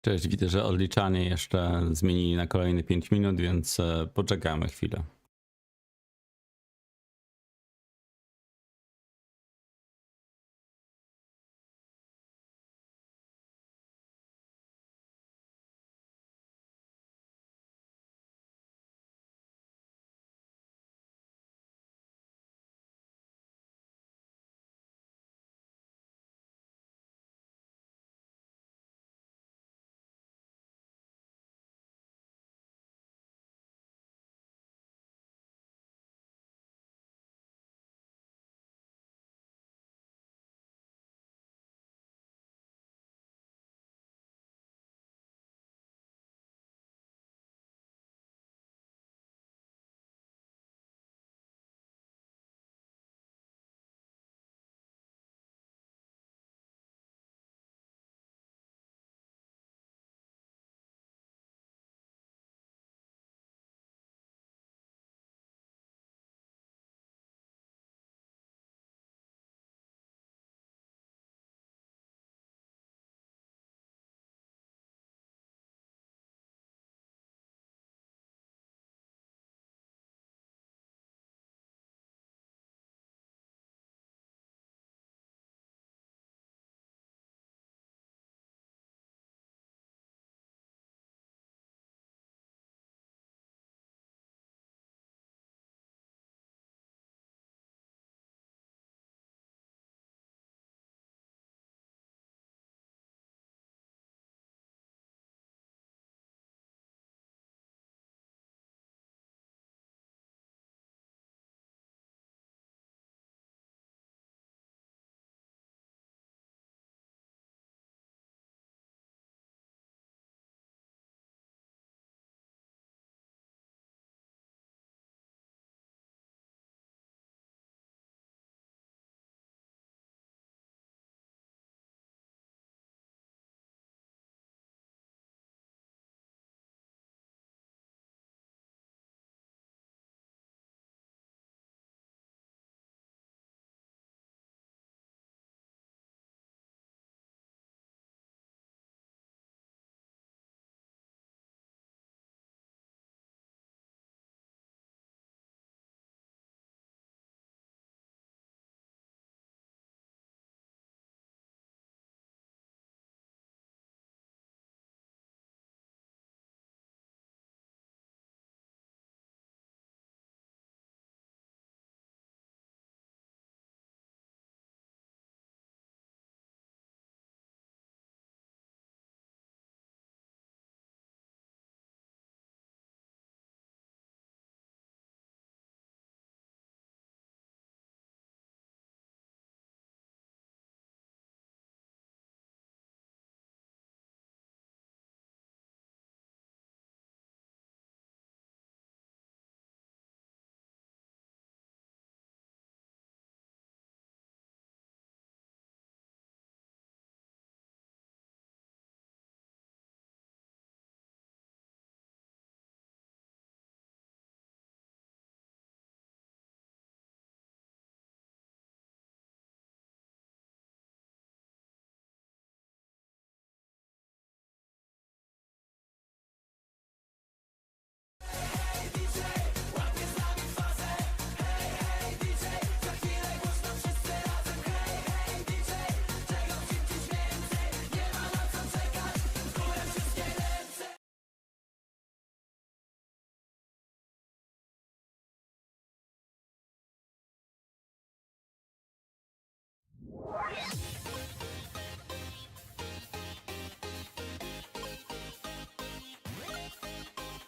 Cześć, widzę, że odliczanie jeszcze zmienili na kolejne 5 minut, więc poczekamy chwilę.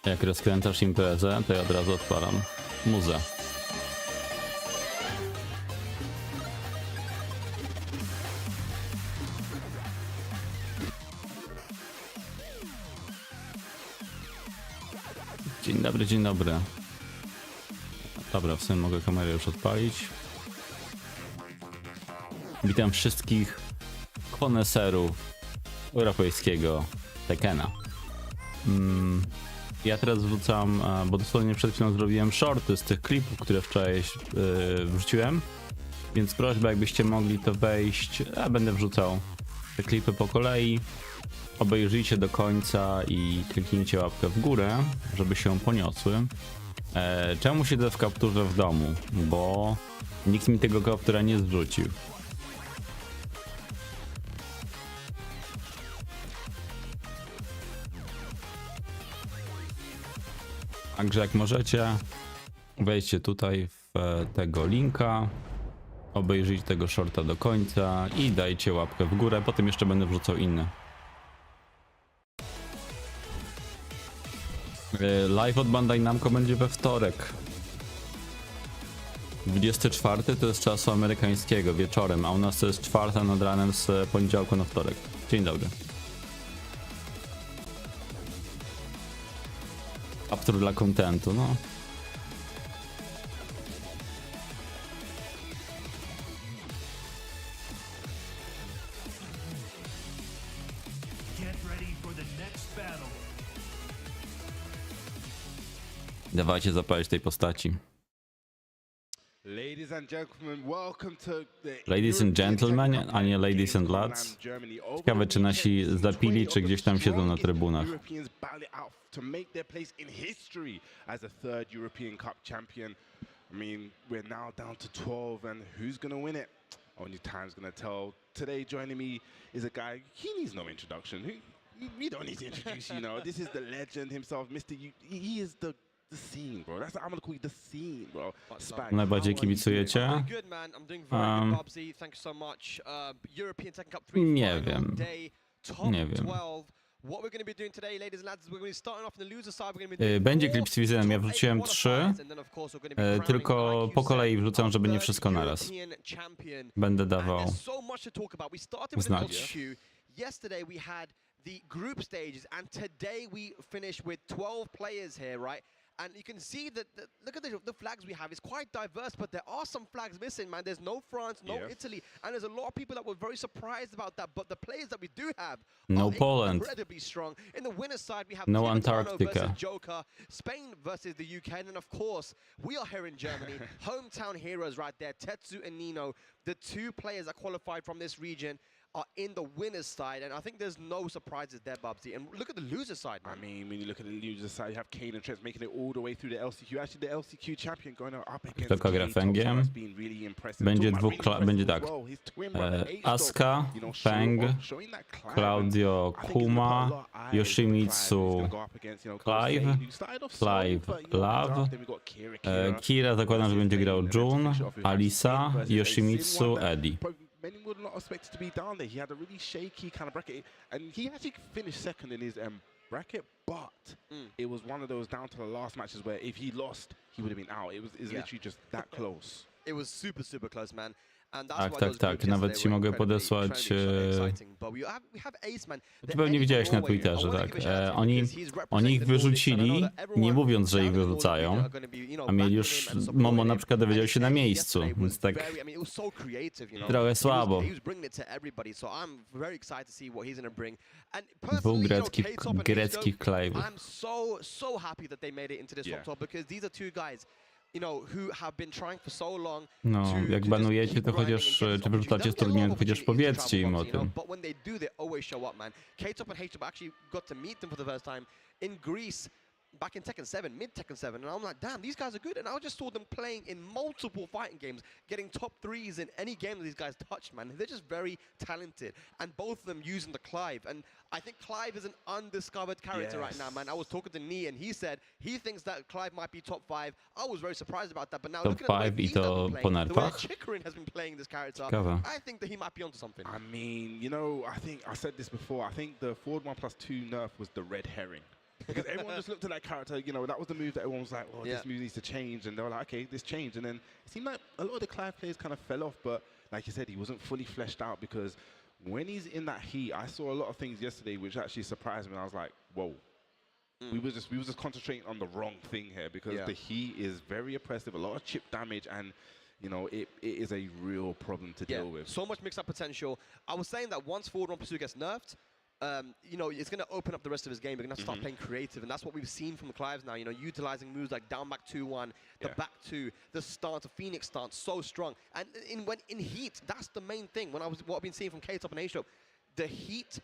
Jak rozkręcasz imprezę, to ja od razu odpalam muzę. Dzień dobry, dzień dobry. Dobra, w sumie mogę kamerę już odpalić. Witam wszystkich koneserów europejskiego Tekkena. Ja teraz wrzucam, bo dosłownie przed chwilą zrobiłem shorty z tych klipów, które wczoraj wrzuciłem. Więc prośba, jakbyście mogli to wejść, a będę wrzucał te klipy po kolei. obejrzyjcie do końca i kliknijcie łapkę w górę, żeby się poniosły. Czemu siedzę w kapturze w domu? Bo nikt mi tego kaptura nie zrzucił. Także jak możecie, wejdźcie tutaj w tego linka, obejrzyjcie tego shorta do końca i dajcie łapkę w górę, potem jeszcze będę wrzucał inne. Live od Bandai Namco będzie we wtorek. 24 to jest czasu amerykańskiego, wieczorem, a u nas to jest 4 nad ranem z poniedziałku na wtorek. Dzień dobry. Kaptur dla kontentu, no. Dawajcie zapalić tej postaci. Ladies and gentlemen, a nie ladies and lads. Ciekawe, czy nasi zapili, czy gdzieś tam siedzą na trybunach. I mean, we're now down to 12, and who's going to win it? Only time's going to tell. Today, joining me is a guy, he needs no introduction. We don't need to introduce you, know. This is the legend himself, Mr. He is the scene, bro. That's what I'm going to call you, the scene, bro. Spag. Najbardziej kibicujecie? Nie wiem. Nie wiem. Będzie klip z Twizem, ja wrzuciłem 3, tylko po kolei wrzucam, żeby nie wszystko naraz. Będę dawał znać. Yesterday we had the group stages, and today we finished with 12 players here, right? And you can see that, look at the flags we have. It's quite diverse, but there are some flags missing, man. There's no France, no Italy, and there's a lot of people that were very surprised about that. But the players that we do have are Poland. Incredibly strong. In the winner's side, we have No Tibetano Antarctica versus Joker, Spain versus the UK, and then of course we are here in Germany. Hometown heroes right there, Tetsu and Nino, the two players that qualified from this region, are in the winner's side, and I think there's no surprises there, Bubsy. And look at the loser side, man. I mean, when you look at the loser side, you have Kaneandtrench making it all the way through the LCQ. Actually, the LCQ champion going up against Kto gra Fengiem? Będzie będzie tak. Asuka, Feng, Claudio, Kuma, Yoshimitsu, Clive, Love, Kira zakładam, że będzie grał Jun, Alisa, Yoshimitsu, Eddie. Many would not expect it to be down there. He had a really shaky kind of bracket, and he actually finished second in his bracket, but it was one of those down to the last matches where if he lost, he would have been out. It was literally just that close. It was super close, man. Tak, nawet ci mogę podesłać. Ty pewnie widziałeś na Twitterze, tak. Oni ich wyrzucili, nie mówiąc, że ich wyrzucają, a mieli już Momo na przykład dowiedział się na miejscu, więc tak trochę słabo. Dwóch greckich Clive'ów. No, jak banujecie, to chociaż, czy wyrzucacie z turnieju, chociaż powiedzcie im o tym. Back in Tekken 7, mid Tekken 7, and I'm like, damn, these guys are good. And I just saw them playing in multiple fighting games, getting top 3s in any game that these guys touched, man. They're just very talented. And both of them using the Clive. And I think Clive is an undiscovered character right now, man. I was talking to Nee, and he said he thinks that Clive might be top 5. I was very surprised about that. But now looking at the way he's been playing, the way Chikrin has been playing this character, I think that he might be onto something. I mean, you know, I think I said this before. I think the forward 1+2 nerf was the red herring. Because everyone just looked at that character, you know, that was the move that everyone was like, oh, this move needs to change. And they were like, okay, this changed. And then it seemed like a lot of the Clive players kind of fell off. But like you said, he wasn't fully fleshed out because when he's in that heat, I saw a lot of things yesterday which actually surprised me. And I was like, whoa. We were just concentrating on the wrong thing here because the heat is very oppressive, a lot of chip damage, and you know, it is a real problem to deal with. So much mix-up potential. I was saying that once forward 1+2 gets nerfed, you know, it's going to open up the rest of his game. We're going to start playing creative, and that's what we've seen from the Clives now. You know, utilizing moves like down back 2-1, the back 2, the stance, the Phoenix stance, so strong. And in heat, that's the main thing. What I've been seeing from K-Top and A-Shop, the heat,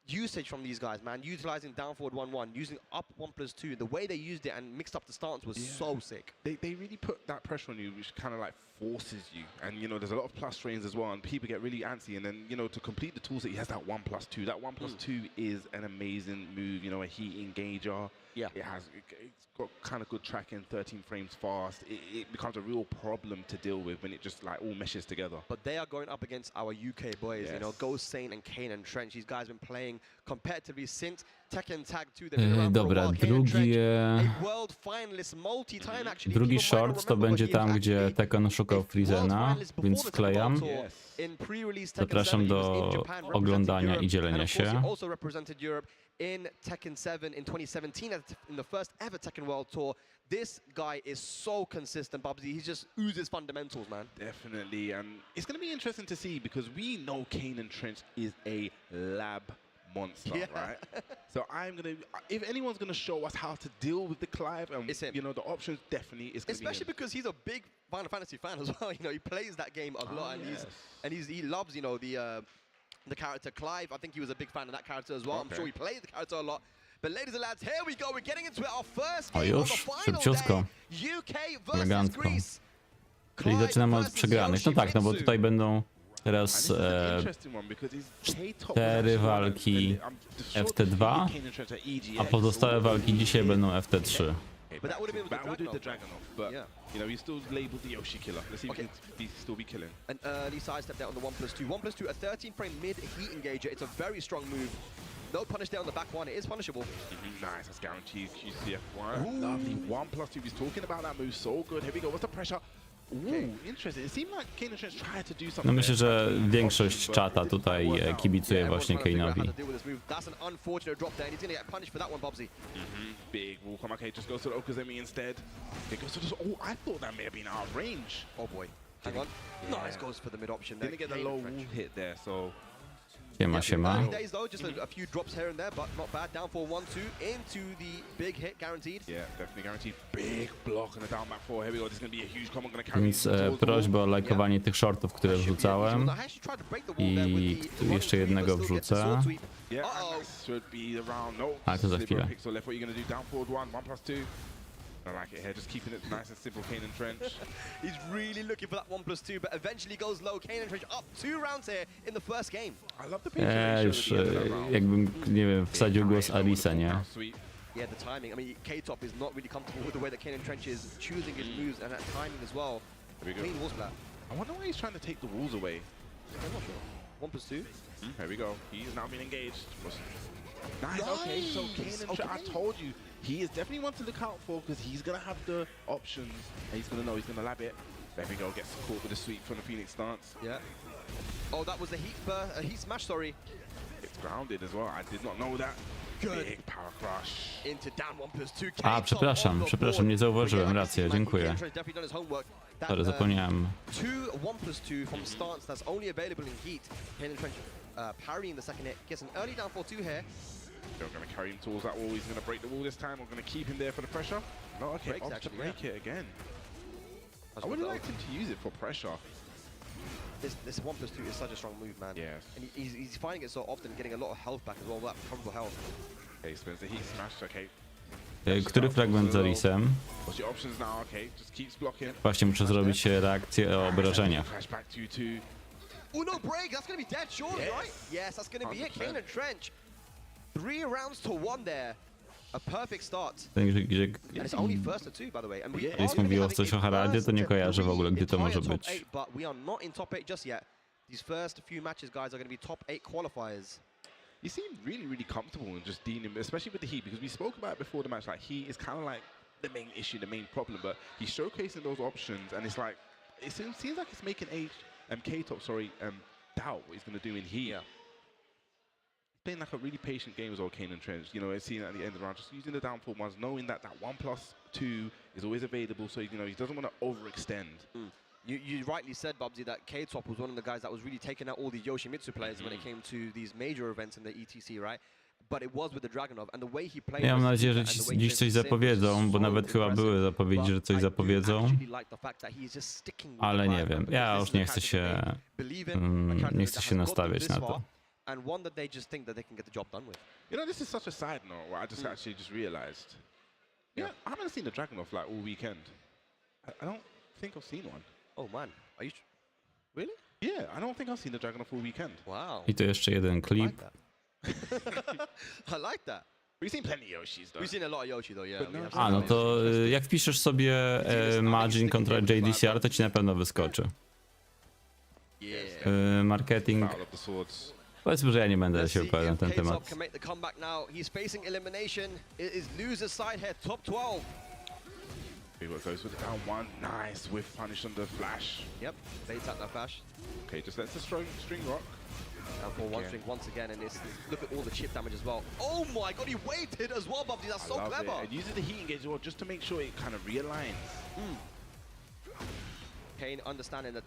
usage from these guys, man. Utilizing down forward 1-1, using up 1+2. The way they used it and mixed up the stance was so sick. They really put that pressure on you, which kind of like forces you. And, you know, there's a lot of plus strains as well, and people get really antsy. And then, you know, to complete the toolset, he has that 1+2. That 1+2 is an amazing move, you know, a heat engager. Yeah. It's got kind of good tracking, 13 frames fast. It becomes a real problem to deal with when it just like all meshes together. But they are going up against our UK boys, you know, Goen and Kaneandtrench. These guys have been playing competitively since Tekken Tag 2. They've been around for a Dobra, while. A world finalist, multi-time actually. drugi short to będzie tam, gdzie Tekken szukał Frizena, więc wklejam. Zapraszam do oglądania i dzielenia się. In Tekken 7 in 2017 in the first ever Tekken World Tour. This guy is so consistent, Bubsy. He just oozes fundamentals, man. Definitely, and it's going to be interesting to see because we know Kaneandtrench is a lab monster, right? So if anyone's going to show us how to deal with the Clive and you know the options, definitely is going to be especially because he's a big Final Fantasy fan as well. You know, he plays that game a lot, and he loves, you know, the character Clive. I think he was a big fan of that character as well. I'm sure he played the character a lot. But ladies and lads, here we go. We're getting into it. Our first game of the final day. UK versus Greece. Czyli zaczynamy od przegranych. No tak, no bo tutaj będą teraz 4 walki FT2, a pozostałe walki dzisiaj będą FT3. But that would have been the Dragunov, but you know, he's still labeled the Yoshi killer. Let's see if he can still be killing. An early sidestep there on the 1+2. 1+2, a 13-frame mid-heat engager. It's a very strong move. No punish there on the back one. It is punishable. Nice, that's guaranteed QCF1. Lovely 1+2. He's talking about that move so good. Here we go. What's the pressure? Ooh, interesting. It seemed like Kaneandtrench tried to do something. No myślę, że większość czata tutaj kibicuje właśnie Kane'owi. That's an unfortunate drop there, and he's going to get punished for that one, Bubsy. Big wall come. Okay, just goes to the Okazemi instead. It goes to the. Oh, I thought that may have been out of range. Oh boy. Hang on. Nice, goes for the mid option there. Didn't get the low wall hit there, so. Siema. Early days though, just a few drops here and there, but not bad. Down for 1-2 into the big hit, guaranteed. Yeah, definitely guaranteed. Big block on the down back four. Here we go. This is going to be a huge comment. Going to carry. Więc prośba o lajkowanie tych shortów, które wrzucałem. I tu jeszcze jednego wrzucę. A to za chwilę. I like it here, just keeping it nice and simple, Kaneandtrench. He's really looking for that 1+2, but eventually goes low. Kaneandtrench up 2 rounds here in the first game. I love the patient już jakbym, nie wiem, wsadził głos Alisa, nie? Yeah, the timing. I mean, K-Top is not really comfortable with the way that Kaneandtrench is choosing his moves and that timing as well. Clean wall splat. I wonder why he's trying to take the walls away. I'm not sure. 1+2. Here we go. He is now being engaged. Nice. Okay, so Kaneandtrench, I told you, he is definitely one to look out for because he's going to have the options and he's going to know he's going to lab it. There we go, gets caught with a sweep from the Phoenix stance. Yeah. Oh, that was a heat smash, sorry. It's grounded as well, I did not know that. Good. Big power crush. Into down 1+2. A, przepraszam, nie zauważyłem, rację, dziękuję. Sorry, zapomniałem. 1+2 from stance that's only available in heat. Kaneandtrench parrying the second hit, gets an early down 4-2 here. They're going to carry him towards that wall. He's going to break the wall this time. We're going to keep him there for the pressure. No, okay, opt to break it again. I would have liked him to use it for pressure. This 1+2 is such a strong move, man. Yes. And he's finding it so often, getting a lot of health back as well, that comfortable health. Okay, spins the heat smash, okay. Który fragment z Orisem? What's your options now? Okay, just keeps blocking. Właśnie muszę zrobić reakcję o obrażeniach. Oh no, break! That's gonna be dead, surely, right? Yes, that's gonna be it. Kaneandtrench. 3 rounds to 1 there. A perfect start. And it's only first to 2, by the way. And we jest mówiło coś o Haradzie, to nie kojarzę w ogóle, gdzie to może być. But we are not in top 8 just yet. These first few matches, guys, are going to be top 8 qualifiers. He seemed really comfortable in just dealing, especially with the heat, because we spoke about it before the match. Like, heat is kind of like the main issue, the main problem, but he's showcasing those options, and it's like, it seems like it's making K-Top, doubt what he's going to do in heat. Yeah. Playing like a really patient game as well, Kaneandtrench. You know, seeing at the end of the round, just using the downfall ones, knowing that 1+2 is always available, so you know he doesn't want to overextend. You rightly said, Bubsy, that K-Top was one of the guys that was really taking out all the Yoshimitsu players when it came to these major events in the ETC, right? But it was with the Dragunov, and the way he played. Ja mam nadzieję, że dziś coś zapowiedzą, bo nawet chyba były zapowiedzi, że coś zapowiedzą. Ale nie wiem, ja już nie chcę się nastawiać na to. and one that they just think that they can get the job done with. You know, this is such a side note where I just actually just realized. Yeah, I haven't seen the Dragunov like all weekend. I don't think I've seen one. Oh man, are you really? Yeah, I don't think I've seen the Dragunov all weekend. Wow. I to jeszcze jeden I klip. like that. I like that. We've seen plenty of Yoshis though. We've seen a lot of Yoshi though, yeah. But no, we have A, no to jak wpiszesz sobie Margin kontra JDCR, to ci na pewno wyskoczy. Yeah. Marketing. Battle of the Swords. Powiedzmy, że ja nie będę Let's się see wypowiadał na if ten K-Top temat. can make the comeback now. He's facing elimination. It is loser's side here, top 12. He goes with the down one. Nice with punish on the flash. Yep, baits out that flash. Okay, just lets the string rock. And for one string once again, and look at all the chip damage as well. Oh my god, he waited as well, Bubsy. That's so I love clever. it. It uses the heat engage as well just to make sure it kind of realigns. Kane understanding that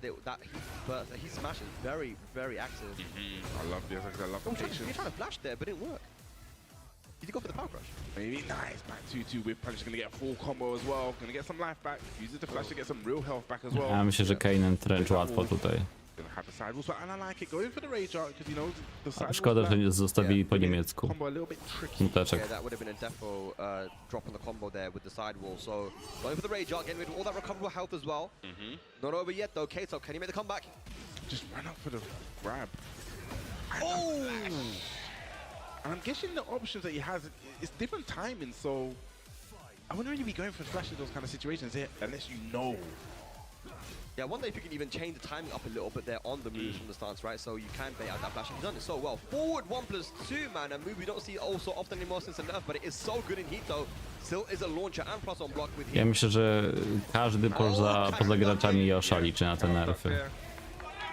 heat smash is very, very active. I love this. I love the You're patience. trying to flash there, but it didn't work. Did he go for the power crush? Maybe nice. Back 2-2 with punish. Gonna get a full combo as well. Gonna get some life back. Uses the flash to get some real health back as well. Ja myślę, że Kaneandtrench łatwo tutaj. Gonna have the sidewalls, but and I like it. Going for the rage art because you know the sidewalls. Szkoda, że zostawili po niemiecku. Combo a little bit tricky. Smuteczek. Yeah, that would have been a defo drop on the combo there with the sidewall. So going for the rage art, getting rid of all that recoverable health as well. Not over yet though. K-Top, can he make the comeback? Just ran up for the grab. Oh! And I'm guessing the options that he has, it's different timing, so I wouldn't really be going for flash in those kind of situations here unless you know. Yeah, I wonder if you can even change the timing up a little bit there on the moves from the stance, right? So you can bait out that flash. He's done it so well. Forward 1+2, man. A move we don't see also often anymore since the nerf, but it is so good in heat though. Still is a launcher and plus on block with Ja heat. myślę, że każdy poza graczami Yosha liczy na te nerfy.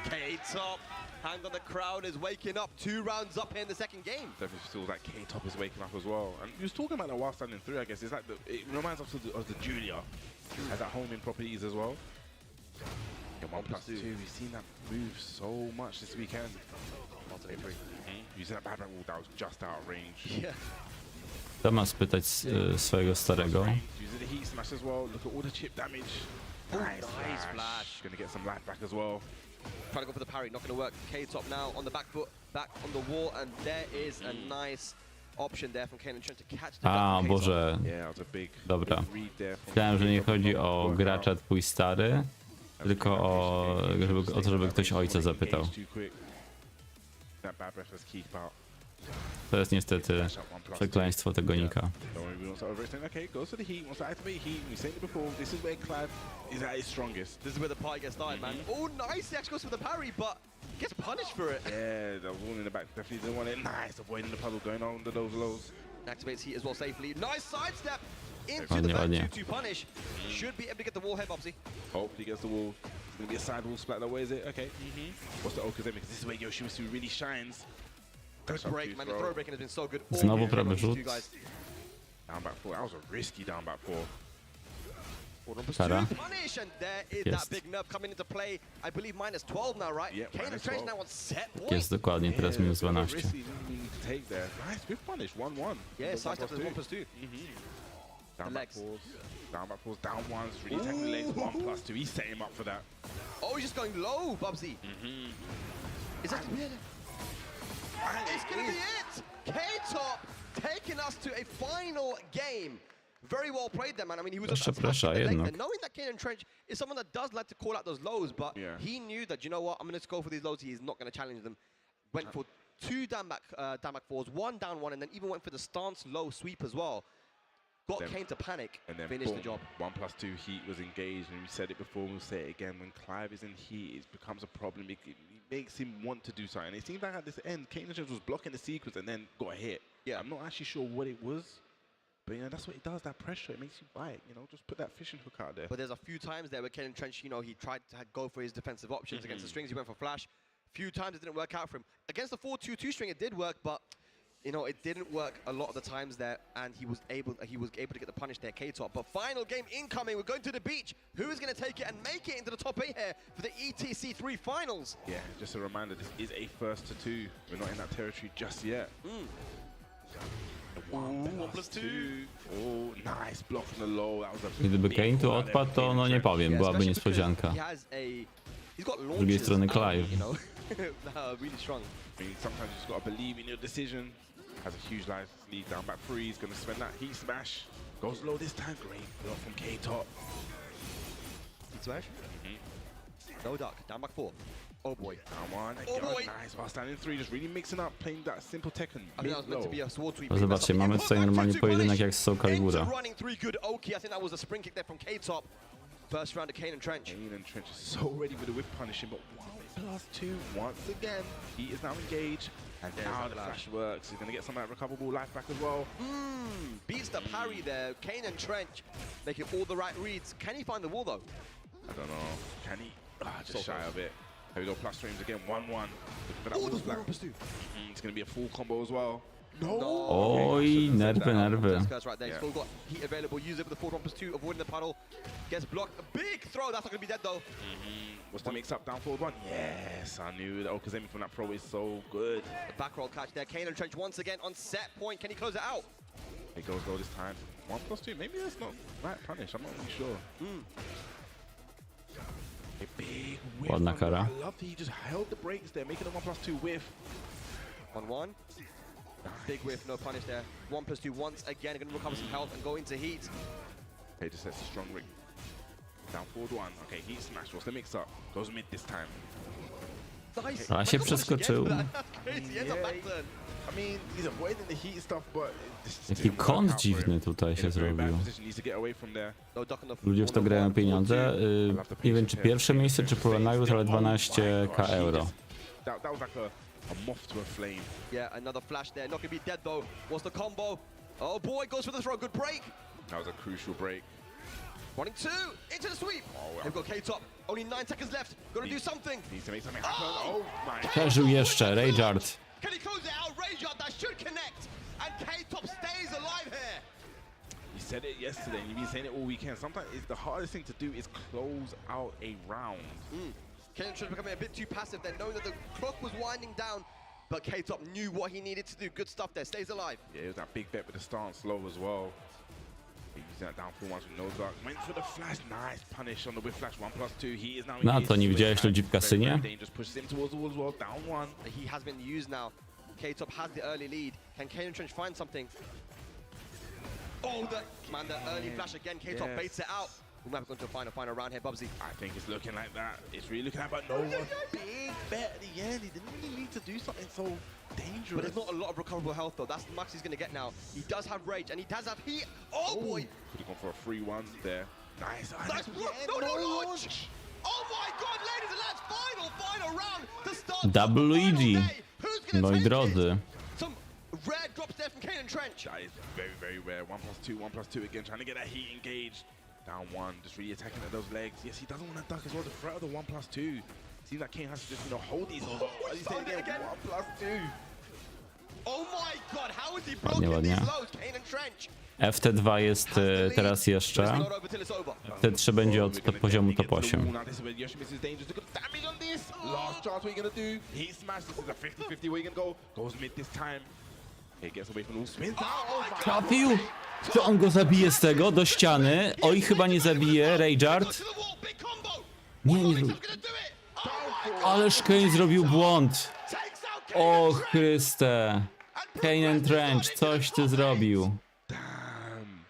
K-Top. Hang on, the crowd is waking up. 2 rounds up here in the second game. Definitely feels like K-Top is waking up as well. And he was talking about that while standing through, I guess. It's like it reminds us of the Julia. Has that homing properties as well. Yeah, 1+2. We've seen that move so much this weekend. Using that bad wall that was just out of range. Yeah. To ma spytać swojego starego. Using the heat smash as well. Look at all the chip damage. Nice flash. Gonna get some life back as well. Trying to go for the parry, not going to work. K-Top now on the back foot, back on the wall, and there is a nice option there from Kaneandtrench to catch the A, Boże. Yeah, that was a big Dobra. read there from Myślałem, że nie chodzi o gracza twój stary, tylko o to, żeby ktoś ojca zapytał. That bad breath was keep out. To jest niestety przekleństwo tego nika. Don't worry, we don't start overextending. Okay, goes for the heat, wants to activate heat. We've seen it before. This is where Clive is at his strongest. This is where the party gets started, man. Oh, nice. He actually goes for the parry, but gets punished for it. Yeah, the wall in the back definitely didn't want it. Nice, avoiding the puddle, going on under those lows. Activates heat as well safely. Nice sidestep into Ładnie, the back ładnie. to punish. Should be able to get the wall here, Bubsy. Hopefully gets the wall. It's gonna be a side wall splatter. Where is it? Okay. What's the Okazemi? Because this is where Yoshimitsu really shines. Good break, man. The throw breaking has been so good. Znowu prawy rzut. Down back four. That was a risky down back four. Kara. Punish, and there is Jest. that big nerf coming into play. I believe -12 now, right? Yep, Kaneandtrench -12. now on set point. Jest dokładnie teraz minus a bit of a 12. risky need to take there. Nice, with punish. 1-1. Yeah, Down sidestep is back 1+2. Down The back legs. fours. Down back fours. Down ones. Really taking the legs. 1+2. He's setting him up for that. Oh, he's just going low, Bubsy. Is that the It's gonna be it! K-Top taking us to a final game. Very well played there, man. I mean, he was Proszę, attacking proszę, the leg jednak. there, knowing that Kaneandtrench is someone that does like to call out those lows, but Yeah. he knew that, you know what, I'm going to go for these lows. He is not going to challenge them. Went for 2 down back fours, 1 down 1, and then even went for the stance low sweep as well. Got Then- Kane to panic, And then finished boom, the job. 1+2 heat was engaged, and we said it before, we'll say it again. When Clive is in heat, it becomes a problem. It makes him want to do something. It seemed like at this end, Kaneandtrench was blocking the sequence and then got a hit. Yeah. I'm not actually sure what it was, but you know that's what it does. That pressure, it makes you bite. You know, just put that fishing hook out there. But there's a few times there where Kaneandtrench, you know, he tried to go for his defensive options against the strings. He went for flash. Few times it didn't work out for him. Against the 4-2-2 string, it did work, but you know, it didn't work a lot of the times there, and he was able to get the punish there, K-Top. But final game incoming. We're going to the beach. Who is going to take it and make it into the top 8 here for the ETC3 finals? Yeah, just a reminder, this is a first to 2. We're not in that territory just yet. 1+2. Oh, nice block from the low. That was a Gdyby big Kane tu call out there odpadł, from to no nie Kaneandtrench. powiem, byłaby especially because niespodzianka. He has he's got Z drugiej launches, strony Clive. you know. Really strong. I mean, sometimes you just got to believe in your decision. Has a huge life lead down back three. He's going to spend that heat smash. Goes low this time. Great block from K-Top. Heat smash. No duck. Down back 4. Oh boy. Down one. Oh boy. Nice. While standing 3, just really mixing up, playing that simple Tekken. I think that was meant to be a sword sweep. No zobaczcie, mamy tutaj normalnie pojedynek jak z Soul Calibura. Running 3 good Oki. I think that was a spring kick there from K-Top. First round of Kaneandtrench. Kaneandtrench is so ready with the whip punishing, but 1+2 once again. He is now engaged, and now the flash works. He's going to get some of that recoverable life back as well. Beats the parry there. Kaneandtrench making all the right reads. Can he find the wall though? I don't know. Can he? Just So shy close. of it. Here we go, plus frames again. 1-1. Looking for that Oh, wall the flag. +2. It's going to be a full combo as well. No. Oj, nerwy, nerwy. That's right there. He's still got heat available. Use it with the forward 1+2, avoiding the puddle. Gets blocked. A big throw. That's not going to be dead though. What's the mix up? Down forward 1. Yes, I knew that Okazemi from that pro is so good. The back roll catch there. Kaneandtrench once again on set point. Can he close it out? It goes low this time. 1+2. Maybe that's not right punish. I'm not really sure. A big whiff. Ładna kara. I love that he just held the brakes there, making a 1+2 whiff. 1-1. Big whiff, no punish there. 1+2 once again. Going to recover some health and go into heat. Okay, just sets a strong ring. Down forward 1. Okay, heat smash. What's the mix up? Goes mid this time. Nice. A się przeskoczył. Crazy. Ends up back turn. I mean, he's avoiding the heat stuff, but this Jaki didn't work kąt out for dziwny him. tutaj się In a very bad zrobił. position, needs to get away from there. No duck on the Ludzie w to grają pieniądze. Nie wiem czy pierwsze miejsce, czy pula nagród, ale 12k euro. That was like a moth to a flame. Yeah, another flash there. Not going to be dead though. What's the combo? Oh boy, goes for the throw. Good break. That was a crucial break. Running 2 into the sweep. wow. They've got K-Top. Only 9 seconds left. Got to do something. Needs to make something happen. Oh my. Przeżył jeszcze, Ragehard. Can he close it out? Ragehard, that should connect. And K-Top stays alive here. You said it yesterday, and you've been saying it all weekend. Sometimes it's the hardest thing to do is close out a round. Kaneandtrench becoming a bit too passive there, knowing that the clock was winding down. But K-Top knew what he needed to do. Good stuff there. Stays alive. Yeah, it was that big bet with the stance low as well. Using that down full once with no duck. Went for the flash. Nice punish on the whip flash. 1+2. He is now No, engaged. to nie widziałeś ludzi w kasynie? Dangerous. Pushes him towards the wall as well. Down 1. He has been used now. K-Top has the early lead. Can Kaneandtrench find something? Oh, the early flash again. K-Top Yes. baits it out. We might have gone to a final round here, Bubsy. I think it's looking like that. It's really looking like that, but no, a big bet at the end. He didn't really need to do something so dangerous. But there's not a lot of recoverable health though. That's the max he's going to get now. He does have rage and he does have heat. Oh boy! Could have gone for a 3-1 there. Nice. Nice block. No launch. Oh my God, ladies and lads, final round to start. Double the final EG. day. Who's gonna Moi take drodzy. it? Some rare drops there from Kaneandtrench. That is very, very rare. 1+2, 1+2 again, trying to get that heat engaged. Down 1, just really attacking at those legs. Yes, he doesn't want to duck as well. The threat of the 1+2. Seems like Kane has to just, hold these. As you say again, 1+2. Oh my God, how is he blocking Ładnie, these ładnie. lows? Kaneandtrench. FT2 jest teraz jeszcze. It's not over till it's over. FT3 będzie od poziomu top 8. Now this is where Yoshimitsu is dangerous. Look at the damage on this. Last chance, what are you going to do? Heat smash. This is a 50-50. Where you going to go? Goes mid this time. He gets away from the wall. Spins out. Oh my God. Trafił! Czy on go zabije z tego? Do ściany? Oj, chyba nie zabije. Ragehard. To the wall, big combo. Nie, nie. K-Top's gonna do it. Oh, Ależ Kane zrobił błąd. takes out O Kaneandtrench. Chryste. Kaneandtrench, coś ty zrobił. Damn.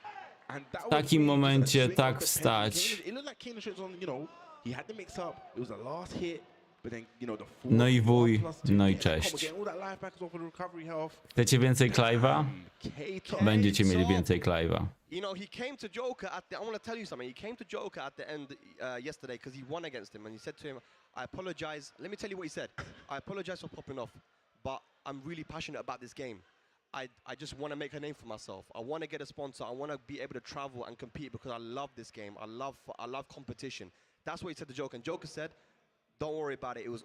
And that W takim was really momencie just a tak swing of the wstać. pen. It looked like Kaneandtrench on, he had the mix up. It was the last hit. But then, the full No i wuj, 1+2, no i getting that cześć. combo, getting all that life back as well for the recovery health. Chcecie więcej Clive'a? K-Top. Będziecie mieli więcej Clive'a. You know, he came to Joker at the. I want to tell you something. He came to Joker at the end yesterday because he won against him, and he said to him, "I apologize." Let me tell you what he said. I apologize for popping off, but I'm really passionate about this game. I just want to make a name for myself. I want to get a sponsor. I want to be able to travel and compete because I love this game. I love competition. That's what he said to Joker. And Joker said, "Don't worry about it. It's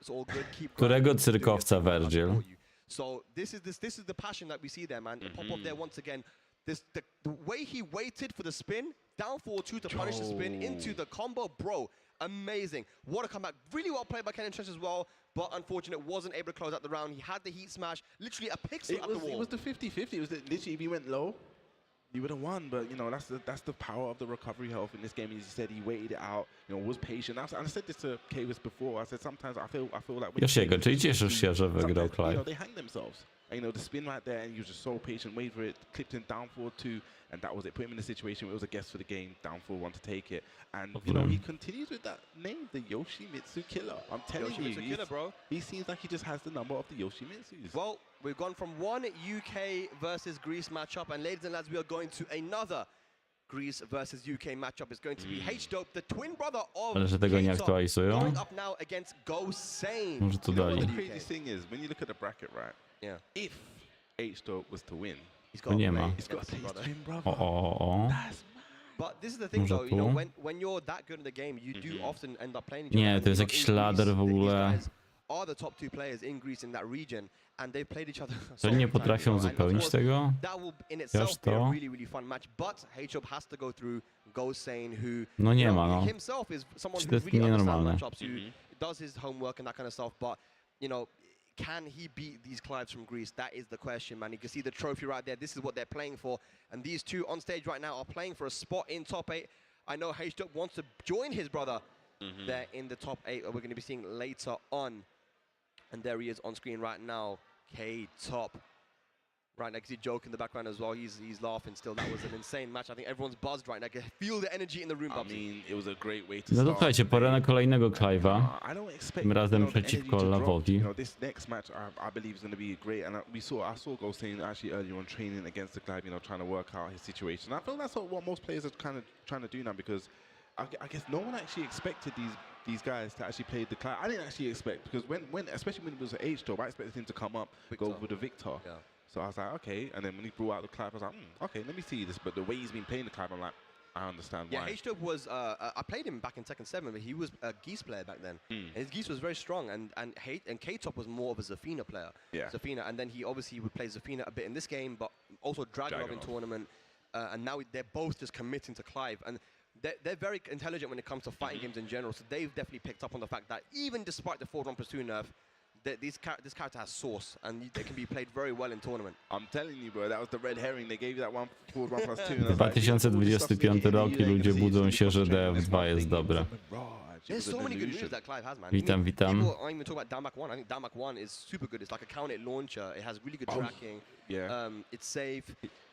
all good. Keep." Którego cyrkowca, Virgil? So this is the passion that we see there, man. Pop off there once again. The way he waited for the spin, down forward 2 to punish the spin into the combo, bro, amazing. What a comeback. Really well played by Kaneandtrench as well, but unfortunate, wasn't able to close out the round. He had the heat smash, literally a pixel at the wall. It was the 50-50. It was literally, if he went low, you would have won, but you know that's the power of the recovery health in this game. As you said, he waited it out, you know, was patient. I said this to Kayvis before. I said sometimes I feel like Yoshiego, czyli cieszysz się, że wygrał sometimes, you know, Clive? they hang themselves. And, you know, the spin right there, and he was just so patient, waited for it, clipped him down forward 2, and that was it. Put him in a situation where it was a guess for the game, down forward 1 to take it. And, you know, he continues with that name, the Yoshimitsu Killer. I'm telling you, Killer, bro. He seems like he just has the number of the Yoshimitsus. Well, we've gone from one UK versus Greece matchup, and ladies and lads, we are going to another Greece versus UK matchup. It's going to be H-Dope, the twin brother of Ale że tego nie K-Top, aktualizują? going up now against Goen. Może to You know what dali. the craziest thing is, when you look at the bracket, right? Yeah. If H-Dope was to win, He's To nie ma. he's got to play his twin brother. O. That's But this is the thing, Może though. You know, tu? when you're that good in the game, you do often end up playing each Nie, other. to jest And, jakiś you know, in ladder w Greece, ogóle. these guys are the top 2 players in Greece in that region, and they've played each other. To so nie many times, potrafią you know, and of uzupełnić course, tego? that will in itself Chociaż be a to? really, really fun match. But H-Up has to go through Goen, who No nie you ma, know, no. himself is someone Czy who to jest really understands nienormalne? matchups, who does his homework and that kind of stuff. But you know, can he beat these Clives from Greece? That is the question, man. You can see the trophy right there. This is what they're playing for. And these two on stage right now are playing for a spot in top 8. I know H-Dub wants to join his brother there in the top 8. We're going to be seeing later on. And there he is on screen right now. K-Top. Right now, you can see Joke in the background as well. He's laughing still. That was an insane match. I think everyone's buzzed right now. I can feel the energy in the room. I Bubsy. mean, it was a great way to No to start. słuchajcie, pora na kolejnego Clive'a. I don't expect, Tym razem you know, the przeciwko energy to drop. Lawowi. You know, this next match I believe is going to be great. And I saw Goen actually earlier on training against the Clive, you know, trying to work out his situation. I feel that's what most players are kind of trying to do now, because I guess no one actually expected these guys to actually play the Clive. I didn't actually expect, because when especially when it was at H-Top, I expected him to come up, go with the Victor. Yeah. So I was like, okay. And then when he brought out the Clive, I was like, okay, let me see this. But the way he's been playing the Clive, I'm like, I understand why. Yeah, H-Dub was, I played him back in Tekken 7, but he was a Geese player back then. And his Geese was very strong, and K-Top was more of a Zafina player. Yeah. Zafina, and then he obviously would play Zafina a bit in this game, but also Dragunov in tournament. And now they're both just committing to Clive. And they're very intelligent when it comes to fighting games in general, so they've definitely picked up on the fact that even despite the 4-1+2 nerf, this character has sauce, and they can be played very well in tournament. I'm telling you, bro, that was the red herring. They gave you that 1+2. 2025 rok i ludzie budzą się, że DF2 jest dobre. There's so many good moves that Clive has, man. Witam, witam. People aren't even talking about down back 1. I think down back 1 is super good. It's like a counted launcher. It has really good tracking. Yeah. It's safe.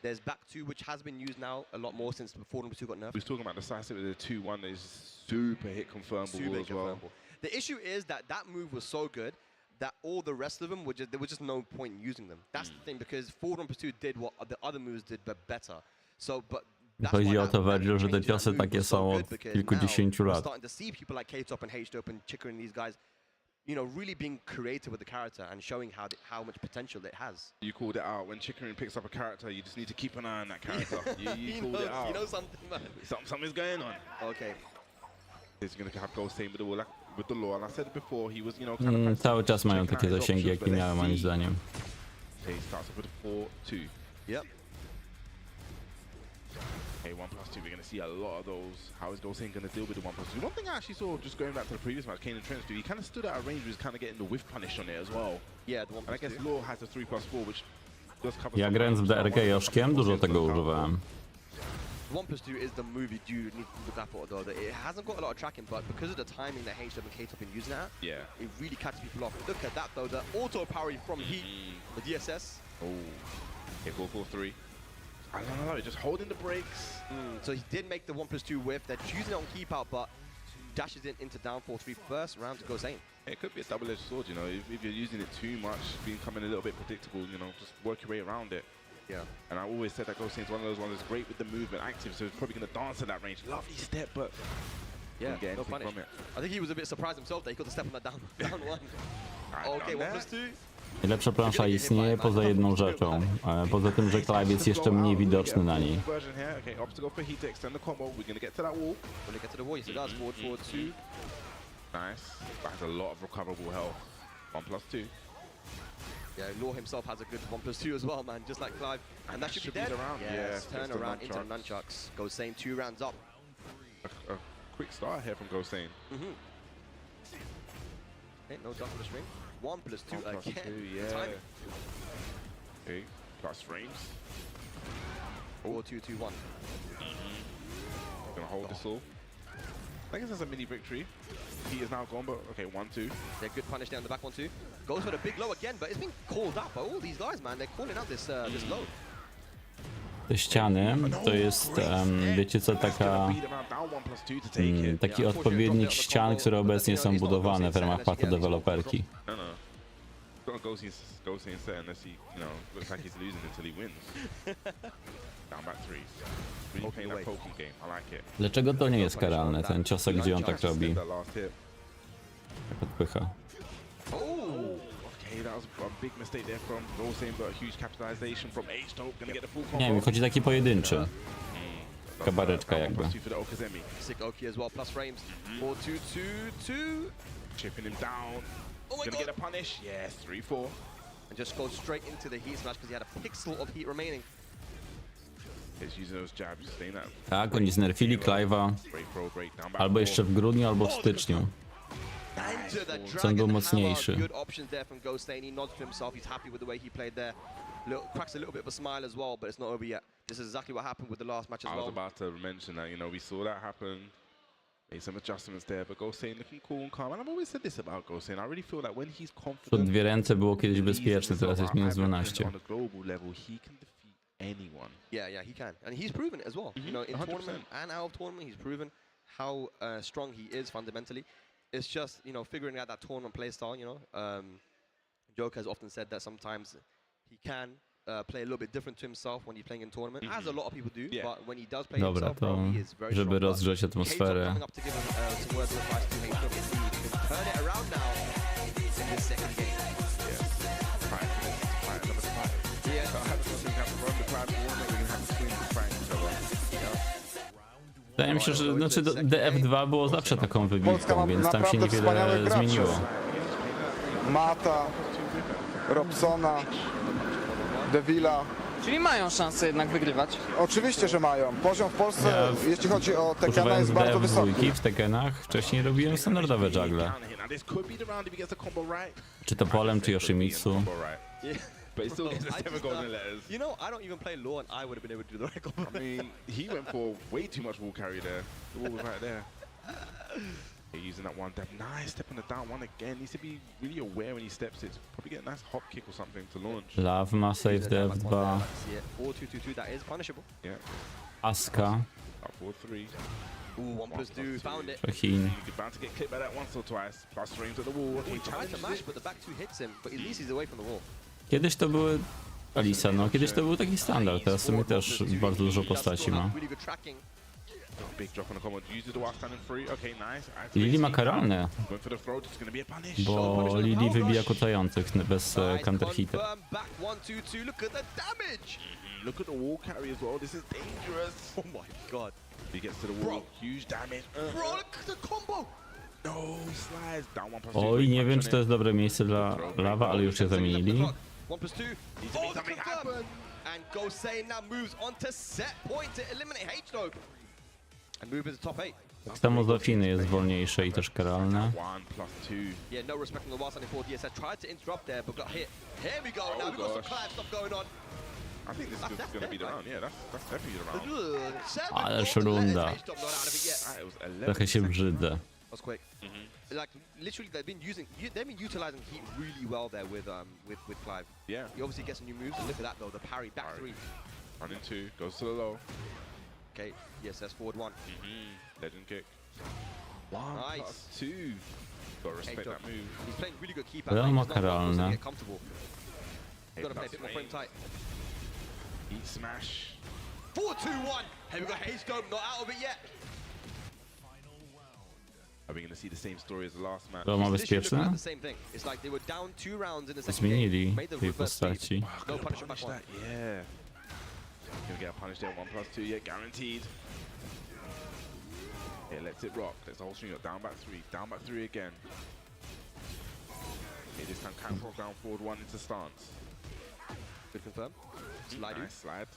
There's back 2, which has been used now a lot more since the 4-2 got nerfed. We was talking about decisive with the 2-1 is super hit confirmable as well. The issue is that move was so good that all the rest of them were there was just no point in using them. That's the thing, because 4-1+2 did what the other moves did, but better. So, but Chodzi o to, Virgil, że te ciosy takie są od kilkudziesięciu lat. Starting to see people like K-Top and H-Dope and Chicker and these guys, you know, really being creative with the character and showing how much potential it has. You called it out. When Chickering picks up a character, you just need to keep an eye on that character. you called it out. You know something, man. Something's going on. Okay. He's going to have Goen with the law. And I said it before, he was, you know, kind of Cały czas mają takie zasięgi, jakie miały, moim zdaniem. Okay, he starts off with a 4-2. Yep. Okay, 1+2, we're going to see a lot of those. How is Goen going to deal with the 1+2? One thing I actually saw, just going back to the previous match, Kaneandtrench do, he kind of stood at a range, he was kind of getting the whiff punish on it as well. Yeah, the 1+2. And I guess Law has a 3+4, which does cover Ja some grając w damage. DRG Joszkiem dużo tego używałem. 1+2 is the move you do need to look out for, though. It hasn't got a lot of tracking, but because of the timing that H-Dub and K-Top been using that, Yeah. it really catches people off. Look at that, though, the auto parry from Heat, the DSS. Oh, okay, 4-4-3. I don't know, just holding the brakes. So he did make the 1+2 whiff. They're choosing it on keep out, but dashes it into down 4-3 first round to Goen. It could be a double-edged sword, you know, if you're using it too much, becoming a little bit predictable, you know, just work your way around it. Yeah. And I always said that Goen's one of those ones that's great with the movement, active, so he's probably going to dance at that range. Lovely step, but Yeah, get no anything punish. from it. I think he was a bit surprised himself that he got the step on that down one. Okay, 1+2. Najlepsza plansza istnieje poza jedną rzeczą. Poza tym, że Clive jest jeszcze mniej widoczny na niej. Version here. Okay, obstacle for Heat to extend the combo. We're going to get to that wall. When they get to the wall, yes, it does. Forward, 2. Nice. That has a lot of recoverable health. 1+2. Yeah, Law himself has a good 1+2 as well, man, just like Clive. And that should be be dead. around. Yes, Yeah, turn gets the around into the nunchucks. nunchucks. Goes 2 rounds up. A quick start here from Goen. Okay, no jump for the string. 1+2 again. Yeah. Timing. Okay, plus frames. 4-2-2-1. Gonna hold this all. I guess that's a mini victory. He is now gone, but okay, 1-2. Yeah, good punish there on the back 1-2. Goes for the big low again, but it's been called out by all these guys, man. They're calling out this this low. Te ściany to jest, wiecie co, taki odpowiednik ścian, które obecnie są budowane w ramach pato deweloperki. Dlaczego to nie jest karalne, ten ciosek, gdzie on tak robi? Tak odpycha. Nie wiem, chodzi taki pojedynczy. Kabareczka jakby. Sick Oki as well, plus frames. 4-2-2-2. Chipping him down. Oh my Gonna god! get a punish. Yes, 3-4. And just goes straight into the heat smash because he had a pixel of heat remaining. He's using those jabs, staying that. Tak, oni znerfili Clive'a albo jeszcze w grudniu, albo w styczniu. Co on był mocniejszy. Good options there from Goen. He nods to himself. He's happy with the way he played there. Cracks a little bit of a smile as well, but it's not over yet. This is exactly what happened with the last match as well. I was about to mention that, you know, we saw that happen. Made some adjustments there, but Goen looking cool and calm. And I've always said this about Goen. I really feel like when he's confident. Przed dwie ręce było kiedyś bezpieczne, teraz jest minus 12. On a global level, he can defeat anyone. Yeah, he can, and he's proven it as well. You know, in 100%. Tournament and out of tournament, he's proven how strong he is fundamentally. It's just, you know, figuring out that tournament play style. You know, Joke has often said that sometimes he can play a little bit different to himself when he's playing in tournament, as a lot of people do. Yeah. But when he does play Dobra, himself, to he is very żeby strong. rozgrzać atmosferę. Coming up to give him some words of advice to make sure that he can turn it around now in this second game. Wydaje mi się, że znaczy DF2 było zawsze taką wybitką, więc tam się niewiele zmieniło. Mata, Robsona, Devila. Czyli mają szansę jednak wygrywać. Oczywiście, że mają. Poziom w Polsce, jeśli chodzi o Tekkena, Używając jest bardzo wysoki. DF2 w Tekkenach, wcześniej robiłem standardowe juggle. Czy to Polem, czy Yoshimitsu. But it still gets the 7 golden letters. You know, I don't even play law, and I would have been able to do the right combo. I mean, he went for way too much wall carry there. The wall was right there. He's using that one dab. Nice, step on the down one again. Needs to be really aware when he steps. It's probably get a nice hop kick or something to launch. Love ma save DF2. 4-2-2-2, that is punishable. Yeah. Aska. Up 4-3. Ooh, 1+2, found it. Chin. You're bound to get clipped by that once or twice. Plus frames at the wall. Okay, He tried to mash, but the back two hits him. But at least he's away from the wall. Kiedyś to były... Alisa, no kiedyś to był taki standard, teraz w sumie też bardzo dużo postaci ma. Big drop on the combo. Uses the while standing free. Okay, nice. Lili ma karalne, Went for the throw. It's gonna be a punish. bo Lili wybija kotających bez counter hita. Back 1-2-2. Look at the damage. Look at the wall carry as well. This is dangerous. Oh my god. He gets to the wall. Huge damage. Bro, look at the combo. No, slides down 1+2. Oj, nie wiem, czy to jest dobre miejsce dla Lawa, ale już się zamienili. 1+2. Oh, confirmed. And Goen now moves on to set point to eliminate H-Dope. And move into top 8. Tak samo Zofiny jest wolniejsze i też karalne. 1+2. Yeah, no respect from the wild standing forward. DSS tried to interrupt there, but got hit. Here we go. Now we've got some Clive stuff going on. I think this is going to be the round. Yeah, that's definitely the round. Ależ runda. That was 11. Trochę się brzydzę. That's quick. Like literally, they've been utilizing heat really well there with Clive. Yeah. He obviously gets some new moves. And look at that though, the parry back 3. Running 2, goes to the low. Okay, yes, that's forward 1. Legend kick. Nice. 1+2. Gotta respect that move. He's playing really good keep. Wiadomo, He's not karalne. get comfortable. He's gotta play a bit more frame tight. Eat smash. 4-2-1. Hey, we got H-Dope not out of it yet. Are we going to see the same story as the last match? To ma It's literally bezpieczne? the same thing. It's like they were down 2 rounds in the second Zmienili game. Made the tej reverse lead. postaci. No punish back one. that, yeah. Gonna get a punish there, 1+2, yeah, guaranteed. Yeah, lets it rock. Let's the whole string up, down back 3 again. Okay, this time cancel down forward 1 into stance. Good confirm. Slide. Nice slide.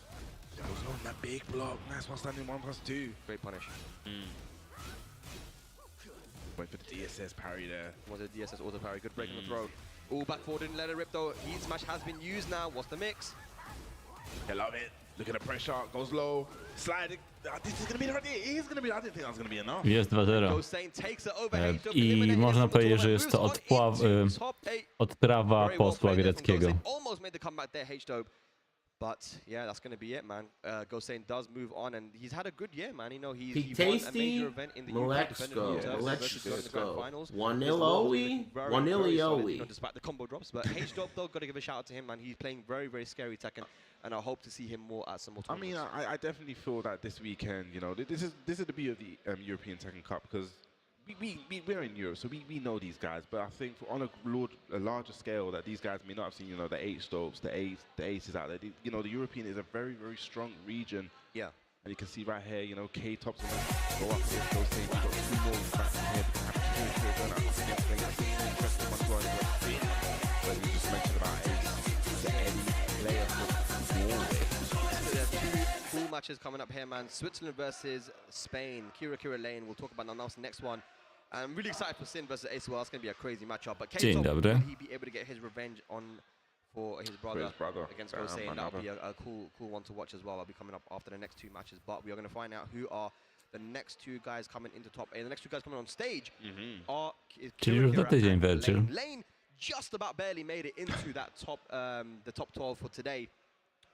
Goes on that big block. Nice one standing 1+2. Great punish. Wait for the DSS parry there. Was a DSS auto parry. Good break on the throw. All back forward, didn't let it rip though. Heat smash has been used now. What's the mix? I love it. Look at the pressure, goes low, sliding. This is gonna be right there. It is gonna be. I didn't think that was gonna be enough. Jest 2-0. Goen takes it over H-Dub, I eliminated można from the powiedzieć, że tournament, jest to moves on into top 8. odprawa Very well posła played there from greckiego. Goen. Almost made the comeback there, H-Dub. But yeah, that's going to be it, man. Goen does move on, and he's had a good year, man. You know, he won a major event in the UK, defending versus the grand finals. 1-0 Owie, 1-0 Owie. Despite the combo drops, but H-Dub though, got to give a shout out to him, man. He's playing very, very scary Tekken, and I hope to see him more at some more I mean, tournaments. I definitely feel that this weekend, you know, this is the beauty of the European Tekken Cup because we're in Europe, so we know these guys. But I think on a larger scale, that these guys may not have seen, you know, the H-Dopes, the aces out there. You know, the European is a very, very strong region. Yeah. And you can see right here, you know, K-Tops and go up here. Those things, we've got 2 more back here. We can have 2 going out against interesting one going where we just mentioned about the Eddie player from Norway. Two cool matches coming up here, man. Switzerland versus Spain. Kira Lane. We'll talk about that now. The next one. I'm really excited for Sin versus Ace. Well, that's going to be a crazy matchup. But Dzień K-Top, dobry. will he be able to get his revenge on for his brother against Goen? That'll be a cool one to watch as well. I'll be coming up after the next 2 matches. But we are going to find out who are the next 2 guys coming into top 8. The next 2 guys coming on stage are Czyli już za tydzień, and Virgil. Lane. Lane just about barely made it into that the top 12 for today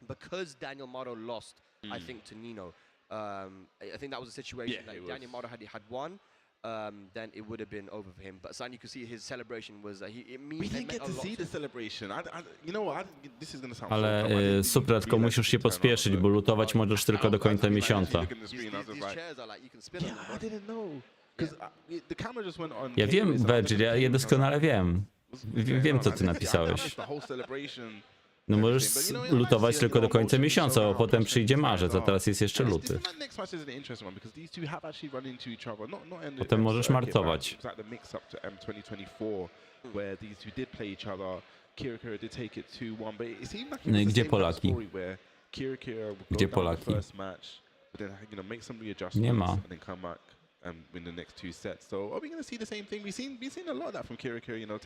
because Daniel Maro lost, I think, to Nino. I think that was a situation that Daniel Maro had won. Then it would have been over for him. But San, you could see his celebration was We didn't get to see the celebration. You know what? This is gonna sound. Ale Supratko, musisz się pospieszyć, bo lutować możesz tylko do końca miesiąca. I didn't know. The camera just went on. Ja wiem, Virgil, ja je doskonale wiem. Wiem, co ty napisałeś. No możesz lutować tylko do końca miesiąca, a potem przyjdzie marzec, a teraz jest jeszcze luty. Potem możesz martować. No i gdzie Polaki? Gdzie Polaki? Nie ma. In the next 2 sets, so are we going to see the same thing? We've seen a lot of that from Kira, you know,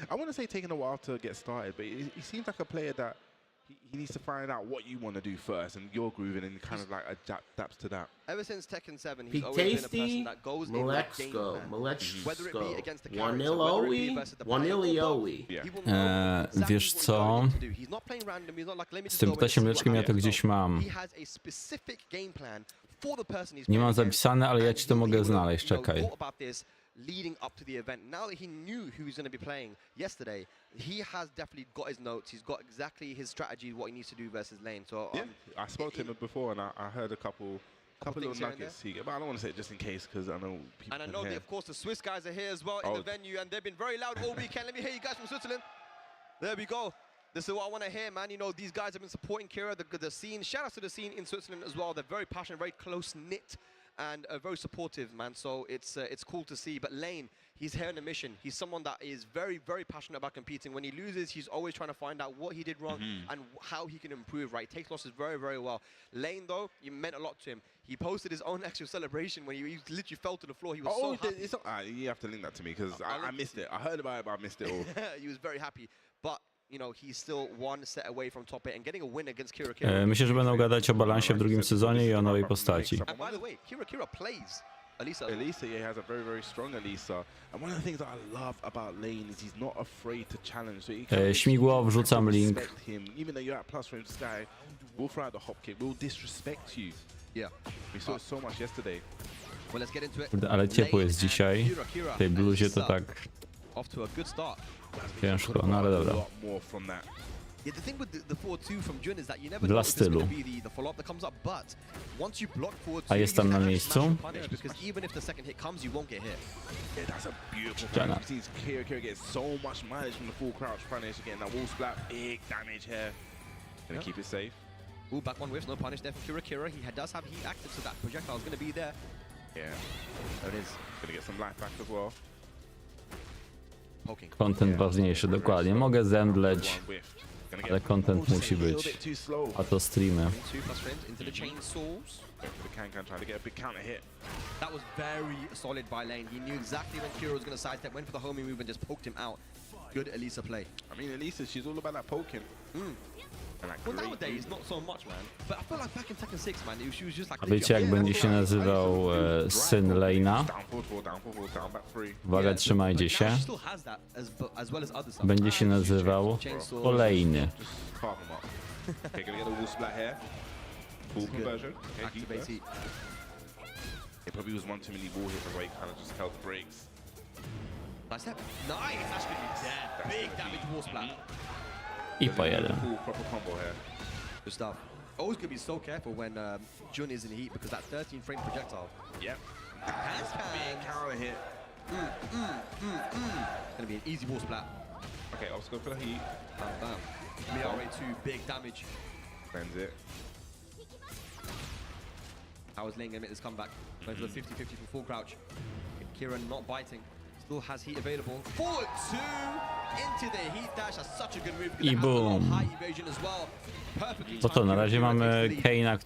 I want to say taking a while to get started, but he seems like a player that he needs to find out what you want to do first and your grooving and kind of like adapts to that. Ever since Tekken 7, he's always been a person that goes in the game plan. Whether it be against the character, whether it be versus the player. Wiesz co? Z tym ptasiem mleczkiem ja to gdzieś mam. Nie mam zapisane, ale ja ci to mogę znaleźć, czekaj. Leading up to the event, now that he knew who he was going to be playing yesterday, he has definitely got his notes. He's got exactly his strategy, what he needs to do versus Lane. So I spoke to him before, and I heard a couple little nuggets. But I don't want to say it just in case, because I know people. And I know that, of course, the Swiss guys are here as well in the venue, and they've been very loud all weekend. Let me hear you guys from Switzerland. There we go. This is what I want to hear, man. You know, these guys have been supporting Kira, the scene. Shout out to the scene in Switzerland as well. They're very passionate, very close-knit, and very supportive, man. So it's cool to see. But Lane, he's here on a mission. He's someone that is very, very passionate about competing. When he loses, he's always trying to find out what he did wrong and how he can improve, right? He takes losses very, very well. Lane, though, it meant a lot to him. He posted his own actual celebration when he literally fell to the floor. He was so happy. You have to link that to me, because I missed it. I heard about it, but I missed it all. He was very happy. But you know, he's still 1 set away from top 8 and getting a win against Kira. Myślę, że będą gadać o balansie w drugim sezonie i o nowej postaci. And by the way, Kira plays Elisa. Elisa, he has a very, very strong Elisa. And one of the things that I love about Lane is he's not afraid to challenge. So Śmigło, wrzucam link. Even though you're at plus range, this guy will throw out the hop kick, will disrespect you. Yeah. We saw it so much yesterday. Well, let's get into it. Ale ciepło jest dzisiaj. W tej bluzie to tak off to a good start. Ciężko, no ale dobra. Yeah, the thing with the 4-2 from Jun is that you never know Dla if it's going stylu. to be the follow-up that comes up, but once you block forward A jest tam na you can miejscu? actually smash and punish, because even if the second hit comes, you won't get hit. Yeah, that's a beautiful punish. You see Kira gets so much mileage from the full crouch punish. Again, that wall splat, big damage here. Gonna keep it safe. Ooh, back one whiff, no punish there for Kira. He does have heat active, so that projectile is going to be there. Yeah. There it is. Gonna get some life back as well. Content ważniejszy, dokładnie. Mogę zemdleć, ale content musi być. A to streamy. That was very solid by Lane. He knew exactly when Kira was going to sidestep, went for the homing move and just poked him out. Good Elisa play. I mean, Elisa, she's all about that poking. Well, nowadays, not so much, man. But I feel like back in Tekken 6, man, she was just like... A wiecie jak będzie się nazywał syn Lane'a? Uwaga, trzymajcie się. Będzie się nazywał Kolejny. Okay, gonna get a wool splat here. Full conversion. Okay, deep burst. It probably was one too many wall hits, where he kind of just held the brakes. Nice step. Nice, that's gonna be dead. Big damage wall splat. I po jeden. Full proper combo here. Good stuff. Always gonna be so careful when Jun is in heat because that 13 frame projectile. Yep. Big Counter hit. Gonna be an easy wall splat. Okay, let's go for the heat. Bam, bam. BRA2, big damage. Bends it. I was laying gonna make this comeback. Going for the 50-50 from full crouch. Kieran not biting. Still has heat available. Forward two into the heat dash. That's such a good move. I boom. High evasion as well. Perfectly To co, na razie mamy Kane'a,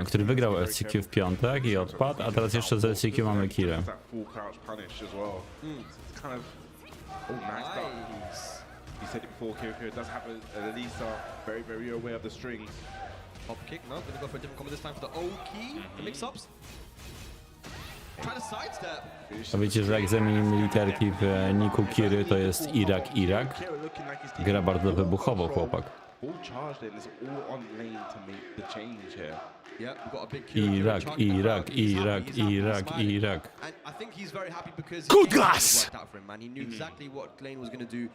który wygrał LCQ w piątek i odpadł, a teraz jeszcze z LCQ mamy Kirę. Full crouch punish as well. It's kind of Nice. He said it before, Kira does have a Lisa very, very aware of the strings. Hop kick, no, gonna go for a different combo this time for the O key, the mix-ups. Try to sidestep. A wiecie, że jak zamienimy literki w niku Kiry, to jest Irak. Gra bardzo wybuchowo, chłopak. All charged in, it's all on lane to make the change here. Yeah, we've got a big Irak. And I think he's very happy because Good he guys! worked out for him, man. He knew exactly what Lane was going to do.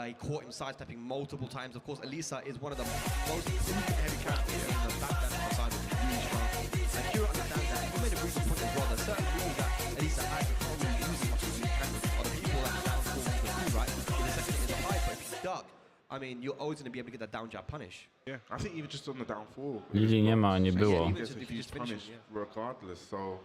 He caught him sidestepping multiple times. Of course, Elisa is one of the most heavy characters in the back that side of the really strong. And Kira understands that. He made a brief point as well. There's certain moves that Elisa has that can't really use as much as you can. Or the people that are down for the right? In the second is a high, but if he's stuck, I mean, you're always going to be able to get that down jab punish. Yeah, I think even just on the downfall. Lili nie ma, nie było. He's punished regardless, so...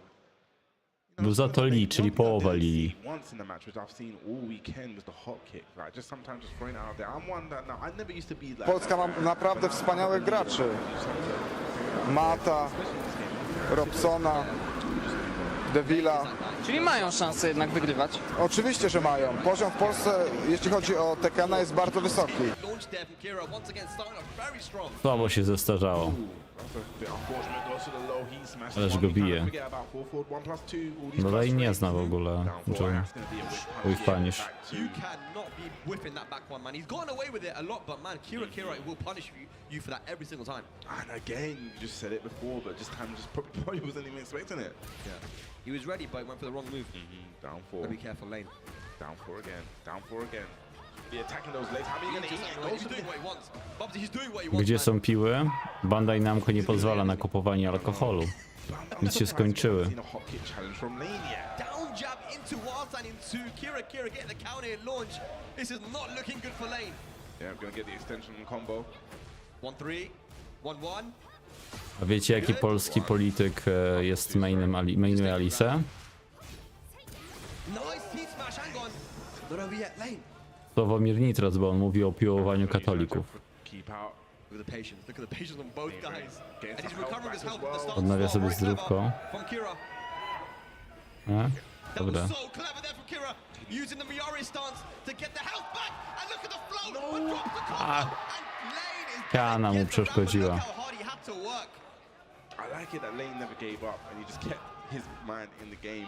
Był za to Lee, czyli połowa Lili. Once in the match, which I've seen all weekend, was the hop kick. Like just sometimes just throwing it out there. I'm one that now I never used to be like. Polska ma naprawdę wspaniałych graczy. Mata, Robsona, Devila. Czyli mają szansę jednak wygrywać. Oczywiście, że mają. Poziom w Polsce, jeśli chodzi o Tekkena, jest bardzo wysoki. Launch there from Kira once again starting off very strong. Słabo się zestarzało. Ależ go bije. Dalej nie zna w ogóle Quick Punish. You cannot be whipping that back one, man. He's gotten away with it a lot, but man, Kira will punish you for that every single time. And again, you just said it before, but just kind of just probably wasn't even expecting it. Yeah. He was ready, but went for the wrong move. Down four. Gotta be careful, Lane. Down four again. Down four again. Be attacking those legs. How are you gonna eat? He's doing what he wants. Bubsy, he's doing what he wants. Gdzie są piły? Bandai Namco nie pozwala na kupowanie alkoholu. Więc się skończyły. Down jab into Warsan into Kira getting the counter and launch. This is not looking good for Lane. Yeah, I'm gonna get the extension combo. 1-3, 1-1. A wiecie jaki polski polityk jest mainuje Alisę? Nice heat smash, hang on. Not over yet, Lane. Sławomir Nitras, bo on mówi o piłowaniu katolików. Look at the patience. Look at the patience on both guys. And he's recovering his health at the start. Odnawia sobie zdrówko. From Kira. A? Dobra. That was so clever there from Kira. Using the Miari stance to get the health back. And look at the flow. But drops the combo. And Lane is Kana mu przeszkodziła. Look how hard he had to work. I like it that Lane never gave up and he just kept his mind in the game.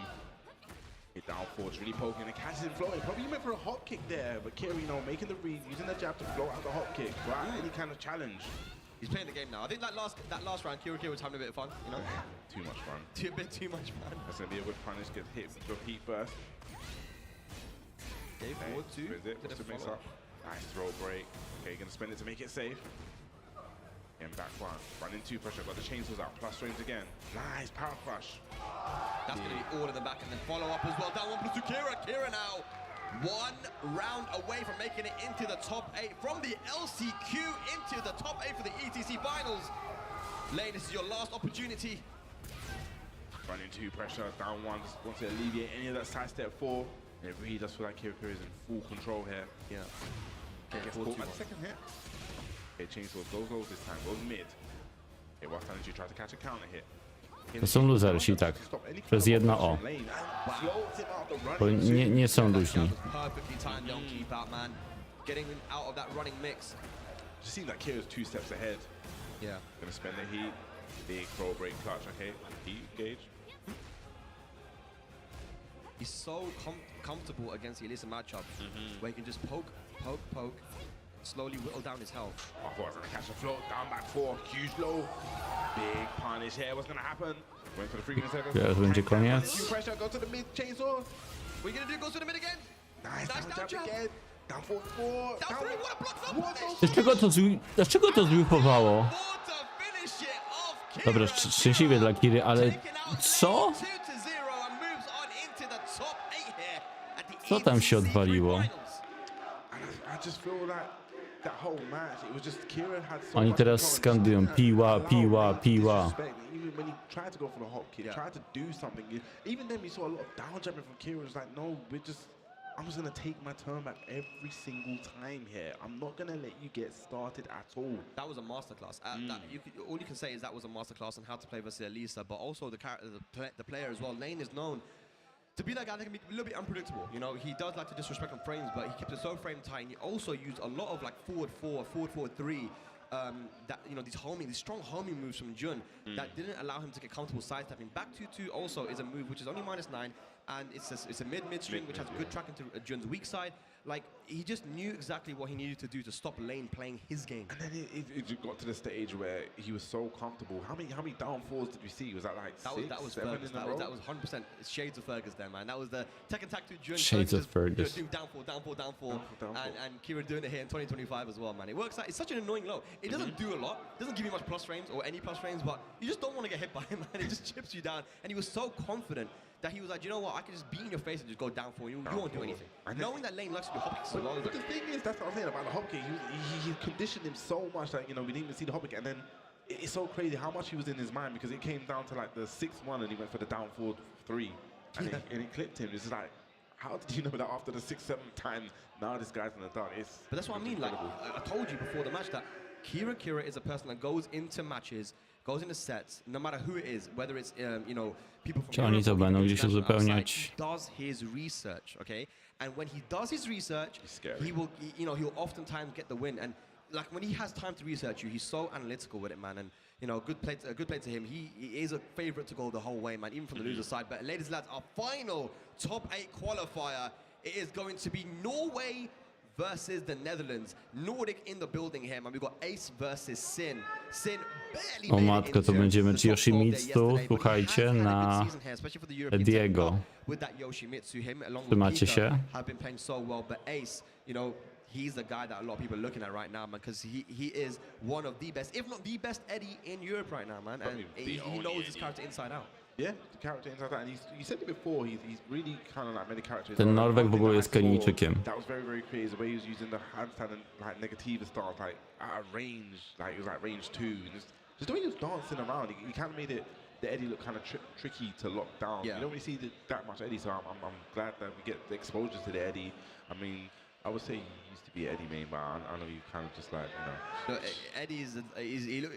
Hit down four, it's really poking and catches him floating. Probably went for a hop kick there, but Kira, you know, making the read, using the jab to float out the hop kick, right? Any kind of challenge. He's playing the game now. I think that last round, Kira was having a bit of fun, you know? Too much fun. A bit too much fun. That's gonna be a good punish, get hit with heat burst. Okay, forward two. What's the mix up? Nice throw break. Okay, gonna spend it to make it safe. And back one. Running two pressure, got the chainsaws out. Plus frames again. Nice power crush. That's going to be all in the back and then follow up as well. Down one plus to Kira. Kira now 1 round away from making it into the top 8. From the LCQ into the top 8 for the ETC finals. Lane, this is your last opportunity. Running two pressure, down one. Just wants to alleviate any of that side step four. And it really does feel like Kira is in full control here. Yeah. Gets caught by the second hit. Okay, chainsaw goes low this time, goes mid. Okay, whilst Energy tries to catch a counter hit. To są luzersi, tak. Przez jedno O. Bo nie są luźni. just seems like Kira's 2 steps ahead. Yeah. Gonna spend the heat, big throw break clutch. Okay, heat gauge. He's so comfortable against the Elisa matchup, where he can just poke, slowly whittle down his health. I thought I was gonna catch a float, down back 4, huge low. Big punish here, what's gonna happen? Went for the freaking seconds. Teraz będzie koniec. Pressure, go to the mid, chainsaw. What are you gonna do? Go to the mid again? Nice, Nice down down jab jab. again. Down 4, Down 3, what a block What finish! Dlaczego to zwipowało? Four to finish it off. Kira Dobra, szczęśliwie dla Kiry, ale co? 2-0 and moves on into the top 8 here at the Co tam się EDC odwaliło? finals. I just feel like that whole match, it was just Kira had so Oni much teraz control and skandują just piła, allowed piła, Lane to piła. disrespect. Even when he tried to go for the hop kick, Yeah. tried to do something, even then we saw a lot of down jumping from Kira. It was like, no, I'm just gonna take my turn back every single time here. I'm not gonna let you get started at all. That was a masterclass. All you can say is that was a masterclass on how to play versus Elisa, but also the player as well. Lane is known to be that guy that can be a little bit unpredictable. You know, he does like to disrespect on frames, but he keeps it so frame tight. And he also used a lot of like forward 4, forward 3. That, you know, these strong homing moves from Jun that didn't allow him to get comfortable sidestepping. Back 2-2 also is a move which is only -9, and it's a mid string which has good track into Jun's weak side. Like, he just knew exactly what he needed to do to stop Lane playing his game. And then it got to the stage where he was so comfortable. How many down fours did we see? Was that like That was 7 Fergus. in a row? That was 100% shades of Fergus there, man. That was the Tekken Tag 2 Jun. Shades of Fergus. Doing down four, Down. and Kira doing it here in 2025 as well, man. It works out. It's such an annoying low. It doesn't do a lot. It doesn't give you much plus frames or any plus frames, but you just don't want to get hit by him, man. It just chips you down. And he was so confident that he was like, you know what, I can just be in your face and just go down for you. You won't do anything. Knowing that Lane likes to do hop kicks as well. But the thing is, that's what I'm saying about the hop kick. He conditioned him so much that, you know, we didn't even see the hop kick. And then it's so crazy how much he was in his mind, because it came down to like the 6-1 and he went for the down forward 3. And it clipped him. It's just like, how did you know that after the 6-7 times, now this guy's in the dark? But that's what I mean. Like, I told you before the match that Kira is a person that goes into matches, goes into sets, no matter who it is, whether it's you know, people from Czy oni Europe to or będą people gdzieś international uzupełniać? outside, he does his research, okay? And when he does his research, scary. he'll oftentimes get the win. And like when he has time to research you, he's so analytical with it, man. And you know, good play to him. He is a favorite to go the whole way, man, even from the loser side. But ladies and lads, our final top 8 qualifier, it is going to be Norway versus the Netherlands. Nordic in the building here, man. We've got Ace versus Sin. Sin barely O made it matko, to into będzie the mecz top 12 there Yoshimitsu, yesterday, but he słuchajcie, has had a na good season here, especially for the European Diego. Tekken Cup with that Yoshimitsu. Him along with Trzymacie Pika się? have been playing so well, but Ace, you know, he's the guy that a lot of people are looking at right now, man, because he is one of the best, if not the best Eddie in Europe right now, man. And he knows his character inside out. Yeah, the character inside that, and you said it before. He's really kind of like many characters. Ten Norweg w ogóle jest Kenijczykiem. That was very, very crazy. The way he was using the handstand and like negative stance, like at a range, like it was like range 2. And just the way he was dancing around, he kind of made the Eddie look kind of tricky to lock down. Yeah. You don't really see that much Eddie, so I'm glad that we get the exposure to the Eddie. I mean, I would say he used to be Eddie main, but I know you kind of just like, you know. No, Eddie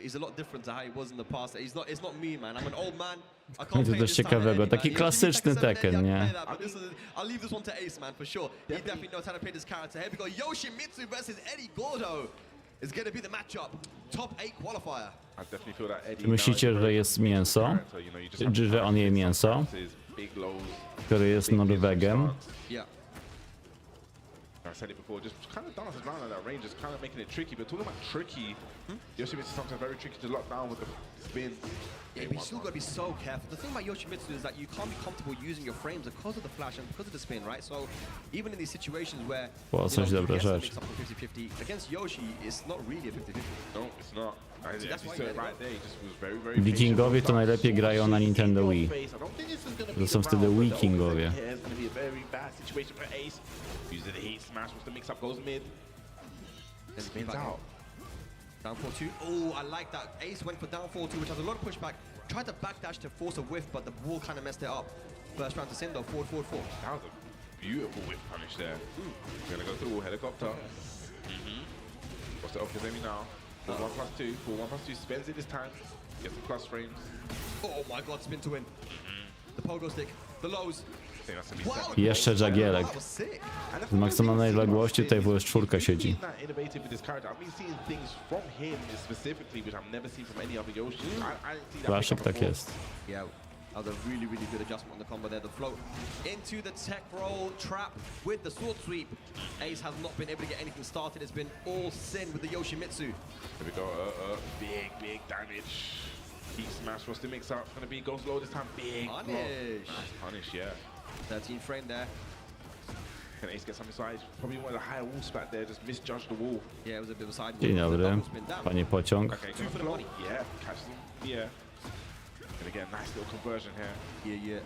he's a lot different to how he was in the past. It's not me, man. I'm an old man. I can't To play też this time ciekawego, Eddie, taki man. klasyczny Tekken 7 Tekken, Eddie, I nie? can play that, but I'll leave this one to Ace, man, for sure. He definitely knows how to play this character. Here we go, Yoshimitsu versus Eddie Gordo is going to be the matchup. Top 8 qualifier. I definitely feel that Eddie. Czy myślicie, że jest mięso? Czy że on je mięso? Który jest Norwegiem? Yeah. I said it before, just kind of dances around at that range, just kind of making it tricky. But talking about tricky, Yoshimitsu is sometimes very tricky to lock down with the spin. Yeah, but you still got to be so careful. The thing about Yoshimitsu is that you can't be comfortable using your frames because of the flash and because of the spin, right? So even in these situations where Była coś dobra you rzecz. get something 50-50, against Yoshi, it's not really a 50-50. No, it's not. As that's you why said you let it right go. there, he just was very, very Wikingowie to najlepiej grają na Nintendo Wii. To są wtedy Wikingowie. It's going to be a very bad situation for Ace. Uses the heat smash, what's the mix up, goes mid. Spins out. Down 4-2. Oh, I like that. Ace went for down 4-2, which has a lot of pushback. Tried to backdash to force a whiff, but the wall kind of messed it up. First round to Sin though, forward. That was a beautiful whip punish there. Gonna go through helicopter. What's the option maybe now? 4-1+2. 4-1+2 spends it this time. Gets the plus frames. Oh my god, spin to win. The pogo stick, the lows. I think that's gonna be Wow, seven. Jeszcze Jagielek. that was sick. And the Z maksymalnej odległości tutaj WS4 siedzi. He's that innovative with this character. I've been seeing things from him specifically, which I've never seen from any other Yoshi. I didn't see that. Klaszek pickup tak before. jest. Yeah, that was a really, really good adjustment on the combo there. The float into the tech roll trap with the sword sweep. Ace has not been able to get anything started. It's been all sin with the Yoshimitsu. Here we go. Big damage. Heat smash. What's the mix up? Gonna be go slow this time. Big block. Punish. Nice punish, yeah. 13 frame there. Can Ace get some inside? Probably one of the higher wall spat there. Just misjudged the wall. Yeah, it was a bit of a side. Dzień dobry, Double spin down. panie pociąg. Okay, Two for the money. Yeah, catches him. Yeah. And again, nice little conversion here. Yeah. Here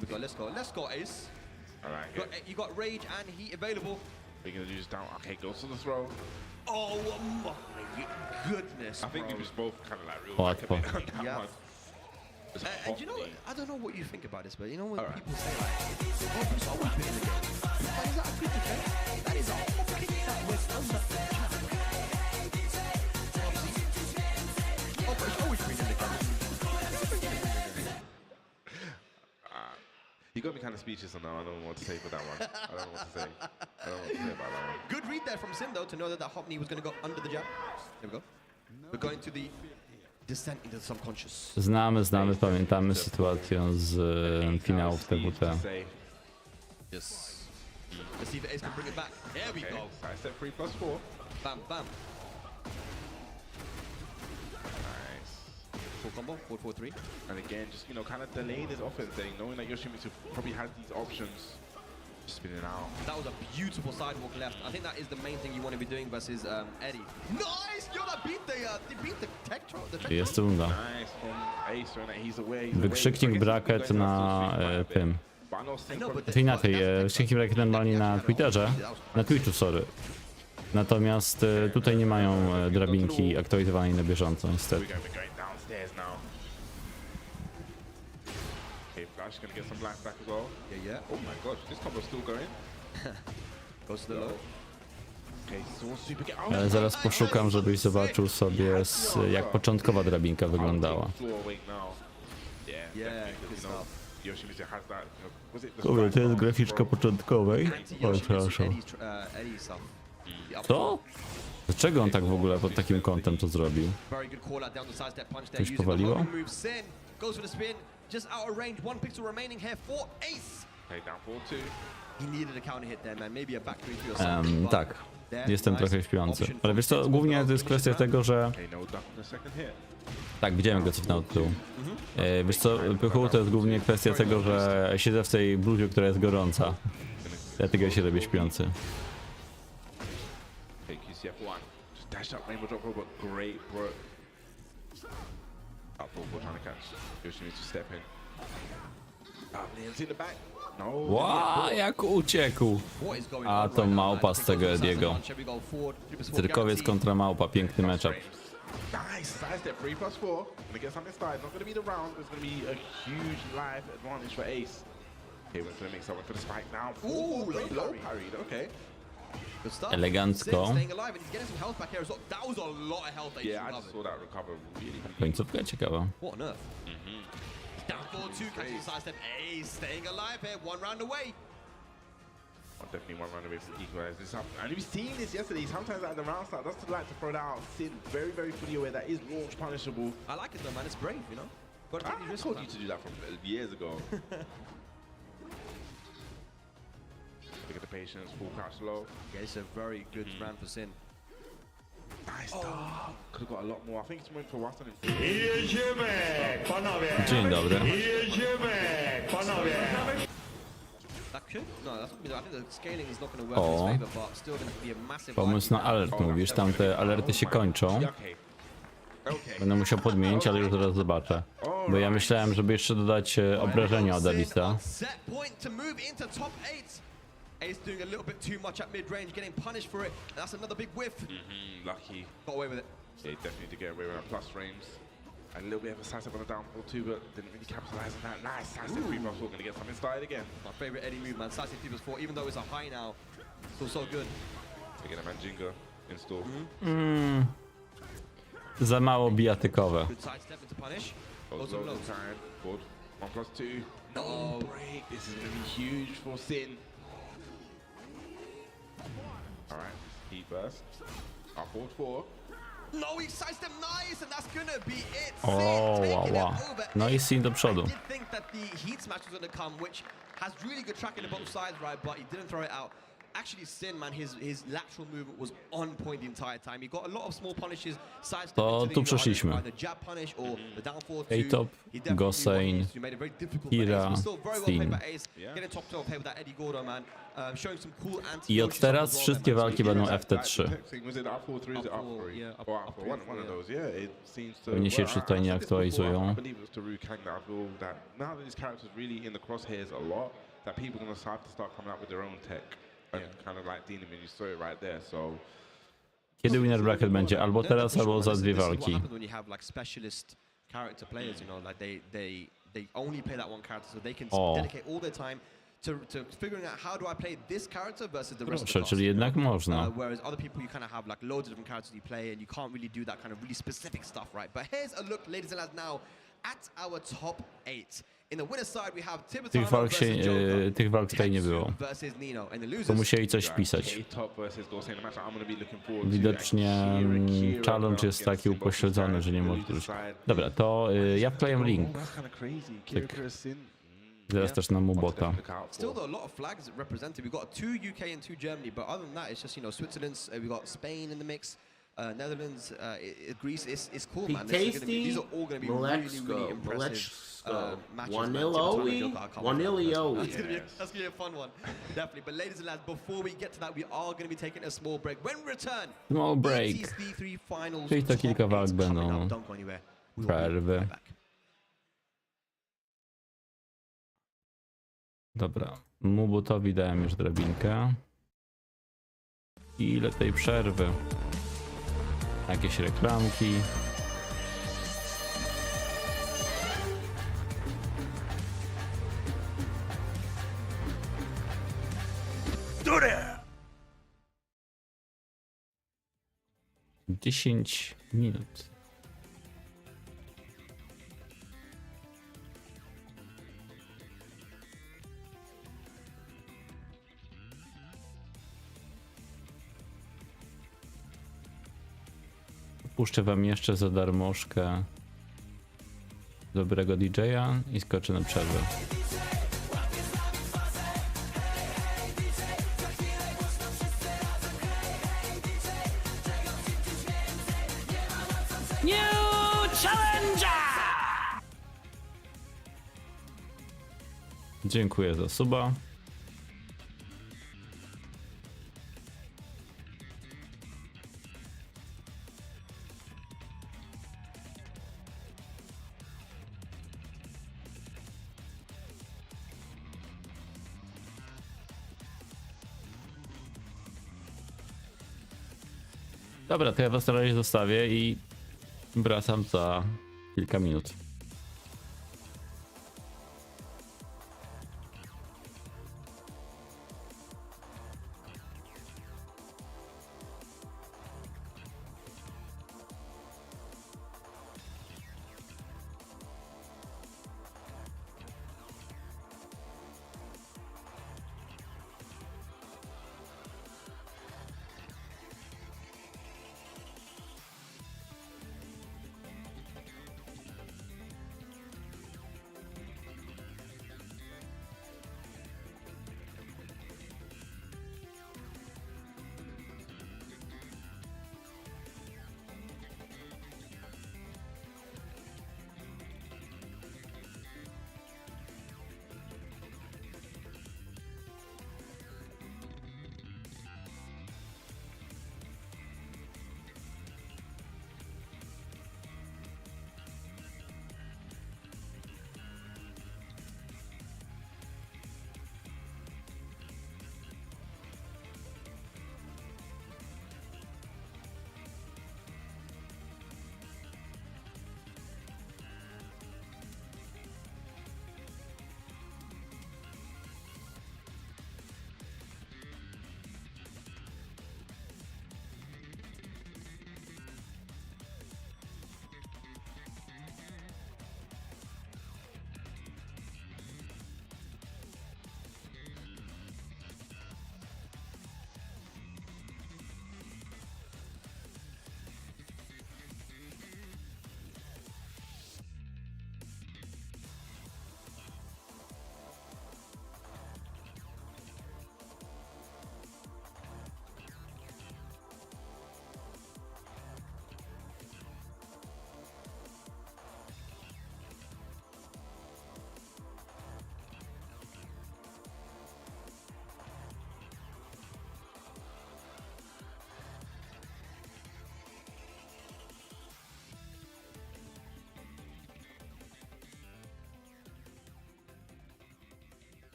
we go. Let's go, Ace. All right, You got rage and heat available. we're gonna use down. Okay, goes to the throw. Oh my goodness, I think bro. it was both kind of like real. Hot back a bit ball. on that Yeah. one. It's And you know, hot, I don't know what you think about this, but you know when Alright. people say like, "Oh, he's so weak in the game," but is that a good defense? That is a hot kick that was under the chat. Oh, but it's always been in the game. You got me kind of speechless on that. I don't know what to say for that one. I don't know what to say. I don't know what to say about that one. Good read there from Sim though to know that that hop knee was going to go under the jab. There we go. We're going to the descent into the subconscious. Znamy, pamiętamy sytuację z finałów TWT. To say. Yes. Let's see if Ace can bring it back. There we Okay, go. side step 3+4. Bam, bam. Nice. Full combo, 4-4-3. And again, just kind of delaying his offense there, knowing that Yoshimitsu probably has these options. Spinning out. That was a beautiful sidewalk left. I think that is the main thing you want to be doing versus Eddie. Nice! Yo, that beat the tech troll. Jest runda. Nice from Ace, right? He's away. Wykrzyknik bracket na tym. To inaczej, wykrzyknik bracket normalnie na Twitterze. Na Twitchu, sorry. Natomiast tutaj nie mają drabinki aktualizowanej na bieżąco, niestety. We're going downstairs now. Okay, Flash gonna get some life back as well. Yeah. Oh my gosh, this combo's still going. Goes to the low. Okay, Sword Sweep again. Ale zaraz poszukam, żebyś zobaczył sobie, jak początkowa drabinka wyglądała. Yeah, good stuff. Yoshimitsu has that. Was it the Dobra, to strike jest throw? graficzka początkowej. O, przepraszam. Eddie stuff. Co? Dlaczego on tak w ogóle pod takim kątem to zrobił? Very good call out down the side step punch there. Coś Using the powaliło? home move. Sin goes for the spin. Just out of range. One pixel remaining here for Ace. Okay, down 4-2. He needed a counter hit there, man. Maybe a back 3-2 or something. but Tak, there, jestem nice trochę śpiący. option Ale from wiesz co, Tetsu. głównie to jest kwestia tego, że... Okay, no duck on the second hit. Tak, widziałem go cofnął od tyłu. Wiesz co, pychu to jest głównie kwestia tego, że siedzę w tej bluzie, która jest gorąca. Dlatego się robię śpiący. Okay, QCF1. Just dash up rainbow drop roll, but great work. Up forward trying to catch. Yoshimitsu step in. Nails in the back. No. Ła, jak uciekł! What is going A on to right now, małpa man? z tego Ediego. Here we go, forward, 3+4 Cyrkowiec guarantee. kontra małpa, piękny matchup. Nice, side step 3+4. Gonna get something started. Not gonna be the round, but it's gonna be a huge life advantage for Ace. Okay, went for the mix up, went for the spike down. Ooh, low parried, okay. Good stuff. Elegancko. Sin staying alive and he's getting some health back here as well. That was a lot of health that he Yeah, I recovered. just saw that recover really quickly. Końcówka ciekawa. What on earth? Down 4-2, catching the side step. Ace staying alive here, one round away. Definitely one round away from equalize this up. And we've seen this yesterday. Sometimes at the round start, does like to throw that out. Sin very, very fully aware that is launch punishable. I like it though, man. It's brave, you know? Got to take these I risks, told man. you to do that from years ago. Look at the patience, full crouch low. Yeah, it's a very good round for Sin. Nice start. Could have got a lot more. I think it's went for Watson. Dzień dobry. That could? No, that's not, I think the scaling is not going to work in his O. favor, but still going to be a massive... Pomysł na alert mówisz, tamte alerty się kończą. Yeah, okay. Okay. Będę musiał podmienić, ale już zaraz zobaczę. Bo ja myślałem, żeby jeszcze dodać obrażenia od Alisa. Set point to move into top 8. Ace doing a little bit too much at mid-range, getting punished for it. And that's another big whiff. Lucky. Got away with it. Yeah, definitely to get away with that plus frames. And a little bit of a side step on the downfall too, but didn't really capitalize on that. Nice side step 3+4. Gonna get something started again. My favorite Eddie move, man. Side 3+4, even though it's a high now, still so good. Again, a Manjinga install. Za mało bijatykowe. Good side step into punish. Goes Also low low. this time. Forward. 1+4. 1+2. No break. This is going to be huge for Sin. All right, heat burst. Up forward 4. No, he sized them nice, and that's gonna be it. O, Sin taking wow. it over. No i Sin do I przodu. did think that the heat smash was gonna come, which has really good tracking on both sides, right? But he didn't throw it out. Actually, Sin, man, his lateral movement was on point the entire time. He got a lot of small punishes, side To tu przeszliśmy. jab punish or the down forward A-top, Gosen, Kira, Sin. Getting top 12 here with that Eddie Gordo, man. Showing some cool anti. I od teraz wszystkie walki będą FT3. Was it up 4, 3? Is it up 3? Yeah, up Or up 4? One of those, yeah. It seems to. Pewnie się well, tutaj I nie said this before, aktualizują. I believe it was to Kang that I feel that now that these characters really in the crosshairs a lot, that people are going to have to start coming out with their own tech. And kind of like Dino, you saw it right there, so. Kiedy winner bracket będzie? Albo teraz, albo za dwie walki. When you have like specialist character players, you know, like they only play that one character, so they can dedicate all their time to figuring out how do I play this character versus the rest of the Proszę, class. czyli jednak można. Whereas other people, you kind of have like loads of different characters you play, and you can't really do that kind of really specific stuff, right? But here's a look, ladies and lads, now at our top 8. In the winner's side, we have Tibetano Tych walk tutaj nie było. versus Nino, and the To losers. musieli coś wpisać. Top versus Goen, the match I'm going to be looking forward to. Widocznie challenge jest taki upośledzony, że nie może wrócić. Dobra, to ja wklejam link. That's kind of crazy. Kira versus Sin. Zaraz też na mu bota. Still, though, a lot of flags represented. We've got 2 UK and 2 Germany, but other than that, it's just, you know, Switzerland's, we've got Spain in the mix, Netherlands, Greece. It's cool, man. These are all going to be really, really impressive matches. 1-0 OE, 1-0 OE. That's going to be a fun one, definitely. But ladies and lads, before we get to that, we are going to be taking a small break. When we return, Small break. ETC3 finals. Czyli to top kilka 8 walk coming będą. up. Don't go anywhere. We will be Przerwy. right back. Dobra, Mubutowi dałem już drabinkę. Ile tej przerwy? Jakieś reklamki. Dziesięć minut. Puszczę wam jeszcze za darmożkę dobrego DJ-a i skoczę na przerwę. Dziękuję za suba. Dobra, to ja was na razie zostawię i wracam za kilka minut.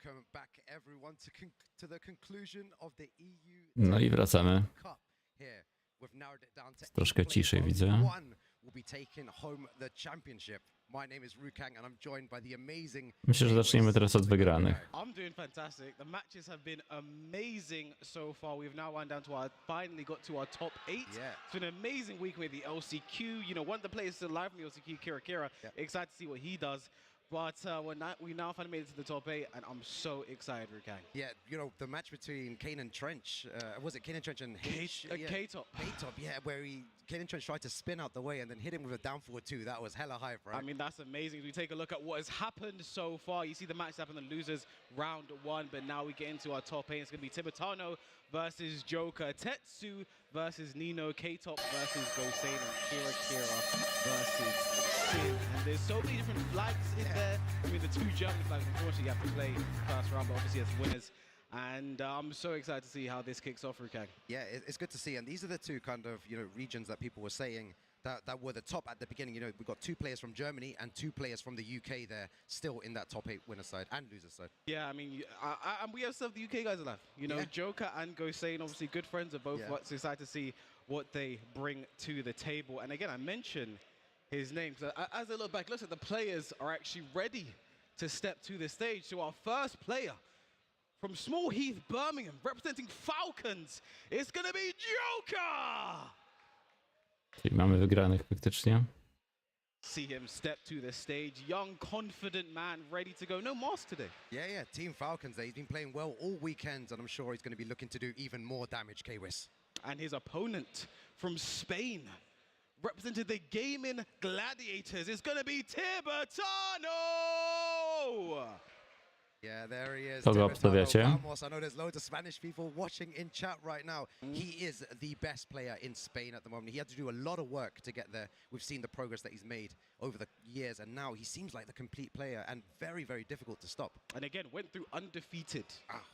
welcome back everyone to the conclusion of the EU No i wracamy. Cup here. We've narrowed it down to Troszkę ciszej widzę. one will be taking home the championship. My name is Rukang and I'm joined by the amazing. Myślę, że zaczniemy teraz od wygranych. I'm doing fantastic. The matches have been amazing so far. We've now went down to finally got to our top 8. Yeah. It's been an amazing week with the LCQ. You know, one of the players still alive from the LCQ, Kira. Yeah. Excited to see what he does. But we now finally made it to the top 8, and I'm so excited, Rukang. Yeah, you know, the match between Kaneandtrench, was it Kaneandtrench and K-Top. K-Top, yeah, where Kaneandtrench tried to spin out the way and then hit him with a down forward 2. That was hella hype, right? I mean, that's amazing. We take a look at what has happened so far. You see the match happen in the losers round 1, but now we get into our top 8. It's going to be Tibetano versus Joker, Tetsu versus Nino, K-Top versus Goen, and Kira versus Sid. And there's so many different flags in there. I mean, the 2 German flags, unfortunately, you have to play first round, but obviously as winners. And I'm so excited to see how this kicks off, Rukang. Yeah, it's good to see. And these are the 2 kind of, you know, regions that people were saying that were the top at the beginning. You know, we've got 2 players from Germany and 2 players from the UK there, still in that top 8 winner side and loser side. Yeah, I mean, and we have some of the UK guys alive. You know, Yeah. Joker and Goen, obviously good friends of both. Yeah. So excited to see what they bring to the table. And again, I mentioned his name. So as I look back, looks like the players are actually ready to step to the stage. So our first player from Small Heath, Birmingham, representing Falcons, it's going to be Joker! Czyli mamy wygranych faktycznie. See him step to the stage, young, confident man, ready to go. No mask today. Yeah, Team Falcons there. He's been playing well all weekend, and I'm sure he's going to be looking to do even more damage, K-Wiz. And his opponent from Spain, represented the gaming gladiators, is going to be Tibetano! Yeah, there he is. Kogo Tibetano, obstawiacie? vamos. I know there's loads of Spanish people watching in chat right now. He is the best player in Spain at the moment. He had to do a lot of work to get there. We've seen the progress that he's made over the years, and now he seems like the complete player and very, very difficult to stop. And again, went through undefeated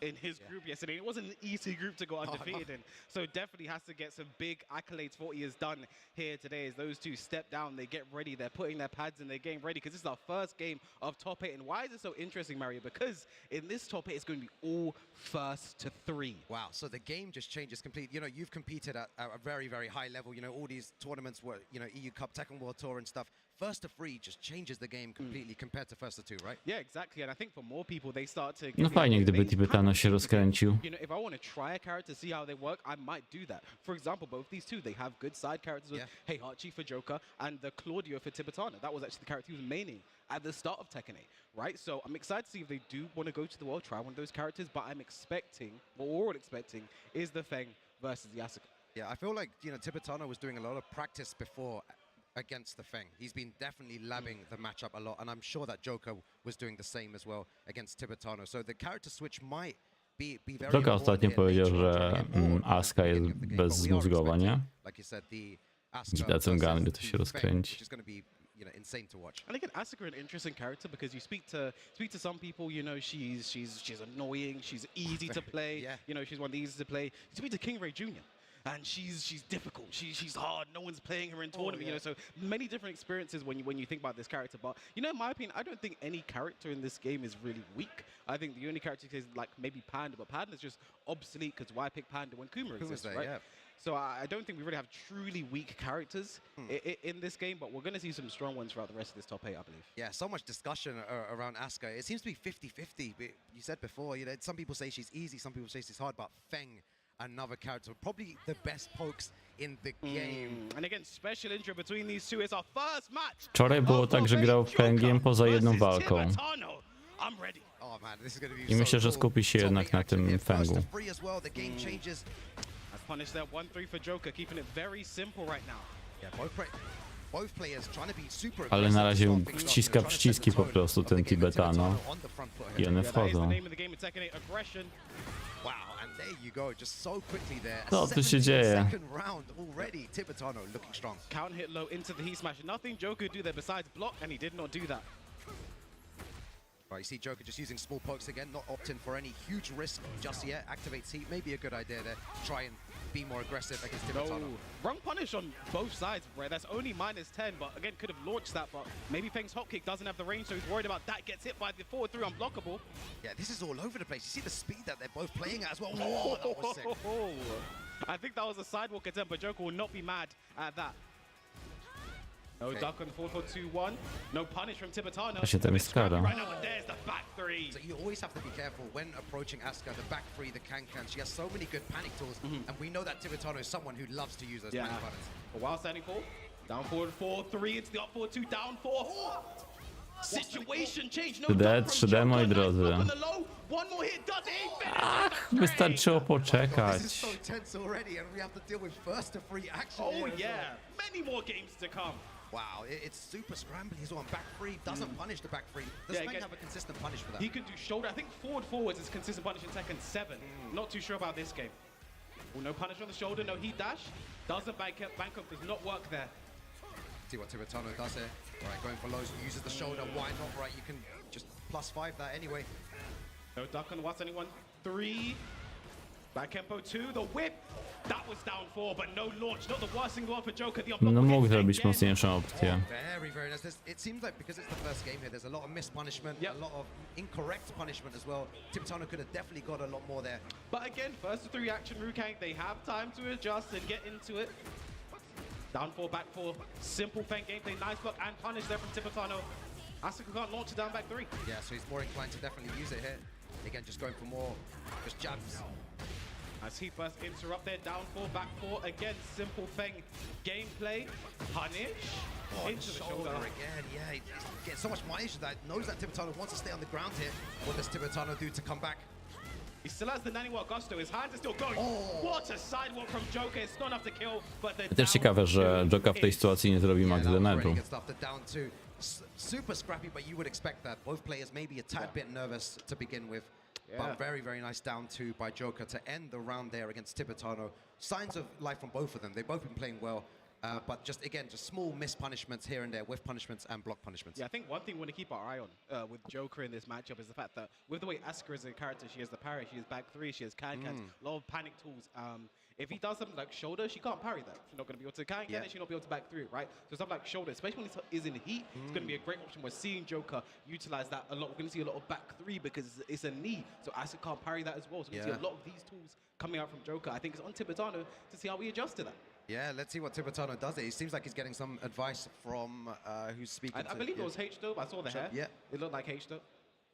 in his group yesterday. It wasn't an easy group to go undefeated in. So definitely has to get some big accolades for what he has done here today. As those 2 step down, they get ready. They're putting their pads in, they're getting ready, because this is our first game of top 8. And why is it so interesting, Mario? Because in this top 8, it's going to be all first to 3. Wow, so the game just changes completely. You know, you've competed at a very, very high level. You know, all these tournaments were, you know, EU Cup, Tekken World Tour and stuff. First to 3 just changes the game completely compared to first to 2, right? Yeah, exactly. And I think for more people, they start to... No fajnie, gdyby Tibetano się rozkręcił. You know, if I want to try a character, see how they work, I might do that. For example, both these 2, they have good side characters with Heihachi for Joker and the Claudio for Tibetano. That was actually the character he was maining at the start of Tekken 8, right? So I'm excited to see if they do want to go to the world, try one of those characters, but I'm expecting, what we're all expecting, is the Feng versus the Asuka. Yeah, I feel like, you know, Tibetano was doing a lot of practice before against the Feng. He's been definitely labbing the matchup a lot, and I'm sure that Joker was doing the same as well against Tibetano. So the character switch might be very Joker important ostatnio here powiedział, later że on Asuka jest in the game, but we are bezmózgowa, nie? expecting, like you said, the Asuka Dadzą versus gany, to się the Feng, rozkręci. which is going to be, you know, insane to watch. And again, Asuka an interesting character because you speak to some people, you know, she's annoying, she's easy to play, Yeah. you know, she's one of the easiest to play. You speak to King Ray Jr. and she's difficult, she's hard, no one's playing her in tournament, you know, so many different experiences when you think about this character. But, you know, in my opinion, I don't think any character in this game is really weak. I think the only character is like maybe Panda, but Panda is just obsolete because why pick Panda when Kuma exists, there, right? yeah. So I don't think we really have truly weak characters in this game, but we're going to see some strong ones throughout the rest of this top 8, I believe. Yeah, so much discussion around Asuka. It seems to be 50-50. You said before, you know, some people say she's easy, some people say she's hard, but Feng, another character, probably the best pokes in the game. And again, special intro between these 2. It's our first match. Wczoraj było tak, że grał Fengiem poza jedną walką. I'm ready. Oh man, this is going to be I myślę, że so skupi się cool. jednak na tym First Fengu. to 3 as well, the game changes. I've punished that 1-3 for Joker, keeping it very simple right now. Yeah, both players trying to be super Ale na razie aggressive to start things off, wciska you know, trying to set przyciski the po tone prostu of the ten game, and Tibetano on the front foot i here. one Yeah, that is the wchodzą. name of the game of Tekken 8, aggression. Wow, and there you go, just so quickly there. Co tu się dzieje? Second round already, Tibetano looking strong. Count hit low into the heat smash. Nothing Joker could do there besides block, and he did not do that. Right, you see Joker just using small pokes again, not opting for any huge risk just yet. Activates heat, maybe a good idea there. Try and be more aggressive against No, Tibetano. wrong punish on both sides, right? That's only -10, but again, could have launched that, but maybe Feng's hot kick doesn't have the range, so he's worried about that. Gets hit by the forward 3 unblockable. Yeah, this is all over the place. You see the speed that they're both playing at as well. Whoa, that was sick. I think that was a sidewalk attempt, but Joker will not be mad at that. No duck on 4-4-2-1. No punish from Tibetano. Właśnie tam jest kara. Right now, but there's the back 3. So you always have to be careful when approaching Asuka, the back 3, the can. She has so many good panic tools, and we know that Tibetano is someone who loves to use those panic buttons. But while standing 4, down forward 4-3 into the up forward 2, down 4. Situation change. No 3D, moi drodzy. One more hit, does it? Ach, wystarczyło This is poczekać. so tense already, and we have to deal with first to 3 action. Oh here as yeah, well. many more games to come. Wow, it's super scrambly as well. And back 3 doesn't punish the back 3. Does Feng have a consistent punish for that? He can do shoulder. I think forwards is consistent punish in Tekken 7. Not too sure about this game. Oh, no punish on the shoulder, no heat dash. Doesn't bank up, does not work there. See what Tibetano does here. All right, going for lows, uses the shoulder. Why not? Right, you can just +5 that anyway. No duck on what's anyone. 3. Back tempo 2. The whip. That was down 4, but no launch. Not the worst thing going for Joker. The No mógł hit zrobić again. mocniejszą opcję. Very, very nice. It seems like because it's the first game here, there's a lot of missed punishment, Yep. a lot of incorrect punishment as well. Tibetano could have definitely got a lot more there. But again, first to 3 action, Rukang, they have time to adjust and get into it. Down 4, back 4. Simple Feng gameplay. Nice block and punish there from Tibetano. Asuka can't launch it down back 3. Yeah, so he's more inclined to definitely use it here. Again, just going for more, just jabs. As he first interrupt there, down 4, back 4. Again, simple Feng gameplay. Punish. Into the shoulder. Again, yeah, he's getting so much mileage that knows that Tibetano wants to stay on the ground here. What does Tibetano do to come back? He still has the Naniwa Gusto. His hands are still going. What a sidewalk from Joker. It's not enough to kill, but the Też ciekawe, że Joka w tej sytuacji nie zrobi max damage'u. Good stuff. The down 2, super scrappy, but you would expect that. Both players maybe a tad bit nervous to begin with. But very, very nice down 2 by Joker to end the round there against Tibetano. Signs of life from both of them. They've both been playing well. But just small missed punishments here and there, whiff punishments and block punishments. Yeah, I think one thing we want to keep our eye on with Joker in this matchup is the fact that with the way Asuka is a character, she has the parry, she has back 3, she has can, a lot of panic tools. If he does something like shoulder, she can't parry that. She's not going to be able to can, and she'll not be able to back 3, right? So something like shoulder, especially when he's in heat, it's going to be a great option. We're seeing Joker utilize that a lot. We're going to see a lot of back 3 because it's a knee, so Asuka can't parry that as well. So we're going to see a lot of these tools coming out from Joker. I think it's on Tibetano to see how we adjust to that. Yeah, let's see what Tibetano does. It seems like he's getting some advice from who's speaking. I believe it was H-Dope. I saw the hair. Yeah. It looked like H-Dope.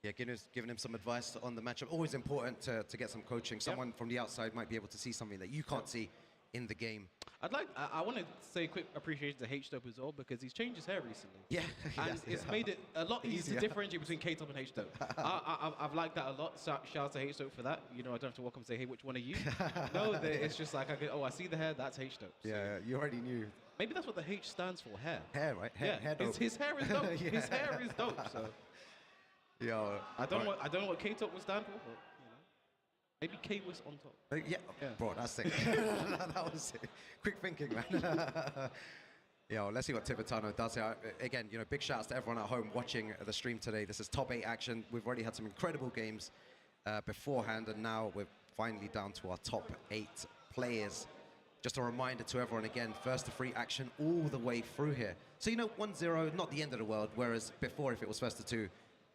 Yeah, giving him some advice on the matchup. Always important to get some coaching. Someone from the outside might be able to see something that you can't see in the game. I want to say a quick appreciation to H-Dope as well because he's changed his hair recently. Yeah. And it's made it a lot easier to differentiate between K-Top and H-Dope. I've liked that a lot. Shout out to H-Dope for that. You know, I don't have to walk up and say, hey, which one are you? No, it's just like, I see the hair, that's H-Dope. So Yeah, you already knew. maybe that's what the H stands for, hair. Hair, right? Hair, Yeah, hair dope. his hair is dope. His hair is dope. So Yo, I don't know what K-Top would stand for, but you know, maybe K was on top. Yeah, bro, that's sick. That was sick. Quick thinking, man. Yo, let's see what Tibetano does here. Again, you know, big shouts to everyone at home watching the stream today. This is top 8 action. We've already had some incredible games beforehand, and now we're finally down to our top 8 players. Just a reminder to everyone again, first to 3 action all the way through here. So, you know, 1-0, not the end of the world, whereas before, if it was first to 2,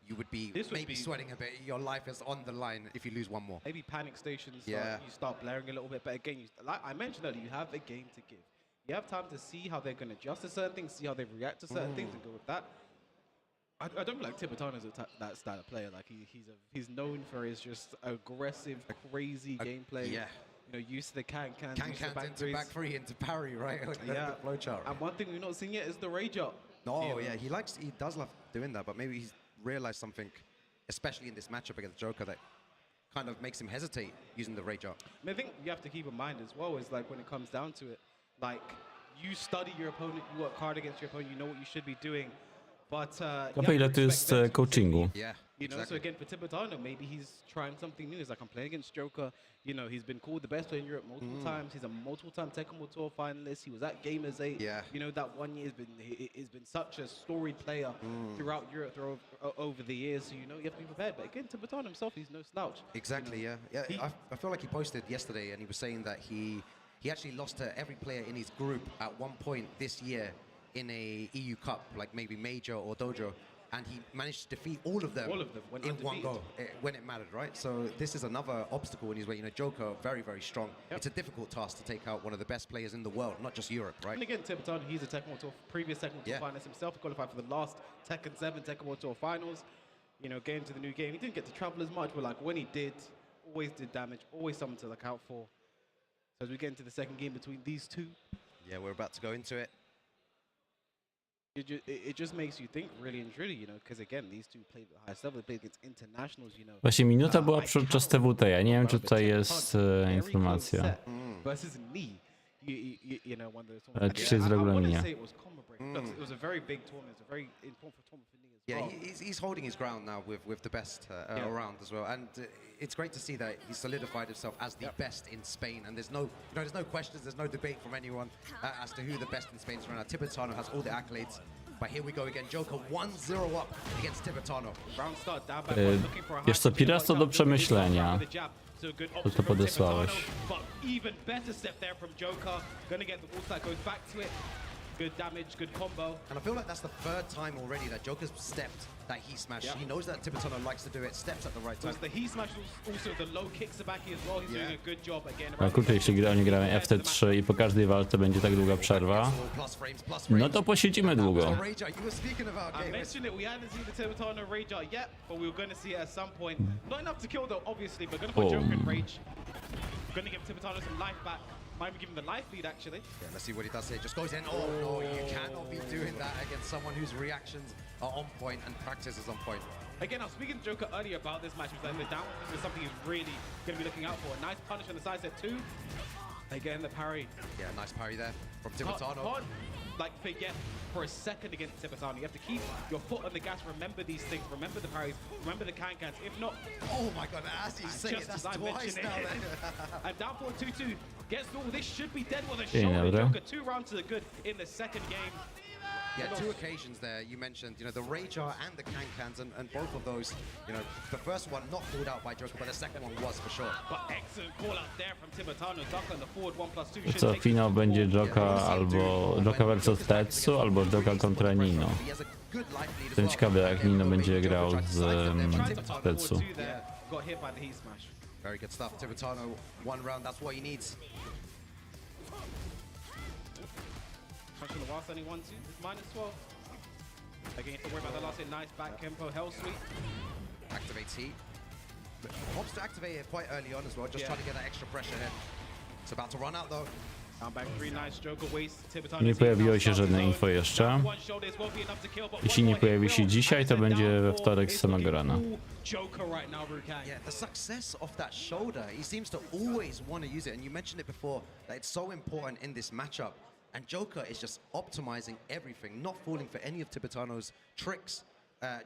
you would be maybe sweating a bit. Your life is on the line if you lose one more. Maybe panic stations, you start blaring a little bit. But again, like I mentioned earlier, you have a game to give. You have time to see how they're going to adjust to certain things, see how they react to certain things, and go with that. I don't feel like Tibetano's that style of player. Like he's known for his just aggressive, crazy gameplay. Yeah. You know, used to the can into back 3 into parry, right? Yeah. The flowchart. And one thing we've not seen yet is the rage up. No, yeah, he does love doing that, but maybe he's realized something, especially in this matchup against Joker, that kind of makes him hesitate using the rage up. I think you have to keep in mind as well is like when it comes down to it, like you study your opponent, you work hard against your opponent, you know what you should be doing. But ile to jest coachingu. Yeah. You know, so again, for Tibetano, maybe he's trying something new. He's like, I'm playing against Joker. You know, he's been called the best player in Europe multiple times. He's a multiple-time Tekken World Tour finalist. He was at Gamers 8. Yeah. You know, that 1 year he's been such a storied player throughout Europe over the years. So, you know, you have to be prepared. But again, Tibetano himself, he's no slouch. Exactly, you know? I feel like he posted yesterday and he was saying that he he actually lost to every player in his group at one point this year in a EU Cup, like maybe Major or Dojo, and he managed to defeat all of them in one go when it mattered, right? So this is another obstacle in his way. You know, Joker, very, very strong. It's a difficult task to take out one of the best players in the world, not just Europe, right? And again, Tibetano, he's a Tekken World Tour, previous Tekken World Tour finalist himself. He qualified for the last Tekken 7 Tekken World Tour finals. You know, getting to the new game, he didn't get to travel as much, but like when he did, always did damage, always something to look out for. So as we get into the second game between these two, yeah, we're about to go into it. It just makes you think really and truly, you know, because again, these two played at the highest level, they played against internationals, you know. Właśnie minuta była podczas TWT, ja nie wiem czy tutaj jest informacja. Versus knee. You know, one of those Ale dzisiaj jest w regulaminie. It was a very big tournament, a very important tournament for knee as Yeah, well. he's holding his ground now with the best around as well, and it's great to see that he's solidified himself as the best in Spain. And there's no questions, there's no debate from anyone as to who the best in Spain is right now. Tibetano has all the accolades, but here we go again. Joker 1-0 up against Tibetano. Round start, down by one, looking for a Wiesz co, Piras to do przemyślenia. So good To option from podesłałeś. Tibetano, but even better step there from Joker. Gonna get the wall stack, goes back to it. Good damage, good combo. And I feel like that's the third time already that Joker's stepped that he smash. He knows that Tibetano likes to do it, steps at the right time. So the he smash, also the low kicks back as well. He's doing a good job again. A kurczę, jeśli oni grają FT3 i po każdej walce będzie tak długa przerwa, no to posiedzimy długo. I mentioned it, we hadn't seen the Tibetano rage yet, but we were going to see it at some point. Not enough to kill though, obviously, but going to put Joker in rage. Going to give Tibetano some life back. Might be giving the life lead actually. Yeah, let's see what he does here. Just goes in. Oh no, you cannot be doing that against someone whose reactions are on point and practice is on point. Again, I was speaking to Joker earlier about this match. He was like, the down was something he's really going to be looking out for. A nice punish on the side set too. Again, the parry. Yeah, nice parry there from Tibetano. Can't, like, forget for a second against Tibetano. You have to keep your foot on the gas. Remember these things. Remember the parries. Remember the can-cans. If not... Oh my god, as you say it, that's twice now then. And down for 2-2. Gets all this should be dead with a shoulder. Joker 2 rounds to the good in the second game. Yeah, two occasions there you mentioned, you know, the rage art and the can-cans, and both of those, you know, the first one not called out by Joker, but the second one was for sure. But excellent call out there from Tibetano. Duck on the forward 1+2. Co, finał będzie Joka albo Joka versus Tetsu, albo Joka kontra Nino. Jestem ciekawy, jak Nino będzie grał z Tetsu. Got hit by the heat smash. Very good stuff, Tibetano. One round, that's what he needs. Punch on the wall, only 1-2. It's -12. Again, you have to worry about the last hit. Nice back tempo, hell sweep. Activates heat. Hopes to activate it quite early on as well, just trying to get that extra pressure here. It's about to run out though. Down back 3, nice Joker waste. Tibetano. Nie pojawiło się żadne info jeszcze. Jeśli nie pojawi się dzisiaj, to będzie we wtorek z samego rana. Yeah, the success of that shoulder, he seems to always want to use it, and you mentioned it before, that it's so important in this matchup. And Joker is just optimizing everything, not falling for any of Tibetano's tricks,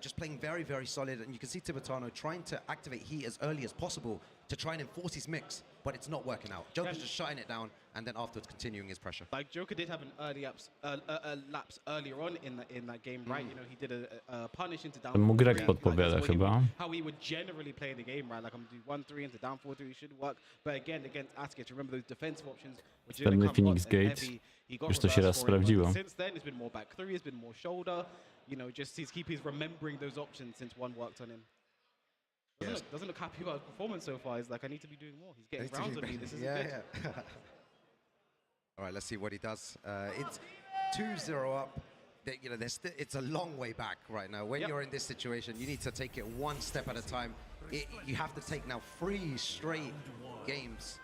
just playing very, very solid. And you can see Tibetano trying to activate heat as early as possible to try and enforce his mix, but it's not working out. Joker's just shutting it down, and then afterwards continuing his pressure. Like Joker did have an early lapse earlier on in that game, right? You know, he did a punish into down. Mu Greg podpowiada chyba. How he would generally play the game, right? Like I'm gonna do 1-3 into down 4-3, it should work. But again, against Askett, remember those defensive options. Pewny Phoenix Gate. Już to się raz sprawdziło. Since then, it's been more back 3, it's been more shoulder. You know, just he's remembering those options since one worked on him. Doesn't look happy about his performance so far. He's like, I need to be doing more. He's getting rounds on me. This isn't good. Yeah. All right, let's see what he does. It's 2-0 up. You know, it's a long way back right now. When you're in this situation, you need to take it one step at a time. You have to take now 3 straight games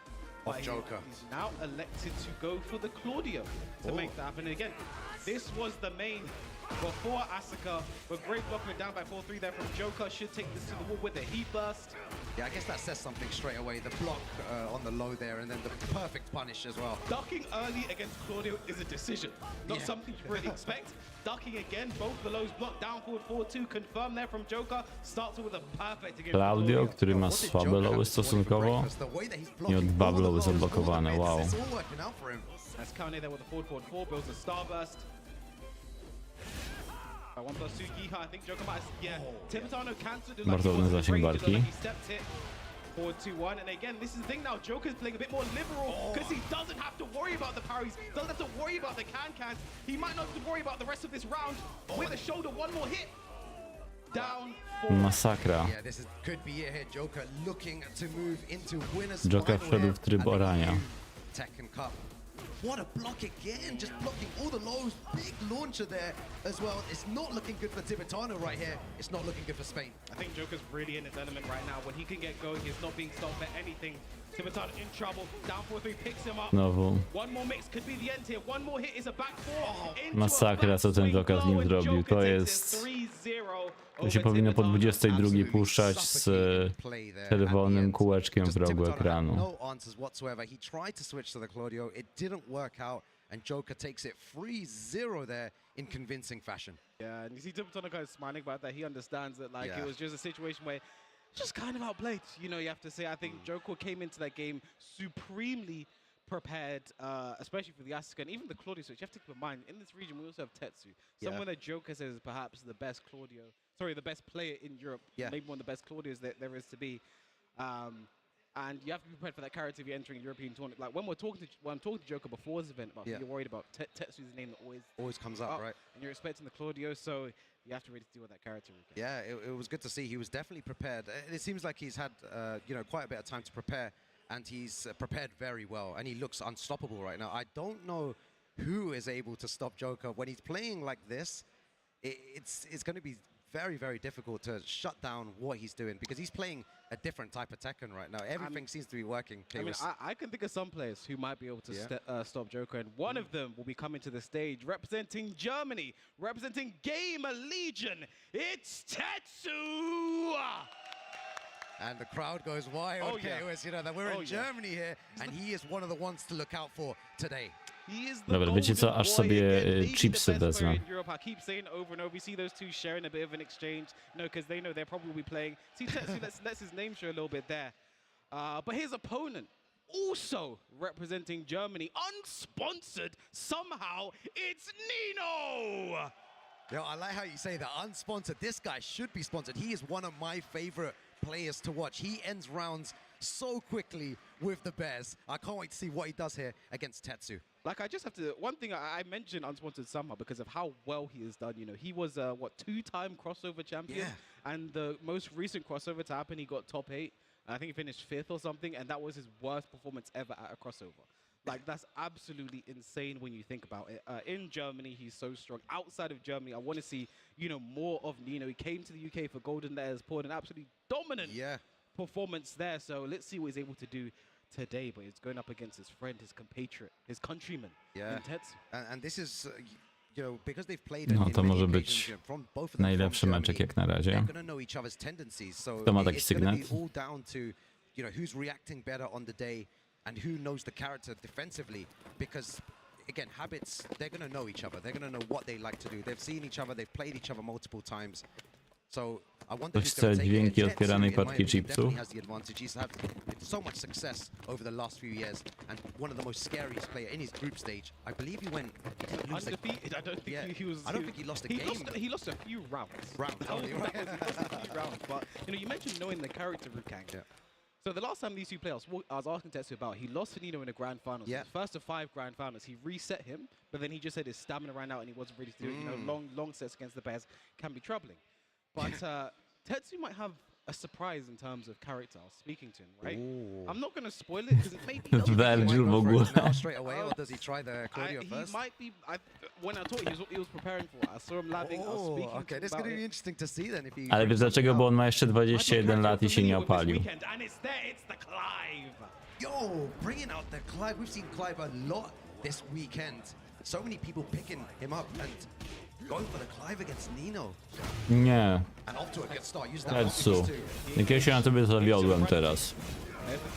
of Joker. He's now elected to go for the Claudio to make that happen. And again, this was the main before Asuka, but great blocking it down by 4-3 there from Joker. Should take this to the wall with a heat burst. Yeah, I guess that says something straight away. The block on the low there, and then the perfect punish as well. Ducking early against Claudio is a decision, not something you really expect. Ducking again, both the lows blocked down forward 4-2. Confirm there from Joker. Starts with a perfect against Claudio, który ma słabe lowy stosunkowo, i od 2 lowy zablokowane, wow. That's Kane there with a forward 4, builds a starburst. 1+2 Giha, I think Joker might have, Tibetano cancelled. Bardzo ładny zasięg walki. Forward 2-1, and again, this is the thing now. Joker's playing a bit more liberal because he doesn't have to worry about the parries, doesn't have to worry about the can-cans. He might not have to worry about the rest of this round. With the shoulder, one more hit. Down. Masakra. Yeah, this could be it here. Joker looking to move into winners Joker final wszedł here w tryb at the orania. Tekken Cup. What a block again, just blocking all the lows. Big launcher there as well. It's not looking good for Tibetano right here. It's not looking good for Spain. I think Joker's really in his element right now. When he can get going, he's not being stopped for anything. Tibetano in trouble. Down 4-3, picks him up. Znowu. One more mix could be the end here. One more hit is a back four. Masakra, co ten Joker z nim zrobił. To jest... To się powinno po 22 puszczać z czerwonym kółeczkiem w rogu ekranu. No answers whatsoever. He tried to switch to the Claudio. It didn't work out, and Joker takes it 3-0 there in convincing fashion. Yeah, and you see Tibetano kind of smiling about that. He understands that like it was just a situation where just kind of outplayed. You know, you have to say, I think Joker came into that game supremely prepared, especially for the Asuka and even the Claudio switch. You have to keep in mind, in this region, we also have Tetsu. Someone that Joker says is perhaps the best the best player in Europe. Maybe one of the best Claudios that there is to be. And you have to be prepared for that character if you're entering a European tournament. Like when I'm talking to Joker before this event, you're worried about Tetsu's name that always comes up, right? And you're expecting the Claudio, so you have to really deal with that character. Yeah, it was good to see. He was definitely prepared. It seems like he's had quite a bit of time to prepare, and he's prepared very well, and he looks unstoppable right now. I don't know who is able to stop Joker when he's playing like this. It's going to be very, very difficult to shut down what he's doing because he's playing a different type of Tekken right now. Everything seems to be working. I mean, I can think of some players who might be able to stop Joker, and one of them will be coming to the stage representing Germany, representing Gamer Legion. It's Tetsu! And the crowd goes wild, KOS, you know, that we're in Germany here, and he is one of the ones to look out for today. Dobra, wiecie co, aż sobie chipsy wezmę. I keep saying over and over, you see those two sharing a bit of an exchange, because they know they're probably be playing. See, Tetsu lets his name show a little bit there. But his opponent, also representing Germany, unsponsored, somehow, it's Nino! Yo, I like how you say that, unsponsored. This guy should be sponsored. He is one of my favorite players to watch. He ends rounds so quickly with the Bears. I can't wait to see what he does here against Tetsu. Like, I just have to, one thing I mentioned unsponsored somehow because of how well he has done. You know, he was two-time crossover champion, and the most recent crossover to happen, he got top 8. I think he finished 5th or something, and that was his worst performance ever at a crossover. Like, that's absolutely insane when you think about it. In Germany, he's so strong. Outside of Germany, I want to see, you know, more of Nino. He came to the UK for Golden Layers, poured an absolutely dominant performance there. So let's see what he's able to do today. But he's going up against his friend, his compatriot, his countryman in Tetsu. And this is, you know, because they've played No, to może być najlepszy meczek jak na razie. They're going to know each other's tendencies. So Kto ma taki it's going to sygnet? be all down to, you know, who's reacting better on the day and who knows the character defensively, because again, habits, they're going to know each other. They're going to know what they like to do. They've seen each other, they've played each other multiple times. So I wonder Ktoś chce dźwięki otwieranej paczki chipsów? has the advantage. He's had so much success over the last few years, and one of the most scariest player in his group stage. I believe he went undefeated. I don't think he was. I don't think he lost a game. He lost a few rounds. He lost a few rounds. But you know, you mentioned knowing the character, Rukang. Yeah. So the last time these two players, I was asking Tetsu about, he lost to Nino in the grand finals. Yeah. First of 5 grand finals, he reset him, but then he just said his stamina ran out and he wasn't ready to do it. You know, long sets against the Bears can be troubling. But Tetsu might have a surprise in terms of character. I was speaking to him, right? I'm not going to spoil it because maybe he Weldziu w ogóle. now straight away, or does he try the Claudio first? He might be. When I told you, he was preparing for it. I saw him labbing. I was speaking to Okay, him this is about going to be it. interesting to see then if he. Ale wiesz dlaczego? Bo on ma jeszcze 21 lat i się nie opalił. And it's there, it's the Clive. Yo, bringing out the Clive. We've seen Clive a lot this weekend. So many people picking him up and going for the Clive against Nino. Nie. And off to a good start. Use that Tetsu. Jakiegoś się na tobie zawiodłem teraz.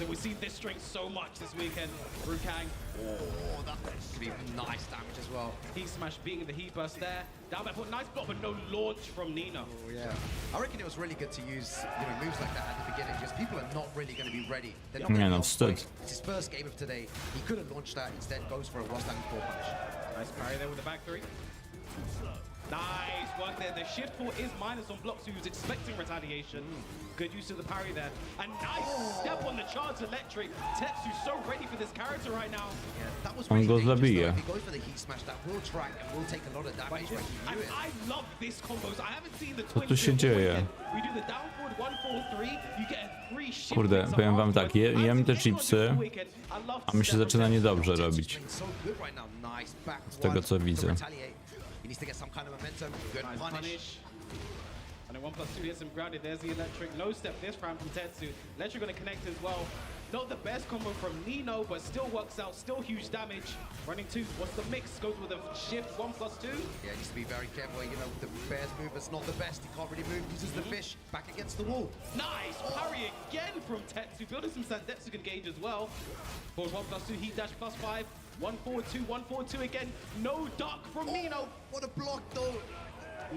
We've seen this strength so much this weekend. Rukang. Oh, that could be nice damage as well. He smashed beating the heat burst there. Down by foot, nice block, but no launch from Nino. Oh, yeah. I reckon it was really good to use moves like that at the beginning because people are not really going to be ready. They're not Nie gonna no, be on wstyd. point. It's his first game of today. He could have launched that, instead goes for a Rostand 4 punish. Nice parry there with the back 3. Nice work there. The shift four is minus on blocks, who's expecting retaliation. Good use of the parry there. A nice step on the charge electric. Tetsu's so ready for this character right now. Yeah, that was On really go dangerous, zabije. though. If he goes for the heat smash, that will track and will take a lot of damage when you do it. I love this combos. I haven't seen the Co twin tu się triple dzieje? yet. We do the down forward 1-4-3. You get a free shift. Kurde, wins powiem wam afterwards. tak, jem te As chipsy, anyone do wicked, I love a mi się step zaczyna from niedobrze Tetsu's robić. playing so good right now. Nice back tego, one co to widzę. retaliate. He needs to get some kind of momentum. Good Nice punish. punish. And then 1+2 hits him grounded. There's the electric. No step this round from Tetsu. Electric gonna connect as well. Not the best combo from Nino, but still works out. Still huge damage. Running two. What's the mix? Goes with a shift 1+2. Yeah, needs to be very careful. You know, the bear's movement's not the best. He can't really move. Uses the fish back against the wall. Nice parry again from Tetsu. Building some Sandetsu engage as well. Forward 1+2. Heat dash +5. 1-4-2. 1-4-2 again. No duck from Nino. What a block, though.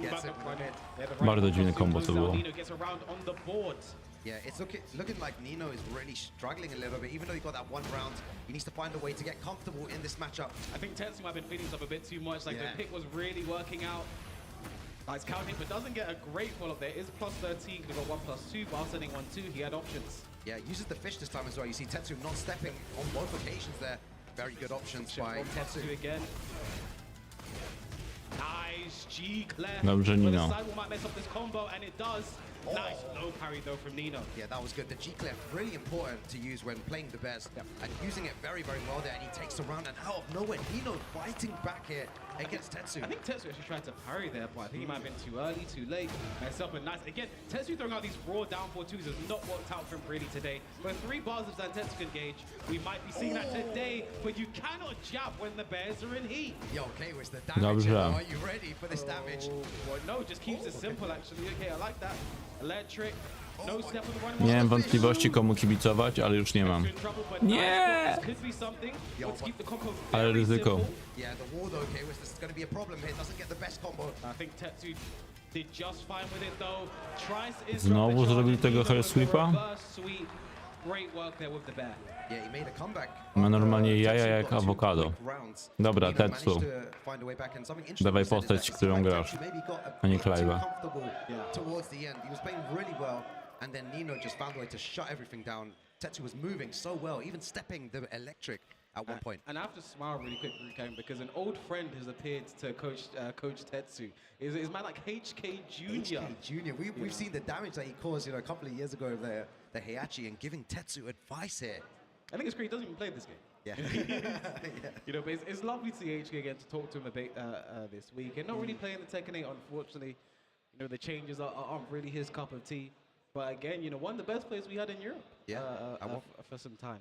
Gets it with a mid. Bardzo dziwne combo to było. Nino gets around on the board. Yeah, it's looking like Nino is really struggling a little bit. Even though he got that one round, he needs to find a way to get comfortable in this matchup. I think Tetsu might have been feeding himself a bit too much. Like Yeah. the pick was really working out. Nice count hit, but doesn't get a great follow-up there. Is +13. He got 1+2. While sending 1-2, he had options. Yeah, uses the fish this time as well. You see Tetsu not stepping on both occasions there. Very good options by Tetsu. Tetsu again. Nice G clef. Dobrze, But Nino. the sidewall might mess up this combo, and it does. Nice low parry though from Nino. Yeah, that was good. The G-Clef, really important to use when playing the bears. And using it very, very well there. And he takes the round, and out of nowhere, Nino fighting back here against Tetsu. I think Tetsu actually tried to parry there, but I think he might have been too early, too late. Messed up and nice. Again, Tetsu throwing out these raw down 4-2s has not worked out for him really today. But 3 bars of Zantetsu can gauge. We might be seeing that today, but you cannot jab when the bears are in heat. Yo, okay, where's the damage? Dobrze. Are you ready for this damage? Well, no, just keeps it simple actually. Okay, I like that. Electric. No step on the running. Miałem wątpliwości, komu kibicować, ale już nie mam. Nie! Ale ryzyko. Yeah, the wall though, okay, this is going to be a problem here. Doesn't get the best combo. I think Tetsu did just fine with it though. Tries to Znowu zrobił tego hair sweepa? Great work there with the bear. Yeah, he made a comeback. Ma normalnie jaja Tetsu jak got 2 awokado. quick rounds. Dobra, Nino Tetsu. managed to find a way back, and something interesting Dawaj was said is postać, that it którą seemed like grasz, Tetsu maybe got a nie bit too Clive'a. comfortable towards the end. He was playing really well, and then Nino just found a way to shut everything down. Tetsu was moving so well, even stepping the electric at one point. And I have to smile really quick, Rukan, because an old friend has appeared to coach Tetsu. Is man like HK Jr. HK Jr. We've seen the damage that he caused, you know, a couple of years ago with the Heihachi, and giving Tetsu advice here. I think it's great. He doesn't even play this game. Yeah. You know, but it's lovely to see HK again, to talk to him a bit this week. And not really playing the Tekken 8, unfortunately. You know, the changes aren't really his cup of tea. But again, you know, one of the best players we had in Europe for some time.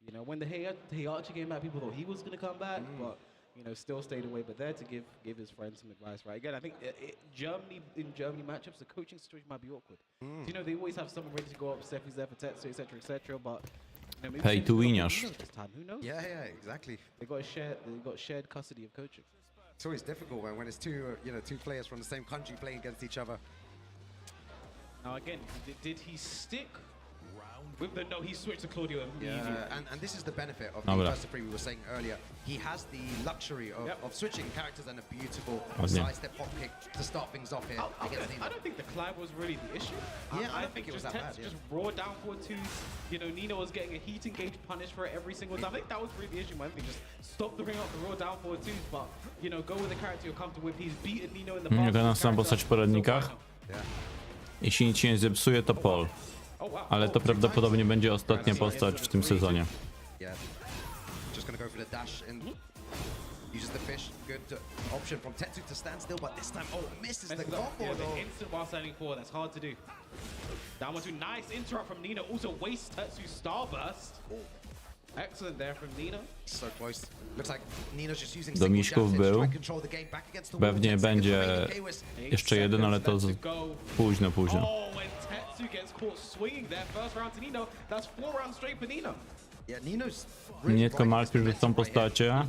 You know, when the Heihachi came back, people thought he was going to come back, but, you know, still stayed away. But there to give his friends some advice, right? Again, I think in Germany matchups, the coaching situation might be awkward. So, you know, they always have someone ready to go up, Steffi's there for Tetsu, etc., etc. But you know, maybe Pay Steffi's to got winiarz. Nino this time. Who knows? Yeah, exactly. They got shared custody of coaching. It's always difficult when it's two players from the same country playing against each other. Now again, did he stick with the no? He switched to Claudio immediately. And this is the benefit of the Dobra. first three we were saying earlier. He has the luxury of switching characters and a beautiful Ładnie. sidestep hop kick to start things off here against Nino. I don't think the Clive was really the issue. Yeah, I I don't think think it was just that bad, just raw down 4-2s. You know, Nino was getting a heat engage punish for it every single time. I think that was really the issue. I think just stop the ring up the raw down 4-2s, but you know, go with the character you're comfortable with. He's beaten Nino in the past. Teraz sam postać w poradnikach. Yeah. Jeśli nic się nie zepsuje, to Paul. Ale to prawdopodobnie będzie ostatnia postać w tym sezonie. Yeah. Just gonna go for the dash and uses the fish. Good option from Tetsu to stand still, but this time, misses the combo Yeah, though. the instant while standing forward, that's hard to do. Down 1-2, nice interrupt from Nino. Also wastes Tetsu's starburst. Excellent there from Nino. So close. Looks like Nino's just using Do miśków single jabs był. to try and control the game back against the Pewnie wall. będzie jeszcze jeden, ale to późno. Oh, when Tetsu gets caught swinging there, first round to Nino, that's 4 rounds straight for Nino. Yeah, Nino's Mnie tylko martwi, że są postacie,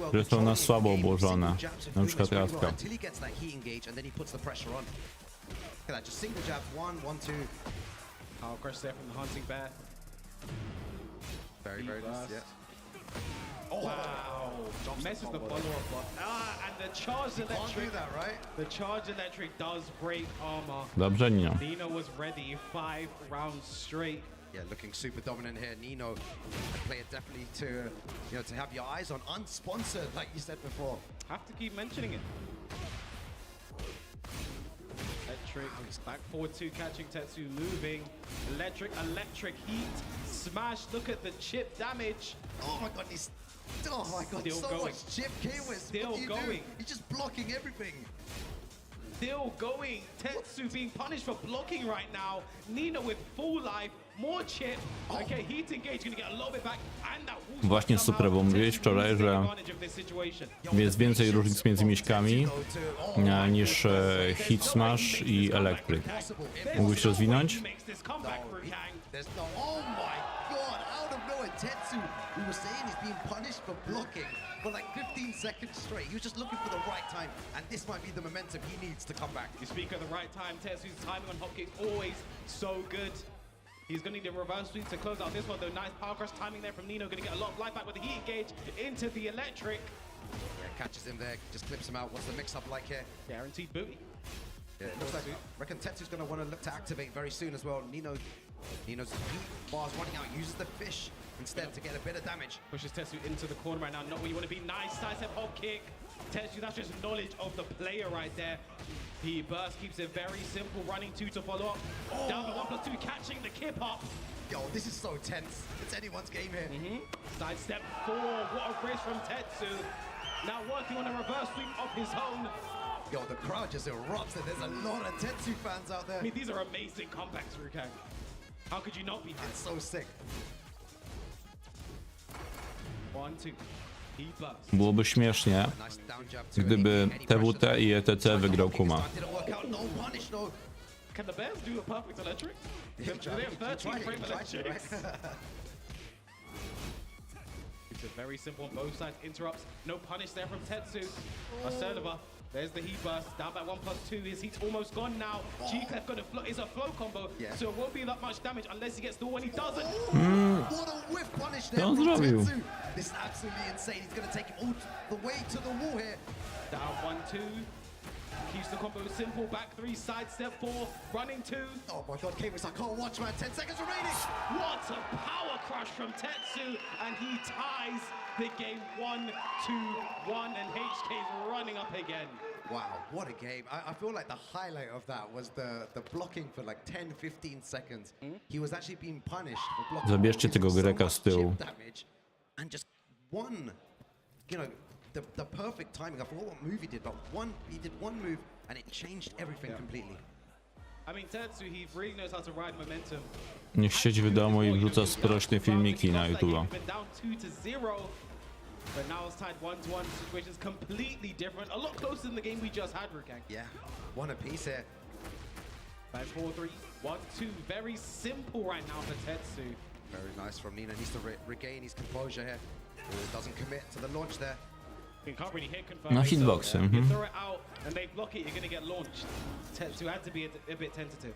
które są na słabo obłożone. Na przykład Radka. Until he gets that heat engage and then he puts the pressure on. Look at that, just single jab, 1, 1, 2. Power crush there from the hunting bear. Very nice, yeah. Wow. Messes the follow-up block. And the charged electric. do that, right? The charged electric does break armor. Dobrze, Nino. Nino was ready 5 rounds straight. Yeah, looking super dominant here. Nino, a player definitely to, to have your eyes on, unsponsored, like you said before. Have to keep mentioning it. Electric, back forward 2, catching Tetsu, moving. Electric heat, smash, look at the chip damage. Oh my god, oh my god, Still so going. much chip K-Wiz. Still What do you do? going. He's just blocking everything. Still going. Tetsu being punished for blocking right now. Nino with full life, more chip. Okay, heat engage, gonna get a little bit back. And that Właśnie super, bo mówiłeś wczoraj, że jest więcej różnic między miśkami niż hit smash i electric. Mógłbyś rozwinąć? There's no, oh my god, out of nowhere, Tetsu, we were saying he's being punished for blocking for like 15 seconds straight. He was just looking for the right time, and this might be the momentum he needs to come back. You speak at the right time. Tetsu's timing on hop kicks always so good. He's going to need a reverse sweep to close out this one, though. Nice power crush timing there from Nino. Going to get a lot of life back with the heat engage into the electric. Yeah, catches him there, just clips him out. What's the mix-up like here? Guaranteed booty. Yeah, it looks like, I reckon Tetsu's going to want to look to activate very soon as well. Nino's heat bars running out, uses the fish instead to get a bit of damage. Pushes Tetsu into the corner right now. Not where you want to be. Nice sidestep hop kick. Tetsu, that's just knowledge of the player right there. He burst, keeps it very simple. Running 2 to follow up. Down to 1+2, catching the kip up. Yo, this is so tense. It's anyone's game here. Sidestep 4. What a brace from Tetsu. Now working on a reverse sweep of his own. Yo, the crowd just erupts and there's a lot of Tetsu fans out there. I mean, these are amazing comebacks, Rukang. How could you not be It's so sick. 1, 2. He burst. Byłoby śmiesznie, Nice down jab to gdyby any TWT pressure. i ETC wygrał Kuma. Didn't work out. No punish, no. Can the Bears do a perfect electric? Do they have 13 frame electrics? It's a very simple on both sides. Interrupts. No punish there from Tetsu. Asertiva. There's the heat burst. Down by 1+2. His heat's almost gone now. G-Clef got a is a flow combo, Yeah. so it won't be that much damage unless he gets the one. He doesn't. What a whiff punish there Don't from zrobił. Tetsu. This is absolutely insane. He's going to take him all the way to the wall here. Down 1-2. Keeps the combo simple. Back 3. Sidestep 4. Running 2. Oh my god, K-Wiz, I can't watch, man. 10 seconds remaining. What a power crush from Tetsu, and he ties the game 1-1, and HK's running up again. Wow, what a game. I feel like the highlight of that was the blocking for like 10-15 seconds. He was actually being punished for blocking. Zabierzcie tego so Greka much z tyłu. chip damage and just one, the perfect timing. I forgot what move he did, but he did one move and it changed everything completely. I mean, Tetsu, he really knows how to ride momentum. Niech siedzi w domu i wrzuca sprośne filmiki na YouTube'a. Been down 2-0, but now it's tied 1-1. Situation's completely different. A lot closer than the game we just had, Rukang. Yeah, one apiece here. By 4-3, 1-2. Very simple right now for Tetsu. Very nice from Nino. Needs to regain his composure here. Doesn't commit to the launch there. You can't really hit confirm. No hitboxy. You throw it out and they block it, you're going to get launched. Tetsu had to be a bit tentative.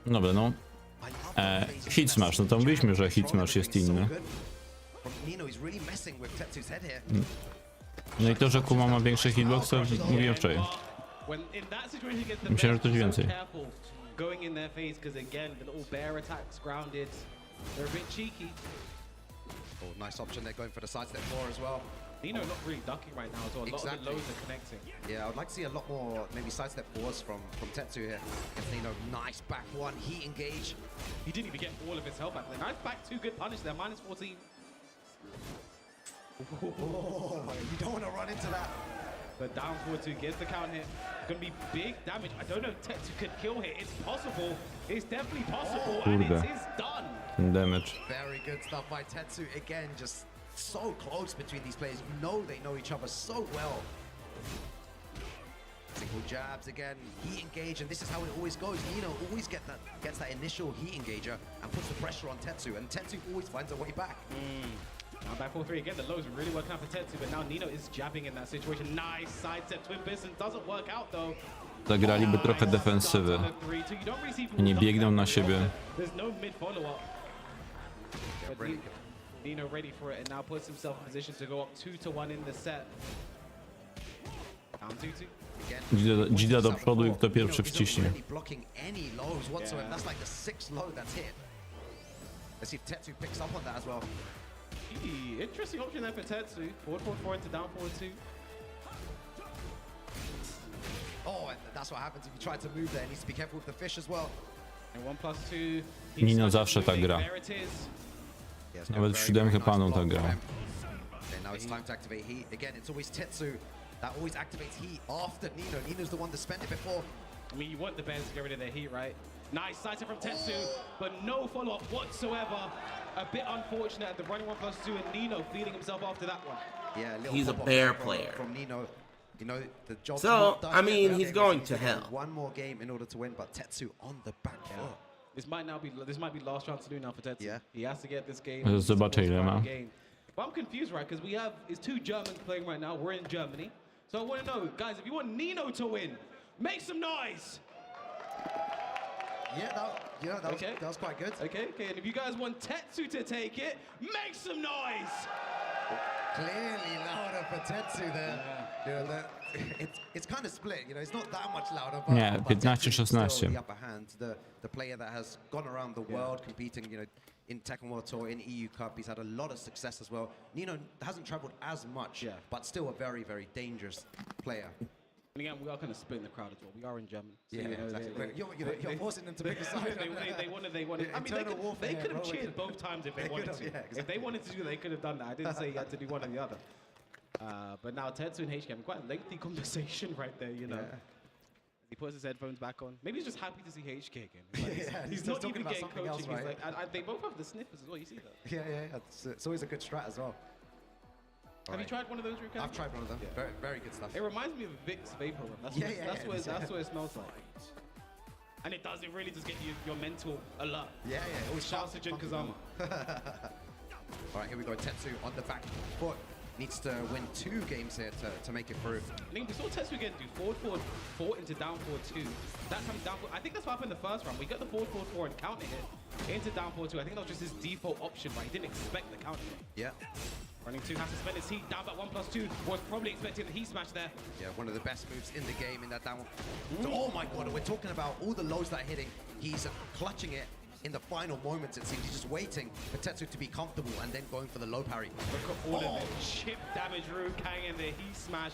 Dobra, no. Hit smash, no to mówiliśmy, że hit smash jest inny. No i to, że Kuma ma większy hitbox, to mówiłem wczoraj. Myślałem, że coś więcej. Going in their face because again the little bear attacks grounded. They're a bit cheeky. Oh, nice option there, going for the sidestep 4 as well. Nino not really ducking right now, so a lot of the lows are connecting. Yeah, I would like to see a lot more maybe sidestep 4s from Tetsu here. Against Nino, nice back one, heat engage. He didn't even get all of his health back there. Nice back 2, good punish there, -14. Oh, you don't want to run into that. But down 4-2 gets the count hit. Gonna be big damage. I don't know if Tetsu could kill here. It's possible. It's definitely possible, and it's done. Damage. Very good stuff by Tetsu. Again, just so close between these players. They know each other so well. Single jabs again, heat engage, and this is how it always goes. Nino always gets that initial heat engager and puts the pressure on Tetsu, and Tetsu always finds a way back. Now back 4-3 again. The lows are really working out for Tetsu, but now Nino is jabbing in that situation. Nice sidestep twin piston. Doesn't work out though. Zagraliby trochę defensywy. Nie biegną na siebie. There's no mid follow-up. Nino ready for it and now puts himself in position to go up 2-1 in the set. Down 2-2. Dzida do przodu i kto pierwszy wciśnie. Blocking any lows whatsoever. That's like the 6th low that's hit. Let's see if Tetsu picks up on that as well. Interesting option there for Tetsu. Forward 4-4 into down 4-2. Oh, and that's what happens if you try to move there. He needs to be careful with the fish as well. And 1+2. Nino zawsze tak gra. There it is. Yes, Nawet w siódemkę paną tak gra. Okay, now it's time to activate heat. Again, it's always Tetsu that always activates heat after Nino. Nino's the one to spend it before. I mean, you want the Bears to get rid of their heat, right? Nice sighter from Tetsu, but no follow-up whatsoever. A bit unfortunate at the running 1+2 and Nino feeding himself after that one. Yeah, He's a bear player. From Nino. You know, the job's So, not done I mean, yet. he's Okay, going he's to gonna hell. need one more game in order to win, but Tetsu on the back foot. This might be last chance to do now for Tetsu. Yeah. He has to get this game. Zobaczę ile ma. But I'm confused, right? Because it's 2 Germans playing right now. We're in Germany. So I want to know, guys, if you want Nino to win, make some noise. Yeah, that was quite good. Okay. And if you guys want Tetsu to take it, make some noise. Clearly louder for Tetsu there. You know, it's kind of split. You know, it's not that much louder. But, Nie, but Tetsu is 15-16. still the upper hand. The player that has gone around the world competing, you know, in Tekken World Tour, in EU Cup. He's had a lot of success as well. Nino hasn't traveled as much, but still a very, very dangerous player. And again, we are kind of splitting the crowd as well. We are in Germany. So, Yeah, you know, exactly. You're forcing them to pick a side. they wanted. I mean, they could have cheered both times if they wanted to. Yeah, exactly. If they wanted to do, they could have done that. I didn't say you had to do one or the other. But now Tetsu and HK having quite a lengthy conversation right there, you know. Yeah. He puts his headphones back on. Maybe he's just happy to see HK again. Like, he's not even getting coaching. Else, right? He's like, and they both have the sniffers as well. You see that? Yeah. It's always a good strat as well. Have you tried one of those? Ruka? I've tried one of them. Yeah. Very, very good stuff. It reminds me of Vicks Vapor Rub. That's what it smells like. And it really does get you your mental alert. Yeah. Always Shouts to Jin Kazama. All right, here we go. Tetsu on the back foot. Needs to win 2 games here to make it through. I think we saw Tetsu again do forward 4 into down 4-2. That time down 4. I think that's what happened in the first round. We got the forward 4 and counter hit into down 4-2. I think that was just his default option, right? He didn't expect the counter hit. Yeah. Running 2 has to spend his heat down back 1+2. Was probably expecting the heat smash there. Yeah, one of the best moves in the game in that down. Oh my god, we're talking about all the lows that are hitting. He's clutching it in the final moments, it seems. He's just waiting for Tetsu to be comfortable and then going for the low parry. Look at all of it. Chip damage, Kang, and the heat smash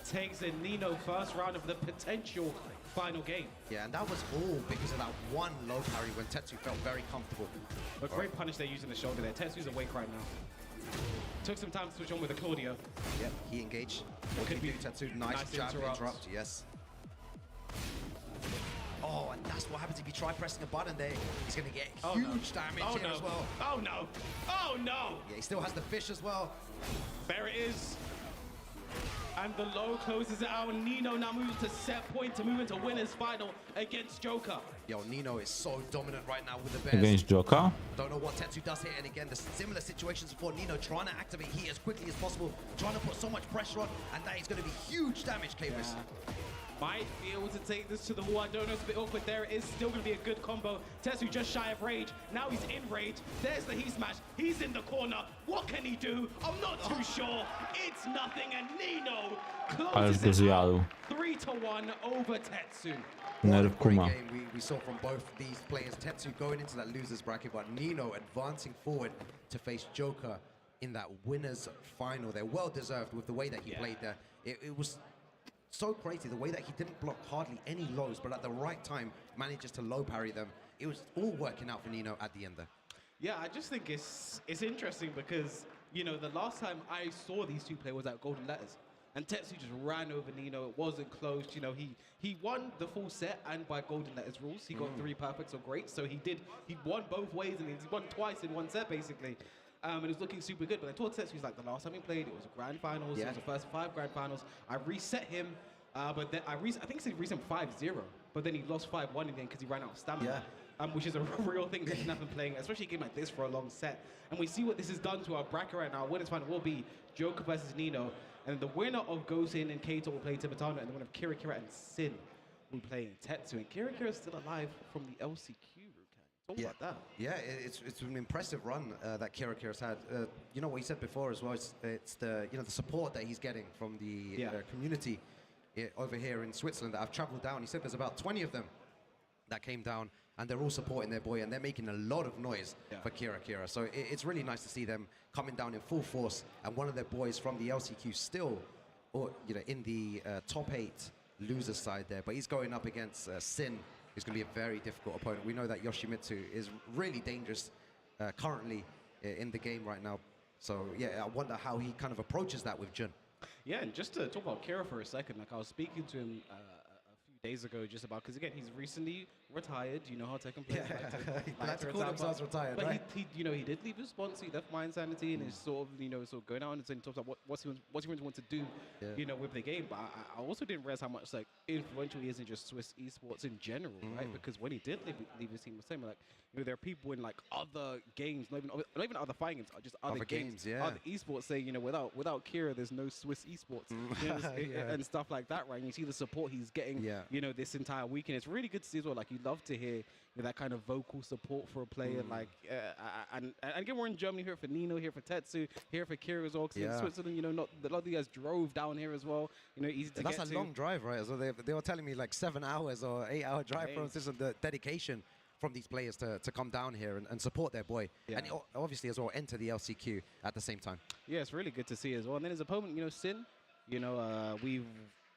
takes a Nino first round of the potential final game. Yeah, and that was all because of that one low parry when Tetsu felt very comfortable. But great punish there using the shoulder there. Tetsu's awake right now. Took some time to switch on with the Claudio. Yep, he engaged. What could can be do, Tetsu? Nice jab, interrupt, yes. Oh, and that's what happens if you try pressing a button there. He's going to get huge damage here as well. Oh no! Oh no! Yeah, he still has the fish as well. There it is. And the low closes it out. Nino now moves to set point to move into winner's final against Joker. Yo, Nino is so dominant right now with the Bears. Against Joka? Don't know what Tetsu does here. And again, the similar situations for Nino trying to activate heat as quickly as possible, trying to put so much pressure on, and that is going to be huge damage, Kavus. Might be able to take this to the wall. I don't know, it's a bit awkward. There it is, still going to be a good combo. Tetsu just shy of rage. Now he's in rage. There's the heat smash. He's in the corner. What can he do? I'm not too sure. It's nothing, and Nino Ależ closes go it out zjadł. 3-1 over Tetsu. Nerw Great kuma. game we saw from both these players. Tetsu going into that losers bracket, but Nino advancing forward to face Joker in that winners final. They're well deserved with the way that he played there. It was so crazy the way that he didn't block hardly any lows, but at the right time manages to low parry them. It was all working out for Nino at the end there. Yeah, I just think it's interesting because, you know, the last time I saw these two play was at Golden Letters. And Tetsu just ran over Nino. It wasn't close. You know, he won the full set and by Golden Letters rules. He got 3 perfects or great. So he won both ways and he won twice in one set basically. And it was looking super good. But I told Tetsu, he's like, the last time we played, it was a grand finals. It was the first 5 grand finals. I reset him, but then I think he reset him 5-0. But then he lost 5-1 in the end because he ran out of stamina. Which is a real thing that can happen playing, especially a game like this for a long set. And we see what this has done to our bracket right now. Winners final will be Joker versus Nino. And the winner of Goen and Kato will play Tibetano, and the winner of Kira and Sin will play Tetsu. And Kira is still alive from the LCQ. Talk about that. Yeah, it's an impressive run that Kira's had. You know what he said before as well. It's the the support that he's getting from the community over here in Switzerland that I've travelled down. He said there's about 20 of them that came down, and they're all supporting their boy, and they're making a lot of noise for Kira. So it's really nice to see them coming down in full force, and one of their boys from the LCQ still, in the top 8 losers side there. But he's going up against Sin. It's going to be a very difficult opponent. We know that Yoshimitsu is really dangerous currently in the game right now. So, yeah, I wonder how he kind of approaches that with Jun. Yeah, and just to talk about Kira for a second, like I was speaking to him a few days ago just about, because again, he's recently retired. You know how Tekken players like to call themselves retired, but right? he he did leave his sponsor. He left Mind Sanity and is sort of going out and saying talks about what's he really want to do, with the game. But I also didn't realize how much influential he is in just Swiss esports in general, right? Because when he did leave his team, was saying there are people in other games, not even other fighting games, just other games, other esports saying without Kira, there's no Swiss esports and stuff like that, right? And you see the support he's getting, this entire weekend. It's really good to see as well. Like, you love to hear that kind of vocal support for a player. And again, we're in Germany, here for Nino, here for Tetsu, here for Kira as well. Because in Switzerland, not a lot of you guys drove down here as well. Easy to get to. That's a long drive, right? So they were telling me 7 hours or 8-hour drive from this, and the dedication from these players to come down here and support their boy. And obviously as well enter the LCQ at the same time. Yeah, it's really good to see as well. And then his opponent, Sin, we've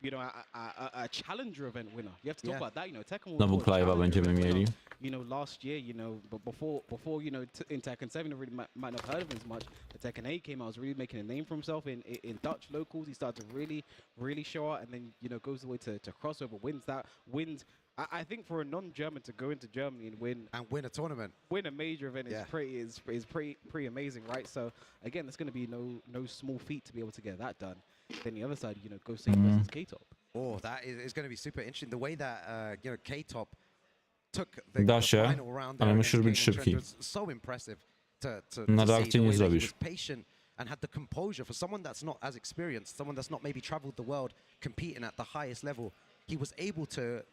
a challenger event winner. You have to talk about that. Tekken Znowu Clive'a będziemy mieli. Last year, but before in Tekken 7, you really might not have heard of him as much. The Tekken 8 came out, was really making a name for himself in Dutch locals. He started to really show out, and then goes the way to crossover, wins. I think for a non-German to go into Germany and win a tournament, win a major event is pretty amazing, right? So again, it's going to be no small feat to be able to get that done. Then the other side, Gosen versus K-Top. Oh, that is going to be super interesting. The way that K-Top took the final round there, ale musisz być szybki. was so impressive to Na see reakcję the nie way that he zrobisz. was patient and had the composure for someone that's not as experienced, someone that's not maybe traveled the world competing at the highest level. He was able to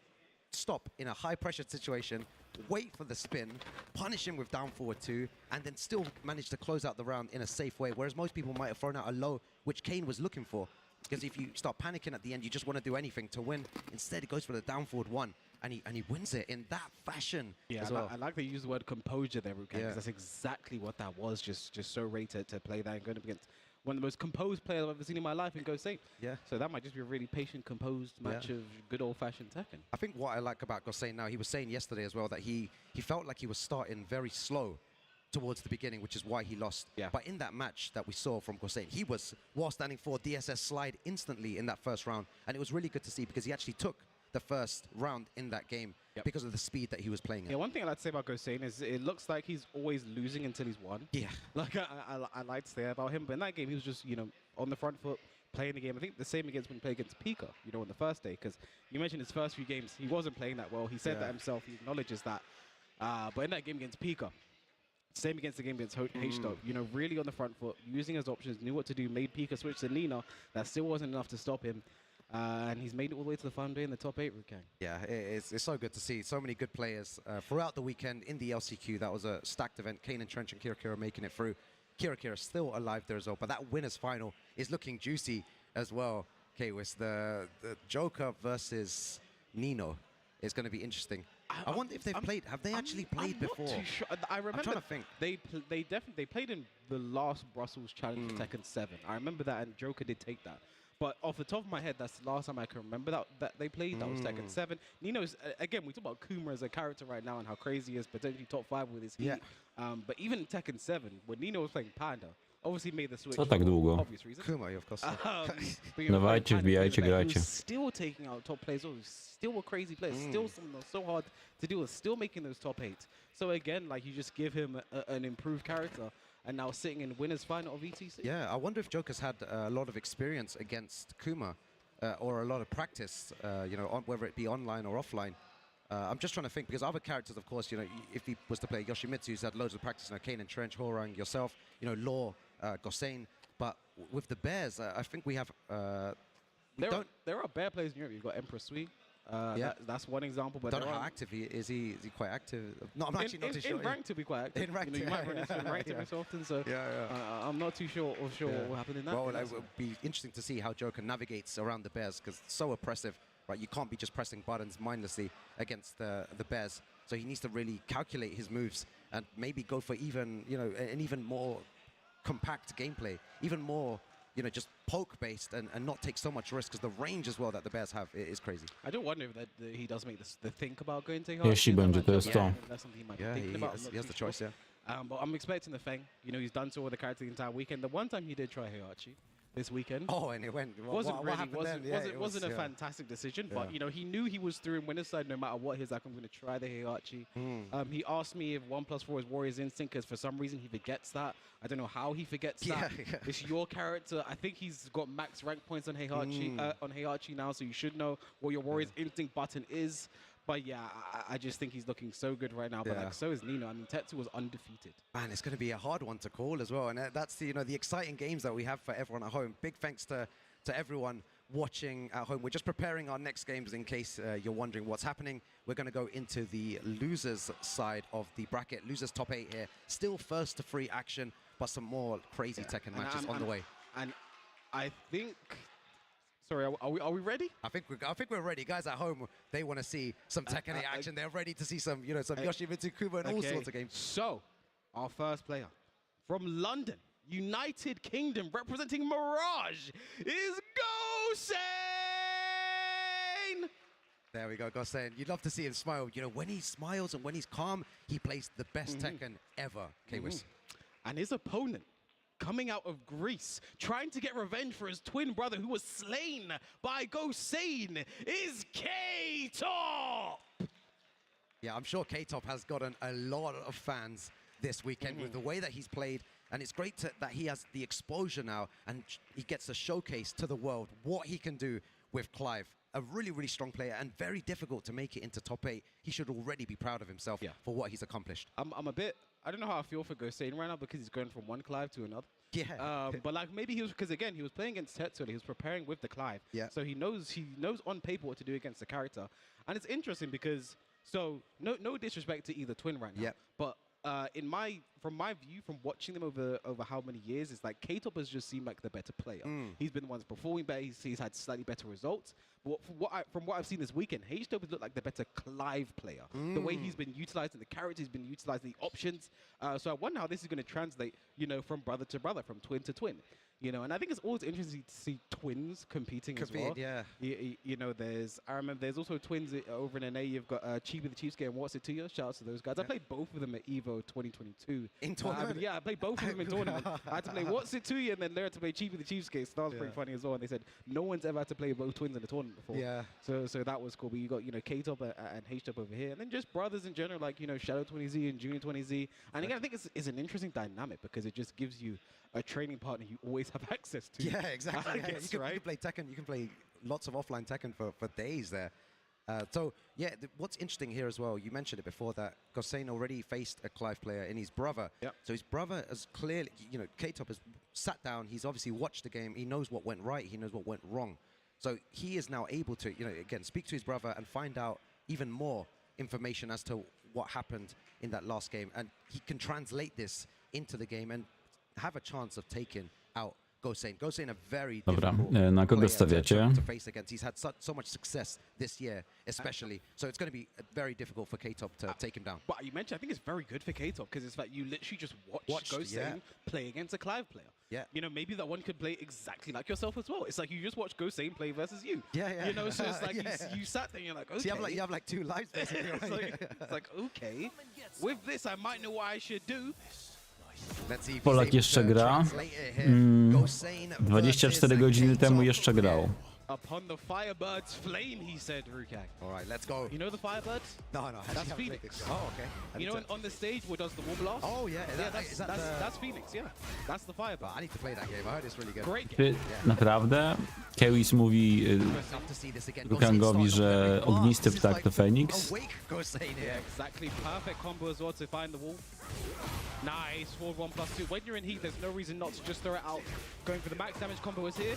stop in a high-pressure situation, wait for the spin, punish him with down forward 2, and then still manage to close out the round in a safe way, whereas most people might have thrown out a low, which Kane was looking for. Because if you start panicking at the end, you just want to do anything to win. Instead, he goes for the down forward 1, and he wins it in that fashion. Yeah, as well. I like that you use the word composure there, Rukan, because that's exactly what that was, just so ready to play that and going up against one of the most composed players I've ever seen in my life in Gosen. Yeah. So that might just be a really patient, composed match of good old-fashioned Tekken. I think what I like about Gosen now, he was saying yesterday as well that he felt like he was starting very slow towards the beginning, which is why he lost. Yeah. But in that match that we saw from Gosen, he was, while standing for DSS slide instantly in that first round. And it was really good to see because he actually took the first round in that game because of the speed that he was playing at. Yeah, one thing I like to say about Gosen is it looks like he's always losing until he's won. Yeah. Like, I like to say about him. But in that game, he was just, on the front foot, playing the game. I think the same against when he played against Pika, on the first day. Because you mentioned his first few games, he wasn't playing that well. He said that himself. He acknowledges that. But in that game against Pika, same against the game against H-Dog, really on the front foot, using his options, knew what to do, made Pika switch to Nino. That still wasn't enough to stop him. And he's made it all the way to the final day in the top 8, Rukan. Yeah, it's so good to see so many good players throughout the weekend in the LCQ. That was a stacked event. Kaneandtrench and Kira making it through. Kira still alive there as well. But that winner's final is looking juicy as well. Okay, with the Joker versus Nino is going to be interesting. I wonder if they've played. Have they actually played before? I'm not too sure. I remember I'm trying to think. They definitely played in the last Brussels Challenge for Tekken 7. I remember that, and Joker did take that. But off the top of my head, that's the last time I can remember that they played. That was Tekken 7. Nino's, again, we talk about Kuma as a character right now and how crazy he is, potentially top 5 with his heat. But even in Tekken 7, when Nino was playing Panda, obviously made the switch Co tak długo? for obvious reasons. Kuma, of course. Dawajcie, wbijajcie, grajcie. He was still taking out top players. Still a crazy player. Still something that's so hard to deal with. Still making those top 8. So again, you just give him an improved character. And now sitting in winner's final of ETC. Yeah, I wonder if Joker's had a lot of experience against Kuma or a lot of practice, whether it be online or offline. I'm just trying to think, because other characters, of course, if he was to play Yoshimitsu, who's had loads of practice, Kaneandtrench, Horang, yourself, Law, Gosen. But with the Bears, I think we have... There are Bear players in Europe. You've got Emperor Sui. That's one example. But don't know how active he is. Is he quite active? No, I'm actually not too sure. In ranked to be quite active. In ranked, you might run into ranked every so often. So I'm not too sure what will happen in that. Well, it will be interesting to see how Joker navigates around the Bears, because it's so oppressive. Right, you can't be just pressing buttons mindlessly against the Bears. So he needs to really calculate his moves and maybe go for even, an even more compact gameplay, even more, just poke-based and not take so much risk, because the range as well that the Bears have is crazy. I do wonder if he does make the think about going to Jeśli będzie, to jest to. That's something he might be thinking about. He has the choice, But I'm expecting the thing. He's done so with the character the entire weekend. The one time he did try Heihachi this weekend. Oh, and it went. Wasn't a fantastic decision, but he knew he was through in winner's side no matter what. He's like, I'm going to try the Heihachi. He asked me if 1+4 is Warrior's Instinct, because for some reason he forgets that. I don't know how he forgets that. It's your character. I think he's got max rank points on Heihachi now, so you should know what your Warrior's Instinct button is. But yeah, I just think he's looking so good right now. But like, so is Nino. I mean, Tetsu was undefeated. Man, it's going to be a hard one to call as well. And that's the exciting games that we have for everyone at home. Big thanks to everyone watching at home. We're just preparing our next games in case you're wondering what's happening. We're going to go into the losers side of the bracket. Losers top 8 here. Still first to free action, but some more crazy Tekken matches on the way. And I think... Sorry, are we ready? I think we're ready. Guys at home, they want to see some Tekken 8 action. They're ready to see some, some Yoshimitsu Kubo and all sorts of games. So, our first player from London, United Kingdom, representing Mirage, is Goen! There we go, Goen. You'd love to see him smile. When he smiles and when he's calm, he plays the best Tekken ever, Kwis. And his opponent, coming out of Greece, trying to get revenge for his twin brother who was slain by Goen, is K-Top! Yeah, I'm sure K-Top has gotten a lot of fans this weekend with the way that he's played. And it's great that he has the exposure now, and he gets to showcase to the world what he can do with Clive. A really, really strong player, and very difficult to make it into top 8. He should already be proud of himself for what he's accomplished. I'm a bit... I don't know how I feel for Goen right now, because he's going from one Clive to another. Yeah. But like maybe he was, because again, he was playing against Tetsu, he was preparing with the Clive. Yeah. So he knows on paper what to do against the character. And it's interesting because, so no disrespect to either twin right now. But from my view, from watching them over how many years, it's like K-Top has just seemed like the better player. He's been the one performing better. He's had slightly better results. But from what I've seen this weekend, H-Top has looked like the better Clive player. The way he's been utilizing the character, he's been utilizing the options. So I wonder how this is going to translate, from brother to brother, from twin to twin. And I think it's always interesting to see twins competing as well. Yeah. I remember there's also twins over in NA. You've got Chibi the Chiefscape and What's It To You. Shout out to those guys. I played both of them at EVO 2022. In tournament? I played both of them in tournament. I had to play What's It To You and then learn to play Chibi the Chiefscape. So that was pretty funny as well. And they said no one's ever had to play both twins in a tournament before. Yeah. So that was cool. But you got K-Top and H-Top over here, and then just brothers in general, like Shadow 20Z and Junior 20Z. And again, I think it's an interesting dynamic because it just gives you a training partner you always have access to. Yeah, exactly. I guess, you can play Tekken. You can play lots of offline Tekken for days there. So yeah, what's interesting here as well, you mentioned it before, that Goen already faced a Clive player in his brother. So his brother has clearly, K-Top has sat down, he's obviously watched the game, he knows what went right, he knows what went wrong. So he is now able to, again, speak to his brother and find out even more information as to what happened in that last game. And he can translate this into the game and have a chance of taking out Goen, a very difficult na kogo stawiacie? to face against. He's had so much success this year, especially. So it's going to be very difficult for K-Top to take him down. But you mentioned, I think it's very good for K-Top because it's like you literally just watch Goen play against a Clive player. Yeah. Maybe that one could play exactly like yourself as well. It's like you just watch Goen play versus you. Yeah. So it's like you sat there and you're like, okay. So you have like 2 lives basically. It's like, okay, with this I might know what I should do. Polak jeszcze gra. 24 godziny temu jeszcze grał. Upon the Firebird's flame, he said, Rukak. All right, let's go. You know the Firebird? No. That's Phoenix. Oh, okay. On the stage where does the wall blast? Oh, yeah. That's Phoenix, yeah. That's the Firebird. I need to play that game. I heard it's really good. Great game. Naprawdę? Kwis mówi Rukangowi, że ognisty ptak to Feniks. Yeah, exactly. Perfect combo as well to find the wall. Nice, forward 1+2. When you're in heat, there's no reason not to just throw it out. Going for the max damage combo is here.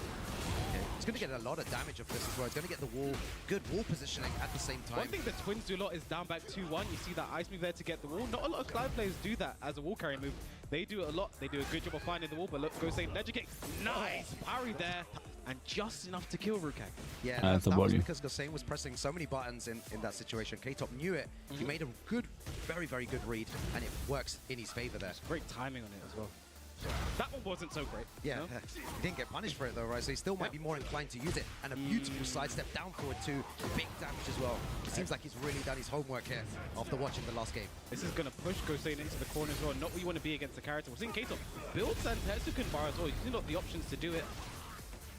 It's going to get a lot of damage of this as well. It's going to get the wall, good wall positioning at the same time. One thing the Twins do a lot is down back 2-1. You see that ice move there to get the wall. Not a lot of Clive players do that as a wall carrying move. They do it a lot. They do a good job of finding the wall, but look, Gosen, ledger kick. Nice parry there, and just enough to kill Rukang. Yeah, that was because Gosen was pressing so many buttons in that situation. K-Top knew it. He made a good, very, very good read, and it works in his favor there. Great timing on it as well. That one wasn't so great. Yeah, you know? he didn't get punished for it though, right? So he still might be more inclined to use it. And a beautiful sidestep down forward too. Big damage as well. It seems like he's really done his homework here after watching the last game. This is going to push Gosen into the corner as well. Not what you want to be against the character. We're seeing K-Top builds and Tetsu can bar as well. He's got the options to do it.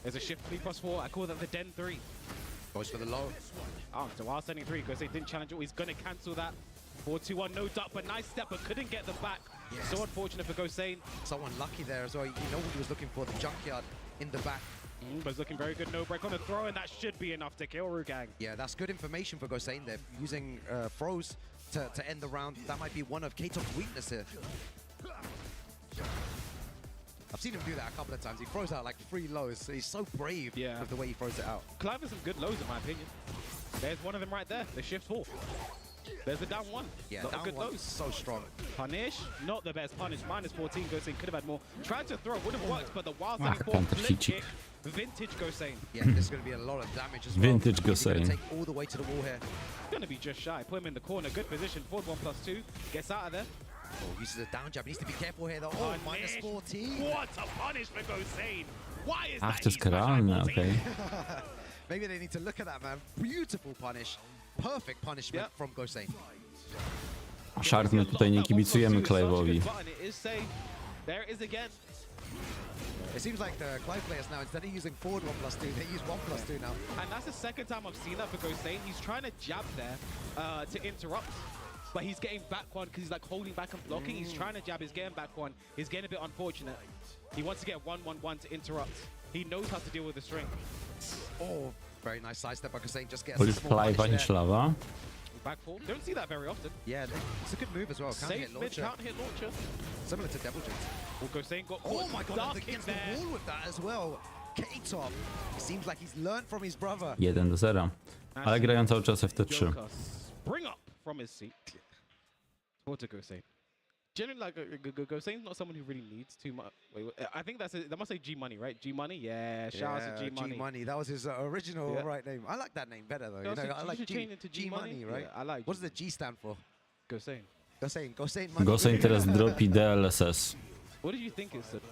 There's a shift 3+4. I call that the Den 3. Goes for the low. Oh, so while sending 3, Gosen didn't challenge it. He's going to cancel that. 4-2-1, no duck, but nice step, but couldn't get the back. Yes. So unfortunate for Gosen. Someone lucky there as well. You know what he was looking for, the junkyard in the back. But it's looking very good. No break on the throw, and that should be enough to kill Rukang. Yeah, that's good information for Gosen. They're using throws to end the round. That might be one of K-Top's weaknesses. I've seen him do that a couple of times. He throws out like 3 lows. He's so brave with the way he throws it out. Clive has some good lows in my opinion. There's one of them right there. The shift 4. There's the down 1. Yeah, not down a good 1 lows. is so strong. Punish, not the best punish. -14, Gosen could have had more. Tried to throw, would have worked, but the wild standing 4 flip kick. Vintage Gosen. Yeah, there's going to be a lot of damage as well. Vintage He's going Gosen. to take all the way to the wall here. Going to be just shy. Put him in the corner. Good position. Forward 1+2. Gets out of there. Oh, uses a down jab. He needs to be careful here though. Oh, -14. What a punish for Gosen. Why is Ach, that? to jest karalne, okej. Maybe they need to look at that, man. Beautiful punish. Perfect punishment from Gosen. Shark, my tutaj nie kibicujemy Clive'owi. There is again. It seems like the Clive players now, instead of using forward 1+2, they use 1+2 now. And that's the second time I've seen that for Gosen. He's trying to jab there to interrupt. But he's getting back one because he's like holding back and blocking. He's trying to jab, he's getting back one. He's getting a bit unfortunate. He wants to get 1-1-1 to interrupt. He knows how to deal with the string. Oh, very nice sidestep by Gosen. Just gets Woli a small Clive'a punish niż there. lawa. Back four. Don't see that very often. Yeah, it's a good move as well. Can't Safe hit mid, launcher. can't hit launcher. Similar to Devil Jins. Well, Gosen got Oh caught my god, dark and in against the there. wall with that as well. K-Top. Seems like he's learned from his brother. 1-0. Ale grają cały czas FT3. Joker spring up from his seat. What to Gosen? Generally, like Gosen's not someone who really needs too much. Wait, I think that must say G Money, right? G Money, yeah. Shout out to G Money. G Money. That was his original right name. I like that name better though. You know, I like G Money, right? Yeah, I like. What does the G stand for? Gosen. Gosen Money. Gosen teraz dropi DLSS. What did you think it said?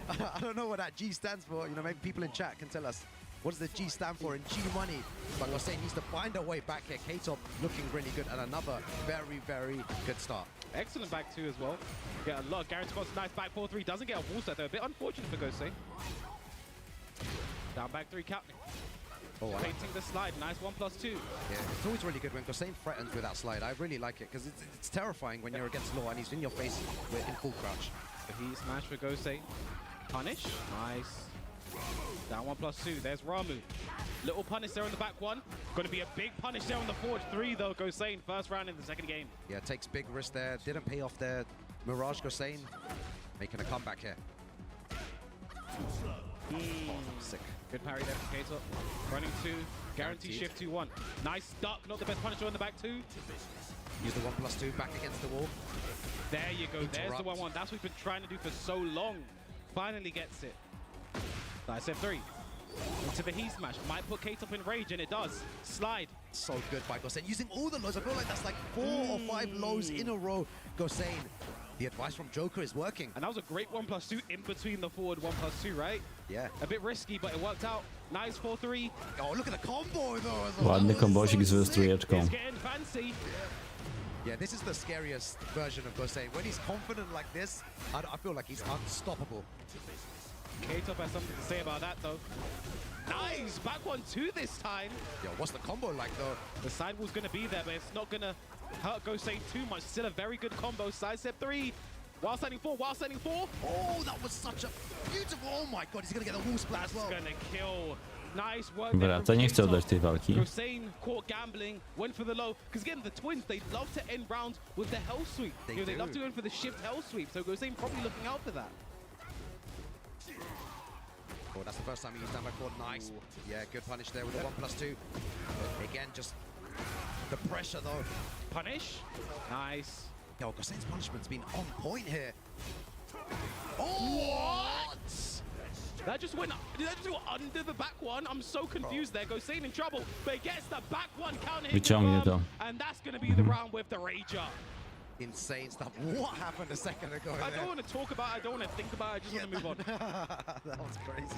I don't know what that G stands for. You know, maybe people in chat can tell us. What does the G stand for in G Money? But Gosen needs to find a way back here. K-Top looking really good, and another very, very good start. Excellent back two as well. Get a lot of guaranteed spots. Nice back 4-3. Doesn't get a wall set though. A bit unfortunate for Gosen. Down back 3 captain. Oh, Painting the slide. Nice 1+2. Yeah, it's always really good when Gosen threatens with that slide. I really like it because it's terrifying when you're against Law and he's in your face in full crouch. So he smashed for Gosen. Punish. Nice. Down 1+2. There's Ramu. Little punish there on the back one. Going to be a big punish there on the forward 3 though. Gosen first round in the second game. Yeah, takes big risk there. Didn't pay off there. Mirage Gosen making a comeback here. Oh, sick. Good parry there from K-Top. Running 2. Guarantee shift 2-1. Nice duck. Not the best punisher on the back 2. Use the 1+2 back against the wall. There you go. There's the 1-1. That's what we've been trying to do for so long. Finally gets it. Nice F3. Into the heat smash. Might put K-Top in rage, and it does. Slide. So good by Gosen. Using all the lows. I feel like that's like 4 or 5 lows in a row. Gosen. The advice from Joker is working. And that was a great 1+2 in between the forward 1+2, right? Yeah. A bit risky, but it worked out. Nice 4-3. Oh, look at the combo though. As well. Ładny kombosik z wystrójeczką. It's getting fancy. Yeah, this is the scariest version of Gosen. When he's confident like this, I feel like he's unstoppable. K-Top has something to say about that, though. Nice! Back 1-2 this time. Yo, what's the combo like, though? The sidewall's going to be there, but it's not going to hurt Gosen too much. Still a very good combo. Side step 3. While standing 4. While standing 4. Oh, that was such a beautiful... Oh, my God. He's going to get the wall splat as well. Going to kill. Nice work. Wraca, nie chce oddać tej walki. Gosen caught gambling, went for the low. Because again, the Twins, they love to end rounds with the hell sweep. They love to go in for the shift hell sweep. So Gosen probably looking out for that. Oh, that's the first time he used that backboard. Nice. Yeah, good punish there with the 1+2. Again, just the pressure though. Punish. Nice. Yo, Gosen's punishment's been on point here. Oh, what? That just went under the back one. I'm so confused there. Goen in trouble, but he gets the back one counter hit Wyciągnie to. and that's going to be the round with the Rager. Insane stuff. What happened a second ago? I don't want to talk about it. I don't want to think about it. I just want to move on. That was crazy.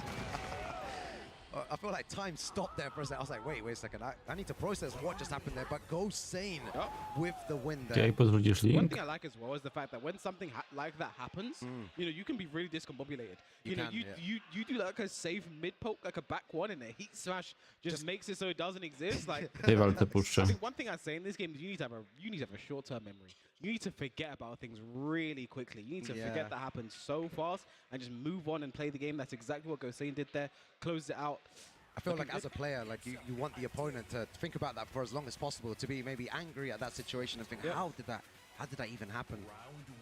I feel like time stopped there for a second. I was like, wait a second. I need to process what just happened there. But Goen with the win there. Okej, podwrócisz One link. thing I like as well is the fact that when something like that happens, you know, you can be really discombobulated. You know, you do like a safe mid poke, like a back one, and a heat smash just makes it so it doesn't exist. Like Tej walce puszczę. I think one thing I say in this game is you need to have a short-term memory. You need to forget about things really quickly. You need to forget that happened so fast and just move on and play the game. That's exactly what Goen did there. Closed it out. I feel like as a player, like you want the opponent to think about that for as long as possible, to be maybe angry at that situation and think, how did that even happen?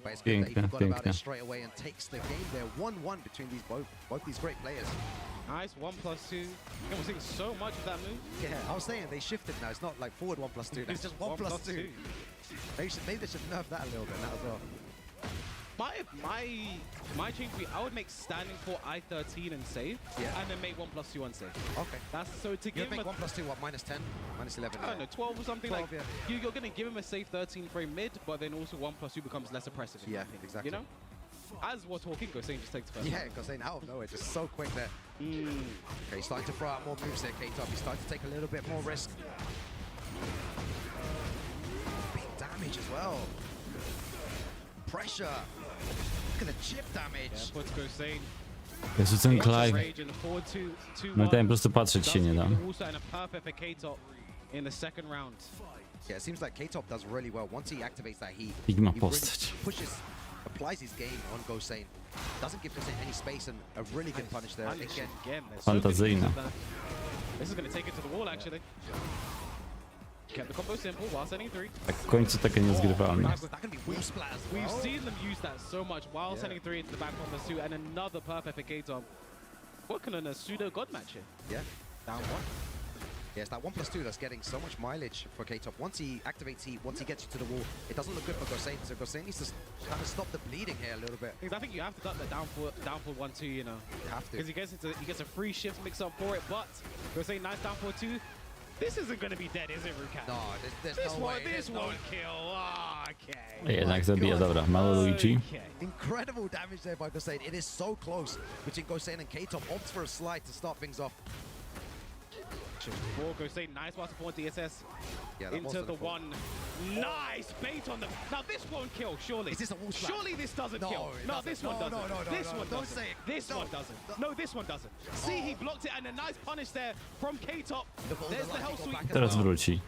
But it's good that he forgot about it straight away and takes the game there. 1-1 between these both these great players. Nice 1+2. I'm seeing so much of that move. Yeah, I was saying they shifted now. It's not like forward 1+2. It's just 1+2. Maybe they should nerf that a little bit now as well. My change would be I would make standing for I-13 and save, and then make 1+2 unsafe. Okay. That's so to give him make 1+2 what, -10, -11? I don't know, 12 or something 12, like. You're gonna give him a safe 13 frame mid, but then also 1+2 becomes less oppressive. In my opinion, exactly. You know, as we're talking, Goen just takes the first. Yeah, Goen out of nowhere, just so quick there. Okay, he's starting to throw out more moves there, K-Top. He's starting to take a little bit more risk. Big damage as well. Pressure. Look at the chip damage. Yeah, puts Goen. Jezu, ten Clive. Rage in the 4-2-2-1. No ten, po prostu patrzeć się nie da. Also in a perfect for K-Top in the second round. Yeah, it seems like K-Top does really well. Once he activates that heat, Pigma he postać. really applies his game on Goen. Doesn't give Goen any space and a really good punish there. Again, there's Fantazyjna. so many this is going to take it to the wall, actually. Kept the combo simple while sending 3. Tak w końcu takie niezgrywalne. That can be wall splash as well. We've seen them use that so much while sending 3 into the back 1+2 and another perfect for K-Top. Working on a pseudo god match here. Yeah. Down 1. Yes, that 1+2 that's getting so much mileage for K-Top. Once he activates heat, once he gets you to the wall, it doesn't look good for Goen. So Goen needs to kind of stop the bleeding here a little bit. Because I think you have to duck the down for 1-2, you know. You have to. Because he gets a free shift mix up for it, but Goen nice down for 2. This isn't going to be dead, is it, Rukat? No, there's no way. This won't kill. Okay. Jednak zabija, dobra. Mały Luigi. Okay. Incredible damage there by Goen. It is so close between Goen and K-Top. Opts for a slide to start things off. For Goen, nice water point DSS into the one. Nice bait on the. Now this won't kill, surely. Is this a wall slap? Surely this doesn't No, kill. it No, doesn't. this one No, doesn't. no, no, This no, one don't doesn't. say it. This No. one doesn't. No, this one doesn't. See, he blocked it and a nice punish there from K-Top. There's the hell sweep. Teraz wróci.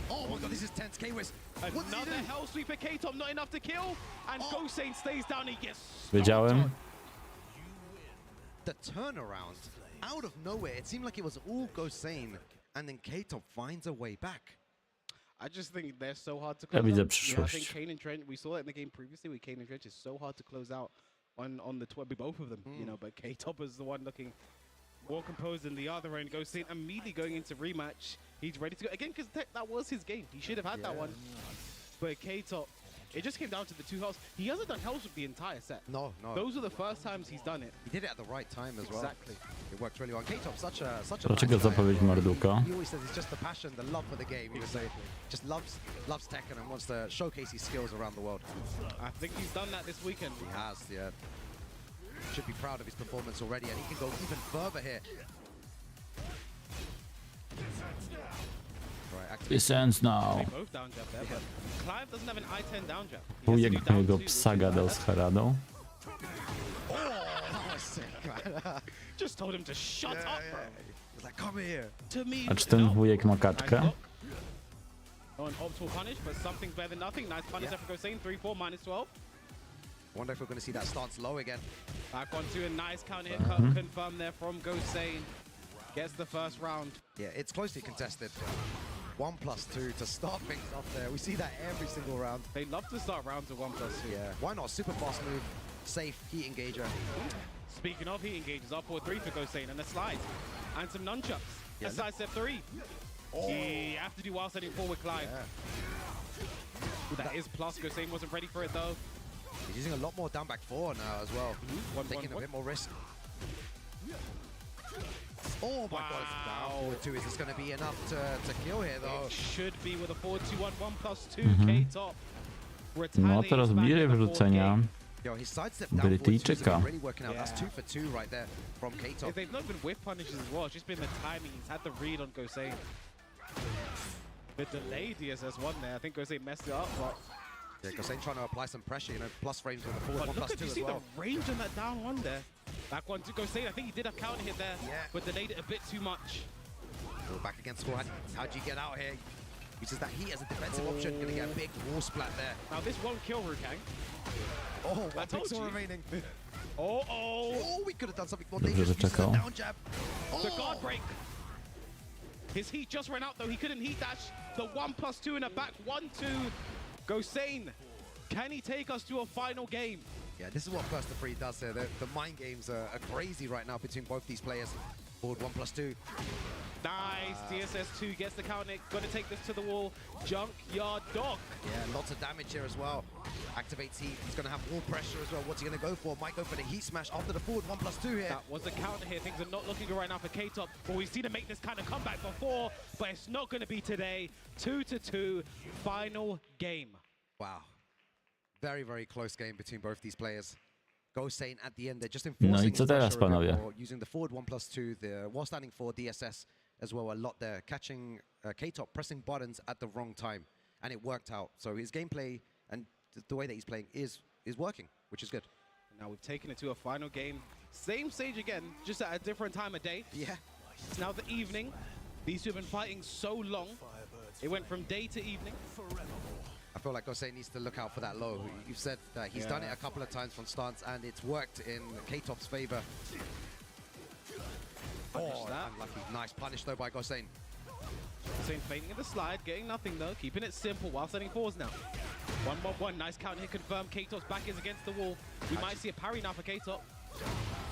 Oh my god, this is tense. K-Wiz. Another hell sweep for K-Top, not enough to kill. And Goen stays down, he gets Wiedziałem. The turnaround out of nowhere. It seemed like it was all Goen, and then K-Top finds a way back. I just think they're so hard to Ja close widzę out. You know, I think przyszłość. Kaneandtrench, we saw it in the game previously with Kaneandtrench, is so hard to close out on the both of them, you know, but K-Top is the one looking more composed than the other, and Goen immediately going into rematch. He's ready to go again because that was his game. He should have had that one. But K-Top, it just came down to the 2 hells. He hasn't done hells with the entire set. No. Those are the first times he's done it. He did it at the right time as well. Exactly. It worked really well. K-Top, such a Dlaczego nice guy. zapowiedź Marduka? He always says it's just the passion, the love for the game. He would say, just loves Tekken and wants to showcase his skills around the world. I think he's done that this weekend. He has, yeah. Should be proud of his performance already, and he can go even further here. Right, This ends now. They both down jab there, but Clive doesn't have an I-10 down jab. He has to Wujek do down mojego 2, psa which is gadał z Haradą. Oh, that was sick, man. just told him to shut up, bro. He's like, come here. To me, A czy ten wujek ma kaczkę? Oh, an opt will punish, but something's better than nothing. Nice punish there for Goen. 3-4, -12. Wonder if we're going to see that stance low again. Back onto a nice counter hit confirmed there from Goen. Gets the first round. Yeah, it's closely contested. 1+2 to start things off there. We see that every single round. They love to start rounds with 1+2. Yeah, why not? Super fast move, safe, heat engager. Speaking of heat engages, up 4-3 for Goen and a slide. And some nunchucks. Yeah, A side step 3. You have to do while setting forward climb. Ooh, that is plus. Goen wasn't ready for it though. He's using a lot more down back 4 now as well. Taking a bit more risk. Oh my god, it's down forward 2. Is this going to be enough to kill here though? It should be with a 4-2-1, 1+2 K-top. No to rozbili wyrzucenia Yo, his sidestep down forward 2 is Brytyjczyka. really working out. That's 2 for 2 right there from K-top. They've not been whip punishes as well. It's just been the timing. He's had the read on Goen. The delayed DSS1 there. I think Goen messed it up, but Yeah, Goen trying to apply some pressure, you know, plus frames with the forward 1+2 look at you as see well. the range on that down one there. Back one to Goen. I think he did have counter hit there, Yeah. but delayed it a bit too much. Well, back against squad. How do you get out here? Uses that heat as a defensive option. Gonna get a big wall splat there. Now this won't kill Rukang. Oh, I one told pixel you. remaining. Oh, Oh, we could have done something more Dobrze, dangerous. że Uses the czekał. down jab. the guard break. His heat just ran out though. He couldn't heat dash. The 1+2 in a back 1-2. Goen. Can he take us to a final game? Yeah, this is what First to Free does here. The mind games are crazy right now between both these players. Forward 1+2. Nice. DSS2 gets the counter. Gonna take this to the wall. Junkyard Dog. Yeah, lots of damage here as well. Activates heat. He's going to have wall pressure as well. What's he going to go for? Might go for the heat smash after the forward 1+2 here. That was the counter here. Things are not looking good right now for K-top. But we've seen him make this kind of comeback before. But it's not going to be today. 2-2. Final game. Wow. Very, very close game between both these players. Goen at the end, they're just enforcing No i co teraz, his pressure a bit panowie? more, using the forward 1+2, the wall standing for DSS as well a lot there, catching K-top pressing buttons at the wrong time, and it worked out. So his gameplay and the way that he's playing is working, which is good. Now we've taken it to a final game. Same stage again, just at a different time of day. Yeah. It's now the evening. These two have been fighting so long. It went from day to evening. I feel like Goen needs to look out for that low. You've said that he's done it a couple of times from stance, and it's worked in K-top's favor. Punish that. Unlucky. Nice punish though by Goen. Goen fading in the slide, getting nothing though, keeping it simple while setting fours now. 1-1-1, nice counter hit confirmed. K-top's back is against the wall. We might see a parry now for K-top.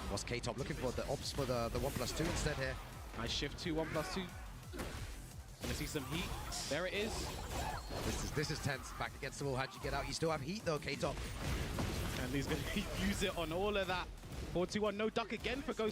What's K-top looking for? The ops for the 1+2 instead here. Nice shift 2, 1+2. Gonna see some heat. There it is. This is tense. Back against the wall. How'd you get out? You still have heat though, K-top. And he's gonna use it on all of that. 4-2-1, no duck again for Goen.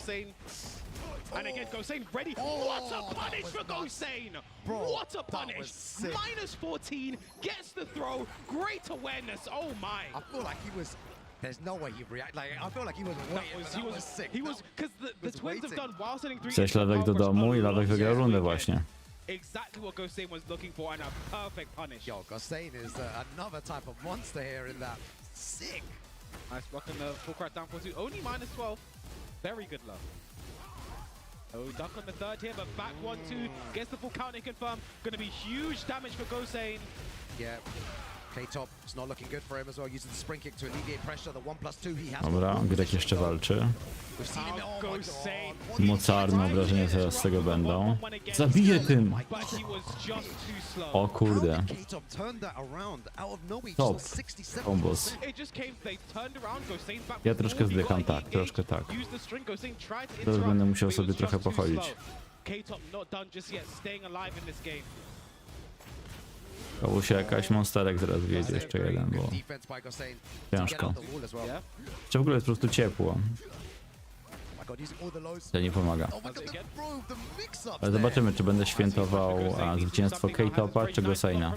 And again, Goen ready. What a punish for Goen! Bro, What a that punish! was sick. -14, gets the throw. Great awareness. Oh my! I feel like he was. There's no way he'd react. Like I feel like he was waiting. That was sick. He was because the twins have done while setting 3. Cześć Lawek do domu i Lawek wygrał rundę właśnie. Exactly what Goen was looking for and a perfect punish. Yo, Goen is another type of monster here in that. Sick. Nice block on the full crack down for 2. Only -12. Very good love. Oh, duck on the third here, but back 1-2. Gets the full counter confirmed. Gonna be huge damage for Goen. Yeah. K-top, it's not looking good for him as well. Using the spring kick to alleviate pressure. The 1+2 he has. Dobra, Grek jeszcze walczy. We've seen him. Oh my Goen. God. Mocarne obrażenia teraz z tego będą. Zabiję tym! But he was just too slow. O kurde. How did K-top turn that around out of nowhere? Top. Just 67%. Kombos. It just came, they turned around, Goen's back. Ja troszkę forward, he zdycham, got a tak, heat troszkę gauge, tak. used the string, Goen tried to Teraz interrupt, będę musiał but he sobie was trochę just too pochodzić. slow. K-top not done just yet, staying alive in this game. Koło się jakaś monsterek zaraz wjedzie, jeszcze jeden, bo Defense by Goen. ciężko. Yeah. Czy w ogóle jest po prostu ciepło, to nie pomaga. Ale zobaczymy, czy będę świętował zwycięstwo K-topa, czy Goena.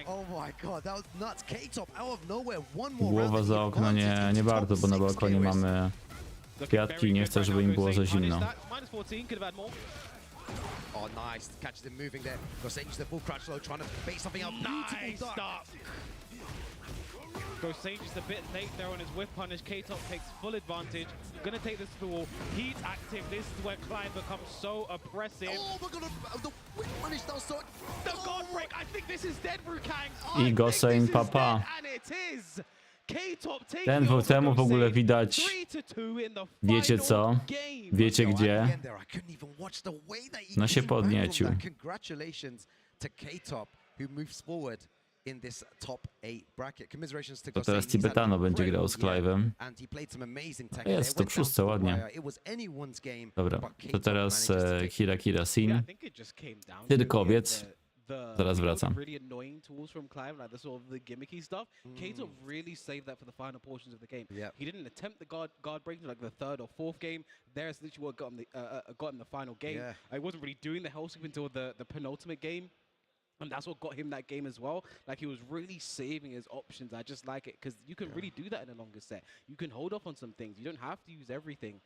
Oh my God, that was nuts. K-top out of nowhere. One more Głowa round za that he okno advances nie into bardzo, top bo na 6 balkonie viewers. mamy kwiatki i nie chcę, żeby im było za zimno. -14, could have had more. Oh, nice. Catches him moving there. Goen used the full crouch low, trying to bait something out. Nice Beautiful duck. stop. Goen just a bit late there on his whip punish. K-top takes full advantage. Gonna take this to the wall. Heat active. This is where climb becomes so oppressive. Oh my God, the whip punish that was so... The guard break. I think this is dead, Rukang. I Goen papa. And it is. K-top taking Ten over temu w ogóle Goen. widać, 3-2 in the wiecie final co? game. Wiecie gdzie? Again there, I couldn't even watch the way that he No się came back from podniecił. that. Congratulations to K-top, who moves forward in this top 8 bracket. Commiserations to To teraz Gosen. He's had Tibetano a będzie great grał z year, Clive'em. and he played some amazing A Tekken. jest, It to went down szóstce, to the ładnie. wire. It was anyone's game, Dobra, but to K-Top teraz manages to take Kira Kira Yeah, I Sin. think it just came down to Tyrkowiec. Zaraz the wracam. really annoying tools from Clive, like the sort of the gimmicky stuff. Kato really saved that for the final portions of the game. Yep. He didn't attempt the guard break like the 3rd or 4th game. There's literally what got him the final game. Yeah. I wasn't really doing the hell sweep until the penultimate game. And that's what got him that game as well. Like, he was really saving his options. I just like it because you can really do that in a longer set. You can hold off on some things. You don't have to use everything.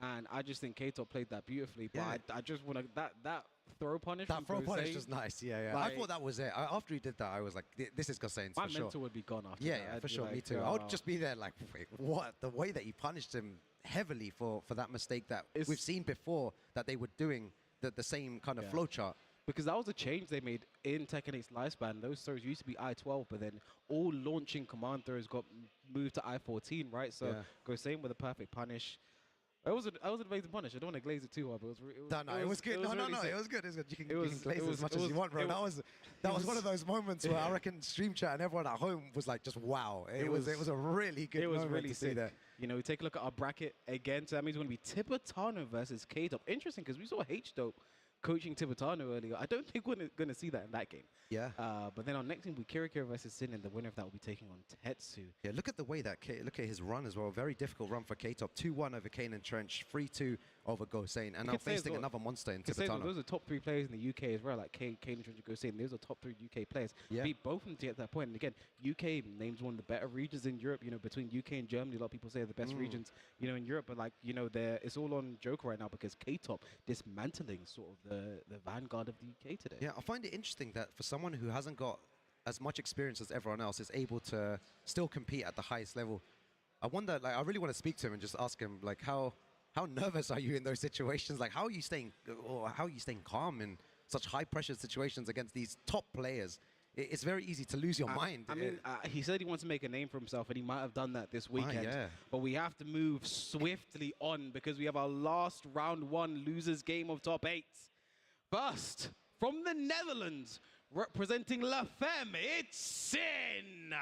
And I just think Kato played that beautifully. But Yeah. I just want to... That throw punish That from throw punish Gosen, was nice, yeah. I Like- thought that was it. After he did that, I was like, this is Gosen's my for sure. mental would be gone after Yeah, that. yeah, I'd for be sure, me like, too. I would just be there like, wait, what? The way that he punished him heavily for that mistake that It's- we've seen before, that they were doing the same kind of Yeah. flow chart. Because that was a change they made in Tekken 8's lifespan. Those throws used to be I-12, but then all launching command throws got moved to I-14, right? So Yeah. Gosen with a perfect punish. It was an amazing punish. I don't want to glaze it too hard, but it was No, it was good. No, really sick. it was good. It was good. You can, It was- you can glaze it as was- much it as you was- want, bro. it That was- was one of those moments where I reckon stream chat and everyone at home was like, just wow. It was a really good It was moment really to see sick. that. You know, we take a look at our bracket again. So that means it's going to be Tibetano versus K-Top. Interesting, because we saw H-Dope coaching Tibetano earlier. I don't think we're going to see that in that game. Yeah. But then our next game will be Kira Kira versus Sin, and the winner of that will be taking on Tetsu. Yeah, look at the way that look at his run as well. Very difficult run for K-Top. 2-1 over Kaneandtrench, 3-2 over Gosen, and now could say as facing well- another monster in Because Tibetano. those are top 3 players in the UK as well, like Kaneandtrench and Gosen. Those are top 3 UK players. Yeah. Beat both of them to get to that point. And again, UK names one of the better regions in Europe. You know, between UK and Germany, a lot of people say are the best regions, you know, in Europe. But like, you know, it's all on Joker right now because K-Top dismantling sort of the vanguard of the UK today. Yeah, I find it interesting that for someone who hasn't got as much experience as everyone else is able to still compete at the highest level. I wonder, like, I really want to speak to him and just ask him, like, how nervous are you in those situations? Like, how are you staying calm in such high pressure situations against these top players? It's very easy to lose your mind. I mean, he said he wants to make a name for himself, and he might have done that this weekend. yeah. But we have to move swiftly on because we have our last round 1 losers game of top 8. First, from the Netherlands, representing La Femme, it's Sin.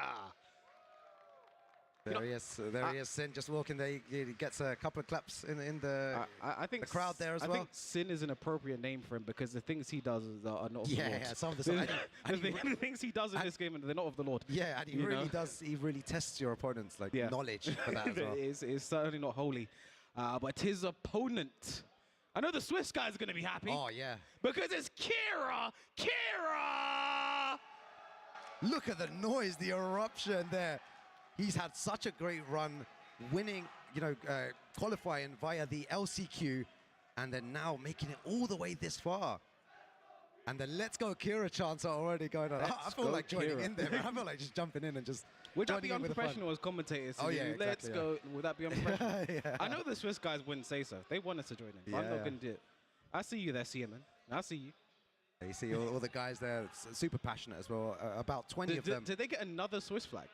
there he is, Sin just walking there. He gets a couple of claps in the I think the crowd there as I well. think Sin is an appropriate name for him because the things he does are not of the Lord. Yeah, some of the The things he does in this game, they're not of the Lord. yeah, and he you really know? does. He really tests your opponent's like Yeah. knowledge for that as well. It's certainly not holy. But his opponent, I know the Swiss guy's going to be happy. Oh yeah. Because it's Kira! Kira! Look at the noise, the eruption there. He's had such a great run, winning, qualifying via the LCQ, and then now making it all the way this far. And the Let's Go Kira chants are already going on. I feel like joining in there, man. I feel like just jumping in and just Would that joining be in with the fun. unprofessional as commentators? to Oh, do, yeah, Let's exactly, go. Would that be unprofessional? Yeah. I know the Swiss guys wouldn't say so. They want us to join in. I'm Yeah. not going to do it. I see you there, Seaman. I see you. You see all the guys there, super passionate as well. About 20 of them. Did they get another Swiss flag?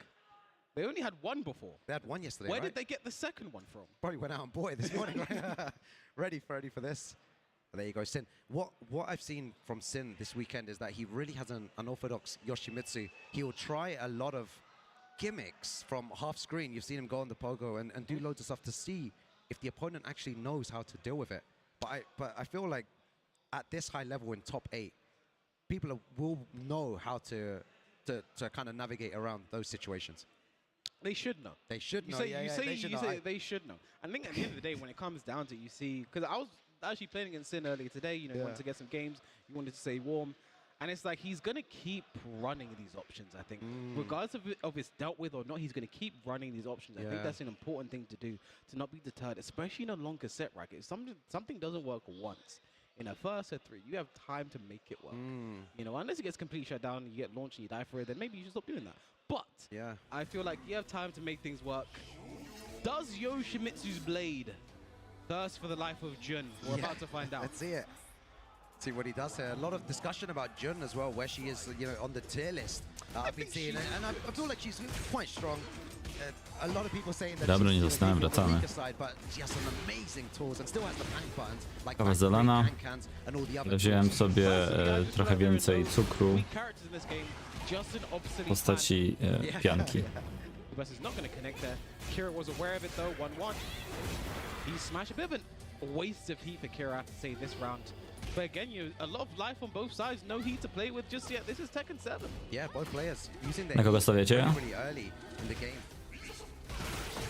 They only had one before. They had one yesterday, Where right? did they get the second one from? Probably went out on boy this morning, right? ready for this. There you go, Sin. What I've seen from Sin this weekend is that he really has an unorthodox Yoshimitsu. He will try a lot of gimmicks from half screen. You've seen him go on the pogo and do loads of stuff to see if the opponent actually knows how to deal with it. But I feel like at this high level in top 8, people will know how to kind of navigate around those situations. They should know. They should know. You say they should know. they should know. I think at the end of the day, when it comes down to it, you see, because I was actually playing against Sin earlier today. You know, Yeah. wanted to get some games. You wanted to stay warm. And it's like he's going to keep running these options, I think. Regardless of it's dealt with or not, he's going to keep running these options. I think Yeah. that's an important thing to do, to not be deterred, especially in a longer set racket. If something doesn't work once, in a first or 3, you have time to make it work. You know, unless it gets completely shut down and you get launched and you die for it, then maybe you should stop doing that. But Yeah. I feel like you have time to make things work. Does Yoshimitsu's blade thirst for the life of Jun? We're about to find out. Let's see it. See what he does here. A lot of discussion about Jun as well, where she is, on the tier list. I've been think seeing, she's- and I feel like she's quite strong. a lot of people saying that Dobra, nie she's dostałem, on the wracamy. weaker side, but she has some amazing tools and still has the panic buttons like Kawa zelena. tank hands and all the other Wziąłem tools. sobie trochę więcej cukru Weak characters in this game, just an w obsolete postaci pianki. Bus is not going to connect there. Kira was aware of it though, 1-1. He smashed a bit of a waste of heat for Kira, I have to say, this round. But again, a lot of life on both sides, no heat to play with just yet. This is Tekken 7. Yeah, both players using their Na kogo heat stawiacie? really early in the game.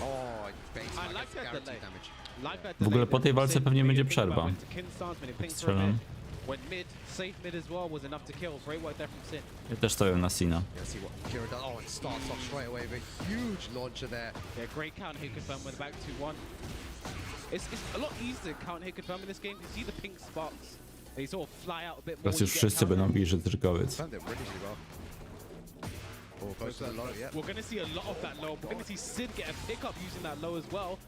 Oh, base I like gets that guaranteed delay. damage. Like that W ogóle delay, po tej walce same pewnie thing będzie you think about przerwa. when Kin stance, when it pings for Strzelam. mid. When mid, safe mid as well, was enough to kill. Great work there from Sin. Ja też stawiam na Sina. Let's see what Kira does. Oh, it starts off straight away with a huge launcher there. Yeah, great counter hit confirm with back 2-1. It's a lot easier to counter hit confirm in this game. You see the pink sparks. They sort of fly out a bit more. Teraz you już get wszyscy counter. będą bliżej drgowiec. Found it really well. Oh, goes to the low, yeah. We're going to see a lot of that low. We're going to see Sid get a pickup using that low as well.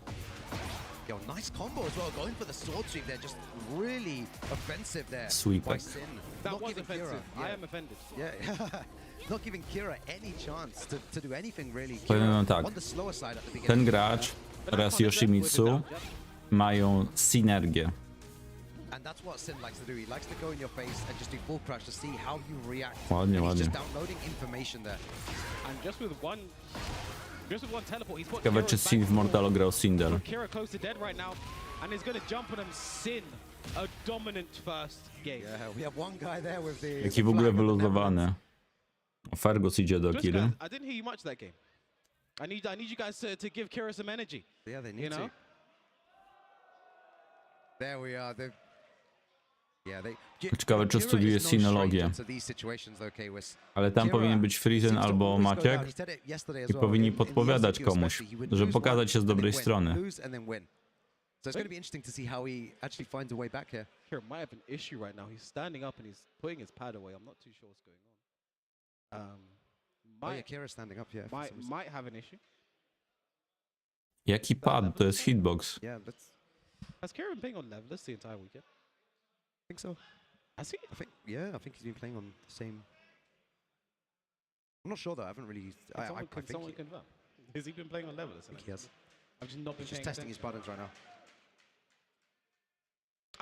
Yo, nice combo as well. Going for the sword sweep there, just really offensive there. Sweep by it. Sin. That Not was giving offensive. Kira, I am offended. Yeah, not giving Kira any chance to do anything really. Powiem Kira wam tak. on the slower side at the beginning. Ten gracz oraz Yoshimitsu mają synergię. And that's what Sin likes to do. He likes to go in your face and just do full crush to see how you react. Ładnie, And he's ładnie. just downloading information there. And just with one teleport, he's put Ciekawe, czy Kira Sin back w Mortalu grał Cinder. Kira close to dead right now, and he's going to jump on him. Sin, a dominant first game. Yeah, we have one guy there with the. Jaki w ogóle wyluzowany. Fergus idzie do Just Kiry. guys, I didn't hear you much that game. I need you guys to give Kira some energy. Yeah, they need You know? to. There we are. Yeah, they. Ciekawe, czy Kira studiuje is no sinologię. stranger to these situations, though, okay, with Ale tam Kira powinien być Frizen seems to albo always go Maciek down. He said it yesterday as i well. powinni In the podpowiadać LCQ komuś, especially, he would żeby lose pokazać się z one and dobrej then win, strony. lose and then win. So it's going to be interesting to see how he actually finds a way back here. Kira might have an issue right now. He's standing up and he's putting his pad away. I'm not too sure what's going on. Oh yeah, Kira's standing up, yeah. for some reason. Might have an issue. Jaki pad? To jest hitbox. Yeah, let's. Has Kira been playing on levelers the entire weekend? I think so. Has he? I think he's been playing on the same. I'm not sure though. I haven't really. I Can think someone confirm? Has he been playing on levelers? I think he has. I've just not been He's just paying testing his attention. buttons right now.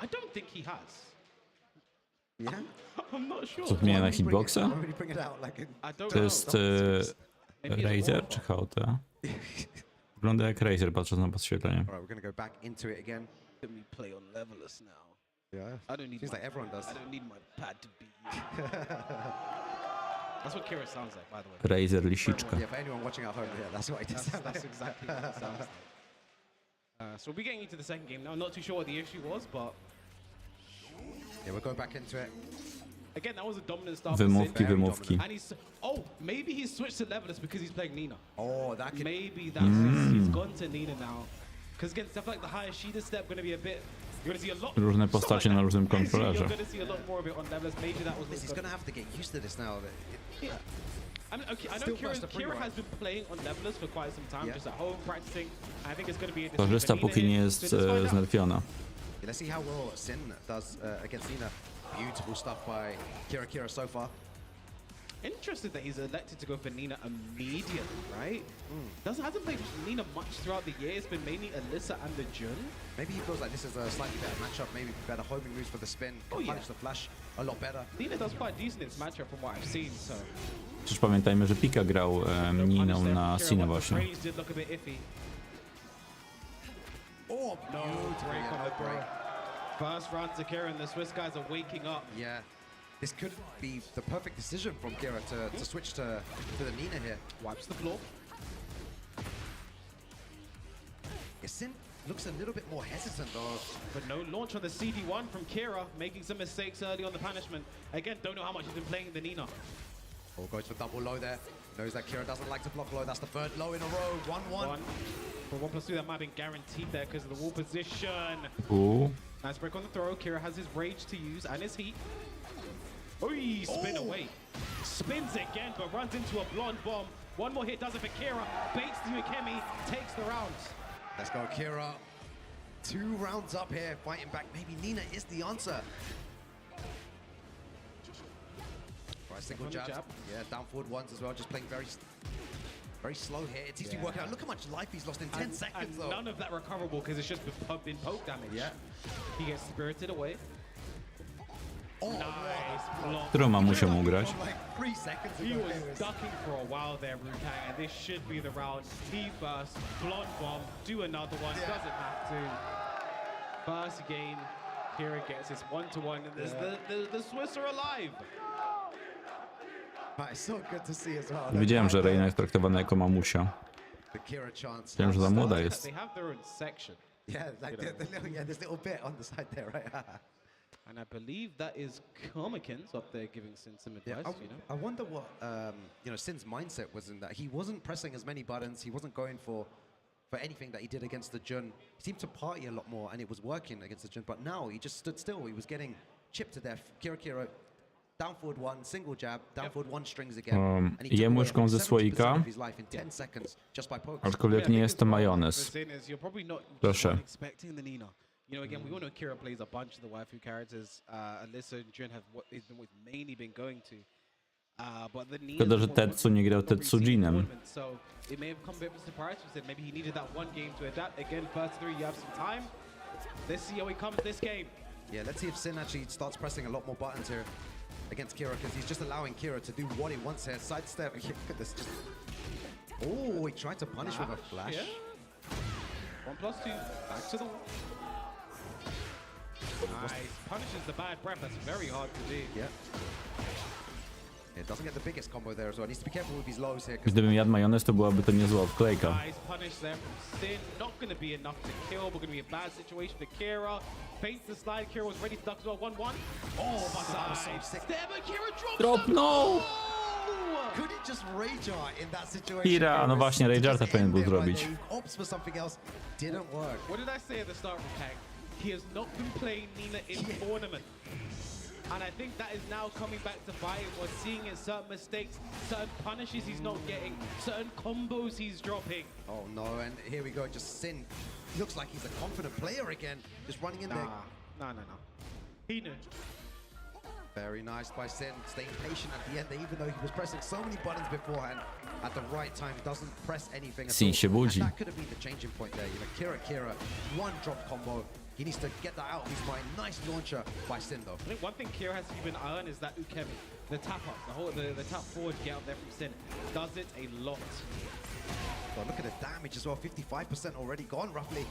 I don't think he has. Yeah. I'm not sure. Co zmienia na hitboxa? Why would he bring it out like I don't To know. jest Maybe it's Razer all- czy HOT? Wygląda jak Razer, patrząc na podświetlenie. All right, we're gonna go back into it again. Let me play on levelers now. Yeah. I don't need. Seems my like everyone pad. does. I don't need my pad to beat you. That's what Kira sounds like, by the way. Razer lisiczka. Yeah, for anyone watching at home, yeah, that's what it does. That's exactly what it sounds like. So we'll be getting into the second game now. Not too sure what the issue was, but Yeah, we're going back into it. again, that was a dominant start. for Wymówki, Sid. wymówki. And he's maybe he's switched to levelers because he's playing Nina. Oh, that could. Maybe that's he's gone to Nina now. Because again, stuff like the higher Shida step going to be a bit. You're going to see a lot. Różne postacie na różnym You're kontrolerze. going to see a lot more of it on levelers. Maybe that was. He's what's gonna have to get used to this now. Yeah. I mean, okay, I know Still first to free Kira run. has been playing on levelers for quite some time, Yeah. just at home practicing. I think it's going to be a Korzysta, decision for póki Nina nie here. jest So let's find out. znerfiona. Yeah, let's see how well Sin does against Nina. Beautiful stuff by Kira so far. Interested that he's elected to go for Nina immediately, right? Hasn't played Nina much throughout the year. It's been mainly Alyssa and the Jun. Maybe he feels like this is a slightly better matchup. Maybe better homing moves for the spin. Can Oh, yeah. punish the flash a lot better. Nina does quite decent in this matchup from what I've seen, so. Przecież pamiętajmy, że Pika grał Niną na Sina właśnie. Did look a bit iffy. Oh, No beautiful. break Yeah, on no the break. First round to Kira, and the Swiss guys are waking up. Yeah. This could be the perfect decision from Kira to switch to the Nina here. Wipes the floor. Yeah, Sin looks a little bit more hesitant though. But no launch on the CD1 from Kira, making some mistakes early on the punishment. Again, don't know how much he's been playing the Nina. Oh, goes for double low there. Knows that Kira doesn't like to block low. That's the third low in a row. 1-1. For 1+2, that might have been guaranteed there because of the wall position. Nice break on the throw. Kira has his rage to use and his heat. Oh, spin away. Spins again, but runs into a blonde bomb. One more hit does it for Kira. Baits the Ukemi, takes the round. Let's go, Kira. 2 rounds up here, fighting back. Maybe Nina is the answer. Right, single on the jab. jab. Yeah, down forward ones as well. Just playing very Very slow here. It seems to be working out. Look how much life he's lost in 10 seconds, And though. none of that recoverable because it's just been poke damage. Yeah. He gets spirited away. Oh, Nice block. Którą mamusią mu grać? From like 3 seconds He ago. was ducking for a while there, Rukang, and this should be the round. He first, blonde bomb, do another one, doesn't have to. First game, Kira gets his 1-to-1, and the Swiss are alive. It's so good to see as well. Wiedziałem, że Reina jest traktowana jako mamusia. The Kira chance. Wiem, że za młoda jest. They have their own section. Yeah, like the little, yeah, this little bit on the side there, right? And I believe that is Comicans up there giving Sin some advice, Yeah, I wonder what Sin's mindset was in that. He wasn't pressing as many buttons. He wasn't going for anything that he did against the Jun. He seemed to party a lot more, and it was working against the Jun. But now he just stood still. He was getting chipped to death. Kira, down forward one, single jab, down forward one strings again. And he took Jem away łyżką ze 70% słoika, of his life in 10 seconds just by poke. aczkolwiek nie jest to majonez. You're probably not Proszę. expecting the Nino. You know, again, we all know Kira plays a bunch of the waifu characters. Alyssa and Jun have what mainly been going to. But the Nino. Szkoda, że Tetsu nie grał Tetsujinem. So it may have come a bit of a surprise. You said maybe he needed that one game to adapt. Again, first 3, you have some time. Let's see how he comes this game. Yeah, let's see if Sin actually starts pressing a lot more buttons here against Kira, because he's just allowing Kira to do what he wants here. Sidestep. This just. Oh, he tried to punish with a flash. Yeah. 1+2. Back to the wall. Nice. Punishes the bad breath. That's very hard to do. Yeah. It doesn't get the biggest combo there as well. Needs to be careful with his lows here. Gdybym jadł majonez, to byłaby to niezła wklejka. Nice punish there from Sin. Not going to be enough to kill, but going to be a bad situation for Kira. Feints the slide. Kira was ready to duck as well. 1-1. Oh, my God. So sick. There, but Kira drops Drop, the no! ball! Could he just rage art in that situation? Kira, no właśnie, rage arta powinien był Just end it zrobić. right there. Opts for something else. Didn't work. What did I say at the start of the tag? He has not been playing Nina in tournament. And I think that is now coming back to bite him. We're seeing it, certain mistakes, certain punishes he's not getting, certain combos he's dropping. Oh no, and here we go, just Sin. Looks like he's a confident player again. Just running in there. No. He knew. Very nice by Sin, staying patient at the end, even though he was pressing so many buttons beforehand. At the right time, doesn't press anything at Sin all. się budzi. And that could have been the changing point there. Kira, one drop combo. He needs to get that out of his mind. Nice launcher by Sin though. I think one thing Kira has to even earn is that Ukemi, the tap up, the tap forward get up there from Sin, does it a lot. But look at the damage as well, 55% already gone roughly.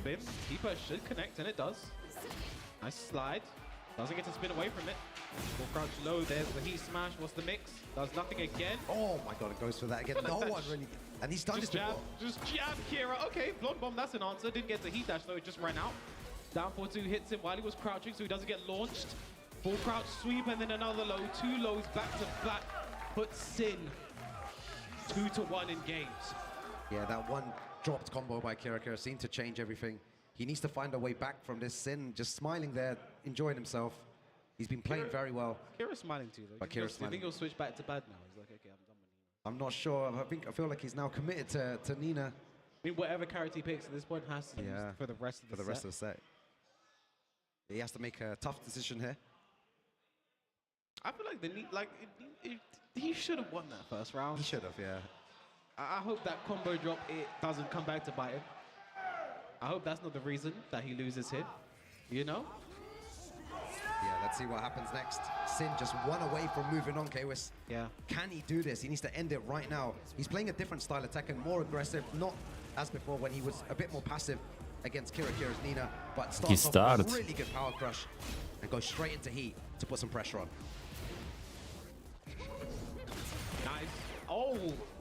Bim, keeper should connect, and it does. Nice slide. Doesn't get to spin away from it. Full crouch low, there's the heat smash. What's the mix? Does nothing again. Oh my God, it goes for that again. No one really, and he's done Just this jab, before. just jab Kira. Okay, blonde bomb, that's an answer. Didn't get the heat dash though, it just ran out. Down 4-2 hits him while he was crouching, so he doesn't get launched. Full crouch sweep and then another low. 2 lows back to back. Puts Sin 2-1 in games. Yeah, that one dropped combo by Kira seemed to change everything. He needs to find a way back from this. Sin just smiling there, enjoying himself. He's been playing very well. Kira's smiling too though. But Do you Kira's think smiling. he'll switch back to bad now? He's like, okay, I'm done with Nina. I'm not sure. I feel like he's now committed to Nina. I mean, whatever character he picks at this point has to use for the rest of the set. of the set. He has to make a tough decision here. I feel like he should have won that first round. He should have, yeah. I hope that combo drop, it doesn't come back to bite him. I hope that's not the reason that he loses here. You know? Yeah, let's see what happens next. Sin just one away from moving on, Kwis. Yeah. Can he do this? He needs to end it right now. He's playing a different style of Tekken, more aggressive, not as before when he was a bit more passive against Kira's Nina, but starts off with a really good power crush and goes straight into heat to put some pressure on. Nice. Oh,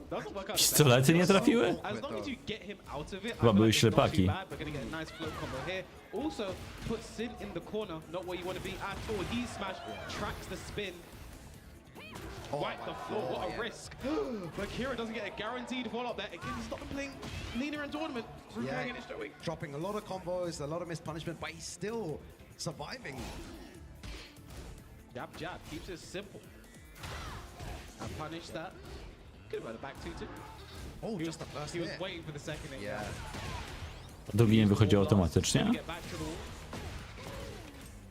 doesn't work out. Pistolety nie trafiły? As long as you get him out of it, Chyba były ślepaki. We're gonna get a nice float combo here. Also, put Sin in the corner, not where you want to be at all. He smash, tracks the spin. Wipe the floor, what a risk. But Kira doesn't get a guaranteed follow up there. Again, he's not been playing Nina in tournament. Yeah, It showing. dropping a lot of combos, a lot of missed punishment, but he's still surviving. Jab, jab, keeps it simple. I punish that. Could have had a back 2-2. Oh, just the first He was hit. waiting for the second hit. Yeah. Drugi nie wychodzi automatycznie. Get back to the wall.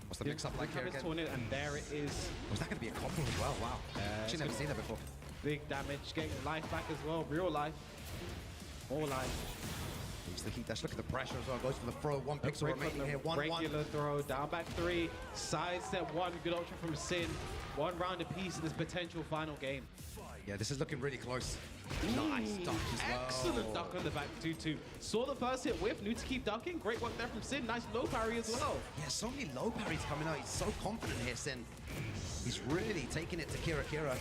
What's the mix up like here again? And there it is. Was that going to be a combo as well? Wow. Actually never seen that before. Big damage, getting life back as well. Real life. All life. Use the heat dash. Look at the pressure as well. Goes for the throw. One pixel Break remaining on the here. 1-1. regular throw. Down back 3. Side step 1. Good option from Sin. 1 round apiece in this potential final game. Yeah, this is looking really close. Nice duck as well. Excellent duck on the back 2-2. Saw the first hit whiff. Knew to keep ducking. Great work there from Sin. Nice low parry as well. Yeah, so many low parries coming out. He's so confident here, Sin. He's really taking it to Kira Kira.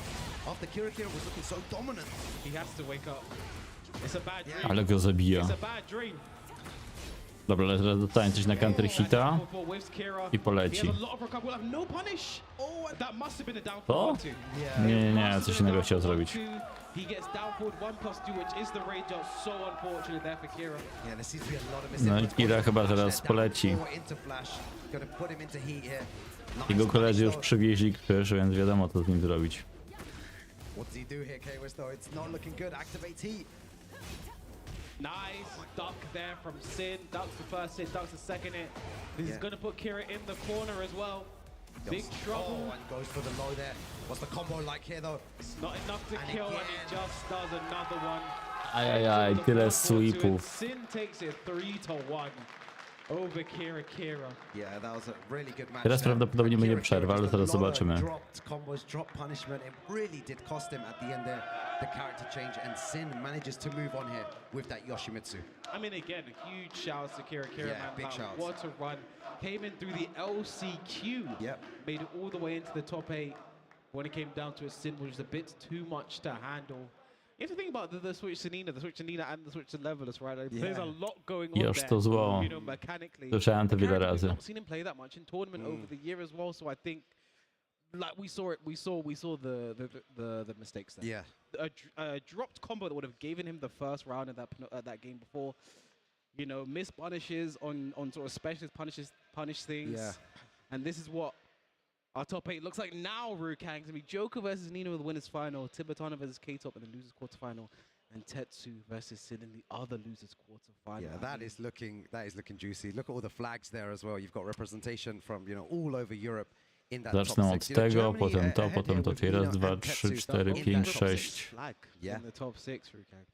After Kira Kira was looking so dominant. He has to wake up. It's a bad dream. Ale go zabija. It's a bad dream. Dobra, ale teraz dostanie coś na counter hita i poleci. Co? Nie, coś innego chciał zrobić. No i Kira chyba teraz poleci. Jego koledzy już przywieźli krzyż, więc wiadomo co z nim zrobić. Nice duck there from Sin. Ducks the first hit, ducks the second hit. This is going to put Kira in the corner as well. Big trouble. Oh, and goes for the low there. What's the combo like here though? It's not enough to kill, and he just does another one. Ajajaj, tyle sweepów. Sin takes it 3-1 over Kira Kira. Yeah, that was a really good match. Teraz prawdopodobnie będzie przerwa, ale zaraz zobaczymy. Combos, drop punishment. It really did cost him at the end there. The character change, and Sin manages to move on here with that Yoshimitsu. I mean, again, a huge shout to Kira Kira, Yeah, man. big shout. What a run. Came in through the LCQ. Yep. Made it all the way into the top 8. When it came down to a Sin, which was a bit too much to handle. You have to think about the switch to Nina, and the switch to Levelers, right? Like, there's a lot going on Już there, to zło. you know, mechanically. Słyszałem to wiele We've razy. not seen him play that much in tournament over the year as well, so I think, like we saw the mistakes there. Yeah. A dropped combo that would have given him the first round in that game before. You know, miss punishes on sort of specialist punish things. Yeah. And this is what our top 8 looks like now, Rukang. It's going to be Joker versus Nino in the winners final, Tibetano versus K-Top in the losers quarterfinal, and Tetsu versus Sin in the other losers quarterfinal. Yeah, that is looking juicy. Look at all the flags there as well. You've got representation from, you know, all over Europe in that top Zacznę od 6. You know, tego, Germany potem to, ahead potem here to. with Raz, Nino dwa, and trzy, Tetsu cztery, in that pięć, top sześć. six. Flag Yeah. in the top 6, Rukang.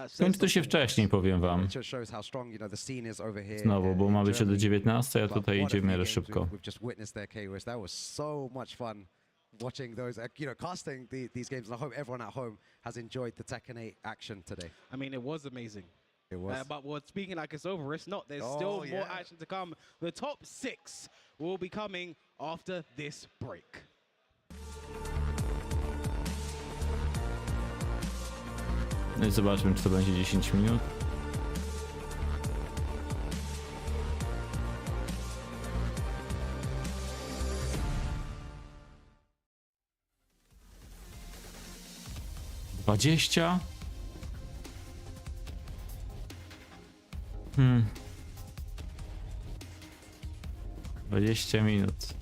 Skończy to się wcześniej, powiem wam. It just shows how strong, you know, the scene is over here. Znowu, bo ma być do Germany. 19, a But tutaj what a idzie w miarę few games szybko. We've just witnessed there, K-Wiz. That was so much fun watching those, you know, casting these games. And I hope everyone at home has enjoyed the Tekken 8 action today. I mean, it was amazing. It was. But we're speaking like it's over. It's not. There's Oh, still more yeah. action to come. The top 6 will be coming after this break. No i zobaczmy, czy to będzie 10 minut. Dwadzieścia? 20 minut.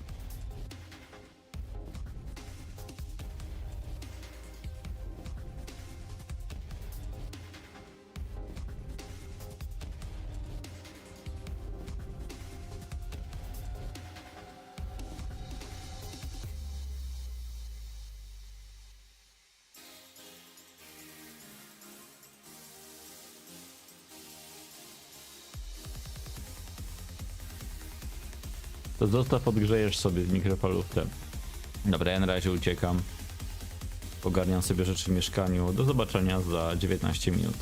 To zostaw, podgrzejesz sobie mikrofalówkę. Dobra, ja na razie uciekam. Ogarniam sobie rzeczy w mieszkaniu. Do zobaczenia za 19 minut.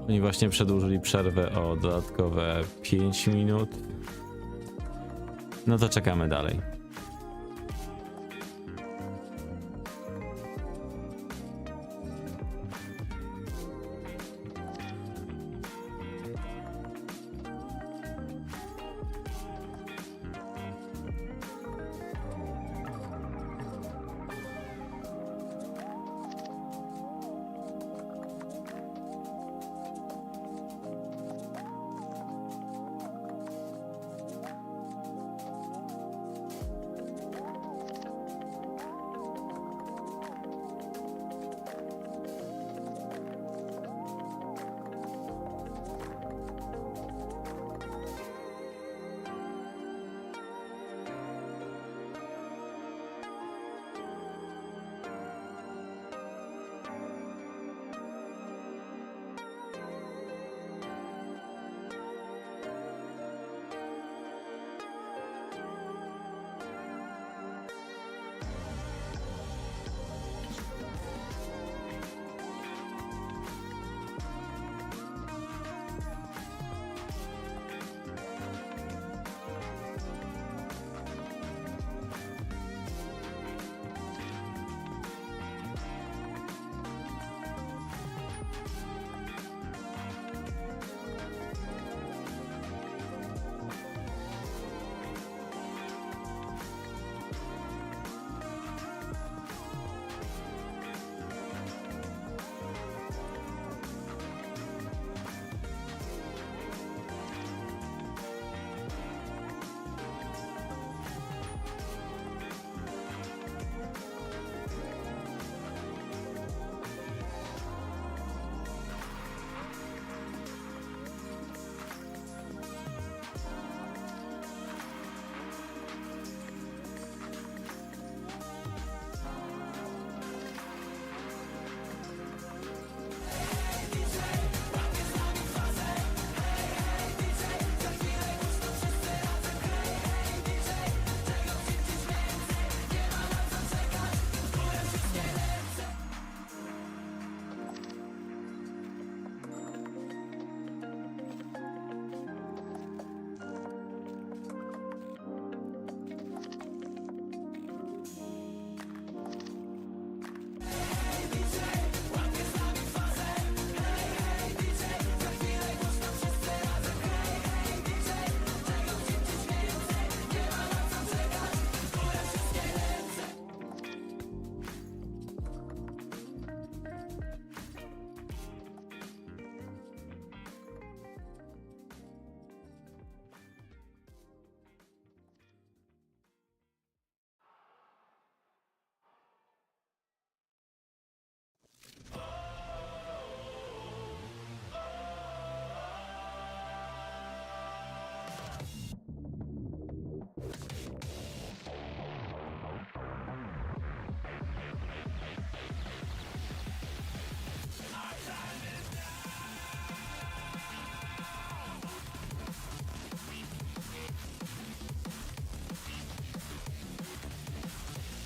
Oni właśnie przedłużyli przerwę o dodatkowe 5 minut. No to czekamy dalej.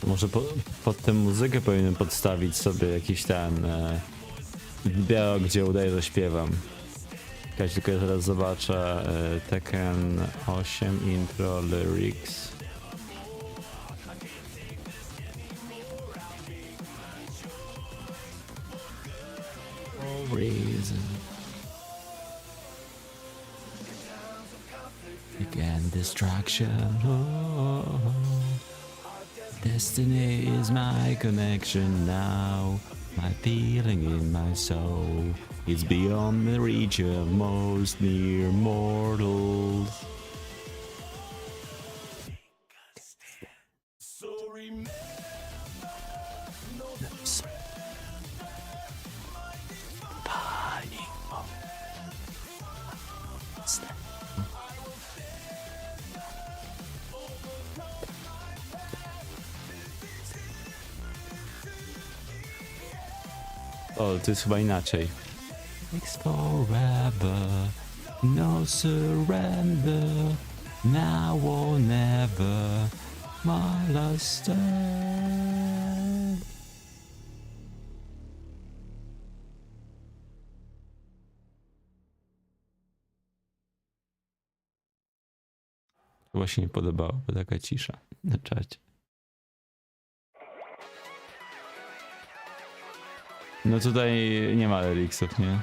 Może pod tę muzykę powinienem podstawić sobie jakiś ten wideo, gdzie udaję, że śpiewam. Czekajcie, tylko ja teraz zobaczę Tekken 8 intro lyrics. Reason. Again, distraction. Oh. Destiny is my connection now. My feeling in my soul is beyond the reach of most near mortals. O, to jest chyba inaczej. It's forever, no surrender, now or never, my last stand. Chyba się nie podobało, bo taka cisza na czacie. No tutaj nie ma eliksów, nie?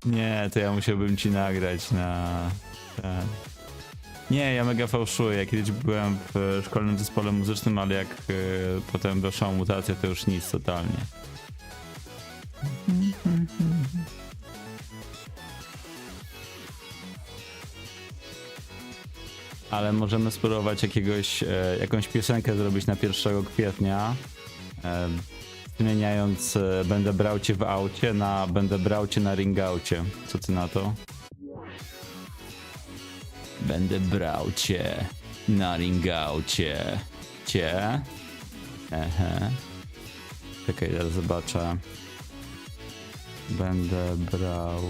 Nie, to ja musiałbym ci nagrać na... Nie, ja mega fałszuję. Kiedyś byłem w szkolnym zespole muzycznym, ale jak potem weszła mutacja, to już nic totalnie. Ale możemy spróbować jakąś piosenkę zrobić na 1 kwietnia. Zmieniając będę brał cię w aucie na będę brał cię na ringaucie. Co ty na to? Będę brał cię na ringaucie. Cię? Ehe. Czekaj, zaraz zobaczę. Będę brał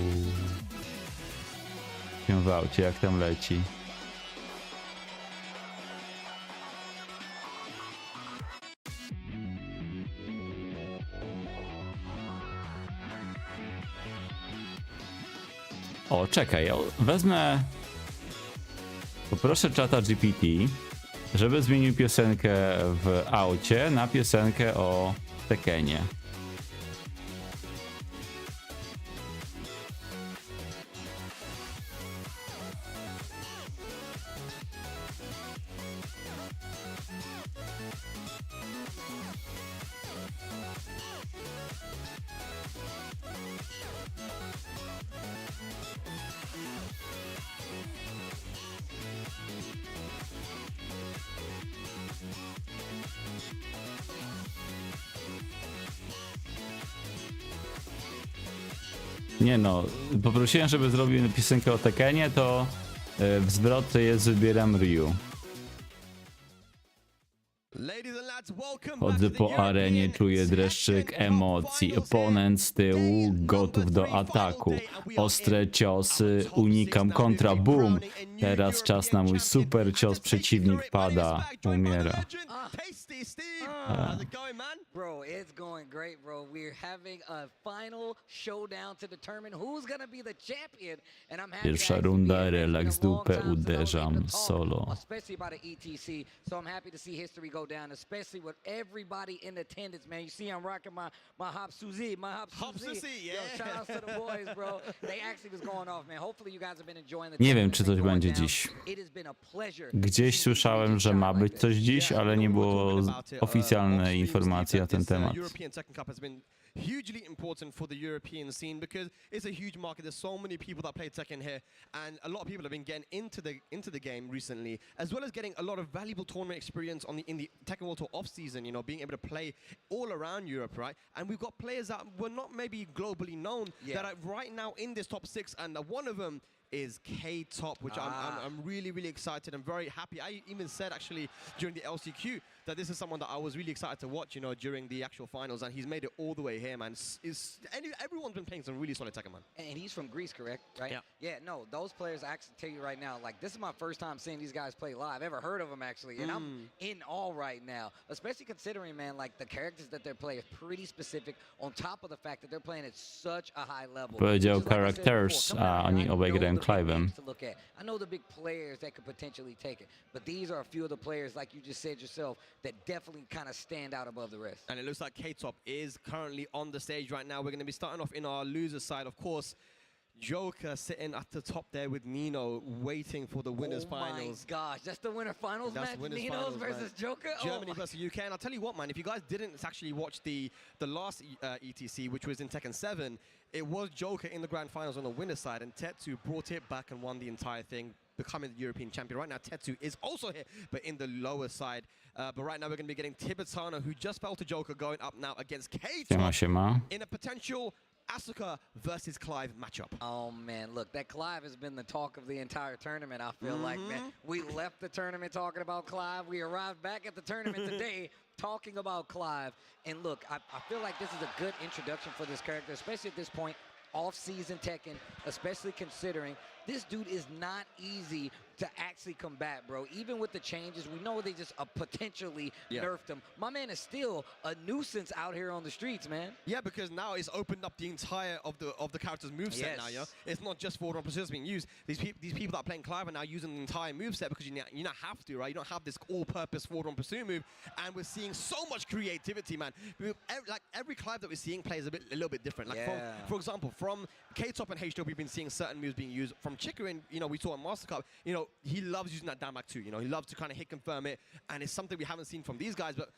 cię w aucie, jak tam leci. O, czekaj, ja wezmę... Poproszę czata GPT, żeby zmienił piosenkę w aucie na piosenkę o Tekkenie. Nie no, poprosiłem, żeby zrobił piosenkę o Tekkenie, to w zwrot jest wybieram Ryu. Chodzę po arenie, czuję dreszczyk emocji. Oponent z tyłu, gotów do ataku. Ostre ciosy, unikam kontra, boom. Teraz czas na mój super cios, przeciwnik pada, umiera. Bro, it's going great, bro. We're having a final showdown to determine who's gonna be the champion. And I'm happy Pierwsza runda, relaks dupę, uderzam solo. Especially about the ETC. So I'm happy to see history go down, especially with everybody in attendance, man. You see I'm rocking my Hop Suzy, yeah. Yo, shout out to the boys, bro. They actually was going off, man. Hopefully you guys have been enjoying the Nie wiem, czy coś będzie dziś. Gdzieś słyszałem, że ma być coś dziś, ale nie było oficjalnej informacji na ten temat. European Tekken Cup has been hugely important for the European scene because it's a huge market. There's so many people that play Tekken here, and a lot of people have been getting into the game recently, as well as getting a lot of valuable tournament experience in the Tekken World Tour off season. You know, being able to play all around Europe, right? And we've got players that were not maybe globally known that are right now in this top 6, and one of them is K-Top, which I'm really, really excited. I'm very happy. I even said actually during the LCQ that this is someone that I was really excited to watch, you know, during the actual finals, and he's made it all the way here, man. Everyone's been playing some really solid Tekken, man. And he's from Greece, correct? Right? Yeah. Yeah, no, those players, I actually tell you right now, like, this is my first time seeing these guys play live. Ever heard of them, actually. And I'm in awe right now, especially considering, man, like, the characters that they're playing are pretty specific, on top of the fact that they're playing at such a high level. Powiedział characters, a oni obaj grają Clive'em. I know the big players that could potentially take it, but these are a few of the players, like you just said yourself, that definitely kind of stand out above the rest. And it looks like K-Top is currently on the stage right now. We're going to be starting off in our loser side, of course. Joker sitting at the top there with Nino, waiting for the winners finals. Oh my gosh, that's the winner finals match. Nino's versus Joker. Germany versus UK. And I'll tell you what, man, if you guys didn't actually watch the last ETC, which was in Tekken 7, it was Joker in the grand finals on the winner's side, and Tetsu brought it back and won the entire thing, becoming the European champion. Right now, Tetsu is also here, but in the lower side. But right now, we're going to be getting Tibetano, who just fell to Joker, going up now against K-Top in a potential Asuka versus Clive matchup. Oh man, look, that Clive has been the talk of the entire tournament. I feel like, man, we left the tournament talking about Clive. We arrived back at the tournament today talking about Clive. And look, I feel like this is a good introduction for this character, especially at this point, off-season Tekken, especially considering this dude is not easy to actually combat, bro. Even with the changes, we know they just potentially nerfed him. My man is still a nuisance out here on the streets, man. Yeah, because now it's opened up the entire of the character's moveset now, yeah? It's not just forward on precision being used. These people that are playing Clive are now using the entire moveset because you now have to, right? You don't have this all-purpose forward on pursuit move, and we're seeing so much creativity, man. Every Clive that we're seeing plays a little bit different. Like for example, from K-Top and H-Top, we've been seeing certain moves being used. From Chicorin, you know, we saw on Master Cup, you know, he loves using that down back too. You know, he loves to kind of hit confirm it, and it's something we haven't seen from these guys. But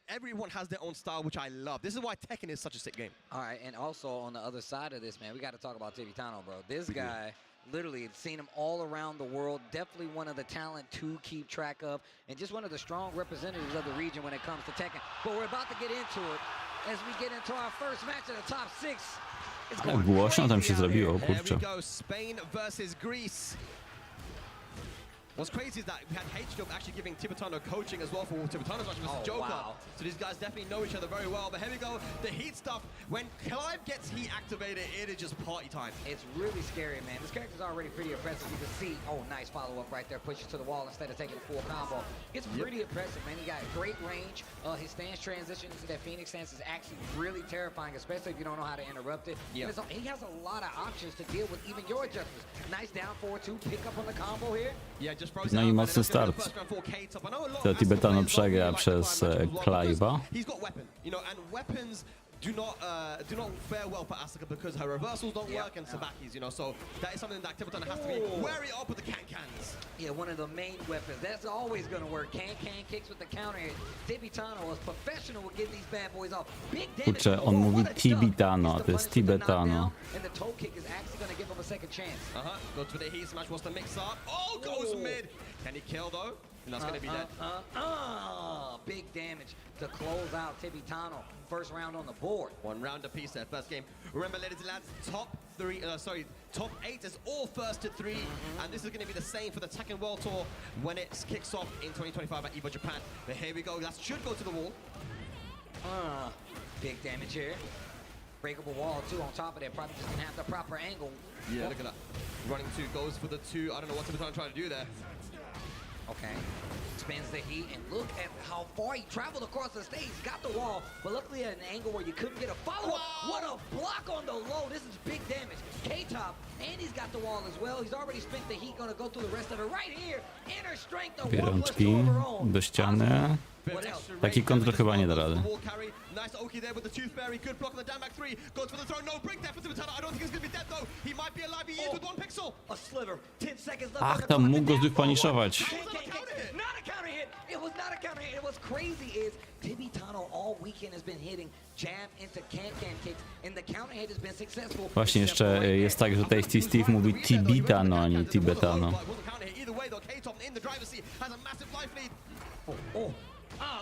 everyone has their own style, which I love. This is why Tekken is such a sick game. All right, and also on the other side of this, man, we got to talk about Tibetano, bro. This guy, literally, seen him all around the world. Definitely one of the talent to keep track of, and just one of the strong representatives of the region when it comes to Tekken. But we're about to get into it as we get into our first match of the top 6. Ale głośno tam się zrobiło, Here kurczę. we go, Spain versus Greece. What's crazy is that we had H-Dub actually giving Tibetano coaching as well for Tibetano's match versus Joker. Wow. So these guys definitely know each other very well. But here we go, the heat stuff. When Clive gets heat activated, it is just party time. It's really scary, man. This character's already pretty impressive. You can see, nice follow-up right there. Pushes to the wall instead of taking a full combo. It's pretty impressive, man. He got great range. His stance transition into that Phoenix stance is actually really terrifying, especially if you don't know how to interrupt it. Yeah. He has a lot of options to deal with even your adjustments. Nice down forward two, pick up on the combo here. Yeah, just No i mocny start. To Tibetano przegra przez Clive'a. He's got weapon, you know, and weapons do not fare well for Asuka because her reversals don't work and Sabaki's, you know, so that is something that Tibetano has to be wary of with the can-cans. Yeah, one of the main weapons. That's always going to work. Can-can kicks with the counter hit. Tibetano is professional with getting these bad boys off. Big damage. Kurczę, on mówi Tibetano, a to jest Tibetano. And the toe kick is actually going to give him a second chance. Goes for the heat smash, wants to mix up. Oh, goes mid. Can he kill though? And that's going to be dead. Big damage to close out Tibetano. First round on the board. One round apiece there, first game. Remember, ladies and lads, top 8 is all first to 3. And this is going to be the same for the Tekken World Tour when it kicks off in 2025 at EVO Japan. But here we go, that should go to the wall. Big damage here. Breakable wall too on top of that. Probably just didn't have the proper angle. Yeah, look at that. Running 2, goes for the 2. I don't know what Tibetano trying to do there. Okay. Spins the heat, and look at how far he traveled across the stage. Got the wall, but luckily at an angle where you couldn't get a follow-up. What a block on the low. This is big damage. K-Top, and he's got the wall as well. He's already spent the heat. Gonna go through the rest of it right here. Inner strength of 1+2 do ściany. Taki kontr chyba nie da rady. Nice Oki there with the tooth fairy. Good block on the down back 3. Goes for the throw. No break there for Tibetano. I don't think he's going to be dead though. He might be alive. He is with 1 pixel. A sliver. 10 seconds left. Ach, tam mógł go zdepaniszować. Not a counter hit. It was not a counter hit. What's crazy is Tibetano all weekend has been hitting jab into can-can kicks, and the counter hit has been successful. Właśnie jeszcze jest tak, że Tasty Steve mówi Tibetano, a nie Tibetano.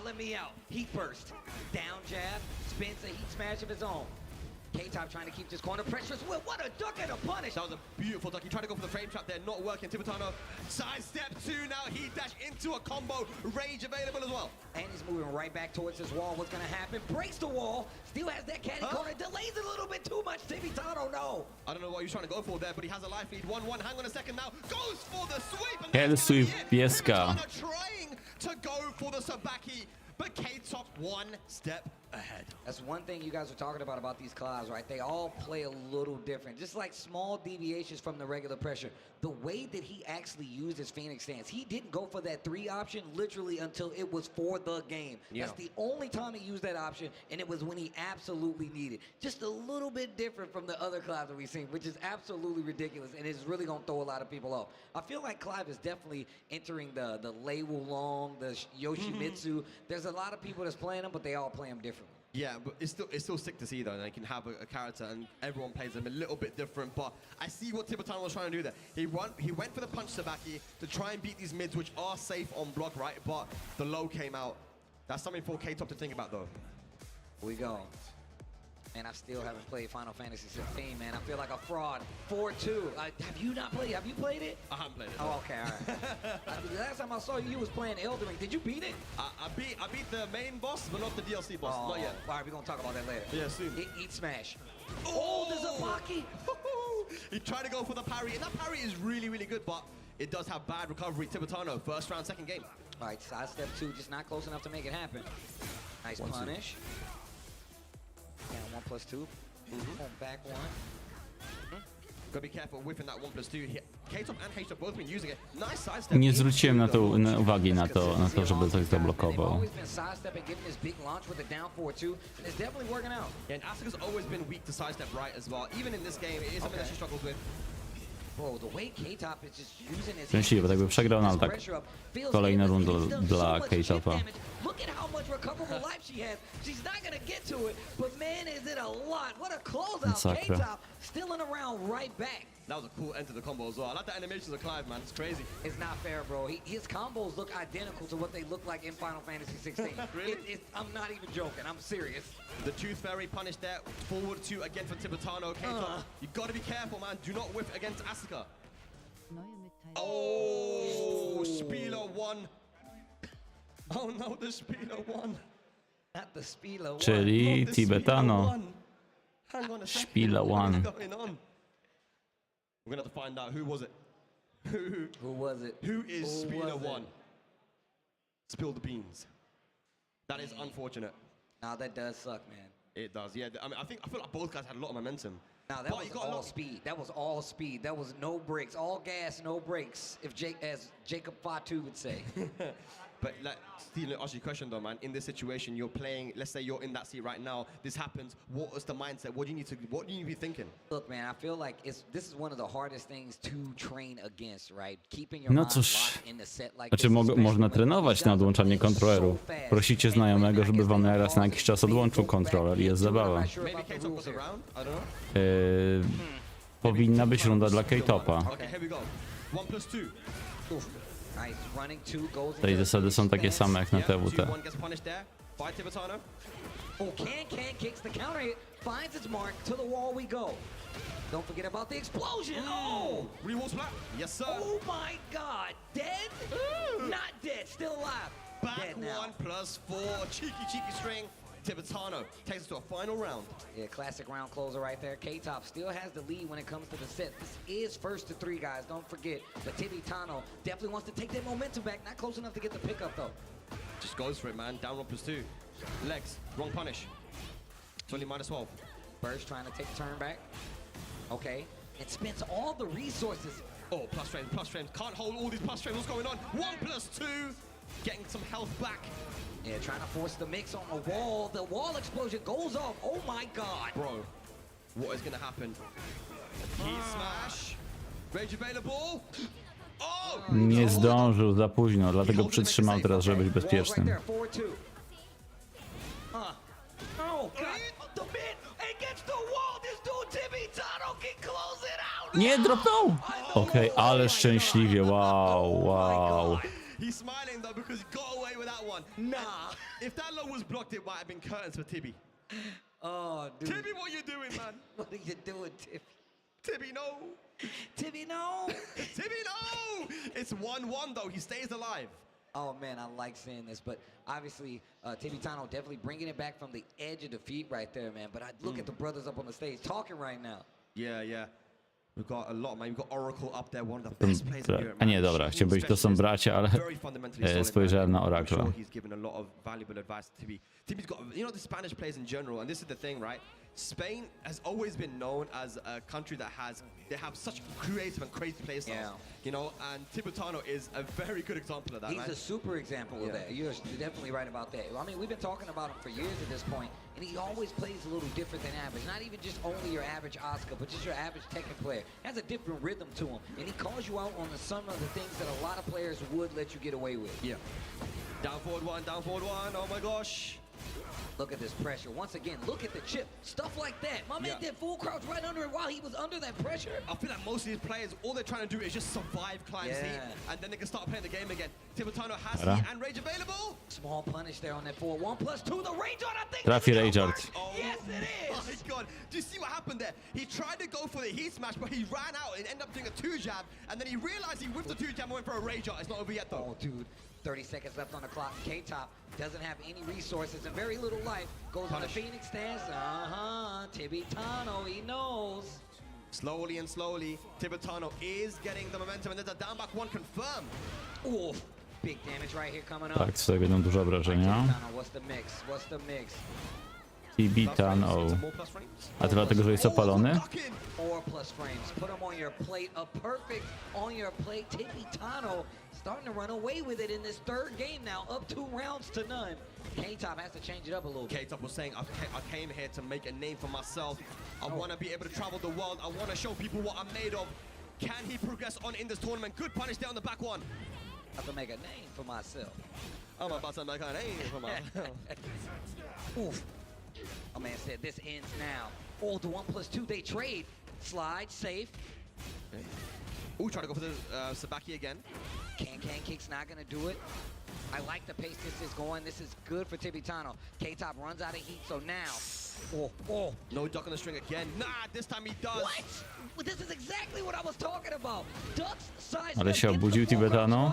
Let me out. Heat burst. Down jab. Spins a heat smash of his own. K-Top trying to keep this corner pressure as well. What a duck and a punish. That was a beautiful duck. He tried to go for the frame trap there, not working. Tibetano side step 2 now. He dash into a combo. Rage available as well. And he's moving right back towards his wall. What's going to happen? Breaks the wall. Still has that caddy corner. Delays a little bit too much. Tibetano, no. I don't know what he was trying to go for there, but he has a life lead. 1-1. Hang on a second now. Goes for the sweep. Hell sweep pieska. Trying to go for the Sabaki, but K-Top 1 step ahead. That's one thing you guys are talking about these Clives, right? They all play a little different, just like small deviations from the regular pressure. The way that he actually used his Phoenix stance, he didn't go for that 3 option literally until it was for the game. Yeah. That's the only time he used that option, and it was when he absolutely needed. Just a little bit different from the other Clives that we've seen, which is absolutely ridiculous, and it's really going to throw a lot of people off. I feel like Clive is definitely entering the Lei Wulong, the Yoshimitsu. There's a lot of people that's playing him, but they all play him differently. Yeah, but it's still sick to see though. They can have a character and everyone plays them a little bit different. But I see what Tibetano was trying to do there. He went for the punch Sabaki to try and beat these mids, which are safe on block, right? But the low came out. That's something for K-Top to think about though. We go. And I still haven't played Final Fantasy 16, man. I feel like a fraud. 4-2. Have you not played? Have you played it? I haven't played it. Oh, okay, all right. The last time I saw you, you was playing Elden Ring. Did you beat it? I beat the main boss, but not the DLC boss. Not yet. All right, we're going to talk about that later. Yeah, soon. Eat smash. Oh, there's a Baki. He tried to go for the parry, and that parry is really, really good, but it does have bad recovery. Tibetano, first round, second game. All right, sidestep 2, just not close enough to make it happen. Nice punish. Down 1+2. Back 1. Gotta be careful whipping that 1+2 hit. K-Top and H-Top both been using it. Nice sidestep. Nie zwróciłem na to uwagi na to, żeby coś zablokował. And Asuka's always been weak to sidestep right as well. Even in this game, it is something that she struggles with. Szczęśliwie, bo tak by przegrał, no ale tak kolejna runda dla K-Topa. Look at how much recoverable life she has. She's not gonna get to it, but man, is it a lot. What a closeout. K-Top still in a round right back. That was a cool end to the combo as well. I like the animations of Clive, man. It's crazy. It's not fair, bro. His combos look identical to what they look like in Final Fantasy 16. Really? I'm not even joking. I'm serious. The Tooth Fairy punished there. Forward 2 again for Tibetano. K-Top. You gotta be careful, man. Do not whiff against Asuka. Oh, Spieler 1. Oh no, the Spieler 1. Not the Spieler 1. Czyli Tibetano. Spieler 1. We're gonna have to find out who was it. Who was it? Who is Spieler 1? Spill the beans. That is unfortunate. Now that does suck, man. It does, yeah. I mean, I feel like both guys had a lot of momentum. Now that was all speed. That was all speed. That was no brakes. All gas, no brakes. As Jacob Fatu would say. But like, Steve, ask you a question though, man. In this situation, you're playing. Let's say you're in that seat right now. This happens. What is the mindset? What do you need to be thinking? Look, man, I feel like this is one of the hardest things to train against, right? Keeping your No mind cóż, locked in the set like znaczy this, można trenować na odłączanie kontrolerów. Prosicie znajomego, żeby wam raz na jakiś czas odłączył kontroler i jest zabawa. Maybe K-Top was around. I don't know. Powinna być runda dla K-Topa. Okay, here we go. 1+2. Tej zasady są takie same jak na TWT. Kicks the counter hit, finds its mark, to the wall we go. Don't forget about the explosion. Oh! Rewall splat. Yes, sir. Oh my God! Dead? Not dead, still alive. Back 1+4. Cheeky string. Tibetano takes us to a final round. Yeah, classic round closer right there. K-Top still has the lead when it comes to the set. This is first to 3, guys. Don't forget. But Tibetano definitely wants to take that momentum back. Not close enough to get the pickup, though. Just goes for it, man. Down 1+2. Legs. Wrong punish. It's only -12. Burst trying to take a turn back. Okay. It spends all the resources. Oh, plus frames. Can't hold all these plus frames. What's going on? 1+2. Getting some health back. Yeah, trying to force the mix on the wall. The wall explosion goes off. Oh my God. Bro, what is gonna happen? Heat smash. Rage available. Oh! Nie zdążył, za późno, dlatego przytrzymał teraz, żeby być bezpiecznym. Nie dropnął! Okej, ale szczęśliwie, wow. He's smiling though because he got away with that one. Nah. If that low was blocked, it might have been curtains for Tibby. Oh, dude. Tibby, what are you doing, man? What are you doing, Tibby? Tibby, no. Tibby, no. Tibby, no. It's 1-1 though. He stays alive. Oh man, I like seeing this, but obviously Tibetano definitely bringing it back from the edge of defeat right there, man. But I look at the brothers up on the stage talking right now. Yeah. We've got a lot, man. We've got Oracle up there, one of the best players in Europe. A nie, dobra, chciałem powiedzieć, to są bracia, ale spojrzałem na Oracle. He's given a lot of valuable advice to Tibby. Tibby's got, the Spanish players in general, and this is the thing, right? Spain has always been known as a country that they have such creative and crazy play styles, and Tibetano is a very good example of that. He's a super example of that. You're definitely right about that. I mean, we've been talking about him for years at this point, and he always plays a little different than average. Not even just only your average Asuka, but just your average Tekken player. He has a different rhythm to him, and he calls you out on some of the things that a lot of players would let you get away with. Yeah. Down forward one. Oh my gosh. Look at this pressure. Once again, look at the chip. Stuff like that. My man did full crouch right under it while he was under that pressure. I feel like most of these players, all they're trying to do is just survive Clive's heat, and then they can start playing the game again. Tibetano has heat and rage available. Small punish there on that 4-1+2. The rage art, I think. Trafi rage art. Oh, yes, it is. My God. Do you see what happened there? He tried to go for the heat smash, but he ran out and ended up doing a 2-jab, and then he realized he whiffed the 2-jab and went for a rage art. It's not over yet, though. Oh, dude. 30 seconds left on the clock. K-Top doesn't have any resources and very little life. Goes on a Phoenix stance. Tibetano, he knows. Slowly and slowly, Tibetano is getting the momentum, and there's a down back one confirmed. Ooh, big damage right here coming up. Tak, z tego będą duże obrażenia. Tibetano, what's the mix? What's the mix? Tibetano. A to dlatego, że jest opalony? 4+ frames. Put him on your plate. A perfect on your plate. Tibetano starting to run away with it in this third game now. Up 2 rounds to none. K-Top has to change it up a little bit. K-Top was saying, I came here to make a name for myself. I want to be able to travel the world. I want to show people what I'm made of. Can he progress on in this tournament? Good punish there on the back one. I have to make a name for myself. I'm about to make a name for myself. Oof. Oh man said this ends now. Oh, the 1+2 they trade. Slide, safe. Ooh, trying to go for the Sabaki again. Can kick's not gonna do it. I like the pace this is going. This is good for Tibetano. K-Top runs out of heat, so now. Oh. No duck on the string again. Nah, this time he does. What? Well, this is exactly what I was talking about. Ducks size. Ale się obudził Tibetano.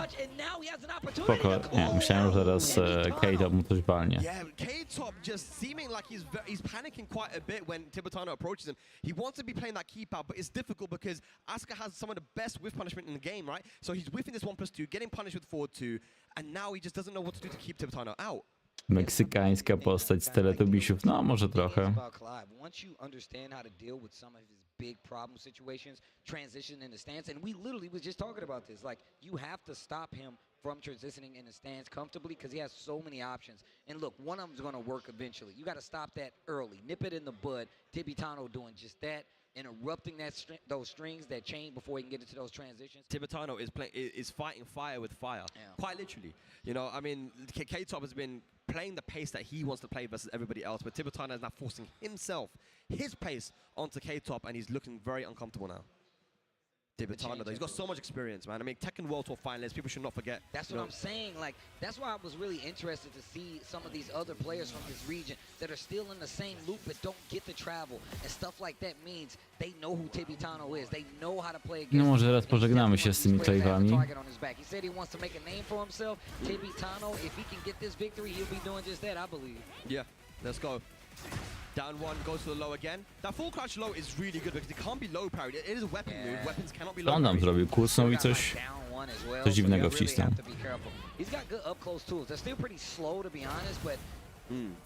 Spoko, nie, myślałem, że zaraz K-Top mu coś walnie. Yeah, K-Top just seeming like he's panicking quite a bit when Tibetano approaches him. He wants to be playing that keep out, but it's difficult because Asuka has some of the best whiff punishment in the game, right? So he's whiffing this 1+2, getting punished with forward 2, and now he just doesn't know what to do to keep Tibetano out. Meksykańska postać z Teletubisiów, no może trochę. Once you understand how to deal with some of his big problem situations, transition in the stance, and we literally was just talking about this, like you have to stop him from transitioning in the stance comfortably because he has so many options. And look, one of them's going to work eventually. You got to stop that early, nip it in the bud. Tibetano doing just that, interrupting those strings that chain before he can get into those transitions. Tibetano is fighting fire with fire, quite literally. You know, I mean, K-Top has been playing the pace that he wants to play versus everybody else, but Tibetano is now forcing his pace onto K-Top, and he's looking very uncomfortable now. Tibetano, though, he's got so much experience, man. I mean, Tekken World Tour finalists, people should not forget. That's what I'm saying. Like, that's why I was really interested to see some of these other players from this region that are still in the same loop but don't get to travel. And stuff like that means they know who Tibetano is. They know how to play against. No może teraz pożegnamy się z tymi klejwami. He said he wants to make a name for himself. Tibetano, if he can get this victory, he'll be doing just that, I believe. Yeah, let's go. Down one, goes for the low again. That full crouch low is really good because it can't be low parried. It is a weapon move. Weapons cannot be low Co on nam zrobił? Kusnął i coś dziwnego wcisnął. He's got good up close tools. They're still pretty slow to be honest, but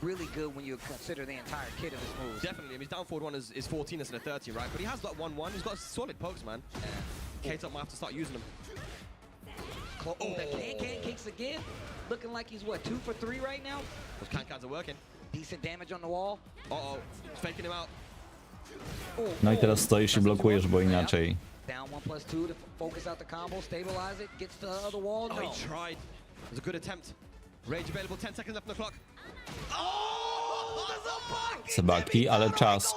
really good when you consider the entire kit of his moves. Definitely. I mean, his down forward one is 14 instead of 13, right? But he has that 1-1. He's got solid pokes, man. K-Top might have to start using them. The can kicks again. Looking like he's what, 2 for 3 right now? Those can-cans are working. Decent damage on the wall. Uh-oh, faking him out. No i teraz stoisz i blokujesz, bo inaczej. Down 1+2 to focus out the combo, stabilize it, gets to the other wall. No, he tried. It was a good attempt. Rage available, 10 seconds left on the clock. Oh, there's a bug! Sabaki, ale czas.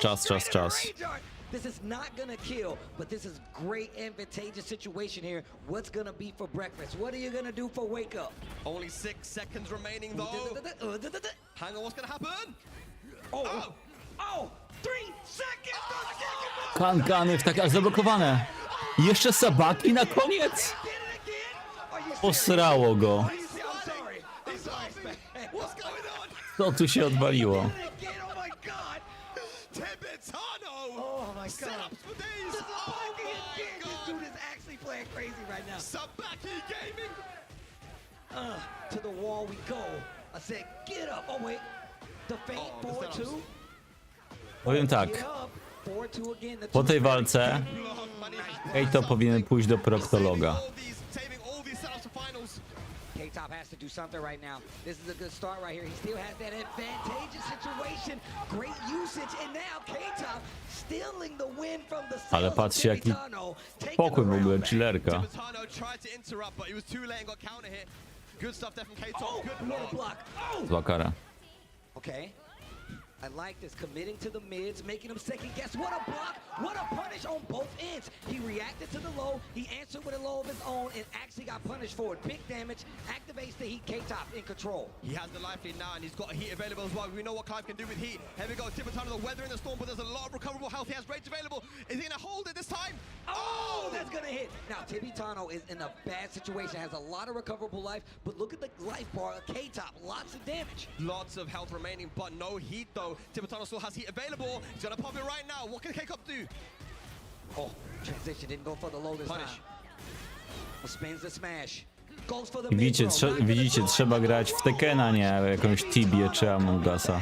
This is not gonna kill, but this is great advantageous situation here. What's gonna be for breakfast? What are you gonna do for wake up? Only 6 seconds remaining though. Hang on, what's gonna happen? Oh! 3 seconds! Kany w tak zablokowane. Jeszcze Sabaki na koniec. Posrało go. Co tu się odwaliło? Setups for days! Oh my God! This dude is actually playing crazy right now. Sabaki gaming! To the wall we go. I said, get up. Oh wait, the feint 4-2. Powiem tak, Get up. 4-2 again. The po tej walce K-Top powinien pójść do proktologa. K-Top has to do something right now. This is a good start right here. He still has that advantageous situation. Great usage, and now K-Top stealing the win from the Ale patrzcie jaki pokój w ogóle, chillerka. Tibetano tried to interrupt, but he was too late and got counter hit. Good stuff there from K-Top. Good block. Zła kara. Okay. I like this, committing to the mids, making him second guess. What a block, what a punish on both ends. He reacted to the low, he answered with a low of his own, and actually got punished for it. Big damage, activates the heat, K-Top in control. He has the life lead now, and he's got heat available as well. We know what Clive can do with heat. Here we go, Tibetano, the weather in the storm, but there's a lot of recoverable health. He has rage available. Is he gonna hold it this time? Oh, that's gonna hit. Now, Tibetano is in a bad situation, has a lot of recoverable life, but look at the life bar of K-Top, lots of damage. Lots of health remaining, but no heat though. Tibetano still has heat available. He's gonna pop it right now. What can K-Top do? Oh, transition didn't go for the low this time. Spins the smash. Goes for the Widzicie, trzeba grać w Tekkena, nie jakąś Tibię czy Among Usa.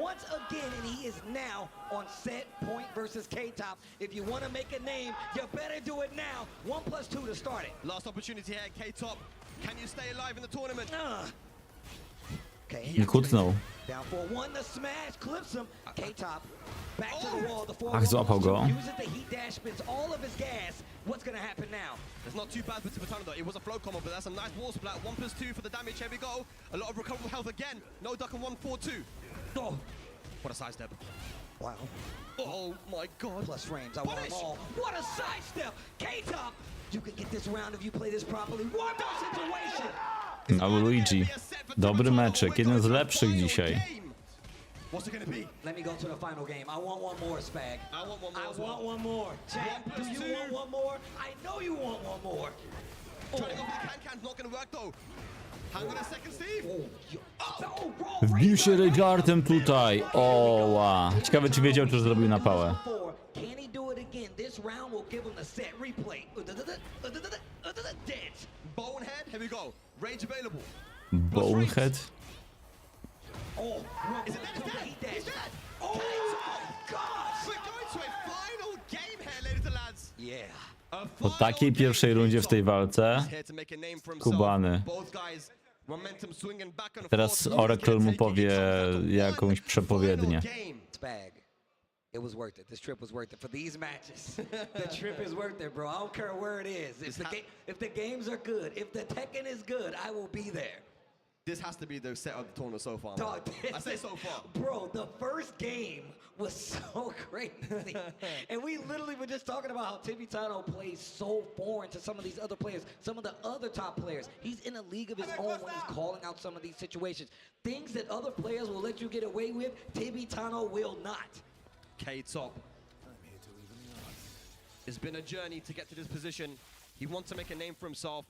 Once again, and he is now on set point versus K-Top. If you want to make a name, you better do it now. 1+2 to start it. Last opportunity here, K-Top. Can you stay alive in the tournament? Okay. Nie kutnął. Down for one, the smash clips him. K-Top back to the wall. The Ach, złapał go. uses the heat dash, spins all of his gas. What's gonna happen now? It's not too bad for Tibetano though. It was a flow combo, but that's a nice wall splat. 1+2 for the damage. Here we go. A lot of recoverable health again. No duck and 1-4-2. Oh, What a sidestep. wow. Oh my god. Plus frames. I want them all. What a sidestep. K-Top. You can get this round if you play this properly. One more situation. No, Luigi. Dobry meczek, jeden z lepszych dzisiaj. What's it gonna be? Let me go to the final game. I want one more, Spag. I want one more I as well. want one more. Jack, do you want one more? I know you want one more. Trying to go for the can-can's not gonna work though. Hang on a second, Steve. Wbił się Rayguardem tutaj. O, ciekawe czy wiedział, czy zrobił na pałę. Can he do it again? This round will give him the set replay. Dead. Bonehead, here we go. Rage available. Bonehead? Oh, Is it dead? He's dead. Oh my gosh. We're going to a final game here, ladies and lads. Yeah. A Po takiej pierwszej rundzie w tej walce, Here to make a name for himself. Kubany. Both guys, momentum swinging back and Teraz forth. Oracle mu powie jakąś przepowiednię. Spag. It was worth it. This trip was worth it for these matches. The trip is worth it, bro. I don't care where it is. If the games are good, if the Tekken is good, I will be there. This has to be the set of the tournament so far. Dog, I say so far. Bro, the first game was so crazy. And we literally were just talking about how Tibetano plays so foreign to some of these other players, some of the other top players. He's in a league of his own when he's calling out some of these situations. Things that other players will let you get away with, Tibetano will not. K-Top. It's been a journey to get to this position. He wants to make a name for himself.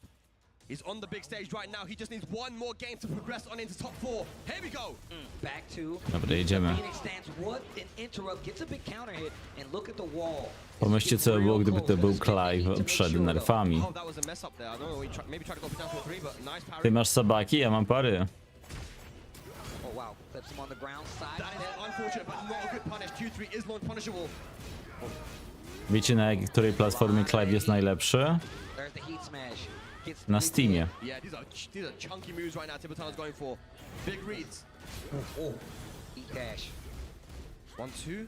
He's on the big stage right now. He just needs one more game to progress on into top 4. Here we go. Back to Dobra, jedziemy. Phoenix stance. What an interrupt. Gets a big counter hit and look at the wall. Pomyślcie, co by było, gdyby to był Clive przed nerfami. Oh, that was a mess up there. I don't know. Maybe try to go down for 3, but nice parry. Ty masz sabaki, ja mam pary. Oh wow, clips him on the ground side. That is unfortunate, but not a good punish. Q3 is launch punishable. Wiecie, na której platformie Clive jest najlepszy? There's the heat smash. Na Steamie. Yeah, these are chunky moves right now. Tibetano's going for big reads. Oh, heat dash. 1-2.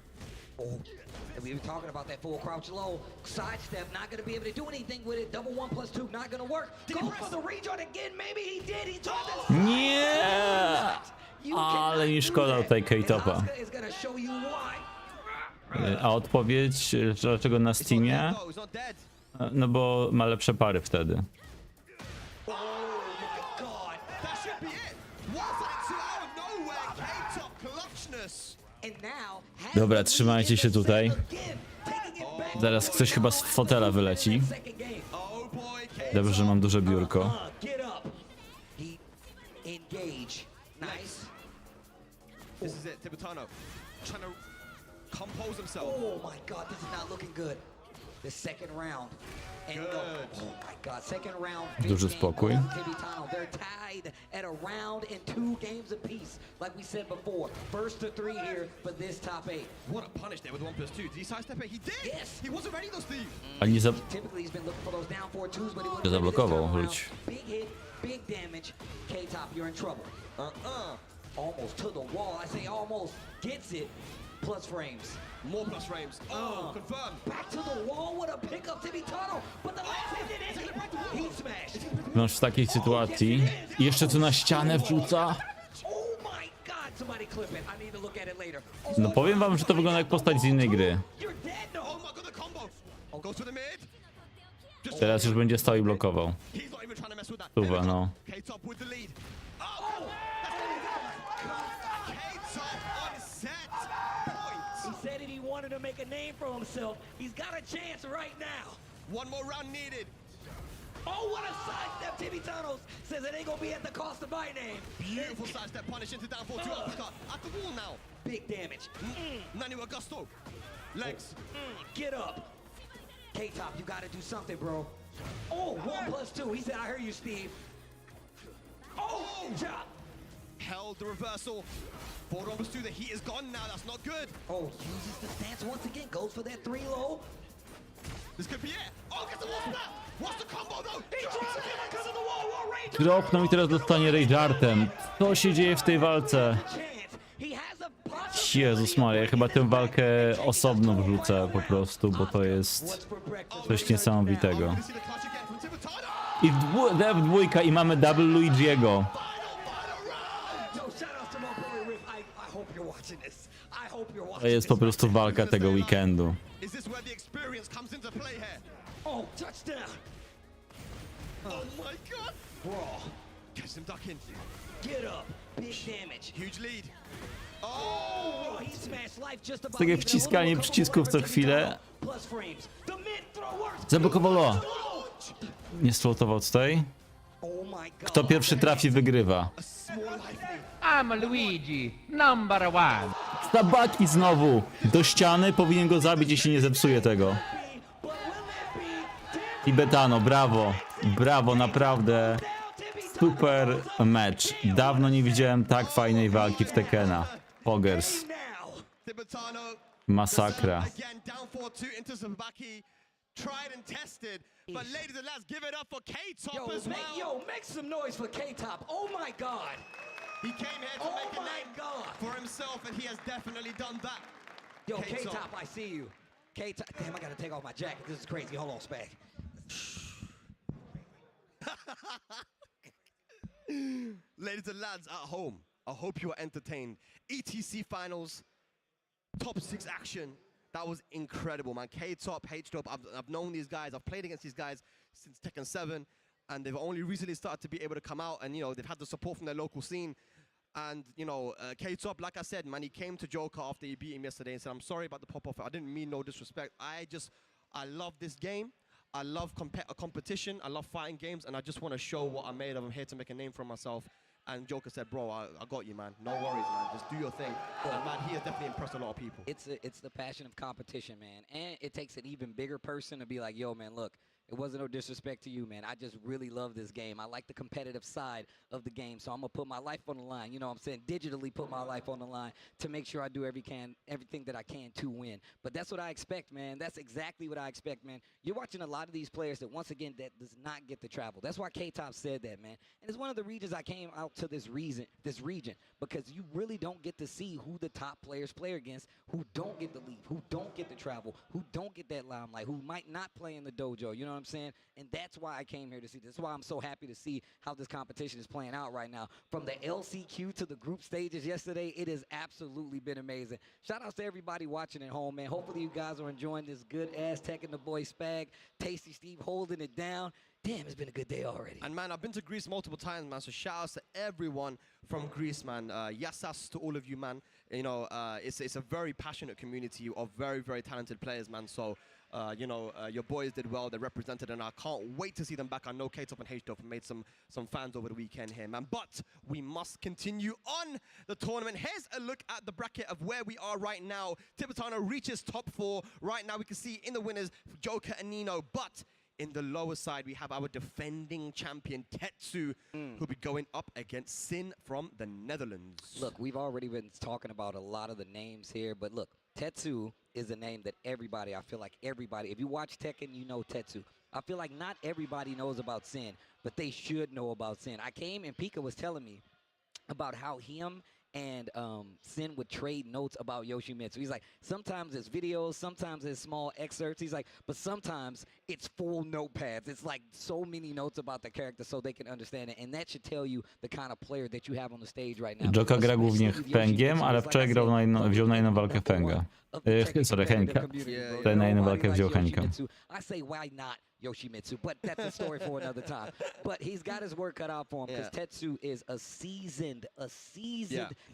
Oh, and we were talking about that full crouch low. Sidestep, not going to be able to do anything with it. Double 1+2, not going to work. Go for the rejoin again. Maybe he did. He tried to... Nie! Ale mi szkoda tutaj K-Topa. Is going to show you why. A odpowiedź, dlaczego na Steamie? He's not dead. No bo ma lepsze pary wtedy. Oh my god. That should be it. What's that out of nowhere? K-Top clutchness. And now Dobra, trzymajcie się tutaj. Zaraz ktoś chyba z fotela wyleci. Oh boy, K-Top. Dobrze, że mam duże biurko. Get up. He engage. Nice. This is it, Tibetano. Trying to compose himself. Oh my god, this is not looking good. The second round. And go. Oh my god, second round. Duży spokój. Tibetano, they're tied at a round and 2 games apiece. Like we said before, first to 3 here for this top 8. What a punish there with 1+2. Did he sidestep it? He did. Yes. He wasn't ready, though, Steve. Ani za... Typically he's been looking for those down 4-2s, but he wasn't Zablokował, ready this time around. chodź. Big hit, big damage. K-Top, you're in trouble. Almost to the wall. I say almost. Gets it. Plus frames. More plus frames. Oh, confirmed. Back to the wall with a pickup, Tibetano. But the last hit didn't hit. Heat smash. Masz w takiej sytuacji. I jeszcze tu na ścianę wrzuca. Oh my god, somebody clip it. I need to look at it later. No powiem wam, że to wygląda jak postać z innej gry. You're dead, no. Oh my god, the combo. Goes to the mid. Just Teraz już będzie stał i blokował. he's not even trying to mess with that. Tuwa, no. K-Top with the lead. Oh, K-Top on set He point. said that he wanted to make a name for himself. He's got a chance right now. One more round needed. Oh, what a sidestep. Tibetano says it ain't gonna be at the cost of my name. Beautiful sidestep punish into down 4-2 uppercut. At the wall now. Big damage. Nani Augusto. Legs. Get up. K-Top, you gotta do something, bro. Oh, 1+2. He said, I heard you, Steve. Oh, chop. Held the reversal. Forward almost 2. The heat is gone now. That's not good. Oh, uses the stance once again. Goes for that 3 low. This could be it. Oh, gets the wall snap. What's the combo though? He drops him because of the wall. Wall range. Dropnął i teraz dostanie Rageartem. Co się dzieje w tej walce? Jezus Maria, chyba tę walkę osobno wrzucę po prostu, bo to jest coś niesamowitego. I dwójka i mamy double Luigi'ego. To jest po prostu walka tego weekendu. Oh, touchdown! Oh my god! Bro, catch him ducking. Get up, big damage. Huge lead. Oh, he smashed life just about. Takie wciskanie przycisków co chwilę. Zablokował Loa. Nie slotował tutaj. Kto pierwszy trafi, wygrywa. I'm Luigi, #1. Tabaki znowu. Do ściany, powinien go zabić, jeśli nie zepsuje tego. Tibetano, brawo. Brawo, naprawdę. Super mecz. Dawno nie widziałem tak fajnej walki w Tekkena. Poggers. Masakra. tried and tested, but ladies and lads, give it up for K-Top as well. Make some noise for K-Top. Oh my God. He came here to make a name for himself, and he has definitely done that. Yo, K-Top, I see you. K-Top, damn, I gotta take off my jacket. This is crazy. Hold on, Spag. Ladies and lads at home, I hope you are entertained. ETC finals, top 6 action. That was incredible, man. K-Top, H-Top, I've known these guys. I've played against these guys since Tekken 7, and they've only recently started to be able to come out, and, you know, they've had the support from their local scene. And, you know, K-Top, like I said, man, he came to Joker after he beat him yesterday and said, I'm sorry about the pop-off. I didn't mean no disrespect. I love this game. I love competition. I love fighting games, and I just want to show what I'm made of. I'm here to make a name for myself. And Joker said, bro, I got you, man. No worries, man. Just do your thing. And, man, he has definitely impressed a lot of people. It's the passion of competition, man. And it takes an even bigger person to be like, yo, man, look, it wasn't no disrespect to you, man. I just really love this game. I like the competitive side of the game, so I'm going to put my life on the line. You know what I'm saying? Digitally put my life on the line to make sure I do everything that I can to win. But that's what I expect, man. That's exactly what I expect, man. You're watching a lot of these players that, once again, that does not get to travel. That's why K-Top said that, man. And it's one of the reasons I came out to this region, because you really don't get to see who the top players play against, who don't get to leave, who don't get to travel, who don't get that limelight, who might not play in the dojo. You know what I'm saying? And that's why I came here to see this. That's why I'm so happy to see how this competition is playing out right now. From the LCQ to the group stages yesterday, it has absolutely been amazing. Shout outs to everybody watching at home, man. Hopefully you guys are enjoying this good ass Tekken the boy Spag, Tasty Steve holding it down. Damn, it's been a good day already. And, man, I've been to Greece multiple times, man, so shout-outs to everyone from Greece, man. Yassas to all of you, man. You know, it's a very passionate community of very, very talented players, man. So, you know, your boys did well. They represented, and I can't wait to see them back. I know K-Top and H-Top have made some fans over the weekend here, man. But we must continue on the tournament. Here's a look at the bracket of where we are right now. Tibetano reaches top 4. Right now, we can see in the winners, Joker and Nino, but in the lower side, we have our defending champion, Tetsu, who'll be going up against Sin from the Netherlands. Look, we've already been talking about a lot of the names here, but look, Tetsu is a name that everybody, I feel like everybody, if you watch Tekken, you know Tetsu. I feel like not everybody knows about Sin, but they should know about Sin. I came and Pika was telling me about how him and Sin would trade notes about Yoshimitsu. He's like, sometimes it's videos, sometimes it's small excerpts. He's like, but sometimes it's full notepads. It's like so many notes about the character so they can understand it. And that should tell you the kind of player that you have on the stage right now. Joka gra głównie Fengiem, ale wczoraj grał wziął na jedną walkę Fenga. Sorry, Henka. Wczoraj na jedną walkę wziął Henka. I say, why not Yoshimitsu? But that's a story for another time. But he's got his work cut out for him because Tetsu is a seasoned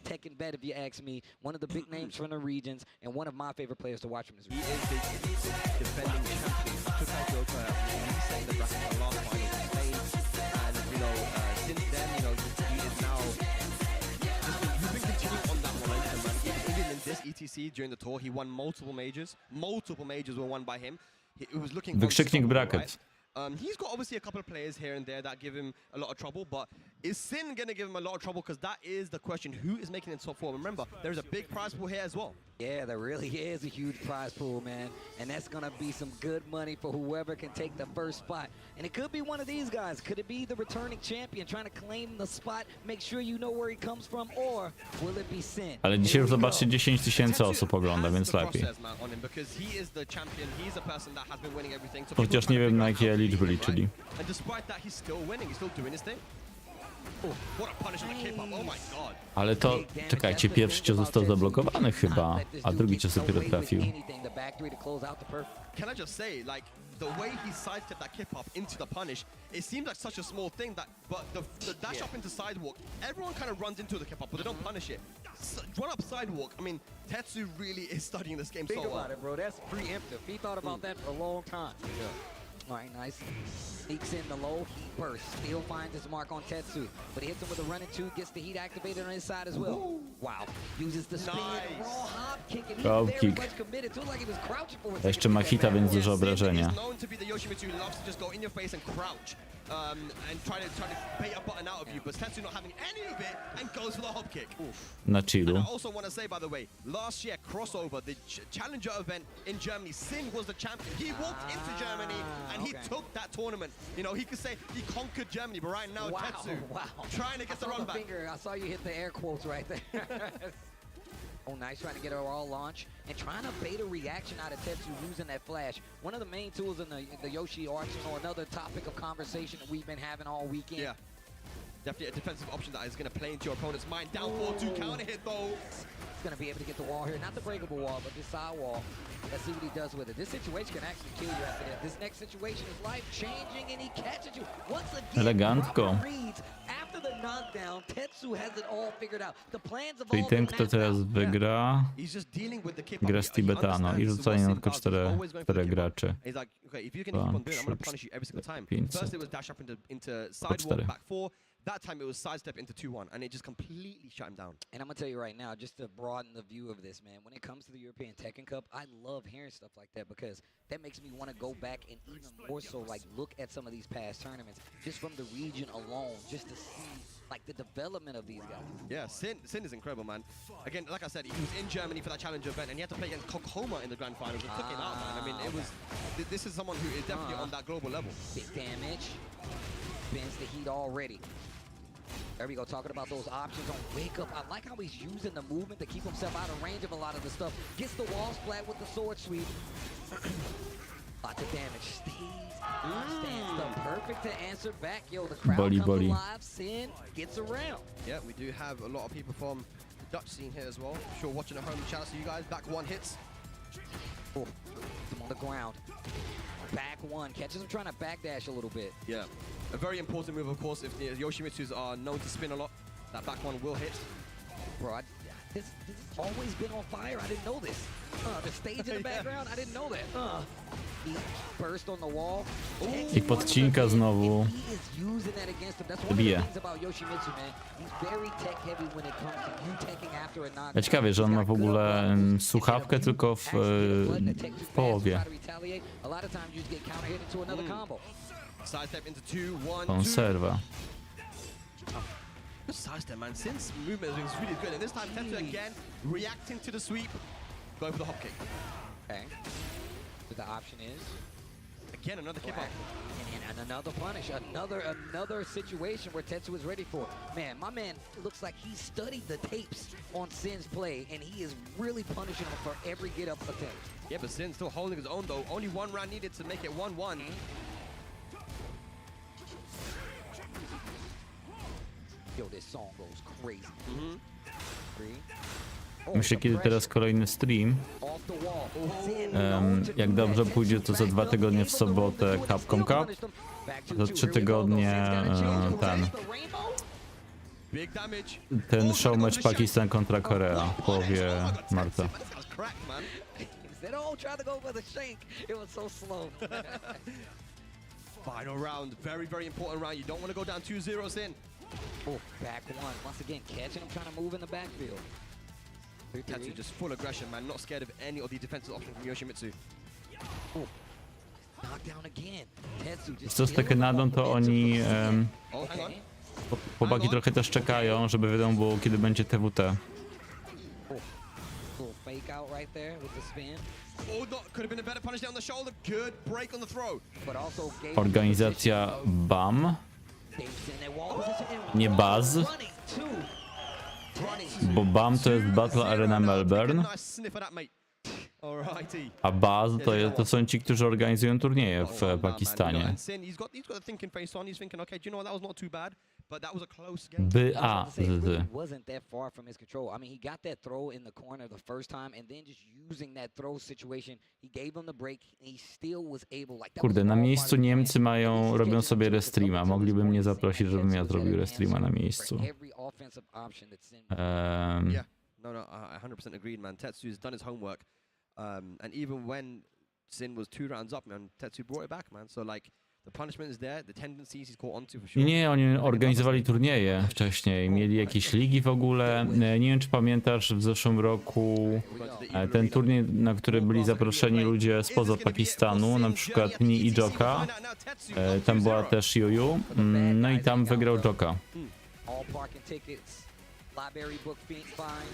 Tekken vet, if you ask me. One of the big names from the regions and one of my favorite players to watch from this region. He is the defending champion. Took out Joker in the bracket the last final in Spain. And, you know, since then, you know, he is now... He's been continuing on that momentum, man. Even in this ETC during the tour, he won multiple majors. Multiple majors were won by him. he was looking Wykrzyknik unstoppable, bracket. right? He's got obviously a couple of players here and there that give him a lot of trouble, but is Sin going to give him a lot of trouble? Because that is the question. Who is making it top 4? Remember, there's a big prize pool here as well. Yeah, there really is a huge prize pool, man. And that's going to be some good money for whoever can take the first spot. And it could be one of these guys. Could it be the returning champion trying to claim the spot, make sure you know where he comes from, or will it be Sin? Ale dzisiaj już zobaczcie 10 000 osób ogląda, więc lepiej. Chociaż nie wiem na jakie liczby liczyli. Ale to, czekajcie, pierwszy cios został zablokowany chyba, a drugi cios dopiero trafił. Can I just say, like, the way he sidestepped that kip up into the punish, it seems like such a small thing that, but the dash up into sidewalk, everyone kind of runs into the kip up, but they don't punish it. Run up sidewalk, I mean, Tetsu really is studying this game so well. Think about it, bro. That's preemptive. He thought about that for a long time. Yeah. All right, nice. Sneaks in the low heat burst. Still finds his mark on Tetsu, but he hits him with a running 2, gets the heat activated on his side as well. Ooh. Wow. Uses the spin, raw hop kick, and he's very much committed. Feels like he was crouching for a Jeszcze ma hita, więc dużo obrażenia. Na chillu. I also want to say, by the way, last year crossover, the challenger event in Germany, Sin was the champion. He walked into Germany and he took that tournament. You know, he could say he conquered Germany, but right now Tetsu trying to get the run back. I saw you hit the air quotes right there. Oh, nice, trying to get her all launch and trying to bait a reaction out of Tetsu using that flash. One of the main tools in the Yoshi arsenal, another topic of conversation that we've been having all weekend. Yeah, definitely a defensive option that is going to play into your opponent's mind. Down 4-2 counter hit though. He's going to be able to get the wall here, not the breakable wall, but this side wall. Let's see what he does with it. This situation can actually kill you after this. This next situation is life-changing, and he catches you. Once again, elegancko. After the knockdown, Tetsu has it all figured out. The plans of Czyli all ten, kto teraz wygra, gra z Tibetano i rzucanie na tylko 4 graczy. 2, 3, 4, 5, po 4. That time it was sidestep into 2-1, and it just completely shut him down. And I'm going to tell you right now, just to broaden the view of this, man, when it comes to the European Tekken Cup, I love hearing stuff like that because that makes me want to go back and even more so, like, look at some of these past tournaments just from the region alone, just to see, like, the development of these guys. Yeah, Sin is incredible, man. Again, like I said, he was in Germany for that challenger event, and he had to play against Kokoma in the grand finals and took him out, man. I mean, it was... This is someone who is definitely on that global level. Big damage. Bends the heat already. There we go, talking about those options on Wake Up. I like how he's using the movement to keep himself out of range of a lot of the stuff. Gets the wall splat with the sword sweep. Lots of damage. Stands up perfect to answer back. Yo, the crowd comes alive. Sin gets around. Yeah, we do have a lot of people from the Dutch scene here as well. I'm sure watching at home, shout out to you guys. Back 1 hits. Oh, him on the ground. Back 1, catches him trying to backdash a little bit. Yeah, a very important move, of course. If the Yoshimitsus are known to spin a lot, that back 1 will hit. Bro, this has always been on fire. I didn't know this. The stage in the background, I didn't know that. He burst on the wall. I podcinka znowu. Bije. Ja ciekawie, że on ma w ogóle słuchawkę tylko w połowie. Konserwa. Sidestep, man. Sin's movement is really good, and this time Tetsu again reacting to the sweep, going for the hop kick. Okay. So the option is again another kick up and another punish, another situation where Tetsu is ready for. Man, my man looks like he studied the tapes on Sin's play, and he is really punishing him for every get up attempt. Yeah, but Sin still holding his own though. Only 1 round needed to make it 1-1. Yo, this song goes crazy. Myślę, kiedy teraz kolejny stream. Jak dobrze pójdzie, to za 2 tygodnie w sobotę Capcom Cup. Za 3 tygodnie ten show match Pakistan kontra Korea w połowie marca. Final round, very, very important round. You don't want to go down 2-0, Sin. Oh, back 1. Once again, catching him trying to move in the backfield. Tetsu just full aggression, man. Not scared of any of the defensive options from Yoshimitsu. Oh, Co z Tekenadą, to oni... chłopaki trochę też czekają, żeby wiadomo było, kiedy będzie TWT. Organizacja BAM. Nie BAZ. Bo BAM to jest Battle Arena Melbourne. A BAZ to są ci, którzy organizują turnieje w Pakistanie. BAZ. Wasn't that far from his control. I mean, he got that throw in the corner the first time, and then just using that throw situation, he gave him the break. He still was able, like, Kurde, na miejscu Niemcy robią sobie restreama. Mogliby mnie zaprosić, żebym ja zrobił restreama na miejscu. Yeah, no, I 100% agreed, man. Tetsu's done his homework, and even when Sin was 2 rounds up, man, Tetsu brought it back, man. So like, the punishment is there, the tendencies he's caught onto for sure. Nie, oni organizowali turnieje wcześniej, mieli jakieś ligi w ogóle. Nie wiem, czy pamiętasz, w zeszłym roku ten turniej, na który byli zaproszeni ludzie spoza Pakistanu, na przykład Ni i Joka. Tam była też Juju, no i tam wygrał Joka.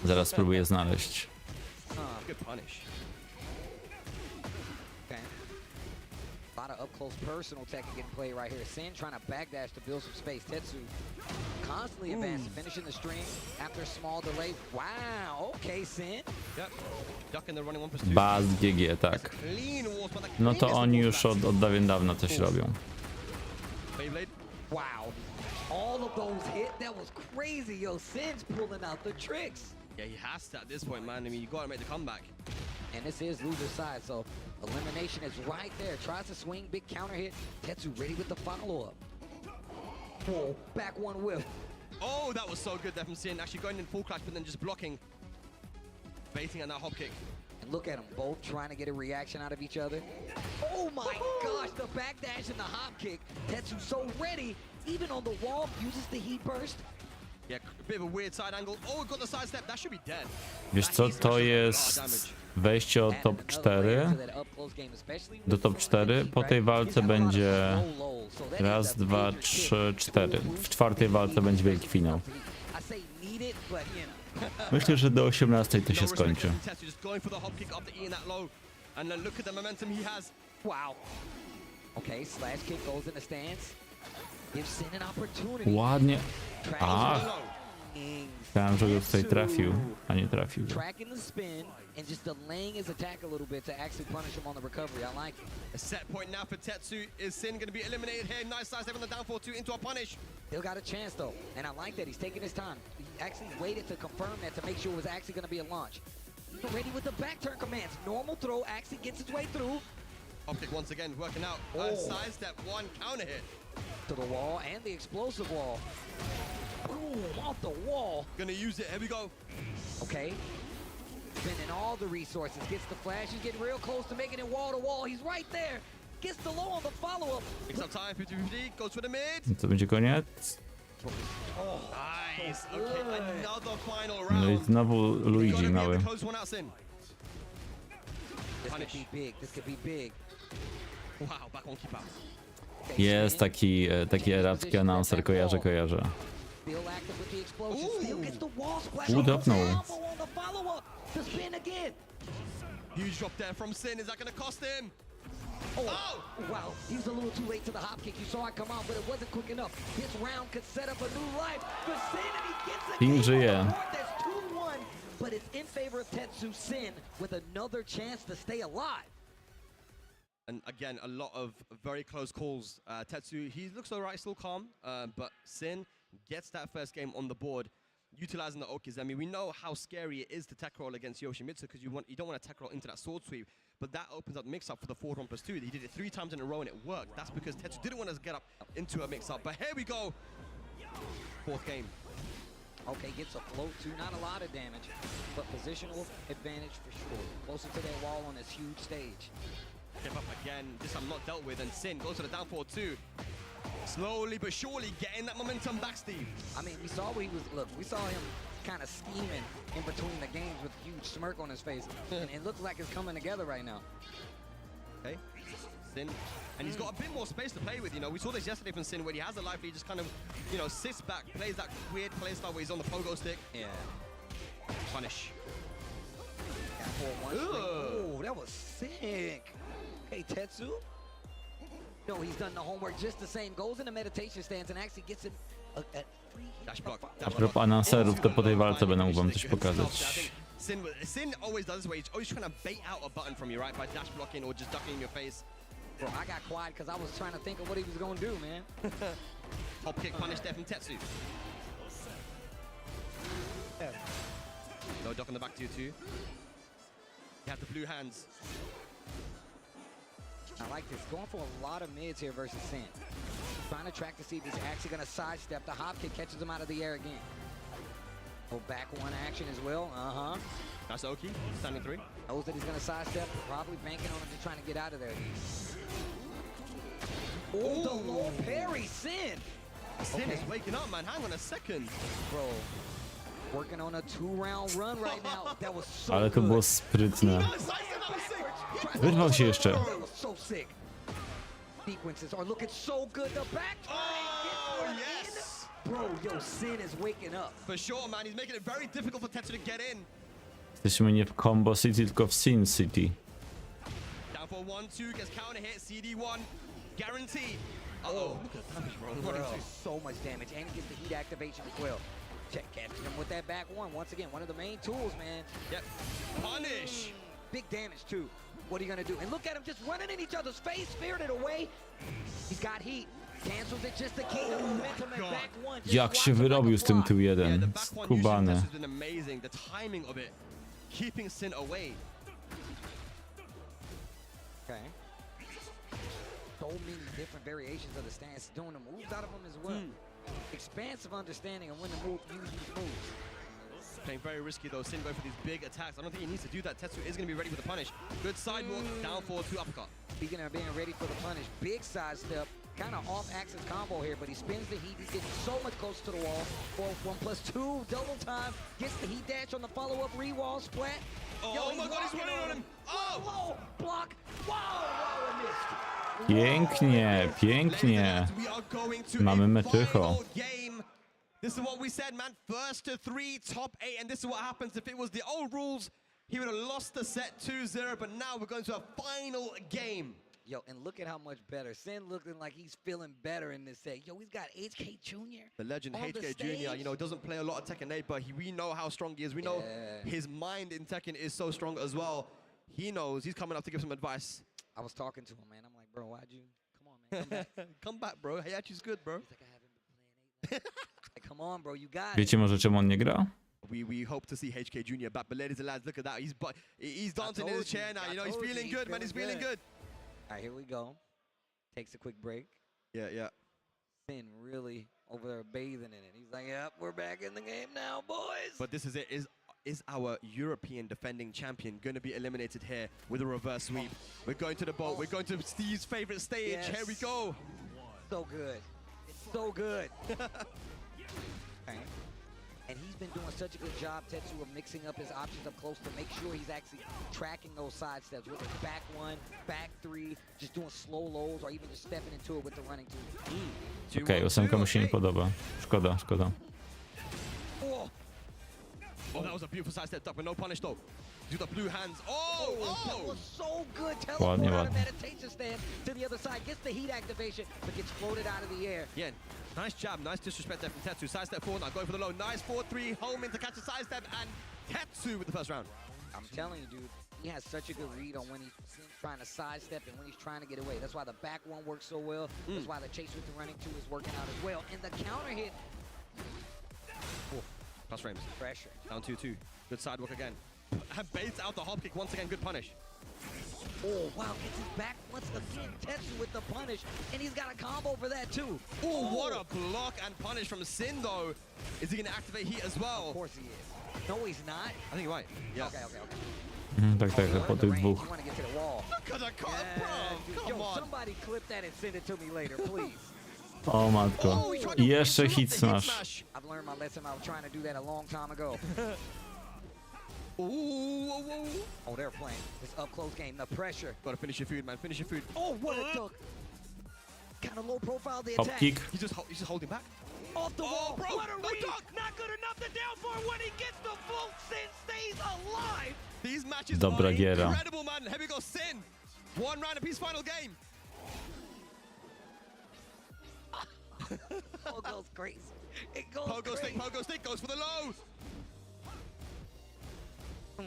Zaraz spróbuję znaleźć. A lot of up close personal Tekken getting played right here. Sin trying to backdash to build some space. Tetsu constantly advancing, finishing the string after a small delay. Wow, okay, Sin. Yep. Ducking the running 1+2. Baz GG, tak. No to oni już od dawien dawna coś robią. Wow. All of those hit, that was crazy. Yo, Sin's pulling out the tricks. Yeah, he has to at this point, man. I mean, you got to make the comeback. And this is loser's side, so elimination is right there. Tries to swing, big counter hit. Tetsu ready with the follow-up. Whoa, back one whiff. Oh, that was so good there from Sin. Actually going in full clash, but then just blocking. Baiting on that hop kick. And look at them both trying to get a reaction out of each other. Oh my gosh, the backdash and the hop kick. Tetsu so ready, even on the wall, uses the heat burst. Yeah, a bit of a weird side angle. Oh, got the side step. That should be dead. Wiesz co, to jest wejście od top 4 do top 4. Po tej walce będzie raz, dwa, trzy, 4. W czwartej walce będzie wielki finał. Myślę, że do 18 to się skończy. Ładnie. A, myślałem, że go tutaj trafił, a nie trafił. Tracking the spin and just delaying his attack a little bit to actually punish him on the recovery. I like it. A set point now for Tetsu. Is Sin going to be eliminated here? Nice side step on the down 4-2 into a punish. Still got a chance though, and I like that he's taking his time. He actually waited to confirm that to make sure it was actually going to be a launch. Ready with the back turn commands. Normal throw actually gets its way through. Optic once again working out. Side step one counter hit. To the wall and the explosive wall. Boom, off the wall. Gonna use it, here we go. Okay. Spending all the resources, gets the flash, he's getting real close to making it wall to wall. He's right there. Gets the low on the follow-up. Picks up time, 50-50, goes for the mid. To będzie koniec. Nice, okay, another final No i round. znowu Luigi mały. This could be big, this could be big. Wow, back on keep out. Jest taki arabski announcer, kojarzę. Still active with the explosion, still gets the wall splash. Udopnął. On the follow-up, to spin again. Huge drop there from Sin, is that gonna cost him? Oh, wow, he was a little too late to the hop kick. You saw it come out, but it wasn't quick enough. This round could set up a new life for Sin, and he gets it. King żyje. That's 2-1, but it's in favor of Tetsu. Sin with another chance to stay alive. And again, a lot of very close calls. Tetsu, he looks alright, still calm, but Sin gets that first game on the board, utilizing the Okizemi. We know how scary it is to tech roll against Yoshimitsu because you don't want to tech roll into that sword sweep, but that opens up the mix-up for the forward 1+2. He did it 3 times in a row and it worked. That's because Tetsu didn't want to get up into a mix-up. But here we go. 4th game. Okay, gets a float too, not a lot of damage, but positional advantage for sure. Closer to their wall on this huge stage. Step up again, this time not dealt with, and Sin goes to the down 4-2. Slowly but surely getting that momentum back, Steve. I mean, we saw what he was, look, we saw him kind of scheming in between the games with a huge smirk on his face. And it looks like it's coming together right now. Okay. Sin, and he's got a bit more space to play with, you know. We saw this yesterday from Sin, when he has a life lead, he just kind of, you know, sits back, plays that weird play style where he's on the pogo stick. Yeah. Punish. Oh, that was sick. Hey, Tetsu. No, he's done the homework just the same. Goes in the meditation stance and actually gets him a free Dash block. A propos announcerów, to po tej walce będę wam coś pokazać. Sin always does this way. He's always trying to bait out a button from you, right? By dash blocking or just ducking in your face. Bro, I got quiet because I was trying to think of what he was going to do, man. Hop kick punish there from Tetsu. No duck on the back to you too. You have the blue hands. I like this. Going for a lot of mids here versus Sin. Trying to track to see if he's actually going to sidestep. The hop kick catches him out of the air again. Oh, back one action as well. Uh-huh. That's Oki, standing 3. Knows that he's going to sidestep. Probably banking on him just trying to get out of there. Oh, the low parry, Sin. Sin is waking up, man. Hang on a second. Bro, working on a 2-round run right now. That was so Ale to było sprytne. Wyrwał się jeszcze. That was so sick. Sequences are looking so good. The back. Oh, yes. Bro, yo, Sin is waking up. For sure, man. He's making it very difficult for Tetsu to get in. Jesteśmy nie w Combo City, tylko w Sin City. Down for 1-2, gets counter hit, CD1. Guarantee. Uh-oh. Look at the damage, bro. Running so much damage, and he gets the heat activation as well. Check catching him with that back one. Once again, one of the main tools, man. Yep. Punish. Big damage, too. What are you going to do? And look at him just running in each other's face, spirited away. He's got heat. Cancels it just to keep the momentum and back one. Jak się wyrobił z tym tył Yeah, the jeden. back one Skubany. has been amazing. The timing of it, keeping Sin away. Okay. So many different variations of the stance, doing the moves out of them as well. Expansive understanding of when to move, use these moves. Playing very risky though. Sin going for these big attacks. I don't think he needs to do that. Tetsu is going to be ready for the punish. Good sidewalk, down forward, 2 uppercut. Speaking of being ready for the punish, big side step, kind of off-axis combo here, but he spins the heat. He's getting so much closer to the wall. 1+2, double time. Gets the heat dash on the follow-up re-wall splat. Oh my God, he's running on him. Oh! Whoa, block. Wow, missed. Pięknie, pięknie. We are going to Mamy a metycho. final game. This is what we said, man. First to 3, top 8, and this is what happens if it was the old rules. He would have lost the set 2-0, but now we're going to a final game. Yo, and look at how much better. Sin looking like he's feeling better in this set. Yo, he's got HK Jr. The legend on the HK Jr., you stage. know, doesn't play a lot of Tekken 8, but we know how strong he is. We know his mind in Tekken is so strong as well. He knows he's coming up to give some advice. I was talking to him, man. I'm like, bro, why'd you... Come on, man. Come back. Come back, bro. Heihachi's good, bro. He's like, I haven't been playing 8. Like, come on, bro. You got it. Wiecie może czemu on nie gra? We hope to see HK Jr. back, but ladies and lads, look at that. He's dancing in his chair now. You know, he's feeling good, man. He's feeling good. All right, here we go. Takes a quick break. Yeah. Sin really over there bathing in it. He's like, yep, we're back in the game now, boys. But this is it. Is our European defending champion going to be eliminated here with a reverse sweep? We're going to the boat. We're going to Steve's favorite stage. Yes. Here we go. So good. It's so good. Okay. And he's been doing such a good job, Tetsu, of mixing up his options up close to make sure he's actually tracking those side steps, whether it's back 1, back 3, just doing slow lows, or even just stepping into it with the running two. Okej, 8 mu się nie podoba. Szkoda. Oh, that was a beautiful side step duck, but no punish though. Do the blue hands. That was so good. Teleport Ładnie, out of ładnie. meditation stand to the other side, gets the heat activation, but gets floated out of the air. Yeah, nice jab, nice disrespect there from Tetsu. Side step forward, now going for the low. Nice 4-3, home in to catch a side step, and Tetsu with the first round. I'm telling you, dude, he has such a good read on when he's trying to sidestep and when he's trying to get away. That's why the back one works so well. That's why the chase with the running two is working out as well. And the counter hit. Plus frames. Pressure. Down 2-2. Good sidewalk again. And baits out the hop kick once again. Good punish. Oh, wow. Gets his back once again. Tetsu with the punish. And he's got a combo for that, too. Oh, what a block and punish from Sin, though. Is he going to activate heat as well? Of course he is. No, he's not. I think you're right. Yeah. Okay. Tak, po tych dwóch. You want to get to the wall. Look at the cut, bro. Come on. Somebody clip that and send it to me later, please. O matko. I jeszcze hit smash. I've learned my lesson. I was trying to do that a long time ago. Ooh. Oh, they're playing this up-close game. The pressure. Gotta finish your food, man. Finish your food. Oh, what a duck. Kind of low profile the Hop attack. kick. He's just holding back. Off the wall. Bro, What a no read. duck. Not good enough to down for when he gets the full Sin stays alive. These matches Dobra are giera. incredible, man. Here we go, Sin. One round apiece, final game. Oh, goes crazy. It goes Pogo crazy. stick goes for the low.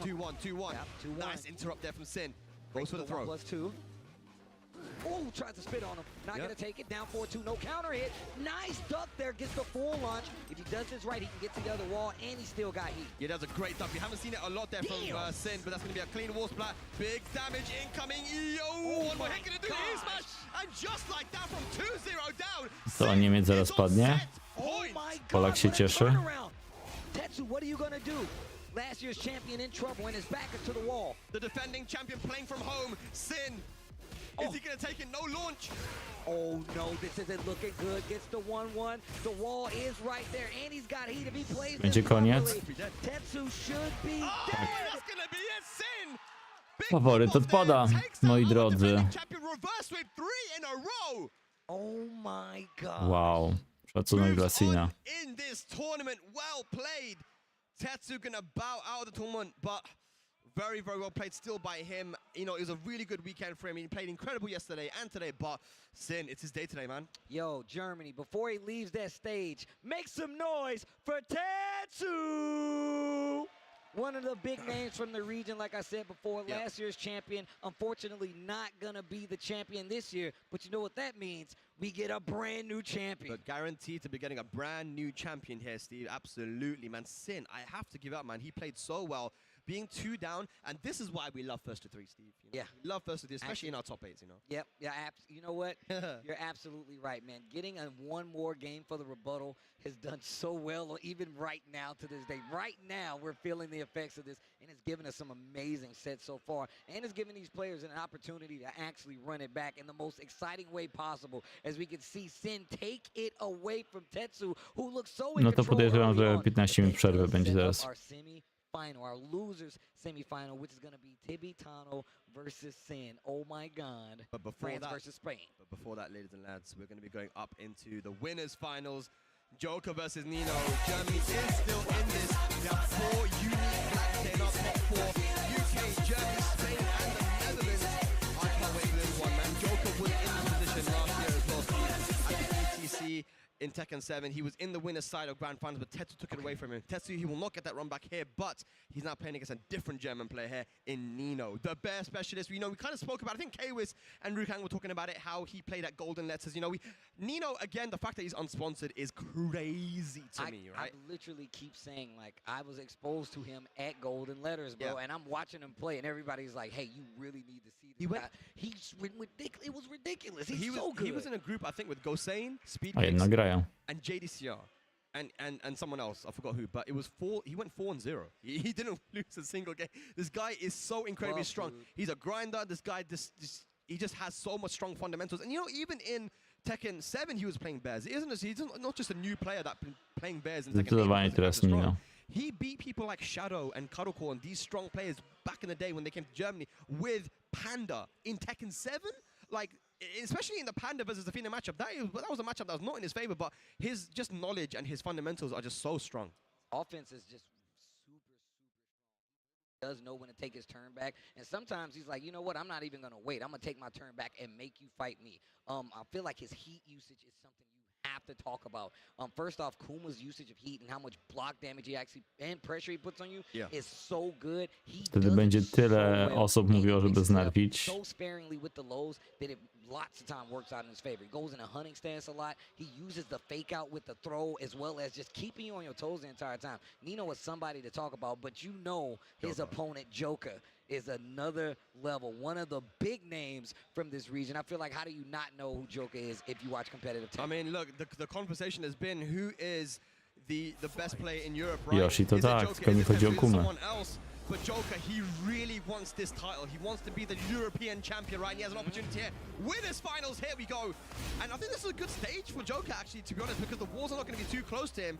2-1, 2-1. Yep, 2-1. Nice interrupt there from Sin. Goes for the throw. 1+2. Oh, tries to spit on him. Not Yep. gonna take it. Down 4-2. No counter hit. Nice duck there. Gets the full launch. If he does this right, he can get to the other wall, and he still got heat. Yeah, that's a great duck. We haven't seen it a lot there from Damn. Sin, but that's going to be a clean wall splat. Big damage incoming. Yo, what my are going to do? gosh. Smash. And just like that, from 2-0 down. Co, Sin Niemiec zaraz is on padnie? set Oh point. my God, Polak się what a cieszy. turnaround. Tetsu, what are you gonna do? Last year's champion in trouble, and his back is to the wall. The defending champion playing from home. Sin. Oh. Is he going to take it? No launch. Oh no, this isn't looking good. Gets the 1-1. The wall is right there, and he's got heat if he plays Będzie this koniec. properly. Tetsu should be Oh, dead. that's going to be it. Sin. Big Faworyt pop-off there. odpada, Takes moi out the drodzy. defending champion. Reverse sweep 3 in a row. Oh my God. Wow. Szacunek dla Moves Sina. on in this tournament. Well played. Tetsu gonna bow out of the tournament, but very, very well played still by him. You know, it was a really good weekend for him. He played incredible yesterday and today, but Sin, it's his day today, man. Yo, Germany, before he leaves that stage, make some noise for Tetsu! One of the big names from the region, like I said before, Yep. last year's champion. Unfortunately, not going to be the champion this year, but you know what that means? We get a brand new champion. But guaranteed to be getting a brand new champion here, Steve. Absolutely, man. Sin, I have to give up, man. He played so well, being 2 down, and this is why we love first to 3, Steve. You know? Yeah. We love first to 3, especially in our top 8s, you know. Yep, yeah, you know what? You're absolutely right, man. Getting a one more game for the rebuttal has done so well, even right now to this day. Right now, we're feeling the effects of this, and it's given us some amazing sets so far, and it's given these players an opportunity to actually run it back in the most exciting way possible, as we can see Sin take it away from Tetsu, who looks so in No to control podejrzewam, early że on. 15 minut przerwy będzie Set up teraz. our semi-final, our losers semi-final, which is going to be Tibetano versus Sin. Oh my God. But before France that, versus Spain. But before that, ladies and lads, we're going to be going up into the winners' finals. Joker versus Nino. Germany is still in this. We have 4 unique blacks in our top 4. UK, Germany, Spain, and the Netherlands. I can't wait for this one, man. Joker was in this position last year as well, Steve, at the ETC in Tekken 7. He was in the winner's side of Grand Finals, but Tetsu took it away from him. Tetsu, he will not get that run back here, but he's now playing against a different German player here in Nino. The bear specialist, we kind of spoke about, I think Kwis and Rukang were talking about it, how he played at Golden Letters. Nino, again, the fact that he's unsponsored is crazy to me, right? I literally keep saying, like, I was exposed to him at Golden Letters, bro, and I'm watching him play, and everybody's like, hey, you really need to see this guy. It was ridiculous. He's so good. He was in a group, I think, with Goen, Speed A jednak grają. and JDCR. And someone else, I forgot who, but it was 4. He went 4-0. He didn't lose a single game. This guy is so incredibly Rough, strong. dude. He's a grinder. This guy, he just has so much strong fundamentals. And even in Tekken 7, he was playing bears. He's not just a new player that's been playing bears in Tekken 8. Zdecydowanie because teraz he's strong. Nino. He beat people like Shadow and Karuko and these strong players back in the day when they came to Germany with Panda in Tekken 7. Like, especially in the Panda versus the Fina matchup, that was a matchup that was not in his favor, but his just knowledge and his fundamentals are just so strong. Offense is just super strong. He does know when to take his turn back, and sometimes he's like, you know what, I'm not even going to wait. I'm going to take my turn back and make you fight me. I feel like his heat usage is something you have to talk about. First off, Kuma's usage of heat and how much block damage he actually and pressure he puts on you is so good. Wtedy będzie tyle osób mówiło, żeby znerwić. So sparingly with the lows that it lots of time works out in his favor. He goes in a hunting stance a lot. He uses the fake out with the throw as well as just keeping you on your toes the entire time. Nino is somebody to talk about, but his opponent Joker is another level, one of the big names from this region. I feel like, how do you not know who Joker is if you watch competitive Tekken? I mean, look, the conversation has been who is the best player in Europe, right? Yoshi to Is it tak, Joker? tylko mi Is it chodzi o Tetsu? Is it Kumę. someone else? But Joker, he really wants this title. He wants to be the European champion, right? And he has an opportunity here. Winners finals, here we go. And I think this is a good stage for Joker, actually, to be honest, because the walls are not going to be too close to him.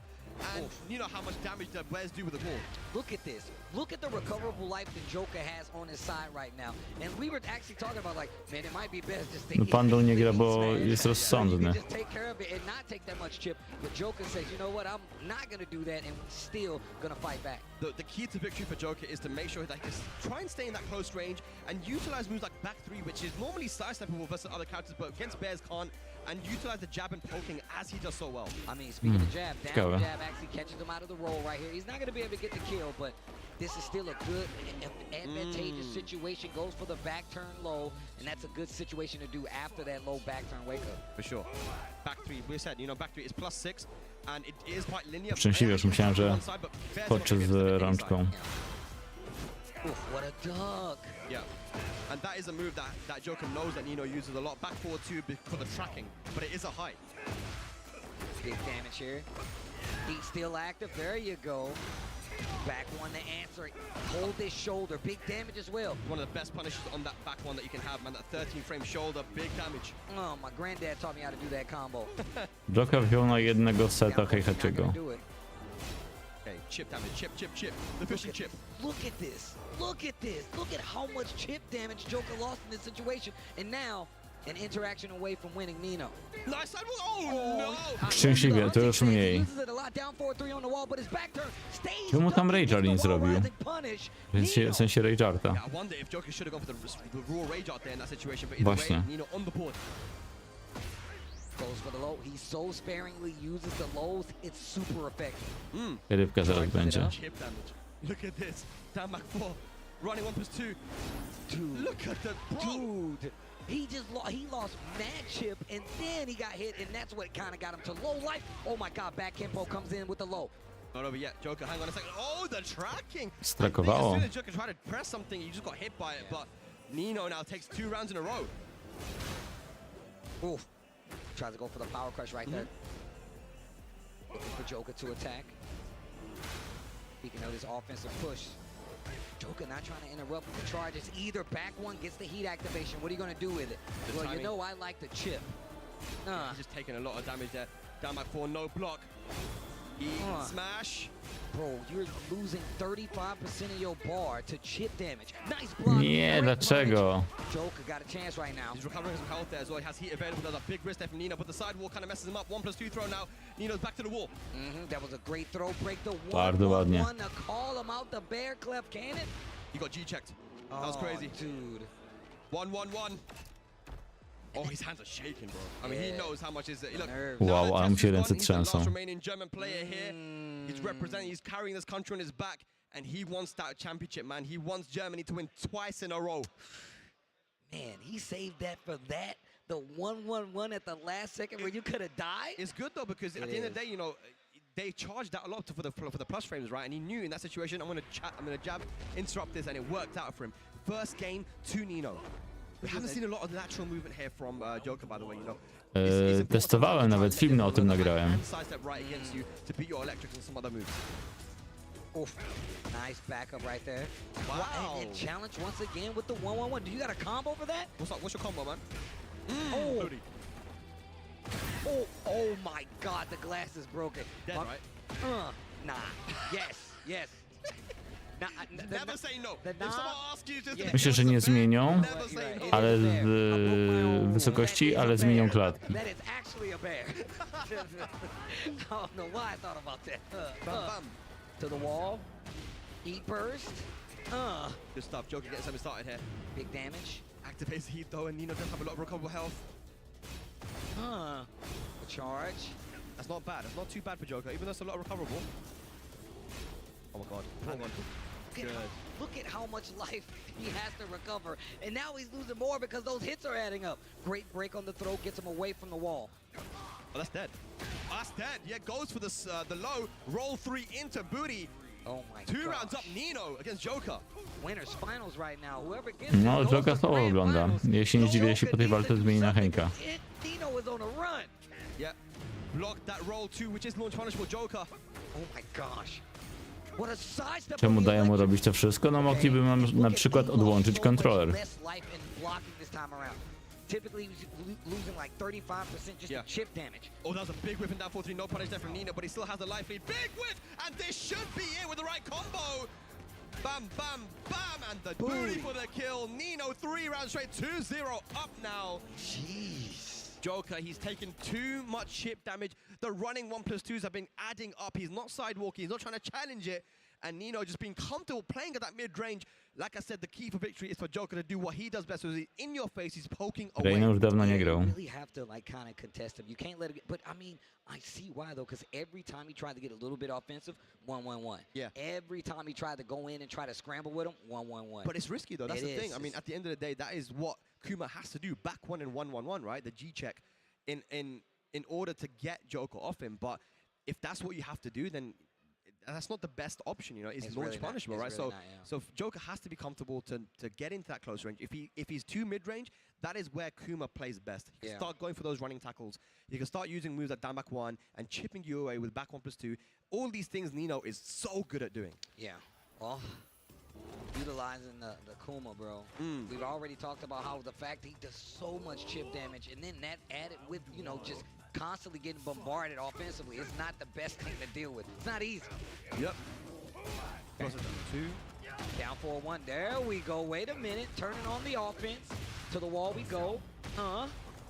And you know how much damage the Bears do with the wall. Look at this. Look at the recoverable life the Joker has on his side right now. And we were actually talking about like, man, it might be best just to Pandą nie gra, bo jest rozsądny. just take care of it and not take that much chip. But Joker says, you know what, I'm not gonna do that and still gonna fight back. The key to victory for Joker is to make sure that he's try and stay in that close range and utilize moves like back three, which is normally sidesteppable versus other characters, but against Bears can't. And utilize the jab and poking as he does so well. I mean, speaking of jab, down jab actually catches him out of the roll right here. He's not going to be able to get the kill, but this is still a good, advantageous situation. Goes for the back turn low, and that's a good situation to do after that low back turn wake up. For sure. Back three, we said, you know, back three is +6, and it is quite linear. Szczęśliwie, już myślałem, że skoczy z rączką. Oof, what a duck. Yeah. And that is a move that Joker knows that Nino uses a lot. Back forward two for the tracking, but it is a height. Big damage here. He's still active. There you go. Back one to answer. Hold this shoulder. Big damage as well. One of the best punishes on that back one that you can have, man. That 13-frame shoulder, big damage. Oh, my granddad taught me how to do that combo. Joker wziął na jednego seta Heihachiego. Okay, chip damage, chip. The fishing chip. Look at this. Look at this. Look at how much chip damage Joker lost in this situation. And now, an interaction away from winning Nino. Nice side wall. Oh no! Szczęśliwie, to już mniej. Czemu tam Rage'ar nie zrobił? W sensie Rage'arta. Właśnie. Goes for the low. He so sparingly uses the lows. It's super effective. Rybka zaraz będzie. Look at this. Down back 4. Running 1+2. Dude. Look at the dude. He lost mad chip and then he got hit and that's what kind of got him to low life. Oh my god, back Kempo comes in with the low. Not over yet. Joker, hang on a second. Oh, the tracking. Strakowało. As soon as Joker tried to press something, you just got hit by it, but Nino now takes 2 rounds in a row. Oof. Tries to go for the power crush right there. Looking for Joker to attack. Speaking of this offensive push, Joker not trying to interrupt with the charges either. Back one gets the heat activation. What are you going to do with it? Well, you know I like the chip. He's just taking a lot of damage there. Down back 4, no block. Smash. Bro, you're losing 35% of your bar to chip damage. Nice block. Nie, dlaczego? Joker got a chance right now. He's recovering some health there as well. He has heat available. There's a big wrist there from Nino, but the sidewall kind of messes him up. 1+2 throw now. Nino's back to the wall. That was a great throw. Break the 1-1 Bardzo ładnie. to call him out the bear clef cannon. He got G-checked. That was crazy. Dude. 1-1-1. Oh, his hands are shaking, bro. I mean, he knows how much is it. Look, wow, ale mu się ręce he's the last trzęsą. remaining German player here. He's representing, he's carrying this country on his back, and he wants that championship, man. He wants Germany to win twice in a row. Man, he saved that for that. The 1-1-1 at the last second where you could have died. It's good though because at the end of the day, you know, they charged that a lot for the plus frames, right? And he knew in that situation, I'm gonna jab, interrupt this, and it worked out for him. First game to Nino. We haven't seen a lot of lateral movement here from Joker, by the way, you know. Testowałem, nawet film o tym nagrałem. Oof. Nice backup right there. Wow. And challenge once again with the 1-1-1. Do you got a combo for that? What's up? What's your combo, man? Oh. Oh my God, the glass is broken. Dead, right? Nah. Yes. Never say no. If someone asks you just Myślę, że nie zmienią, ale wysokości, ale zmienią klatki. That is actually a bear. I don't know why I thought about that. To the wall. Heat burst. Good stuff. Joker getting something started here. Big damage. Activates the heat though, and Nino does have a lot of recoverable health. The charge. That's not bad. That's not too bad for Joker, even though it's a lot of recoverable. Oh my God. Hang on. Look at how much life he has to recover. And now he's losing more because those hits are adding up. Great break on the throw, gets him away from the wall. Oh, that's dead. That's dead. Yeah, goes for this, the low. Roll 3 into booty. Oh my 2 rounds up Nino against Joker. Winners finals right now. Whoever gets No, Joker to ogląda. Ja się nie dziwię, jeśli po tej walce zmieni na Henka. Nino is on a run. Yeah. Blocked that roll 2, which is launch punish for Joker. Oh my gosh. Czemu dają mu robić to wszystko? No mogliby na przykład odłączyć kontroler. typically losing like 35% just to chip damage. Oh, that was a big whiff and down 4-3. No punish there from Nino, but he still has the life lead. Big whiff, and this should be it with the right combo. Bam, bam, bam, and the booty for the kill. Nino 3 rounds straight, 2-0 up now. Jeez. Joker, he's taken too much chip damage. The running 1+2s have been adding up. He's not sidewalking, he's not trying to challenge it. And Nino just being comfortable playing at that mid-range. Like I said, the key for victory is for Joker to do what he does best. So he's in your face, he's poking away. Reina już dawno nie grał. You really have to like kind of contest him. You can't let it get, but I mean, I see why though, because every time he tried to get a little bit offensive, 1-1-1. Yeah. Every time he tried to go in and try to scramble with him, 1-1-1. But it's risky though, that's the thing. I mean, at the end of the day, that is what Kuma has to do. Back one in 1-1-1, right? The G-check in order to get Joker off him. But if that's what you have to do, then that's not the best option, you know. It's launch really punishable, right? Really so Joker has to be comfortable to get into that close range. If he's too mid-range, that is where Kuma plays best. He can start going for those running tackles. He can start using moves like down back 1 and chipping you away with back 1+2. All these things Nino is so good at doing. Yeah. Well, utilizing the Kuma, bro. We've already talked about how the fact he does so much chip damage, and then that added with, you know, just constantly getting bombarded offensively. It's not the best thing to deal with. It's not easy. Yep. Plus 2. Down 4-1. There we go. Wait a minute. Turning on the offense. To the wall we go.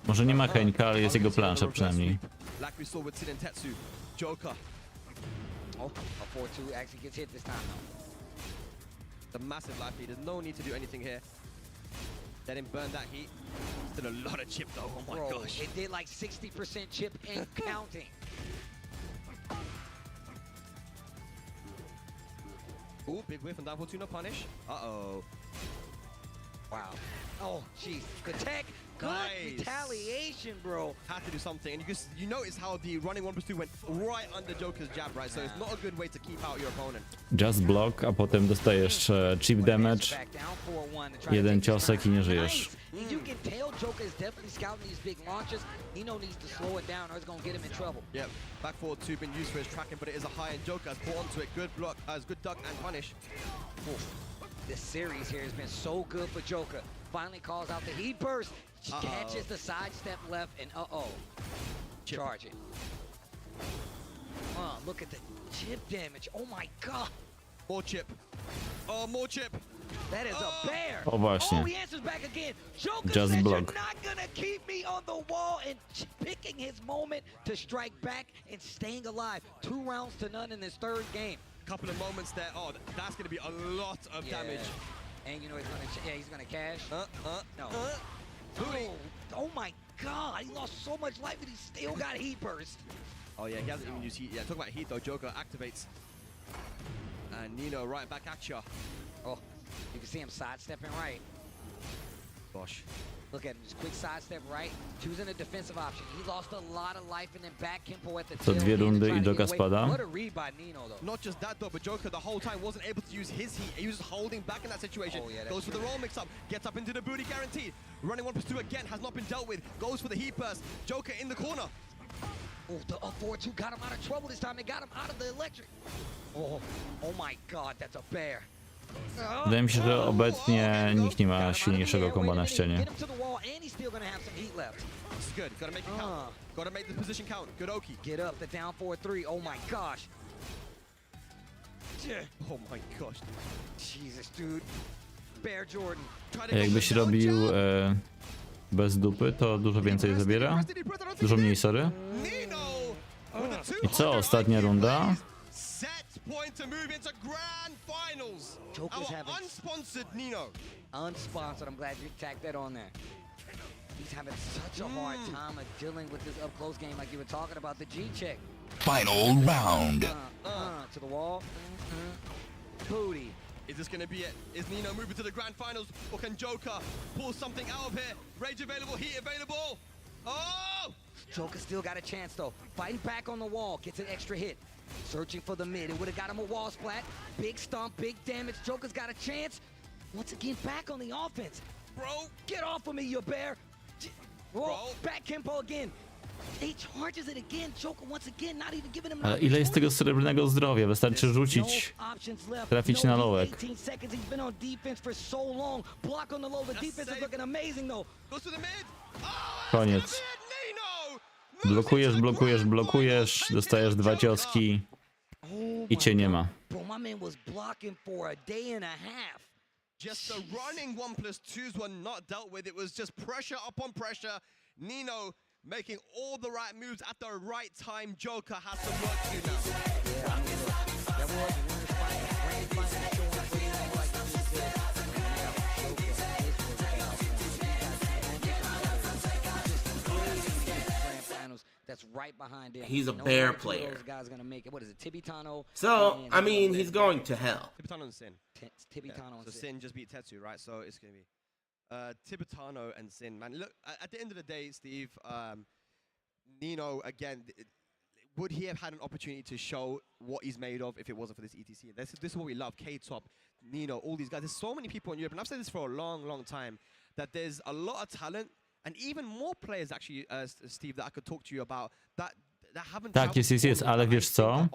Może nie ma Henka, ale jest jego plansza przynajmniej. Like we saw with Sid and Tetsu. Joker. Oh, a 4-2 actually gets hit this time though. The massive life lead. There's no need to do anything here. Let him burn that heat. Still a lot of chip though. Oh my gosh. It did like 60% chip and counting. Ooh, big whiff and down 4-2, no punish. Uh-oh. Wow. Oh, jeez. Good tech. Good retaliation, bro. Had to do something. And you notice how the running 1+2 went right under Joker's jab, right? So it's not a good way to keep out your opponent. Just block, a potem dostajesz chip damage. Jeden ciosek i nie żyjesz. You can tell Joker is definitely scouting these big launches. Nino needs to slow it down or it's going to get him in trouble. Yep. Back forward 2 been used for his tracking, but it is a high and Joker has caught onto it. Good block, good duck and punish. Oof. This series here has been so good for Joker. Finally calls out the heat burst. Catches the sidestep left and charge it. Look at the chip damage. Oh my god. More chip. Oh, more chip. That is a bear. O właśnie. Oh, he answers back again. Joker Just said block. You're not gonna keep me on the wall, and picking his moment to strike back and staying alive. 2 rounds to none in this 3rd game. Couple of moments there. Oh, that's gonna be a lot of damage. And you know he's gonna cash. No. Booty. Oh my god, he lost so much life and he still got heat burst. Oh yeah, he hasn't even used heat yet. Talk about heat though, Joker activates. And Nino right back at you. Oh, you can see him sidestepping right. Gosh. Look at him, just quick sidestep right, choosing a defensive option. He lost a lot of life and then back Kimpo at the Co 2 rundy i Joker spada. What a read by Nino though. Not just that though, but Joker the whole time wasn't able to use his heat. He was just holding back in that situation. Oh, yeah, goes for the roll mix up, gets up into the booty guaranteed. Running 1+2 again, has not been dealt with. Goes for the heat burst. Joker in the corner. Oh, the 4-2 got him out of trouble this time. They got him out of the electric. Oh my god, that's a bear. Wydaje mi się, że obecnie nikt nie ma silniejszego komba na ścianie. This is good. Gotta make it count. Gotta make the position count. Good Oki. Get up, the down 4-3. Oh my gosh. Oh my gosh. Jesus, dude. Bear Jordan. Jakbyś robił bez dupy, to dużo więcej zabiera. Dużo mniej, sorry. I co, ostatnia runda? Point to move into grand finals. Joker's Our having unsponsored Nino. Unsponsored. I'm glad you tacked that on there. He's having such a hard time of dealing with this up close game, like you were talking about the G check. Final round. To the wall. Booty. Is this gonna be it? Is Nino moving to the grand finals, or can Joker pull something out of here? Rage available, heat available. Oh! Joker still got a chance though. Fighting back on the wall, gets an extra hit. Searching for the mid. It would have got him a wall splat. Big stomp, big damage. Joker's got a chance. Once again, back on the offense. Bro. Get off of me, you bear. Whoa, back Kimpo again. Ale ile jest tego srebrnego zdrowia? Wystarczy rzucić, trafić na lołek. Koniec. Blokujesz, blokujesz, blokujesz, dostajesz 2 cioski i cię nie ma. Just the running 1+2s were not dealt with. It was just pressure upon pressure. Nino making all the right moves at the right time. Joker has some work to do now. That's right behind him. He's a No bear one of player. Those guys gonna make it. What is it, Tibetano? So, and- I mean, he's going to hell. Tibetano and Sin. Tibetano So and Sin just beat Tetsu, right? So it's going to be Tibetano and Sin. Man, look, at the end of the day, Steve, Nino, again, would he have had an opportunity to show what he's made of if it wasn't for this ETC? This is what we love. K-Top, Nino, all these guys. There's so many people in Europe, and I've said this for a long, long time, that there's a lot of talent, and even more players, actually, Steve, that I could talk to you about, that haven't Tak, jest, ale wiesz co?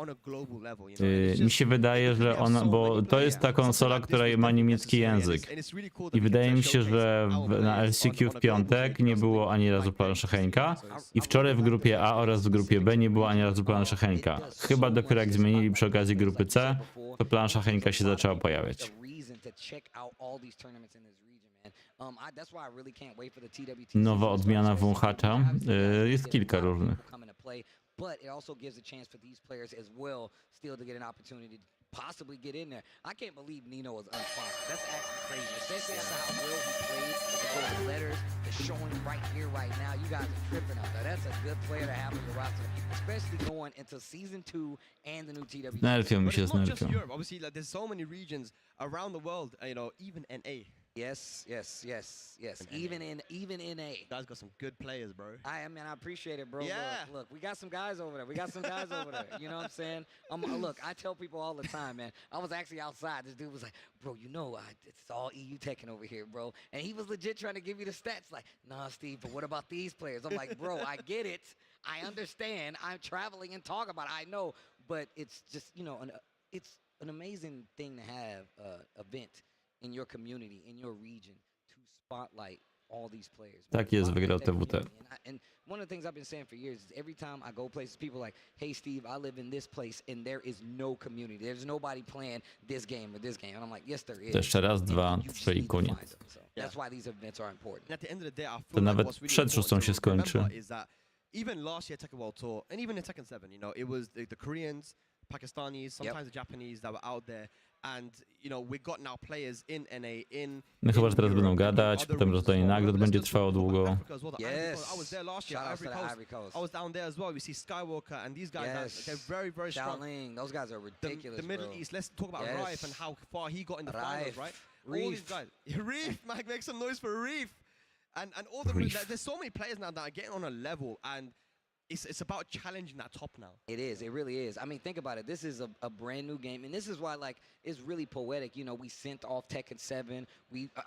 Mi się wydaje, że ona, bo to jest ta konsola, która ma niemiecki język. I wydaje mi się, że na LCQ w piątek nie było ani razu plansza Henka i wczoraj w grupie A oraz w grupie B nie było ani razu plansza Henka. Chyba dopiero jak zmienili przy okazji grupy C, to plansza Henka się zaczęła pojawiać. Nowa odmiana wąchacza. Jest kilka różnych. But it also gives a chance for these players as well still to get an opportunity to possibly get in there. I can't believe Nino was unsponsored. That's actually crazy, especially after how well he played with those letters. They're showing right here, right now. You guys are tripping out there. That's a good player to have in your roster, especially going into Season 2 and the new TWT. Nerfią mi się, But it's not just nerfią. Europe. Obviously, like, there's so many regions around the world, you know, even NA. Yes. Even in NA. Guys got some good players, bro. I appreciate it, bro. Yeah. Look, we got some guys over there. You know what I'm saying? Look, I tell people all the time, man. I was actually outside. This dude was like, bro, you know, it's all EU Tekken over here, bro. And he was legit trying to give me the stats. Like, nah, Steve, but what about these players? I'm like, bro, I get it. I understand. I'm traveling and talking about it. I know. But it's just, you know, it's an amazing thing to have an event in your community, in your region, to spotlight all these players. Tak jest, wygrał TWT. And one of the things I've been saying for years is every time I go places, people are like, hey, Steve, I live in this place and there is no community. There's nobody playing this game or this game. And I'm like, yes, there is. To jeszcze raz, dwa, trzy i koniec. That's why these events are important. And at the end of the day, I To feel like nawet what's really przed szóstą important się to remember skończy. is that even last year Tekken World Tour, and even in Tekken 7, you know, it was the Koreans, Pakistanis, sometimes the Japanese that were out there. And, you know, we got now players in NA, No chyba, że teraz będą gadać, potem rozdanie nagród będzie trwało długo. Yes. I was there last year, Ivory Coast. I was down there as well. We see Skywalker and these guys, they're very, very strong. Those guys are ridiculous, The Middle East, let's talk about Raif and how far he got in the finals, right? All these guys. Reef, Mike, make some noise for Reef. And all the there's so many players now that are getting on a level, and it's about challenging that top now. It is. It really is. I mean, think about it. This is a brand new game, and this is why, like, it's really poetic. You know, we sent off Tekken 7.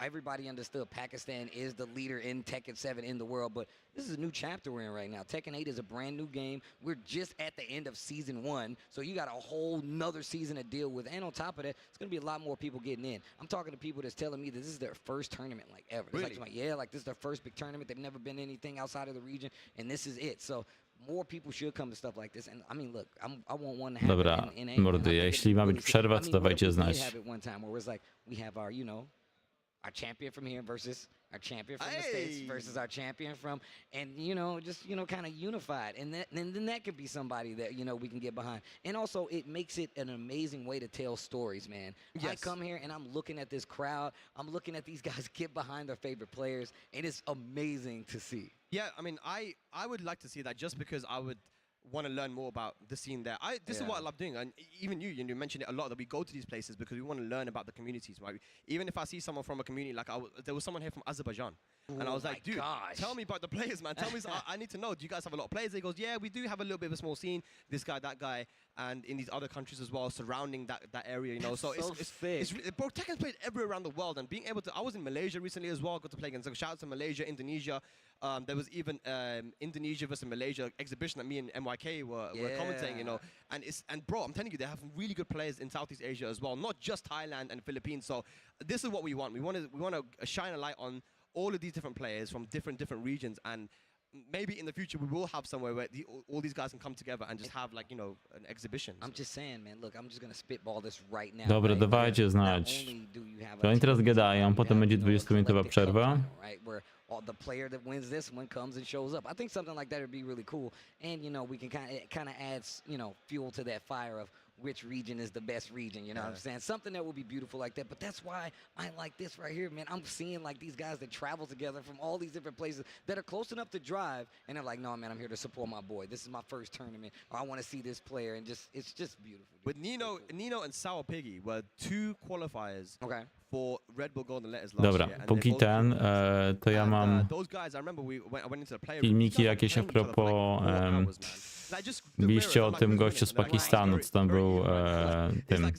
Everybody understood Pakistan is the leader in Tekken 7 in the world, but this is a new chapter we're in right now. Tekken 8 is a brand new game. We're just at the end of Season 1, so you got a whole nother season to deal with. And on top of that, it's going to be a lot more people getting in. I'm talking to people that's telling me that this is their first tournament, like, ever. Really? It's like, yeah, like, this is their first big tournament. They've never been anything outside of the region, and this is it. So more people should come to stuff like this. And I mean, look, I want one to happen Dobra, in mordy, jeśli ma być przerwa, to dawajcie znać. We have it one time where it's like we have our, you know, our champion from here versus our champion from the States versus our champion from, and, you know, just, you know, kind of unified. And then that could be somebody that, you know, we can get behind. And also it makes it an amazing way to tell stories, man. Yes. I come here and I'm looking at this crowd. I'm looking at these guys get behind their favorite players, and it's amazing to see. Yeah, I mean, I would like to see that just because I would want to learn more about the scene there. This is what I love doing, and even you mentioned it a lot, that we go to these places because we want to learn about the communities, right? Even if I see someone from a community, like there was someone here from Azerbaijan, and I was like, dude, tell me about the players, man. Tell me, I need to know. Do you guys have a lot of players? He goes, yeah, we do have a little bit of a small scene. This guy, that guy, and in these other countries as well, surrounding that area, you know. So it's bro, Tekken's played everywhere around the world, and being able to, I was in Malaysia recently as well, got to play against. So shout out to Malaysia, Indonesia, There was even Indonesia versus Malaysia exhibition that me and MYK were commentating, you know. And bro, I'm telling you, they have some really good players in Southeast Asia as well, not just Thailand and Philippines. So this is what we want. We want to shine a light on all of these different players from different regions, and maybe in the future we will have somewhere where all these guys can come together and just have, like, you know, an exhibition. I'm just saying, man, look, I'm just gonna spitball this right now. Dobra, dawajcie znać. To oni teraz gadają, potem będzie 20-minutowa przerwa. The player that wins this one comes and shows up. I think something like that would be really cool, and you know, we can kind of adds, you know, fuel to that fire of which region is the best region, you know what I'm saying? Something that would be beautiful like that. But that's why I like this right here, man. I'm seeing like these guys that travel together from all these different places that are close enough to drive, and they're like, no, man, I'm here to support my boy. This is my first tournament, or I want to see this player, and it's just beautiful. With Nino and Sour Piggy were 2 qualifiers for Red Bull Golden Letters last Dobra, year. And póki ten, to ja mam those guys, I remember I went into the player filmiki jakieś a propos. Biliście o tym gościu z Pakistanu, co tam był tym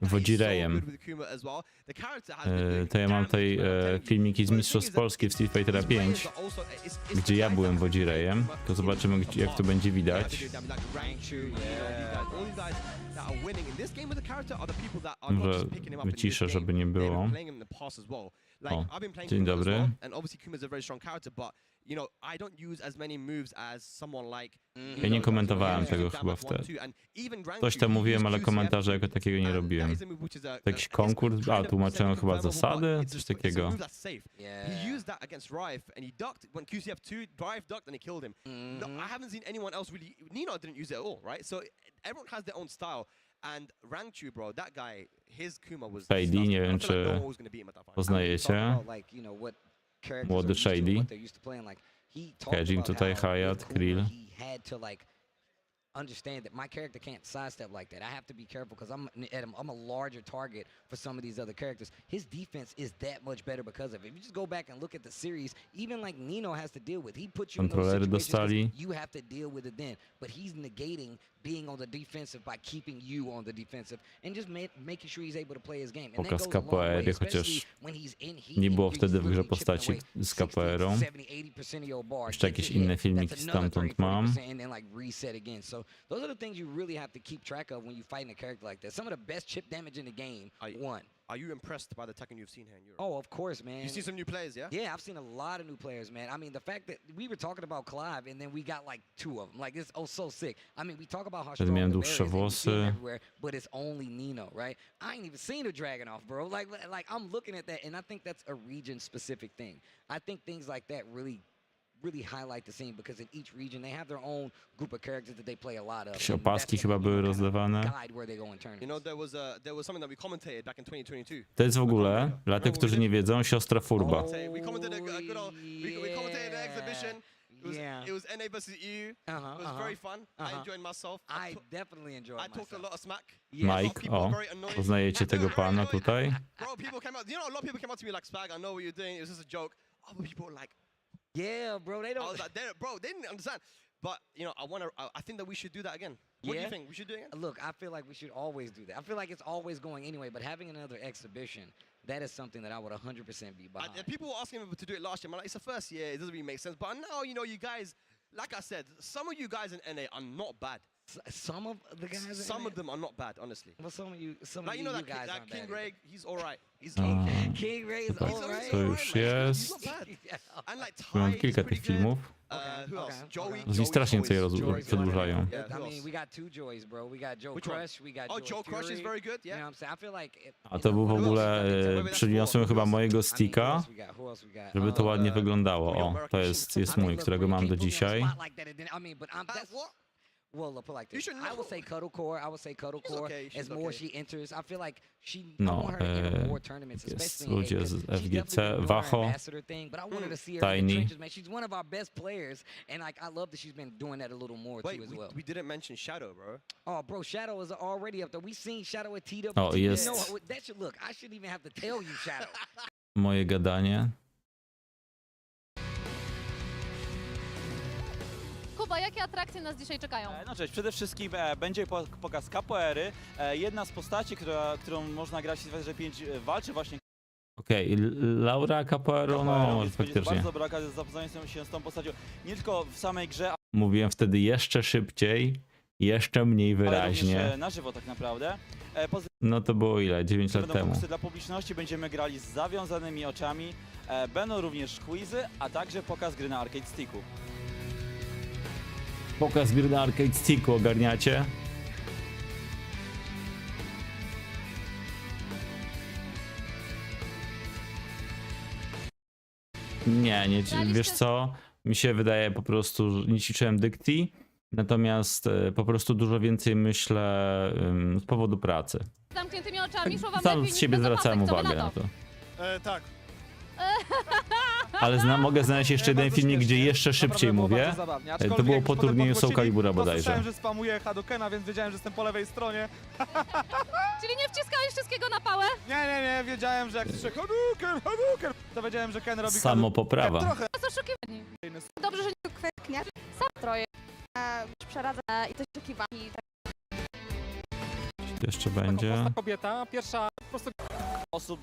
wodzirejem. To ja mam tutaj filmiki z Mistrzostw Polski w Street Fightera 5, gdzie ja byłem wodzirejem. To zobaczymy, jak to będzie widać. Może wyciszę, żeby nie było. O, dzień dobry. Ja nie komentowałem tego chyba wtedy. Coś tam mówiłem, ale komentarza jako takiego nie robiłem. Jakiś konkurs, tłumaczyłem chyba zasady, coś takiego. Shady, nie wiem czy poznajecie. Młody Shady. Kejim tutaj, Hayat, Krill. Understand that my character can't sidestep like that. I have to be careful because I'm a larger target for some of these other characters. His defense is that much better because of it. If you just go back and look at the series, even like Nino has to deal with. He puts you in those situations. You have to deal with it then. But he's negating being on the defensive by keeping you on the defensive and just making sure he's able to play his game. Pokaz capoeiry, chociaż nie było wtedy w grze postaci z capoeirą. Jeszcze jakieś inne filmiki stamtąd mam. Those are the things you really have to keep track of when you fight a character like that. Some of the best chip damage in the game, Are you impressed by the Tekken you've seen here in Europe? Oh, of course, man. You seen some new players, yeah? Yeah, I've seen a lot of new players, man. I mean, the fact that we were talking about Clive and then we got like 2 of them. Like, it's so sick. I mean, we talk about how strong miałem the dłuższe włosy. everywhere, but it's only Nino, right? I ain't even seen a dragon off, bro. Like I'm looking at that, and I think that's a region-specific thing. I think things like that really highlight the scene because in each region they have their own group of characters that they play a lot of. Jakieś opaski chyba były rozdawane. You know, there was something that we commentated back in 2022. To jest w ogóle, dla tych, którzy nie wiedzą, siostra Furba. We commentated an exhibition. It was NA versus EU. It was very fun. I enjoyed myself. I definitely enjoyed myself. I talked a lot of smack. Mike, poznajecie tego pana tutaj? Bro, people came out, you know, a lot of people came out to me like, Spag, I know what you're doing, it was just a joke. Other people were like, yeah, bro, they don't. I was like, bro, they didn't understand. But you know, I think that we should do that again. What do you think? We should do it again? Look, I feel like we should always do that. I feel like it's always going anyway. But having another exhibition, that is something that I would 100% be behind. People were asking me to do it last year. I'm like, it's the first year. It doesn't really make sense. But now, you know, you guys, like I said, some of you guys in NA are not bad. Some of the guys. Some of them are not bad, honestly. Well, some of you guys that King Ray, he's all right. He's King Ray is all right. To już jest. Mam kilka tych filmów. Oni strasznie co je przedłużają. A to był w ogóle, przyniosłem chyba mojego sticka, żeby to ładnie wyglądało. O, to jest mój, którego mam do dzisiaj. Well, put like this. I would say Cuddlecore. As more she enters, I feel like she. No, jest ludzie z FGC, Wacho, Tiny. She's one of our best players, and like I love that she's been doing that a little more too as well. We didn't mention Shadow, bro. Oh, bro, Shadow is already up there. We seen Shadow at TW. Oh, jest. That should look. I shouldn't even have to tell you, Shadow. Moje gadanie. Kuba, jakie atrakcje nas dzisiaj czekają? No cześć, przede wszystkim będzie pokaz capoeiry. Jedna z postaci, którą można grać w Street Fighterze 5 walczy właśnie Okej, Laura Capoeiro, no Więc będzie to faktycznie. bardzo dobra okazja zapoznania się z tą postacią, nie tylko w samej grze, Mówiłem wtedy jeszcze szybciej, jeszcze mniej ale wyraźnie. również na żywo tak naprawdę. Poza No to było ile? 9 tym lat będą temu. konkursy dla publiczności, będziemy grali z zawiązanymi oczami, będą również quizy, a także pokaz gry na arcade sticku. Pokaz gry na arcade sticku ogarniacie? Nie, wiesz co? Mi się wydaje po prostu, że nie ćwiczyłem dykcji, natomiast po prostu dużo więcej myślę z powodu pracy. Z zamkniętymi oczami szło wam Sam lepiej z niż siebie bez zwracałem opasek, co wy uwagę na na to. Tak. Ale mogę znaleźć jeszcze jeden filmik, gdzie jeszcze szybciej mówię. To było po turnieju Soul Calibura bodajże. Słyszałem, że spamuje Hadokena, więc wiedziałem, że jestem po lewej stronie. Czyli nie wciskałeś wszystkiego na pałę? Nie, wiedziałem, że jak słyszę Hadouken, to wiedziałem, że Ken robi Samopoprawa. trochę. To są oszukiwani. Dobrze, że nie kwestia. Sam troje. Przeradza i też oczekiwani. Jeszcze będzie. Kobieta, pierwsza po prostu... Osób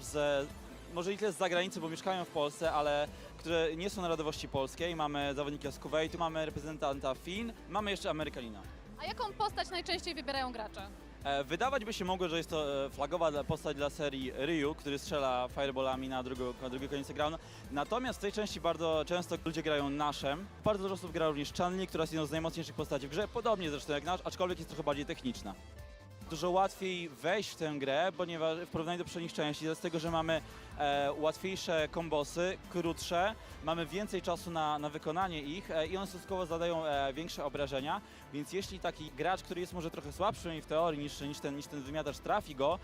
może nie tyle z zagranicy, bo mieszkają w Polsce, ale które nie są narodowości polskiej. Mamy zawodnika z Kuwejtu, mamy reprezentanta Fin, mamy jeszcze Amerykanina. A jaką postać najczęściej wybierają gracze? Wydawać by się mogło, że jest to flagowa postać dla serii Ryu, który strzela fireballami na drugi koniec ekranu. Natomiast w tej części bardzo często ludzie grają Naszem. Bardzo dużo osób gra również Chun-Li, która jest jedną z najmocniejszych postaci w grze, podobnie zresztą jak Nasz, aczkolwiek jest trochę bardziej techniczna. Dużo łatwiej wejść w tę grę, ponieważ w porównaniu do poprzednich części, z tego, że mamy łatwiejsze kombosy, krótsze, mamy więcej czasu na wykonanie ich i one stosunkowo zadają większe obrażenia, więc jeśli taki gracz, który jest może trochę słabszy w teorii niż ten wymiatacz trafi go,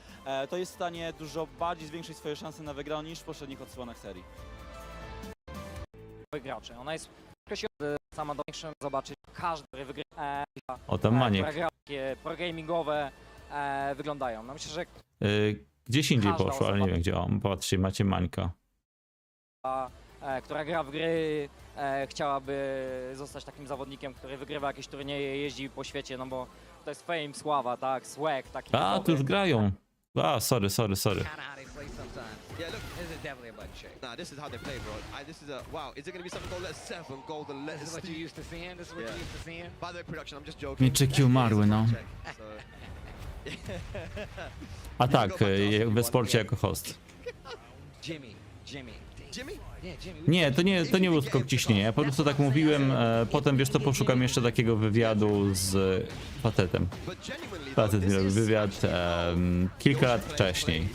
to jest w stanie dużo bardziej zwiększyć swoje szanse na wygraną niż w poprzednich odsłonach serii. Gracze. Ona jest sama do większym zobaczyć każdy wygrywa. O, tam Maniek. Takie progamingowe wyglądają. No myślę, że Gdzieś indziej każda poszło, ale nie wiem gdzie. O, patrzcie, macie Mańka. która gra w gry, chciałaby zostać takim zawodnikiem, który wygrywa jakieś turnieje, jeździ po świecie, no bo to jest fame, sława, tak, swag, taki. A, tu już grają. A, sorry. Yeah, look. This is definitely a button shake. Nah, this is how they play, bro. This is a wow. Is it gonna be something called letter 7, golden letter? This is what you used to seeing? This is what you used to seeing? By the way, production, I'm just joking. Mieczyki umarły, no. A tak, we sporcie jako host. Jimmy. Jimmy? Yeah, Jimmy. Nie, to nie był skok ciśnienia. Ja po prostu tak mówiłem, potem wiesz, to poszukam jeszcze takiego wywiadu z facetem. Facet mi robił wywiad kilka lat wcześniej.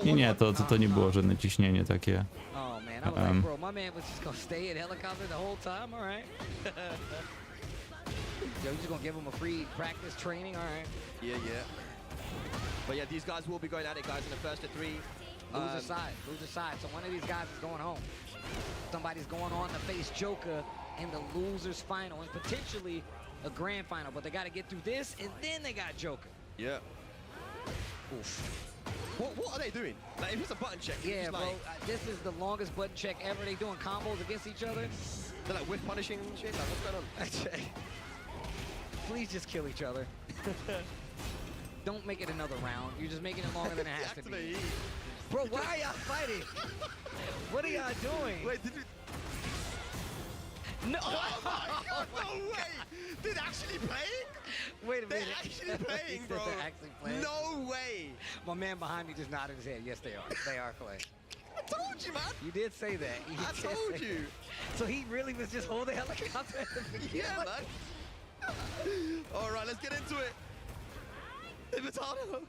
Nie, to nie było żadne ciśnienie takie. Oh man, I was like, bro, my man was just gonna stay in helicopter the whole time, all right? Yo, you just gonna give him a free practice training, all right? Yeah. But yeah, these guys will be going at it, guys, in the first of 3. Loser side. So one of these guys is going home. Somebody's going on to face Joker in the losers final and potentially a grand final. But they got to get through this, and then they got Joker. Yeah. Oof. What are they doing? Like, if it's a button check, yeah, bro. Like... This is the longest button check ever. They doing combos against each other. They're like whiff punishing and shit. Like, what's going on? Please just kill each other. Don't make it another round. You're just making it longer than it has to be. Bro, why are y'all fighting? What are y'all doing? Wait, did we... No! Oh my god, no way! They're actually playing? Wait a minute. They're actually playing, bro. They're actually playing? No way! My man behind me just nodded his head. Yes, they are. They are playing. I told you, man! You did say that. I told you! So he really was just holding the helicopter at the beginning? Yeah, man! Alright, let's get into it! Tibetano!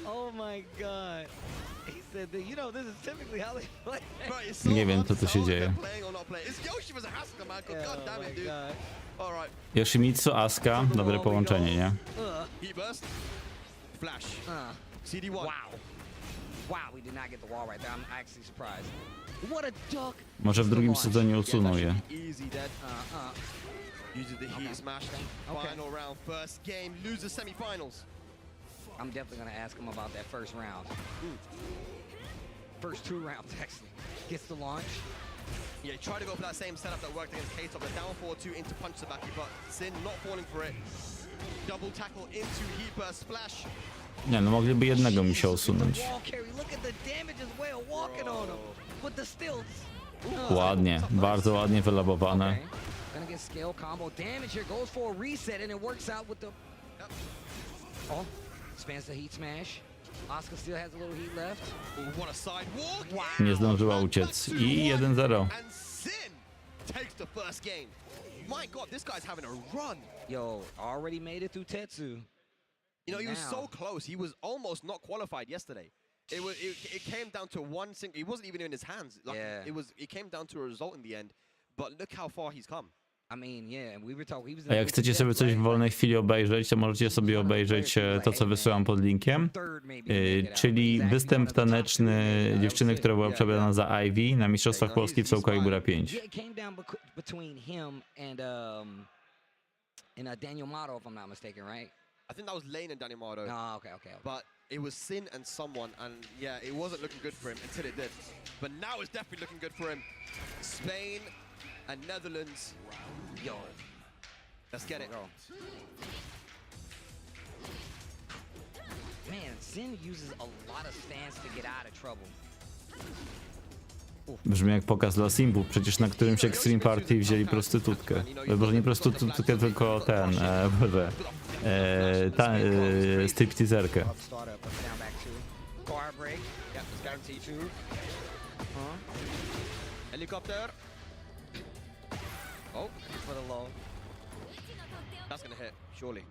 Oh my god. He said that, you know, this is typically how they play. Nie wiem, co tu się dzieje. Yoshimitsu, Asuka, dobre połączenie, nie? Flash. CD1. Wow, we did not get the wall right there. I'm actually surprised. What a duck. Może w drugim sezonie usuną je. Easy dead. Uses the heat smash. Final round, first game, loses semifinals. I'm definitely gonna ask him about that first round. First 2 rounds, actually. Gets the launch. Yeah, he tried to go for that same setup that worked against K-Top. The down forward 2 into punch the back, but Sin not falling for it. Double tackle into Heaper, splash. Nie, no mogliby jednego mi się usunąć. Ładnie, bardzo ładnie wylabowane. Gonna get scale combo damage here, goes for a reset and it works out with the... Oh, spans the heat smash. Asuka still has a little heat left. What a sidewalk! Nie zdążyła uciec i 1-0. And Sin takes the first game. My God, this guy's having a run. Yo, already made it through Tetsu. You know, he was so close. He was almost not qualified yesterday. It came down to one single. He wasn't even in his hands. Like, it came down to a result in the end. But look how far he's come. I mean, yeah, and we were talking. A jak chcecie sobie coś w wolnej chwili obejrzeć, to możecie sobie obejrzeć to, co wysyłam pod linkiem, czyli występ taneczny dziewczyny, która była przebrana za Ivy na Mistrzostwach Polski w Soul Calibur 5. Yeah, it came down between him and Daniel Mato, if I'm not mistaken, right? I think that was Lane and Daniel Mato. Oh, okay. But it was Sin and someone, and yeah, it wasn't looking good for him until it did. But now it's definitely looking good for him. Spain and Netherlands. Yo, let's get it. Man, Sin uses a lot of stance to get out of trouble. Brzmi jak pokaz dla Simbu, przecież na którymś Extreme Party wzięli prostytutkę. Może nie prostytutkę, tylko stripteaserkę. Helicopter. Oh, for the low. That's gonna hit, surely.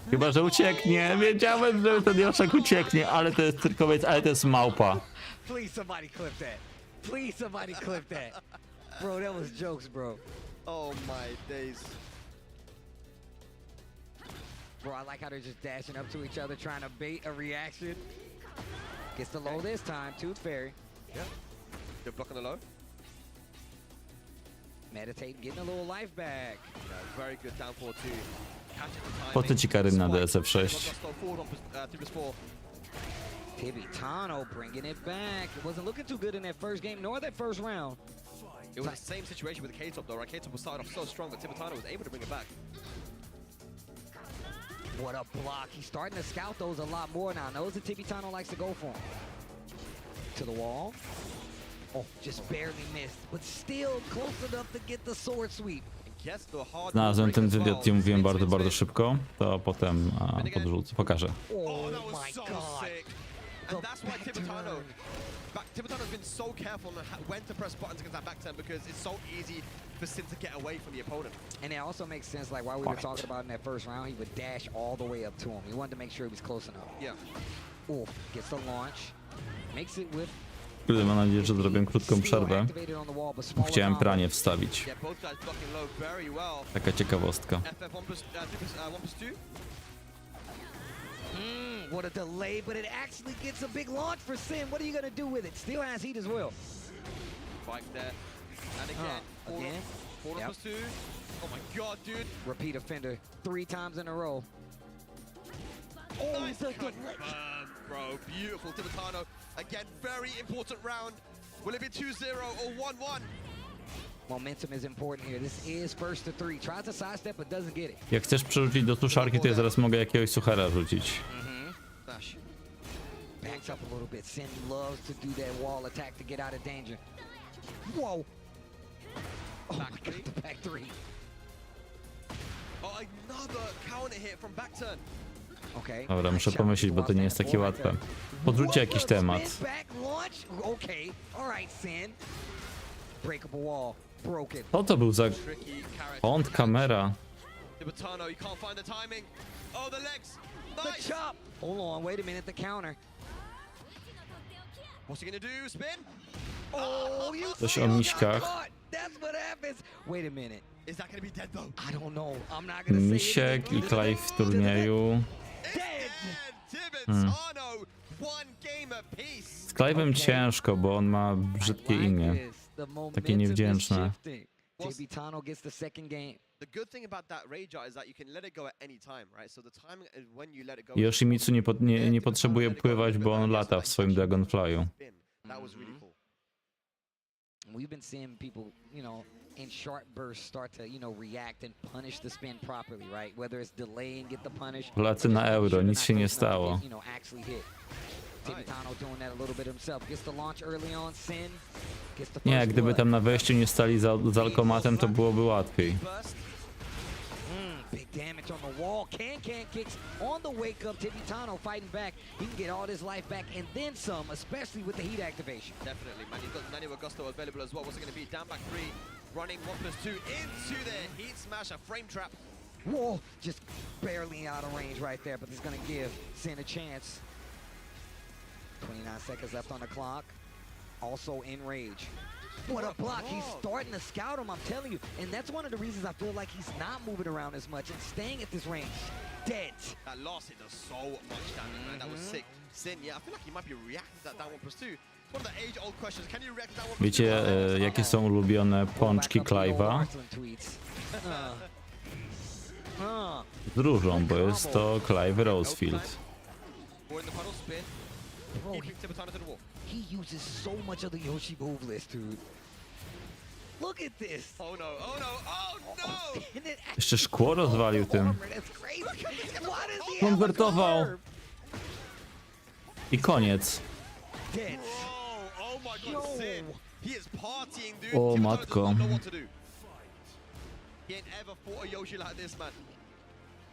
Chyba, że ucieknie. Wiedziałem, że ten Joszek ucieknie, ale to jest cyrkowiec, ale to jest małpa. Please somebody clip that. Please somebody clip that. Bro, that was jokes, bro. Oh my days. Bro, I like how they're just dashing up to each other, trying to bait a reaction. Gets the low this time, Tooth Fairy. Yeah. Good block on the low. Meditating, getting a little life back. Yeah, very good down forward too. Po co ci Karyn na DSF6? Tibetano bringing it back. It wasn't looking too good in that first game, nor that first round. It was the same situation with K-Top though, right? K-Top was started off so strong, but Tibetano was able to bring it back. What a block. He's starting to scout those a lot more now. Knows that Tibetano likes to go for him. To the wall. Oh, just barely missed, but still close enough to get the sword sweep. Znalazłem ten wywiad i mówiłem bardzo szybko, to potem podrzucę, pokażę. Oh, that was so sick. And that's why Tibetano's been so careful on when to press buttons against that back turn, because it's so easy for Sin to get away from the opponent. And it also makes sense, like while we were talking about in that first round, he would dash all the way up to him. He wanted to make sure he was close enough. Yeah. Oh, gets the launch. Makes it with... Mam nadzieję, że zrobię krótką przerwę. Chciałem pranie wstawić. Taka ciekawostka. What a delay, but it actually gets a big launch for Sin. What are you gonna do with it? Still has heat as well. Spike there. And again. 4+2. Oh my God, dude. Repeat offender 3 times in a row. Oh, nice confirm, bro. Beautiful Tibetano. Again, very important round. Will it be 2-0 or 1-1? Momentum is important here. This is first to 3. Tries to sidestep, but doesn't get it. Jak chcesz przerzucić do suszarki, to ja zaraz mogę jakiegoś suchara rzucić. Dash. Backs up a little bit. Sin loves to do that wall attack to get out of danger. Whoa. Oh my God, the back 3. Oh, another counter hit from back turn. Okay. Dobra, muszę pomyśleć, bo to nie jest takie łatwe. Podrzućcie jakiś temat. Co to był za kąt, kamera? Tibetano, you can't find the timing. Oh, the legs. Nice. Hold on, wait a minute, the counter. What's he gonna do? Spin? Oh, you Coś o miśkach. That's what happens. Wait a minute. Is that gonna be dead though? I don't know. I'm not gonna say Misiek i Clive w turnieju. Z Clive'em ciężko, bo on ma brzydkie imię. Takie niewdzięczne. Tibetano gets the second game. The good thing about that Rager is that you can let it go at any time, right? So the timing is when you let it go. Yoshimitsu nie potrzebuje pływać, bo on lata w swoim Dragonfly'u. That was really cool. We've been seeing people, you know, in short bursts start to, you know, react and punish the spin properly, right? Whether it's delay and get the punish. Polacy na euro, nic się nie stało. You know, actually hit. Tibetano doing that a little bit himself. Gets the launch early on, Sin. Gets the Nie, first gdyby blood. tam na wejściu nie stali z alkomatem, to byłoby łatwiej. Big damage on the wall. Can kicks on the wake up. Tibetano fighting back. He can get all his life back and then some, especially with the heat activation. Definitely, man. He's got Nino Augusto available as well. What's it going to be? Down back 3, running 1+2 into the heat smash, a frame trap. Whoa, just barely out of range right there, but it's going to give Sin a chance. 29 seconds left on the clock. Also in rage. What a block. He's starting to scout him, I'm telling you. And that's one of the reasons I feel like he's not moving around as much and staying at this range. Dead. That last hit does so much damage, man. That was sick. Sin, yeah, I feel like he might be reacting to that down 1+2. It's one of the age-old questions. Can you react to that 1+2? Wiecie, jakie są ulubione pączki Clive'a? Z różą, bo jest to Clive Rosefield. Bro, he uses so much of the Yoshi move list, dude. Look at this. Oh no, oh no, oh no! Jeszcze szkło rozwalił tym. That's crazy. Why does he Konwertował. I koniec. Dead. Oh my god, Sin. He is partying, dude. O Tibetano matko. does not know what to do. He ain't ever fought a Yoshi like this, man.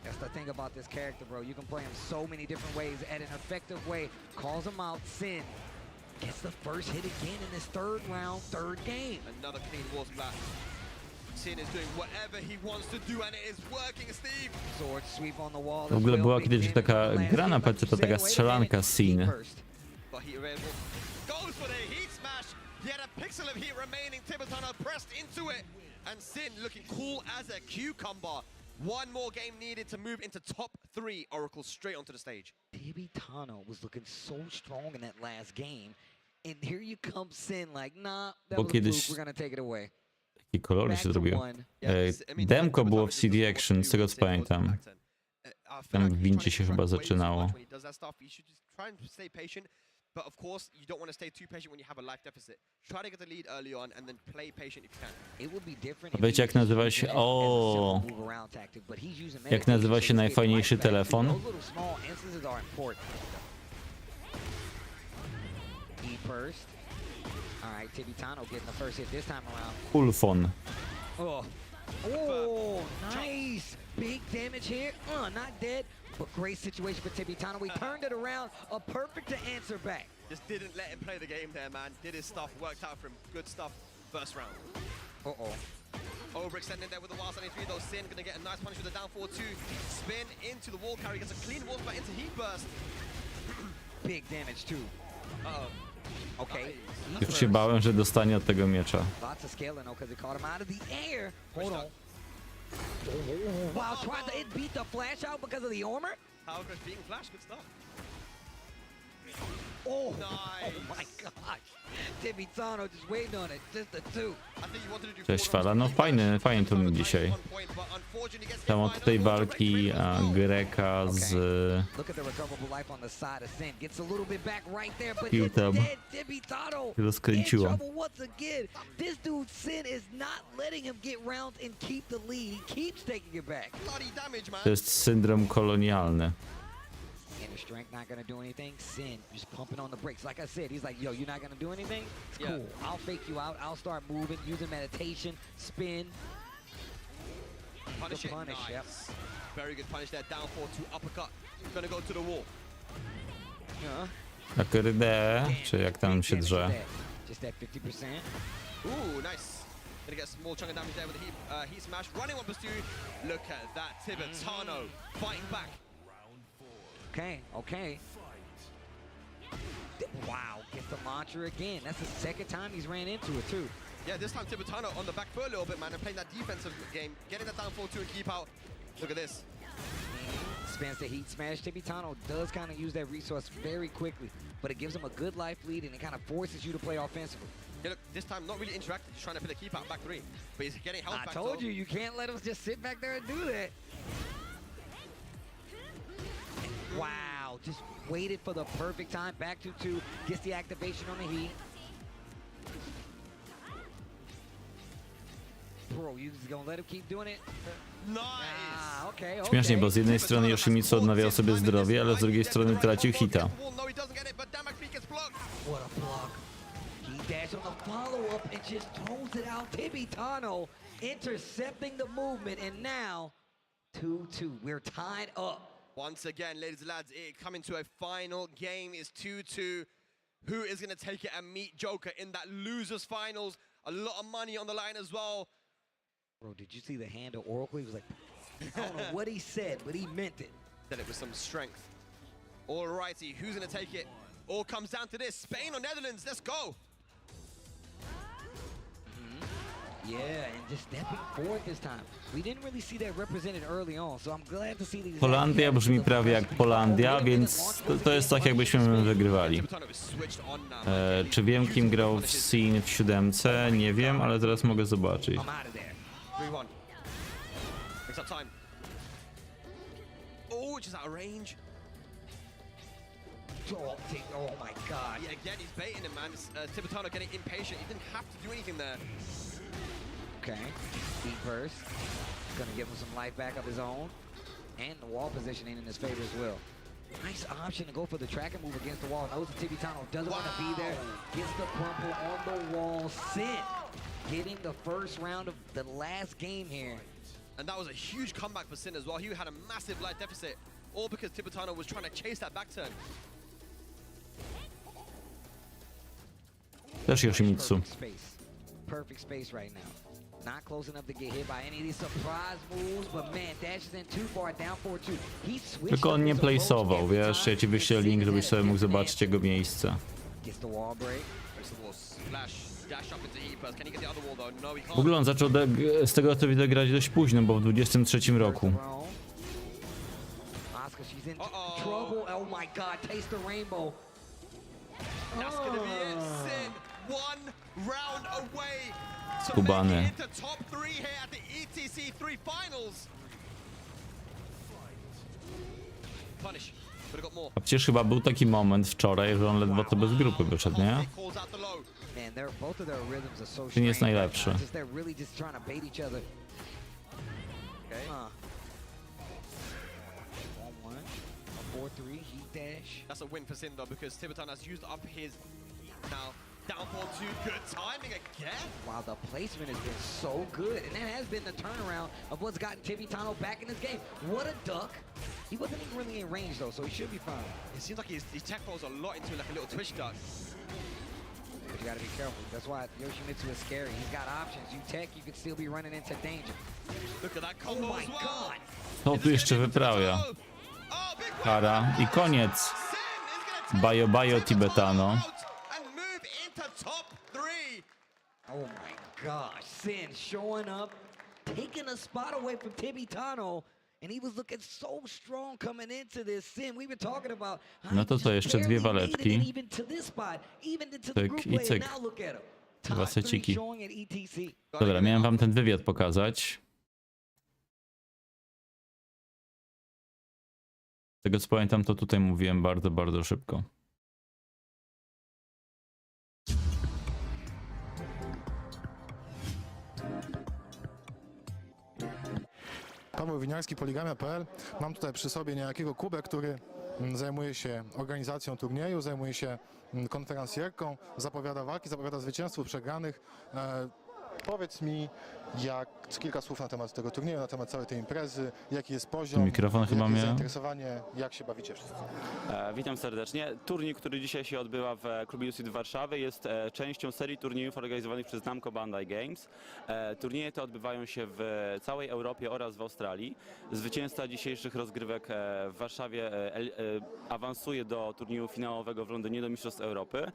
That's the thing about this character, bro. You can play him so many different ways at an effective way. Calls him out, Sin. Gets the first hit again in this third round, third game. Another clean wall splash. Sin is doing whatever he wants to do and it is working, Steve. Sword sweep on the wall. W ogóle była kiedyś taka gra na PC, to taka strzelanka Sin. But heat available. Goes for the heat smash. He had a pixel of heat remaining. Tibetano pressed into it. And Sin looking cool as a cucumber. One more game needed to move into top 3. Oracle straight onto the stage. Tibetano was looking so strong in that last game. And here you come Sin like, nah, that Bo was a kiedyś fluke, we're gonna take it away. takie kolory się zrobiły. Demko było w CD Action, z tego co pamiętam. Tam w wincie się chyba zaczynało. But of course, you don't want to stay too patient when you have a life deficit. Try to get the lead early on and then play patient if you can. It would be different. Wiecie jak nazywa się... O, jak nazywa się najfajniejszy telefon? first. All right, Tibetano getting the first hit this time around. Ulfon. Oh, nice. Big damage here. Not dead, but great situation for Tibetano. We turned it around. A perfect to answer back. Just didn't let him play the game there, man. Did his stuff, worked out for him. Good stuff. First round. Overextending there with the wild 73 though. Sin gonna get a nice punish with the down 4-2. Spin into the wall carry. Gets a clean wall back into heat burst. Big damage too. Okay. Już się bałem, że dostanie od tego miecza. Lots of scaling though, because it caught him out of the air. Hold on. Wow, tried to beat the flash out because of the armor? However, being flash, good stuff. Oh, nice. Oh my gosh. Tibetano just waiting on it. Just the two. Cześć Fala, no fajny turniej dzisiaj. Tam od tej walki Greka z Hiltem rozkręciło. This dude Sin is not letting him get rounds and keep the lead. He keeps taking it back. To jest syndrom kolonialny. Inner strength not gonna do anything. Sin just pumping on the brakes. Like I said, he's like, yo, you're not gonna do anything? It's cool. I'll fake you out. I'll start moving, using meditation, spin. Punish it. Nice. Yep. Very good punish there. Down 4-2 uppercut. Gonna go to the wall. AKRD, czy jak tam się drze. Just that 50%. Ooh, nice. Gonna get a small chunk of damage there with the heat smash. Running 1+2. Look at that. Tibetano fighting back. Okay. Wow, gets the launcher again. That's the second time he's ran into it too. Yeah, this time Tibetano on the back foot a little bit, man, and playing that defensive game, getting that down 4-2 and keep out. Look at this. Spans the heat smash. Tibetano does kind of use that resource very quickly, but it gives him a good life lead and it kind of forces you to play offensively. Yeah, look, this time not really interacting, just trying to play the keep out back 3, but he's getting health back. I told you, you can't let him just sit back there and do that. Wow, just waited for the perfect time. Back to 2, gets the activation on the heat. Śmiesznie, bo z jednej strony Yoshimitsu odnawiał sobie zdrowie, ale z drugiej strony tracił hita. Dash on the follow-up and just throws it out. Tibetano intercepting the movement, and now 2-2. We're tied up. Once again, ladies and lads, it coming to a final game is 2-2. Who is going to take it and meet Joker in that losers finals? A lot of money on the line as well. Bro, did you see the hand of Oracle? He was like, I don't know what he said, but he meant it. Said it with some strength. Alrighty, who's going to take it? All comes down to this. Spain or Netherlands? Let's go. Yeah, and just stepping forward this time. We didn't really see that represented early on, so I'm glad to see these. Holandia brzmi prawie jak Polandia, więc to jest tak, jakbyśmy wygrywali. Czy wiem, kim grał w Scene w 7? Nie wiem, ale teraz mogę zobaczyć. Oh my god. Yeah, again, he's baiting him, man. Tibetano getting impatient. He didn't have to do anything there. Okay, deep burst. Gonna give him some life back of his own. And the wall positioning in his favor as well. Nice option to go for the track and move against the wall. Knows that Tibetano doesn't want to be there. Gets the crumple on the wall. Sin getting the first round of the last game here. And that was a huge comeback for Sin as well. He had a massive light deficit. All because Tibetano was trying to chase that back turn. Też Yoshimitsu. Perfect space right now. Not close enough to get hit by any of these surprise moves, but man, dashes in too far, down 4-2. He switched. Tylko on nie place'ował, wiesz, ja ci wyślę link, żebyś sobie mógł zobaczyć jego miejsce. W ogóle on zaczął z tego co widzę grać dość późno, bo w 23 roku. Skubany. A przecież chyba był taki moment wczoraj, że on ledwo to bez grupy wyszedł, nie? To nie jest najlepszy. That's a win for Sin though, because Tibetano has used up his now. Down 4-2, good timing again. Wow, the placement has been so good, and that has been the turnaround of what's gotten Tibetano back in this game. What a duck. He wasn't even really in range though, so he should be fine. It seems like he tech rolls a lot into like a little twitch duck. But you gotta be careful. That's why Yoshimitsu is scary. He's got options. You tech, you could still be running into danger. Look at that combo as well. To tu jeszcze wyprawia. Kara i koniec. Bajo bajo Tibetano. Oh my gosh, Sin showing up, taking a spot away from Tibetano, and he was looking so strong coming into this. Sin, we've been talking about No to co, jeszcze dwie waleczki. Tyk i cyk. Dwa seciki. Dobra, miałem wam ten wywiad pokazać. Z tego co pamiętam, to tutaj mówiłem bardzo, bardzo szybko. Paweł Winiarski, Poligamia.pl. Mam tutaj przy sobie niejakiego Kubę, który zajmuje się organizacją turnieju, zajmuje się konferencjerką, zapowiada walki, zapowiada zwycięzców przegranych. Powiedz mi, kilka słów na temat tego turnieju, na temat całej tej imprezy, jaki jest poziom, Mikrofon chyba jakie jest miał. zainteresowanie, jak się bawicie wszyscy. Witam serdecznie. Turniej, który dzisiaj się odbywa w klubie UCD Warszawy, jest częścią serii turniejów organizowanych przez Namco Bandai Games. Turnieje te odbywają się w całej Europie oraz w Australii. Zwycięzca dzisiejszych rozgrywek w Warszawie awansuje do turnieju finałowego w Londynie do Mistrzostw Europy.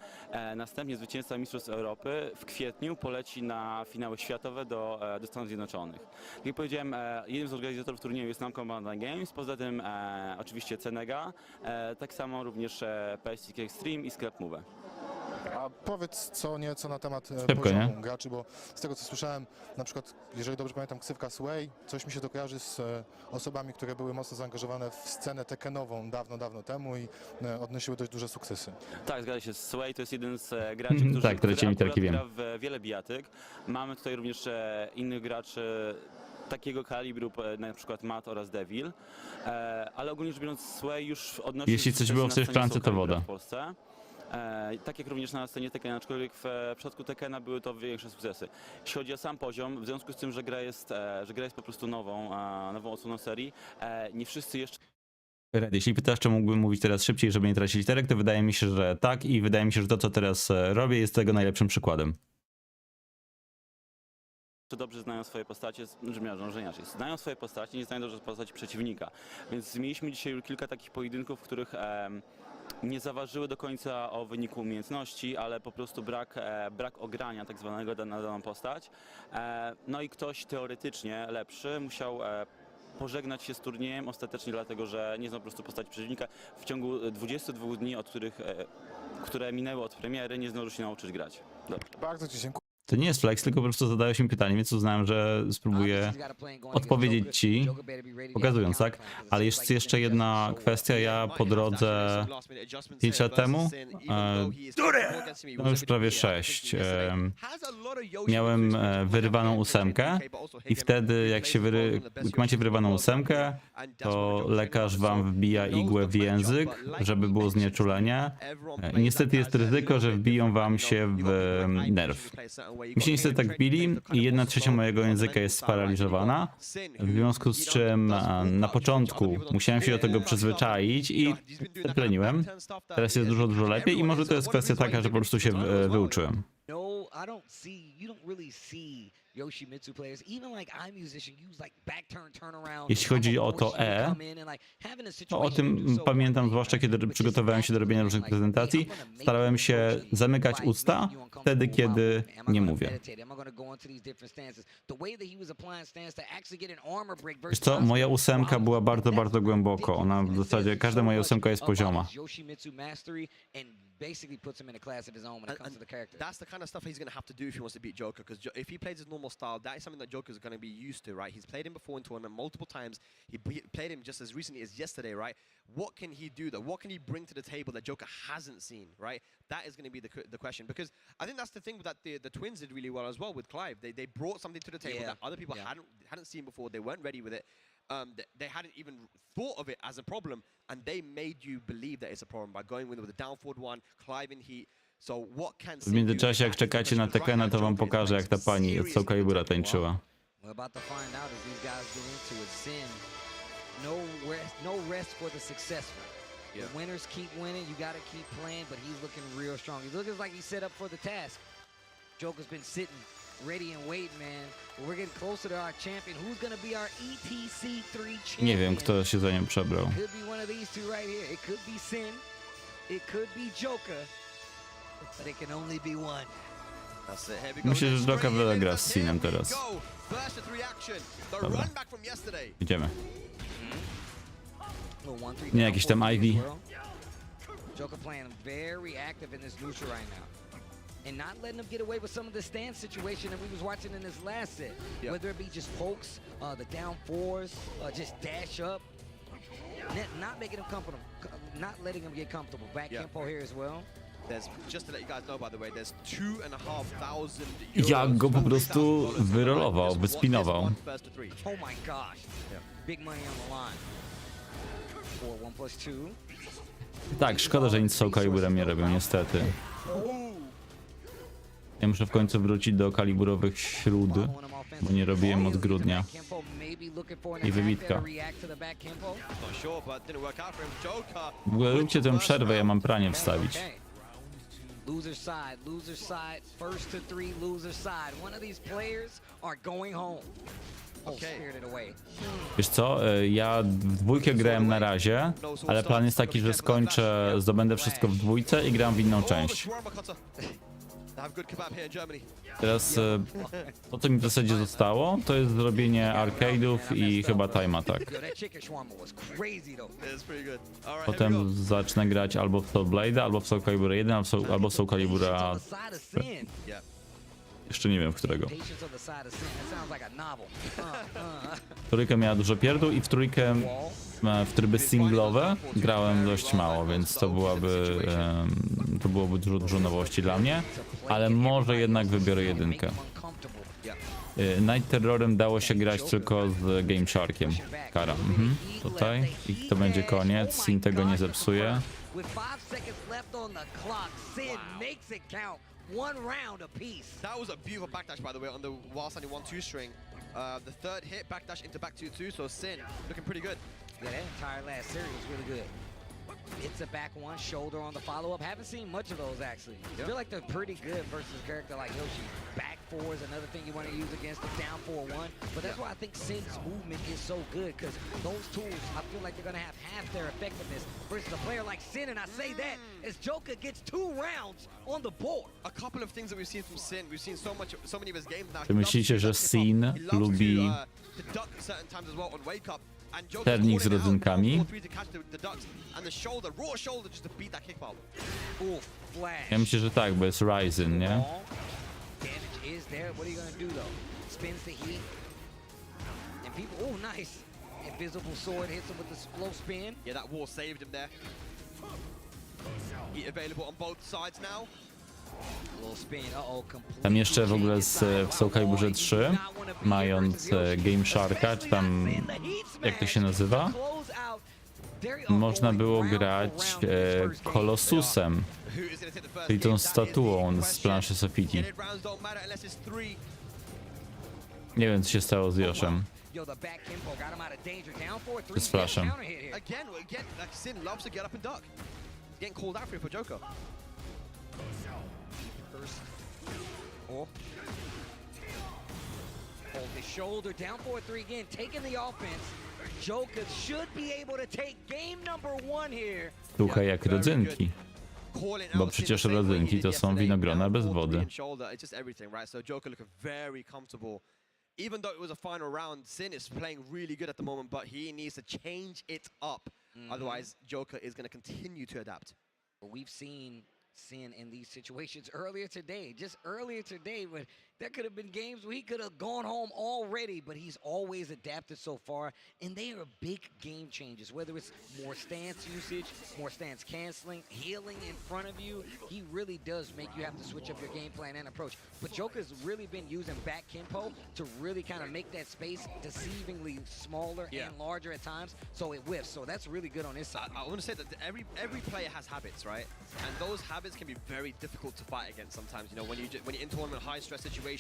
Następnie zwycięzca Mistrzostw Europy w kwietniu poleci na finały światowe do Stanów Zjednoczonych. Jak powiedziałem, jednym z organizatorów turnieju jest Namco Bandai Games, poza tym oczywiście Cenega, tak samo również PSC Extreme i Sklep Move. A powiedz co nieco na temat Szybko, poziomu nie? graczy, bo z tego co słyszałem, na przykład, jeżeli dobrze pamiętam, ksywka Sway, coś mi się to kojarzy z osobami, które były mocno zaangażowane w scenę tekkenową dawno temu i odnosiły dość duże sukcesy. Tak, zgadza się. Sway to jest jeden z graczy, Tak, który mi taki wiem. gra w wiele bijatyk. Mamy tutaj również innych graczy takiego kalibru, na przykład Matt oraz Devil, ale ogólnie rzecz biorąc Sway już odnosi Jeśli coś było w tej szklance, to woda. w Polsce. Tak jak również na scenie Tekkena, aczkolwiek w przypadku Tekkena były to większe sukcesy. Jeśli chodzi o sam poziom, w związku z tym, że gra jest po prostu nową odsłoną serii, nie wszyscy jeszcze... Jeśli pytasz, czy mógłbym mówić teraz szybciej, żeby nie tracić literek, to wydaje mi się, że tak i wydaje mi się, że to, co teraz robię, jest tego najlepszym przykładem. Dobrze znają swoje postacie, że inaczej. Znają swoje postacie, nie znają dobrze postaci przeciwnika. Więc mieliśmy dzisiaj już kilka takich pojedynków, w których nie zaważyły do końca o wyniku umiejętności, ale po prostu brak ogrania tak zwanego na daną postać. No i ktoś teoretycznie lepszy musiał pożegnać się z turniejem ostatecznie dlatego, że nie znał po prostu postaci przeciwnika. W ciągu 22 dni, które minęły od premiery, nie zdążył się nauczyć grać. Dobrze. Bardzo Ci dziękuję. To nie jest flex, tylko po prostu zadałeś mi pytanie, więc uznałem, że spróbuję odpowiedzieć ci, pokazując, tak? Ale jest jeszcze jedna kwestia. Ja po drodze 5 lat temu, no już prawie 6, miałem wyrywaną 8 i wtedy jak macie wyrywaną 8, to lekarz wam wbija igłę w język, żeby było znieczulenie. I niestety jest ryzyko, że wbiją wam się w nerw. Mi się niestety tak wbili i 1/3 mojego języka jest sparaliżowana, w związku z czym na początku musiałem się do tego przyzwyczaić i pleniłem. Teraz jest dużo lepiej i może to jest kwestia taka, że po prostu się wyuczyłem. Jeśli chodzi o to to o tym pamiętam, zwłaszcza kiedy przygotowałem się do robienia różnych prezentacji, starałem się zamykać usta wtedy, kiedy nie mówię. Wiesz co, moja 8 była bardzo głęboko. Ona w zasadzie, każda moja 8 jest pozioma. Basically puts him in a class of his own when it comes to the character. That's the kind of stuff he's going to have to do if he wants to beat Joker, because if he plays his normal style, that is something that Joker's going to be used to, right? He's played him before in tournament multiple times. He played him just as recently as yesterday, right? What can he do though? What can he bring to the table that Joker hasn't seen, right? That is going to be the question, because I think that's the thing that the twins did really well as well with Clive. They brought something to the table that other people hadn't seen before. They weren't ready with it. They hadn't even thought of it as a problem, and they made you believe that it's a problem by going with the down forward one, Clive in heat. So what can W międzyczasie, jak czekacie na Tekkena, to wam pokażę, jak ta pani od Soul Calibura tańczyła. We're about to find out as these guys get into it. Sin, no rest for the successful. The winners keep winning. You got to keep playing, but he's looking real strong. He's looking like he's set up for the task. Joker's been sitting ready and waiting, man. But we're getting closer to our champion. Who's going to be our ETC3 champion? Nie wiem, kto się za nią przebrał. It could be one of these two right here. It could be Sin. It could be Joker. But it can only be one. Myślę, że Joker gra z Sinem teraz. Dobra. Idziemy. Nie jakiś tam Ivy. Joker playing very active in this neutral right now. And not letting him get away with some of the stance situation that we was watching in this last set. Whether it be just pokes, the down fours, just dash up. Not making him comfortable, not letting him get comfortable. Back tempo here as well. Just to let you guys know, by the way, there's 2,500 Jak go po prostu wyrolował, wyspinował. Oh my gosh. Big money on the line. 4-1+2. Tak, szkoda, że nic z Soul Caliburem nie robią, niestety. Ja muszę w końcu wrócić do kaliburowych śród, bo nie robiłem od grudnia. I wybitka. W ogóle róbcie tę przerwę, ja mam pranie wstawić. Loser side, first to 3, loser side. One of these players are going home. Spirited away. Wiesz co, ja w dwójkę grałem na razie, ale plan jest taki, że skończę, zdobędę wszystko w dwójce i gram w inną część. Teraz to, co mi w zasadzie zostało, to jest zrobienie arcade'ów i chyba time attack. Potem zacznę grać albo w Soul Blade'a, albo w Soul Calibura 1, albo w Soul Calibura... Jeszcze nie wiem w którego. Trójka miała dużo pierdół i w trójkę w tryby singlowe grałem dość mało, więc to byłoby dużo nowości dla mnie, ale może jednak wybiorę jedynkę. Night Terrorem dało się grać tylko z Game Sharkiem. Kara. Tutaj. I to będzie koniec. Sin tego nie zepsuje. One round apiece. That was a beautiful backdash, by the way, on the whilst only 1-2 string. The third hit, backdash into back 2-2, so Sin looking pretty good. Yeah, that entire last series was really good. It's a back one, shoulder on the follow-up. Haven't seen much of those, actually. I feel like they're pretty good versus a character like Yoshi. Back four is another thing you want to use against the down 4-1. But that's why I think Sin's movement is so good, because those tools, I feel like they're going to have half their effectiveness versus a player like Sin, and I say that as Joker gets 2 rounds on the board. A couple of things that we've seen from Sin, we've seen so many of his games now. Czy myślicie, że Sin lubi sternik z rodzynkami? Ja myślę, że tak, bo jest Ryzen, nie? Tam jeszcze w ogóle w Soul Caliburze 3, mając Game Sharka, czy tam jak to się nazywa, można było grać Colossusem, czyli tą statuą z planszy Sofiti. Nie wiem, co się stało z Yoshiem. Z Flashem. Hold his shoulder down 4-3 again, taking the offense. Joker should be able to take game number 1 here. Słuchaj jak rodzynki. Bo przecież rodzynki to są winogrona bez wody. Even though it was a final round, Sin is playing really good at the moment, but he needs to change it up. Otherwise, Joker is going to continue to adapt. We've seen Sin in these situations earlier today, when there could have been games where he could have gone home already, but he's always adapted so far, and they are big game changes, whether it's more stance usage, more stance canceling, healing in front of you. He really does make you have to switch up your game plan and approach. But Joker's really been using back Kenpo to really kind of make that space deceivingly smaller and larger at times, so it whiffs. So that's really good on his side. I want to say that every player has habits, right? And those habits can be very difficult to fight against sometimes, you know, when you're in tournament high stress situations.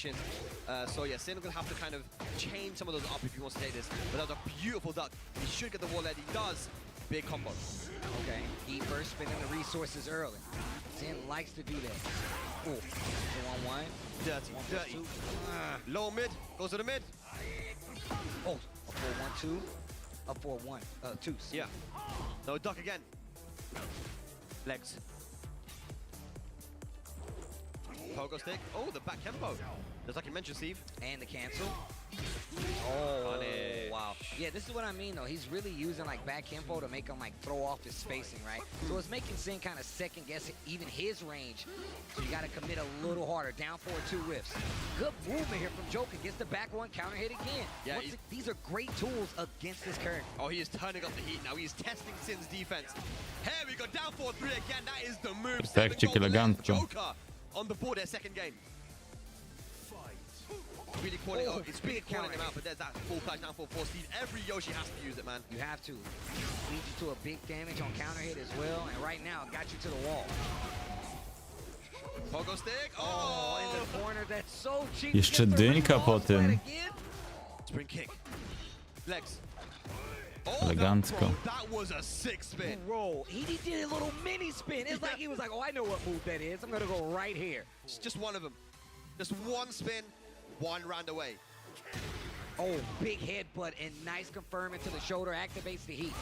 So yeah, Sin will have to kind of change some of those up if he wants to take this. But that was a beautiful duck. He should get the wall that he does. Big combo. Okay, he first spending the resources early. Sin likes to do that. Ooh, 1-1. Dirty. Low mid, goes to the mid. Oh, a 4-1-2. A 4-1, 2. Yeah. No, duck again. Legs. Pogo stick. Oh, the back tempo. Just like you mentioned, Steve. And the cancel. Oh, wow. Yeah, this is what I mean, though. He's really using, like, back tempo to make him, like, throw off his spacing, right? So it's making Sin kind of second-guess even his range. So you got to commit a little harder. Down 4-2 whiffs. Good movement here from Joker. Gets the back one, counter hit again. Yeah, these are great tools against this character. Oh, he is turning up the heat now. He's testing Sin's defense. Here we go, down 4-3 again. That is the move. Perfekcik elegancko. Joker on the board their second game. Really calling, it's really calling him out, but there's that full flash down 4-4 Steve. Every Yoshi has to use it, man. You have to. Leads you to a big damage on counter hit as well, and right now got you to the wall. Pogo stick. Oh, in the corner, that's so cheap. Jeszcze dynka po tym. Spring kick. Legs. Elegancko. That was a sick spin. Roll. He did a little mini spin. It's like he was like, oh, I know what move that is. I'm going to go right here. It's just one of them. Just one spin, one round away. Oh, big headbutt and nice confirming to the shoulder. Activates the heat.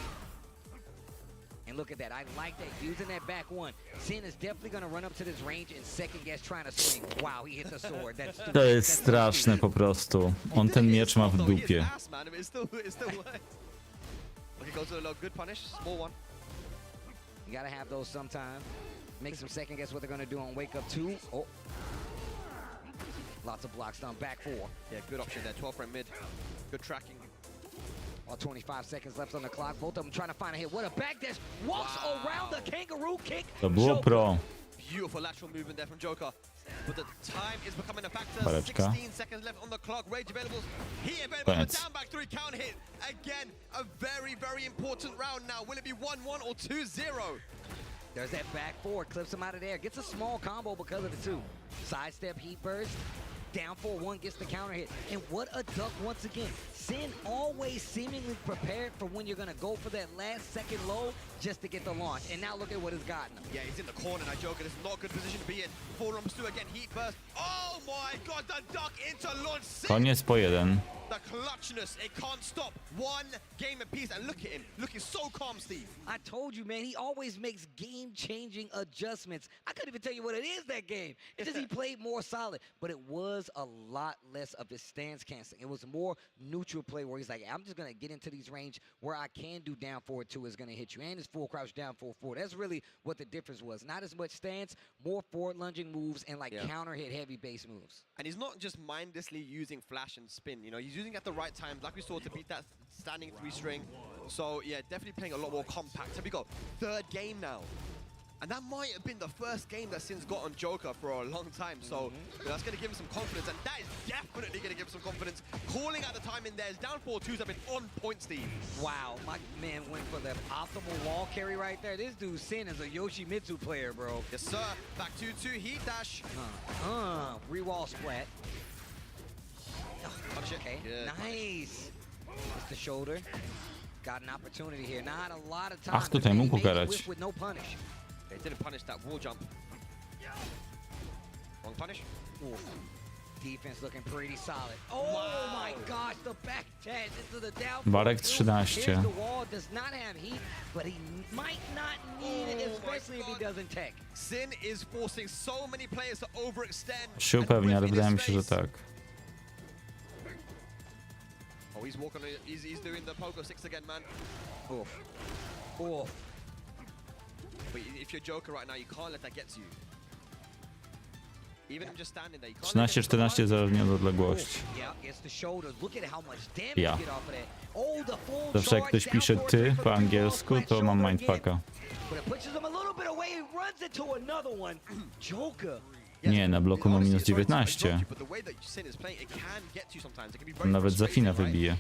And look at that. I like that. Using that back one. Sin is definitely going to run up to this range and second guess trying to swing. Wow, he hit the sword. That's To jest straszne po prostu. On ten miecz ma w dupie. You gotta have those sometime. Make some second guess what they're gonna do on wake up 2. Oh. Lots of blocks done. Back 4. Yeah, good option there. 12 frame mid. Good tracking. All 25 seconds left on the clock. Both of them trying to find a hit. What a back dash. Walks around the kangaroo kick. To było pro. Beautiful lateral movement there from Joker. But the time is becoming a factor. Bareczka. 16 seconds left on the clock. Rage available. Heat available. Koniec. Down back 3 count hit. Again, a very, very important round now. Will it be 1-1 or 2-0? There's that back 4. Clips him out of there. Gets a small combo because of the 2. Sidestep heat burst. Down 4-1 gets the counter hit. And what a duck once again. Sin always seemingly prepared for when you're going to go for that last second low just to get the launch. And now look at what has gotten him. Yeah, he's in the corner now, Joker. This is not a good position to be in. 4 rounds 2 again, heat burst. Oh my god, the duck into launch. Koniec po 1. The clutchness, it can't stop. One game apiece, and look at him, looking so calm, Steve. I told you, man, he always makes game-changing adjustments. I couldn't even tell you what it is that game. It's just he played more solid, but it was a lot less of his stance canceling. It was more neutral play where he's like, I'm just going to get into these range where I can do down forward 2 is going to hit you, and his full crouch down forward 4. That's really what the difference was. Not as much stance, more forward lunging moves and like counter hit heavy base moves. And he's not just mindlessly using flash and spin, you know, he's using it at the right time, like we saw, to beat that standing 3 string. So yeah, definitely playing a lot more compact. Here we go, 3rd game now. And that might have been the first game that Sin's got on Joker for a long time. So that's going to give him some confidence, and that is definitely going to give him some confidence. Calling at the time in there, his down 4-2s have been on point, Steve. Wow, my man went for the optimal wall carry right there. This dude Sin is a Yoshimitsu player, bro. Yes, sir. Back 2-2, heat dash. Re-wall splat. Okay, nice. It's the shoulder. Got an opportunity here. Not a lot of time. Ach, tutaj mógł ukarać. With no punish. They didn't punish that wall jump. Wrong punish. Oof. Defense looking pretty solid. Oh my gosh, the back dash into the down. Barek 13. The wall does not have heat, but he might not need it, especially if he doesn't tech. Sin is forcing so many players to overextend. Się upewnia, ale wydaje mi się, że tak. Oh, he's walking. He's doing the pogo 6 again, man. Oof. Oof. But if you're Joker right now, you can't let that get to you. Even him just standing there, you can't. 13-14 zależnie od odległości. Ja. Zawsze jak ktoś pisze ty po angielsku, to mam mindfucka. Nie, na bloku ma minus 19. Nawet za Fina wybije.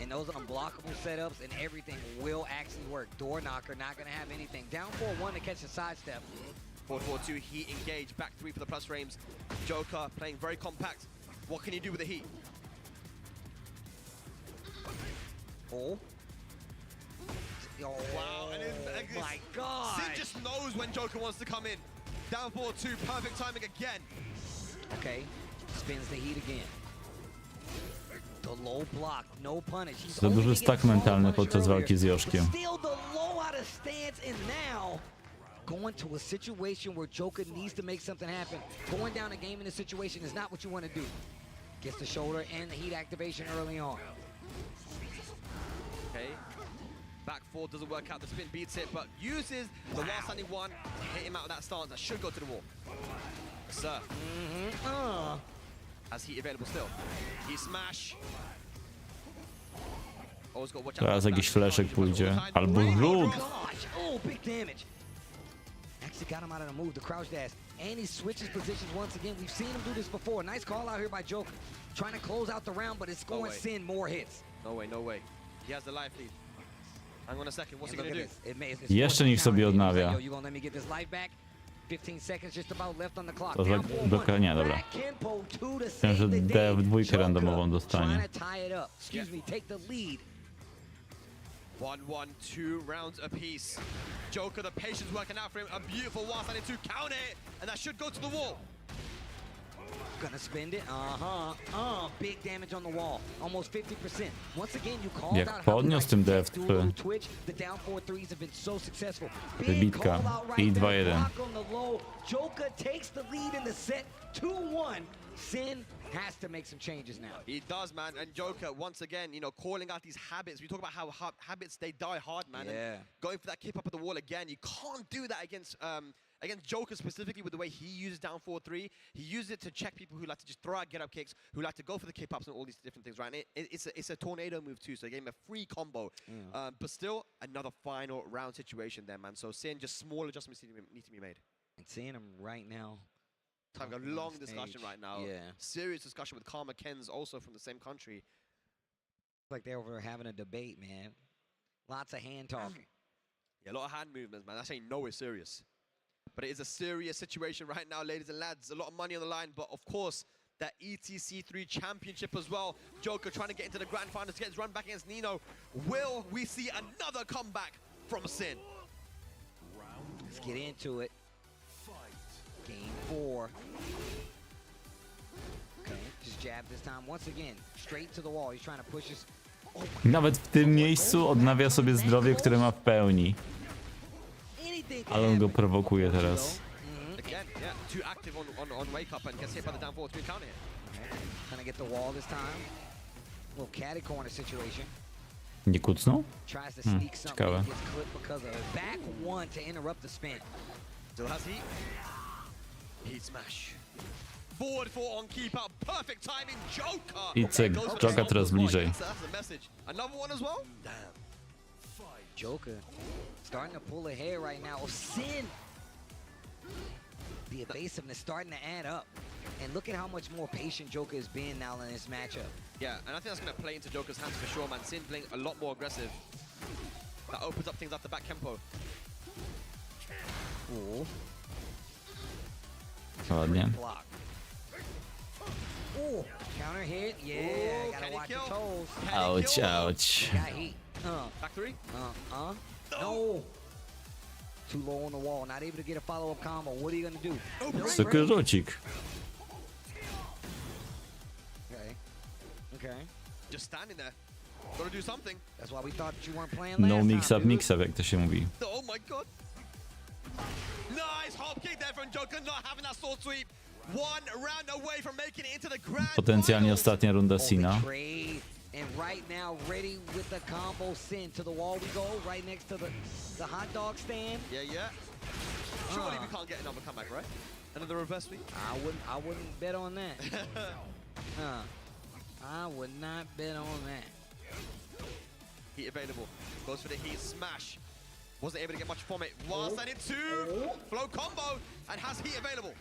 And those unblockable setups and everything will actually work. Door knocker, not going to have anything. Down 4-1 to catch the sidestep. 4-4-2, heat engage, back 3 for the plus frames. Joker playing very compact. What can he do with the heat? Oh. Wow, and my God. Sin just knows when Joker wants to come in. Down 4-2, perfect timing again. Okay, spins the heat again. The low block, no punish. Za duży stack mentalny podczas walki z Joszkiem. Still the low out of stance, and now going to a situation where Joker needs to make something happen. Going down a game in this situation is not what you want to do. Gets the shoulder and the heat activation early on. Okay. Back 4 doesn't work out, the spin beats it, but uses the while standing 1 to hit him out of that stance. That should go to the wall. Sir. Has heat available still. He smash. Always got to watch out. Teraz jakiś fleszek pójdzie. Albo rzut. Oh, big damage. Actually got him out of the move, the crouch dash. And he switches positions once again. We've seen him do this before. Nice call out here by Joker. Trying to close out the round, but it's scoring Sin more hits. No way, no way. He has the life lead. Hang on a second, what's he gonna do? Jeszcze niech sobie odnawia. You gonna let me get this life back? 15 seconds just about left on the clock. To bloka, nie, dobra. Myślałem, że D w dwójkę randomową dostanie. 1-1, 2 rounds apiece. Joker, the patience working out for him. A beautiful while standing 2 counter it, and that should go to the wall. Gonna spend it. Big damage on the wall. Almost 50%. Once again, you called Jak out how podniósł tym deft. Twitch. The down 4-3s have been so successful. Wybitka. I 2-1. Joker takes the lead in the set 2-1. Sin has to make some changes now. He does, man. And Joker, once again, you know, calling out these habits. We talk about how habits, they die hard, man. Yeah. And going for that kick up at the wall again. You can't do that against Joker specifically with the way he uses down 4-3. He uses it to check people who like to just throw out get-up kicks, who like to go for the kick-ups and all these different things, right? And it's a tornado move too, so he gave him a free combo. But still, another final round situation there, man. So Sin, just small adjustments need to be made. And seeing him right now. Having a long discussion right now. Yeah. Serious discussion with Karma Ken's also from the same country. Like they're over having a debate, man. Lots of hand talking. Yeah, a lot of hand movements, man. That's saying no, it's serious. But it is a serious situation right now, ladies and lads. A lot of money on the line, but of course, that ETC3 championship as well. Joker trying to get into the grand finals to get his run back against Nino. Will we see another comeback from Sin? Let's get into it. Game 4. Okay, just jab this time. Once again, straight to the wall. He's trying to push his... Nawet w tym miejscu odnawia sobie zdrowie, które ma w pełni. Ale on go prowokuje teraz. Again, yeah, too active on wake up and gets hit by the down 4-3 counter hit. Trying to get the wall this time. Little catty corner situation. Nie kucnął? Tries to sneak something. Ciekawe. Gets clipped because of it. Back one to interrupt the spin. Still has heat. Heat smash. Forward 4 on keep out. Perfect timing. Joker. I cyk, Joker coraz bliżej. That's the message. Another one as well? Damn. Joker starting to pull ahead right now. Sin. The evasiveness starting to add up. And look at how much more patient Joker is being now in this matchup. Yeah, and I think that's going to play into Joker's hands for sure, man. Sin playing a lot more aggressive. That opens up things after back tempo. Ooh. Ładnie. Ooh, counter hit. Yeah, ooh, gotta watch the toes. Ouch, ouch. Got heat. Back 3? No. Too low on the wall. Not able to get a follow-up combo. What are you gonna do? Zwykły rzucik. Okay. Just standing there. Gotta do something. That's why we thought you weren't playing No last mix-up, time, mix-up, jak to się mówi. Oh my god. Nice hop kick there from Joker, not having that sword sweep. One round away from making it into the grand Potencjalnie ostatnia runda Sina. And right now, ready with the combo Sin. To the wall we go, right next to the hot dog stand. Yeah. Surely we can't get another comeback, right? Another reverse sweep? I wouldn't bet on that. I would not bet on that. Heat available. Goes for the heat smash. Wasn't able to get much from it. While standing 2. Flow combo. And has heat available.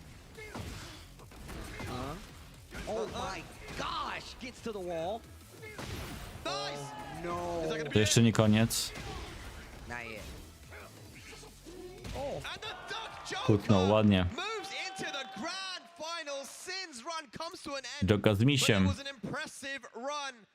Oh my gosh. Gets to the wall. Nice. No. To jeszcze nie koniec. Not yet. And the duck Joker Kutnął ładnie. moves into the grand final. Sin's run comes to an end. Joker z But it misiem. was an impressive run.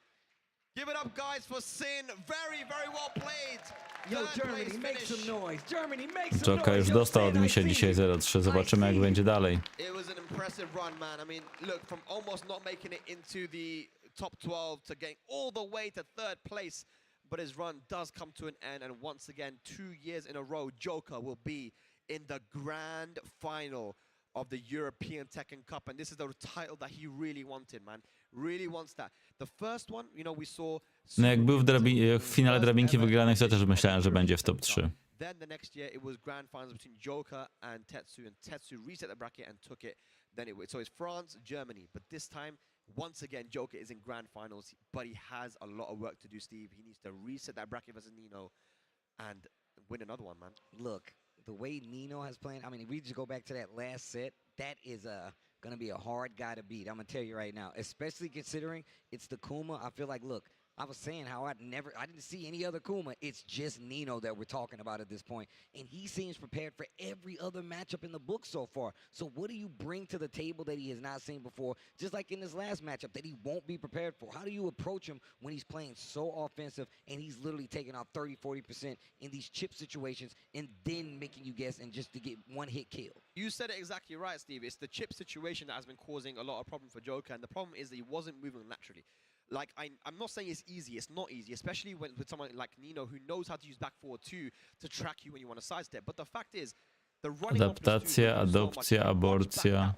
Give it up, guys, for Sin. Very, very well played. Yo, Third Germany, place make finish. some noise. Germany, make some Joker już noise. dostał od misia dzisiaj 0-3. Zobaczymy, jak będzie dalej. It was an impressive run, man. I mean, look, from almost not making it into the top 12 to getting all the way to 3rd place. But his run does come to an end. And once again, 2 years in a row, Joker will be in the grand final of the European Tekken Cup. And this is the title that he really wanted, man. Really wants that. The first one, you know, we saw... No jak był w finale drabinki wygranych, to też myślałem, że będzie w top 3. Then the next year, it was grand finals between Joker and Tetsu reset the bracket and took it. Then so it's France, Germany. But this time, once again, Joker is in grand finals, but he has a lot of work to do, Steve. He needs to reset that bracket versus Nino and win another one, man. Look, the way Nino has played, I mean, if we just go back to that last set, that is going to be a hard guy to beat. I'm going to tell you right now, especially considering it's the Kuma. I feel like, look, I was saying how I didn't see any other Kuma. It's just Nino that we're talking about at this point. And he seems prepared for every other matchup in the book so far. So what do you bring to the table that he has not seen before, just like in this last matchup, that he won't be prepared for? How do you approach him when he's playing so offensive and he's literally taking out 30-40% in these chip situations and then making you guess and just to get one hit kill? You said it exactly right, Steve. It's the chip situation that has been causing a lot of problem for Joker, and the problem is that he wasn't moving naturally. Like, I'm not saying it's easy. It's not easy, especially with someone like Nino who knows how to use back forward 2 to track you when you want to sidestep. But the fact is, the running Adaptacja, adopcja, aborcja,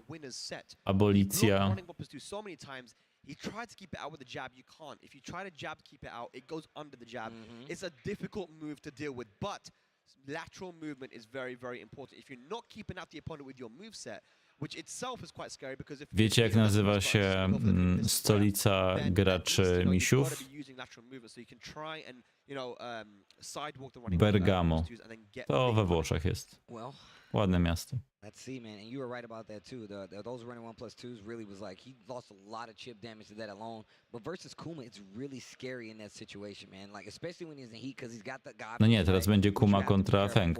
abolicja. running bumpers do so many times. He tried to keep it out with the jab. You can't. If you try to jab to keep it out, it goes under the jab. It's a difficult move to deal with, but lateral movement is very, very important. If you're not keeping out the opponent with your moveset, which itself is quite scary because if Wiecie, jak nazywa się stolica graczy misiów? Bergamo. To we Włoszech jest. Ładne miasto. Let's see, man, and you were right about that too. Those running 1+2s really was like, he lost a lot of chip damage to that alone. But versus Kuma, it's really scary in that situation, man. Like, especially when he's in heat, because he's got the guy. No nie, teraz będzie Kuma kontra Feng.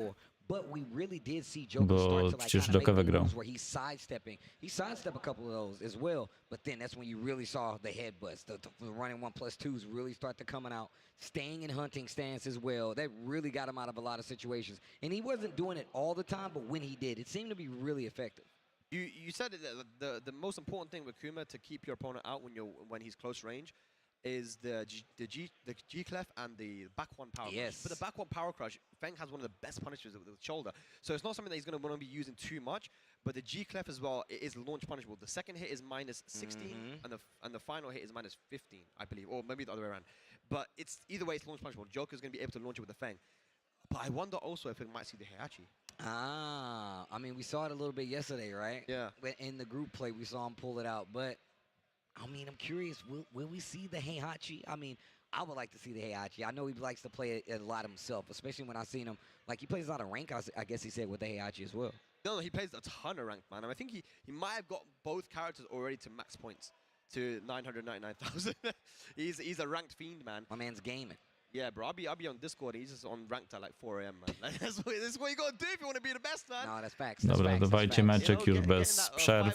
But we really did see Joker Bo start to przecież like Joker make wygrał. moves where he's sidestepping. He sidestepped a couple of those as well. But then that's when you really saw the headbutts. The running 1+2s really start to coming out, staying in hunting stance as well. That really got him out of a lot of situations. And he wasn't doing it all the time, but when he did, it seemed to be really effective. You said that the most important thing with Kuma to keep your opponent out when he's close range is the G clef and the back one power crush. But the back one power crush, Feng has one of the best punishers with the shoulder. So it's not something that he's going to want to be using too much. But the G clef as well, it is launch punishable. The second hit is -16, and the final hit is -15, I believe, or maybe the other way around. But it's either way, it's launch punishable. Joker's going to be able to launch it with the Feng. But I wonder also if it might see the Heihachi. I mean, we saw it a little bit yesterday, right? Yeah. In the group play, we saw him pull it out, but I mean, I'm curious, will we see the Heihachi? I mean, I would like to see the Heihachi. I know he likes to play it a lot himself, especially when I've seen him. Like, he plays a lot of rank, I guess he said, with the Heihachi as well. No, he plays a ton of rank, man. And I think he might have got both characters already to max points, to 999,000. he's a ranked fiend, man. My man's gaming. Yeah, bro, I'll be on Discord. He's just on ranked at like 4 AM, man. Like, that's what you gotta do if you want to be the best, man. No, that's facts. Dobra, dawajcie meczek już bez przerw.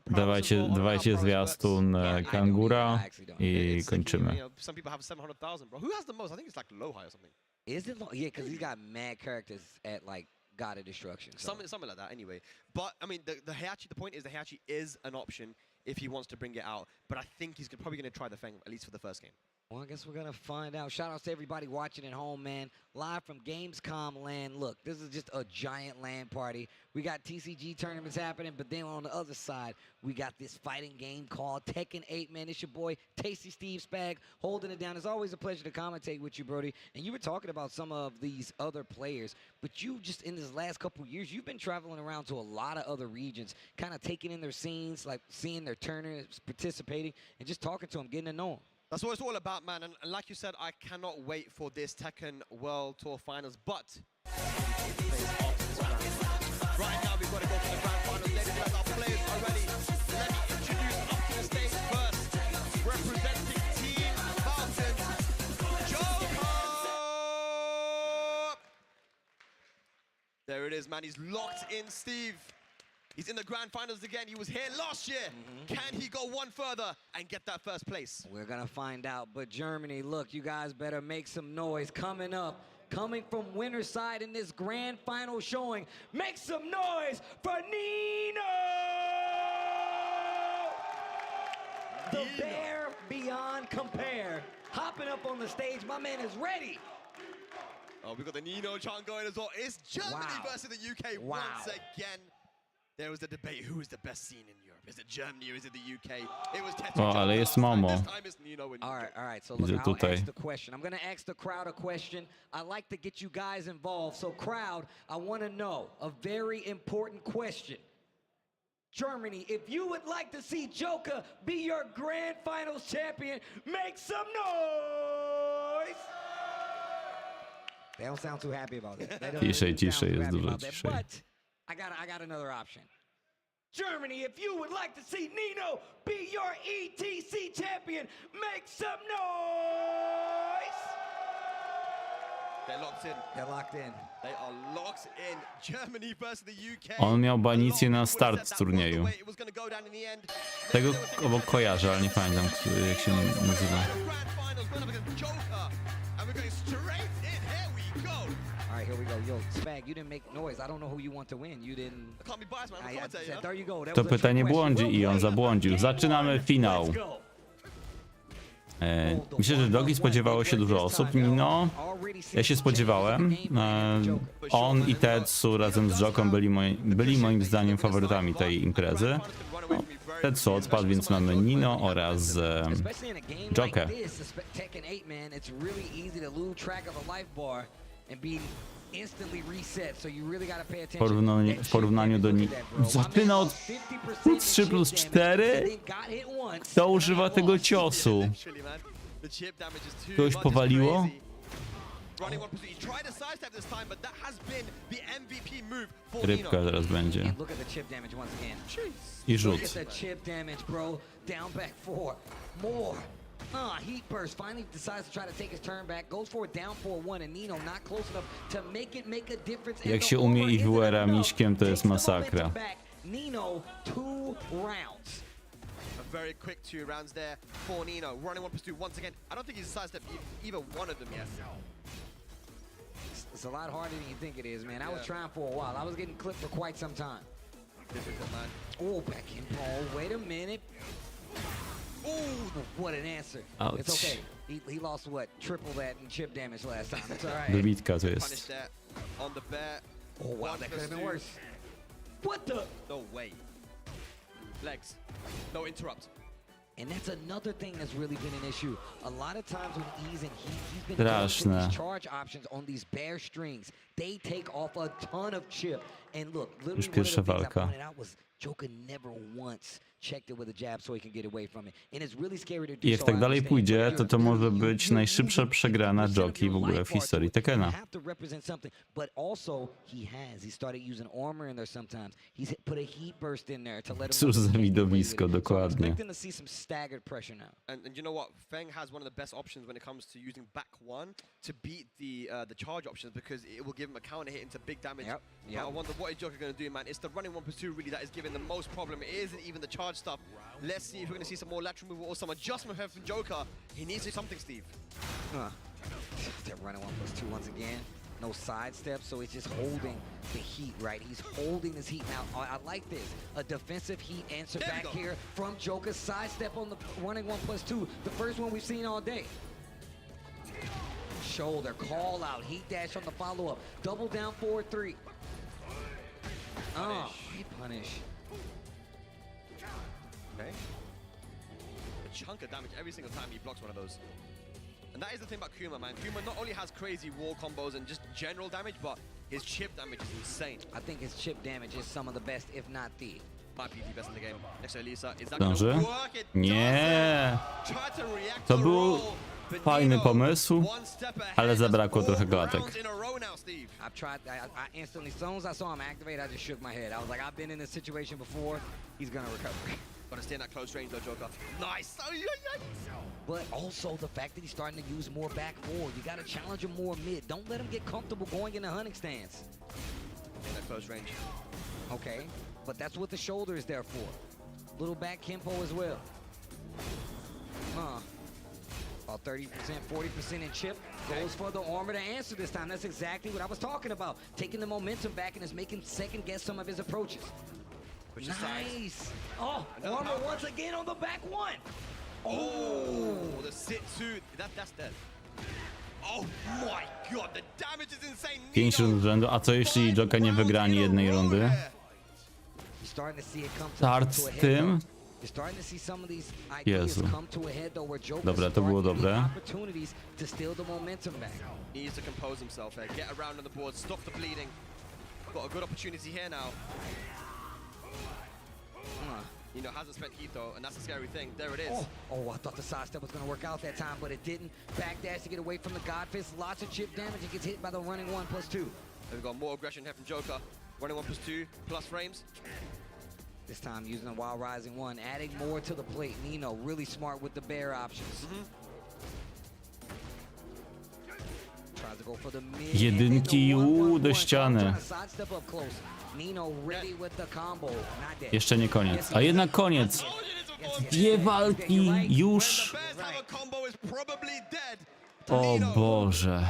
Dawajcie zwiastun Kangura i kończymy. Some people have 700,000, bro. Who has the most? I think it's like Lohai or something. Is it? Yeah, because he's got mad characters at like God of Destruction. So. Something like that, anyway. But I mean, the Heihachi. The point is, the Heihachi is an option if he wants to bring it out. But I think he's probably going to try the Feng at least for the first game. Well, I guess we're going to find out. Shout outs to everybody watching at home, man. Live from Gamescom land. Look, this is just a giant LAN party. We got TCG tournaments happening, but then on the other side, we got this fighting game called Tekken 8, man. It's your boy, Tasty Steve Spag, holding it down. It's always a pleasure to commentate with you, Brody. And you were talking about some of these other players, but you just, in this last couple of years, you've been traveling around to a lot of other regions, kind of taking in their scenes, like seeing their tournaments, participating, and just talking to them, getting to know them. That's what it's all about, man. And like you said, I cannot wait for this Tekken World Tour Finals. But right now, we've got to go to the Grand Finals. Ladies and gentlemen, our players are ready. Let me introduce up to the stage first, representing Team Mountain, Joker. There it is, man. He's locked in, Steve. He's in the Grand Finals again. He was here last year. Can he go one further and get that first place? We're going to find out. But Germany, look, you guys better make some noise. Coming up, coming from winner's side in this Grand Final showing, make some noise for Nino! The bear beyond compare. Hopping up on the stage. My man is ready. Oh, we got the Nino chant going as well. It's Germany versus the UK once again. There was a debate, who is the best scene in Europe? Is it Germany or is it the UK? It was Tetsu. O, ale jest Momo. All right. So look, I'll ask the question. I'm going to ask the crowd a question. I like to get you guys involved. So crowd, I want to know a very important question. Germany, if you would like to see Joker be your Grand Finals champion, make some noise! They don't sound too happy about it. Ciszej, jest dużo ciszej. But I got another option. Germany, if you would like to see Nino be your ETC champion, make some noise! They're locked in. They're locked in. They are locked in. Germany versus the UK. On miał banicję na start turnieju. Tego obok kojarzę, ale nie pamiętam, jak się nazywa. All right, here we go. Yo, Spag, you didn't make noise. I don't know who you want to win. You didn't... I can't be biased, man. I'm a commentator. There you go. That To was a pytanie trick question. błądzi i on zabłądził. Zaczynamy finał. Myślę, że drogi spodziewało się dużo osób. Nino, ja się spodziewałem. On i Tetsu razem z Joką byli moim zdaniem faworytami tej imprezy. No, Tetsu odpadł, więc mamy Nino oraz Jokę. W porównaniu do Nino. Zaczyna od +3/+4? Kto używa tego ciosu? Kogoś powaliło? Rybka zaraz będzie. I rzut. Heat burst finally decides to try to take his turn back, goes for it down 4-1, and Nino not close enough to make a difference. Jak się umie IWR-a miśkiem, to jest masakra. Nino 2 rounds. A very quick 2 rounds there for Nino. Running 1+2 once again. I don't think he's sidestepped either one of them yet. It's a lot harder than you think it is, man. I was trying for a while. I was getting clipped for quite some time. Difficult, man. Oh, back in ball. Wait a minute. Oh, what an answer. Ouch. It's okay. He lost what? Triple that in chip damage last time. It's all right. Dobitka to Punish jest. there on the bear. Oh, wow, that could have been worse. What the? No way. Legs. No interrupt. And that's another thing that's really been an issue. A lot of times with ease and heat, he's been going for Straszne. these charge options on these bare strings. They take off a ton of chip. And look, literally Już one of the pierwsza things I walka. pointed out was Joker never once checked it with a jab so he can get away from it. And it's really scary to do I jak so. tak I dalej understand, pójdzie, but to może być najszybsza przegrana Joki w ogóle w historii Tekkena. have to represent something, but also he started using armor in there sometimes. He's put a heat burst in there to let him. Cóż za widowisko, dokładnie. Expecting to see some staggered pressure now. And you know what? Feng has one of the best options when it comes to using back one to beat the charge options because it will give him a counter hit into big damage. Yep. But I wonder what is Joker going to do, man. It's the running 1+2 really that is giving the most problem. It isn't even the charge stuff. Let's see if we're going to see some more lateral move or some adjustment here from Joker. He needs to do something, Steve. They're running 1+2 once again. No sidestep, so he's just holding the heat, right? He's holding this heat. Now, I like this. A defensive heat answer back here from Joker. Sidestep on the running 1+2. The first one we've seen all day. Shoulder, call out, heat dash on the follow-up. Double down 4-3. Oh, he punish. Okay. A chunk of damage every single time he blocks one of those. And that is the thing about Kuma, man. Kuma not only has crazy wall combos and just general damage, but his chip damage is insane. I think his chip damage is some of the best, if not the. Might be the best in the game. Next to Elisa. Is that Dąży? gonna work? It Nie. does. Try to react To to był roll, but fajny Nino, pomysł, one step ahead. ale zabrakło That's trochę 4 klatek. rounds in a row now, Steve. I've tried, I instantly, as soon as I saw him activate, I just shook my head. I was like, I've been in this situation before. He's gonna recover. Gotta stay in that close range though, Joker. Nice! But also the fact that he's starting to use more back forward. You gotta challenge him more mid. Don't let him get comfortable going in the hunting stance. In that close range. Okay, but that's what the shoulder is there for. Little back tempo as well. About 30%, 40% in chip. Goes for the armor to answer this time. That's exactly what I was talking about. Taking the momentum back and is making second guess some of his approaches. Nice. Oh, armor once again on the back one. Oh, the sit two. That's dead. Oh my god, the damage is insane. 5 rund z rzędu, a co jeśli Joka nie wygra ani jednej rundy? Start z tym? Jezu. Dobra, to było dobre. Needs to compose himself here. Get around on the board, stop the bleeding. Got a good opportunity here now. Nino hasn't spent heat though, and that's a scary thing. There it is. Oh, I thought the sidestep was going to work out that time, but it didn't. Backdash to get away from the God Fist. Lots of chip damage. He gets hit by the running 1+2. We've got more aggression here from Joker. Running 1+2 plus frames. This time using the Wild Rising 1, adding more to the plate. Nino really smart with the bear options. Tries to go for the mid. Jedynki do ściany. Sidestep up close. Nino ready with the combo. Not dead. Jeszcze nie koniec. A jednak koniec. Dwie walki już. O Boże.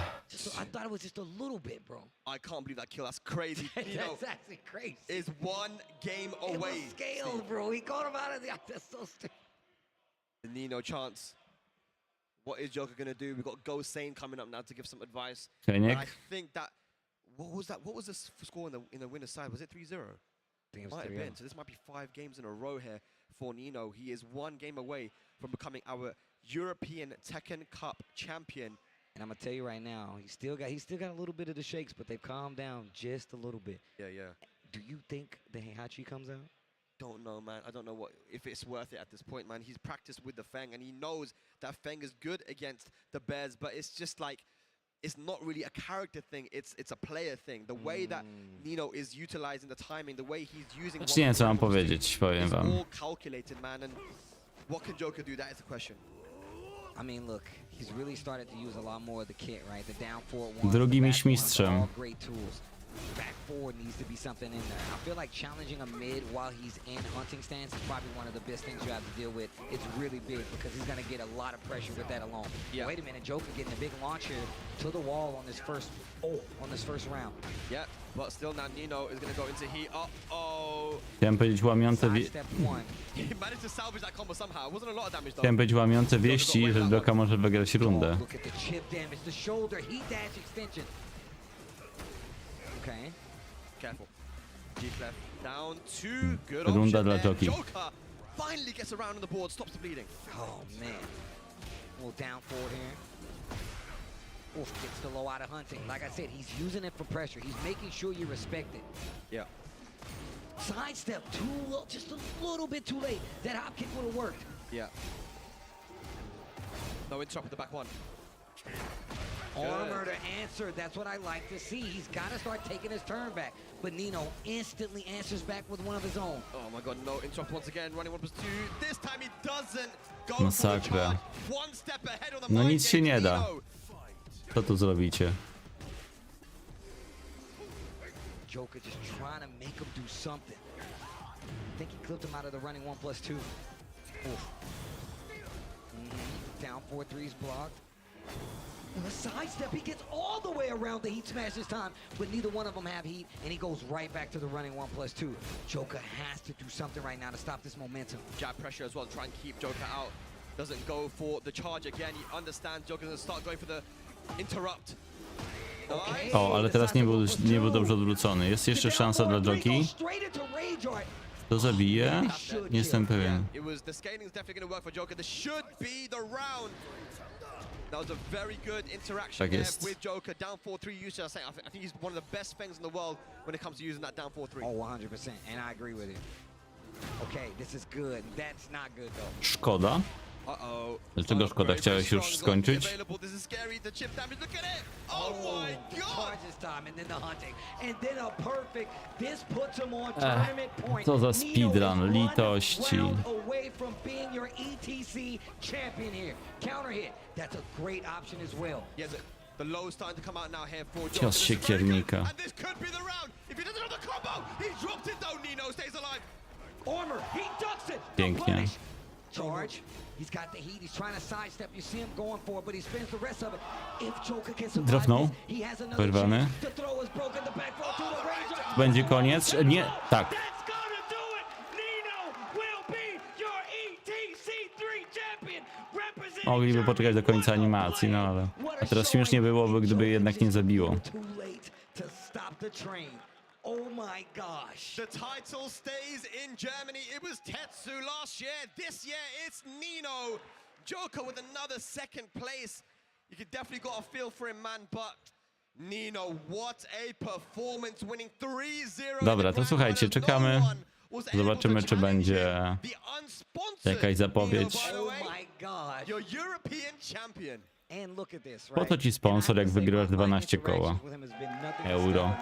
I thought it was just a little bit, bro. I can't believe that kill. That's crazy. That's actually crazy. Is one game away. It was scaled, bro. He caught him out of the. That's so stupid. The Nino chance. What is Joker gonna do? We've got Goen coming up now to give some advice. And I think that. What was that? What was the score in the winner's side? Was it 3-0? I think it was might 3-0. have been. So this might be 5 games in a row here for Nino. He is 1 game away from becoming our European Tekken Cup champion. And I'm gonna tell you right now, he's still got a little bit of the shakes, but they've calmed down just a little bit. Yeah. Do you think the Heihachi comes out? Don't know, man. I don't know if it's worth it at this point, man. He's practiced with the Feng, and he knows that Feng is good against the Bears, but it's just like, it's not really a character thing. It's a player thing. The way that Nino is utilizing the timing, the way he's using. Znaczy nie wiem, co mam powiedzieć, powiem wam. All calculated, man. And what can Joker do? That is the question. I mean, look, he's really started to use a lot more of the kit, right? The down forward ones, Drugi the back mistrz ones are mistrzem. all great tools. Back forward needs to be something in there. I feel like challenging a mid while he's in hunting stance is probably one of the best things you have to deal with. It's really big because he's going to get a lot of pressure with that alone. Yeah. Wait a minute, Joker getting a big launch here to the wall on this first round. Yeah, but still now Nino is going to go into heat. Uh-oh. Chciałem powiedzieć łamiące Step one. He managed to salvage that combo somehow. It wasn't a lot of damage though. Chciałem powiedzieć łamiące wieści, że Joka może wygrać rundę. Look at the chip damage, the shoulder, heat dash extension. Okay. Careful. G-Clef down 2. Good Runda option dla there. Joki. Joker finally gets around on the board, stops the bleeding. Oh man. A little down forward here. Oof, gets the low out of hunting. Like I said, he's using it for pressure. He's making sure you respect it. Yeah. Sidestep too low, just a little bit too late. That hop kick would have worked. Yeah. No interrupt with the back one. Armor to answer, that's what I like to see. He's got to start taking his turn back. But Nino instantly answers back with one of his own. Oh my god, no interrupt once again. Running 1+2. This time he doesn't go Masakra. for the charge. One step ahead on the No mind nic się games, nie da. Nino. Co tu zrobicie? Joker just trying to make him do something. I think he clipped him out of the running 1+2. Oof. Down 4-3's blocked. The sidestep, he gets all the way around the heat smash this time, but neither one of them have heat, and he goes right back to the running 1+2. Joker has to do something right now to stop this momentum. Jab pressure as well, try and keep Joker out. Doesn't go for the charge again. He understands Joker's gonna start going for the interrupt. Nice. O, ale teraz nie był dobrze odwrócony. Jest jeszcze szansa dla Joki. To zabije? Nie jestem pewien. It was the scaling is definitely going to work for Joker. This should be the round. That was a very good interaction Tak there jest. with Joker. Down 4-3 usage. I think he's one of the best things in the world when it comes to using that down 4-3. Oh, 100%, and I agree with you. Okay, this is good. That's not good though. Szkoda. Uh-oh. Dlaczego szkoda? Chciałeś już skończyć? This is scary. The chip damage. Look at it. Oh my god. Charges time and then the hunting. And then a perfect. This puts him on tournament point. Co za speedrun, litości. Round away from being your ETC champion here. Counter hit. That's a great option as well. Yes, the low starting to come out now here for Joker. Cios siekiernika. And this could be the round. If he doesn't have the combo, he dropped it though. Nino stays alive. Armor, he ducks it. Pięknie. Charge. He's got the heat. He's trying to sidestep. You see him going for it, but he spends the rest of it. If Joker can survive Drofnął. this, he has another Wyrwany. chance. The throw is broken. The back throw to the range. Będzie koniec? Nie, tak. That's gonna do it. Nino will be your ETC3 champion. Mogliby poczekać do końca animacji, no ale... A teraz śmiesznie byłoby, gdyby jednak nie zabiło. Too late to stop the train. Oh my gosh. The title stays in Germany. It was Tetsu last year. This year it's Nino. Joker with another second place. You could definitely got a feel for him, man, but Nino, what a performance, winning 3-0. Dobra, to słuchajcie, czekamy. Zobaczymy, czy będzie jakaś zapowiedź. Oh my gosh. Your European champion. And look at this, Po right? to ci sponsor, jak wygrywasz 12 koła euro.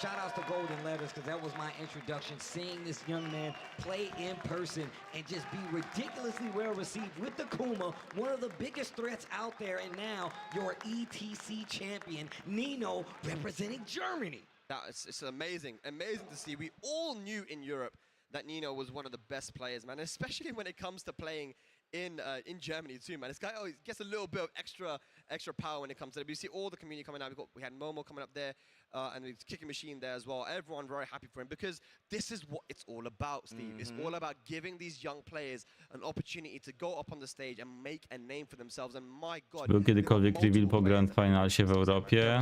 shout outs to Golden Letters, because that was my introduction. Seeing this young man play in person and just be ridiculously well received with the Kuma, one of the biggest threats out there, and now your ETC champion, Nino, representing Germany. It's amazing, amazing to see. We all knew in Europe that Nino was one of the best players, man, especially when it comes to playing in Germany too, man. This guy always gets a little bit of extra power when it comes to it. But you see all the community coming out. We had Momo coming up there, and the kicking machine there as well. Everyone very happy for him, because this is what it's all about, Steve. It's all about giving these young players an opportunity to go up on the stage and make a name for themselves. And my God, Był kiedykolwiek reveal po Grand Finalsie w Europie?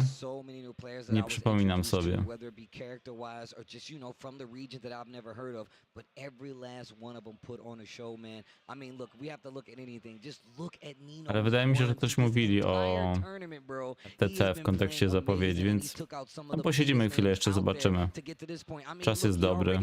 Nie przypominam sobie. Whether it be character-wise or just, you know, from the region that I've never heard of, but every last one of them put on a show, man. I mean, look, we have to look at anything. Just look at Nino. Ale wydaje mi się, że ktoś mówili o TC w kontekście zapowiedzi, więc no, posiedzimy chwilę, jeszcze zobaczymy. Czas jest dobry.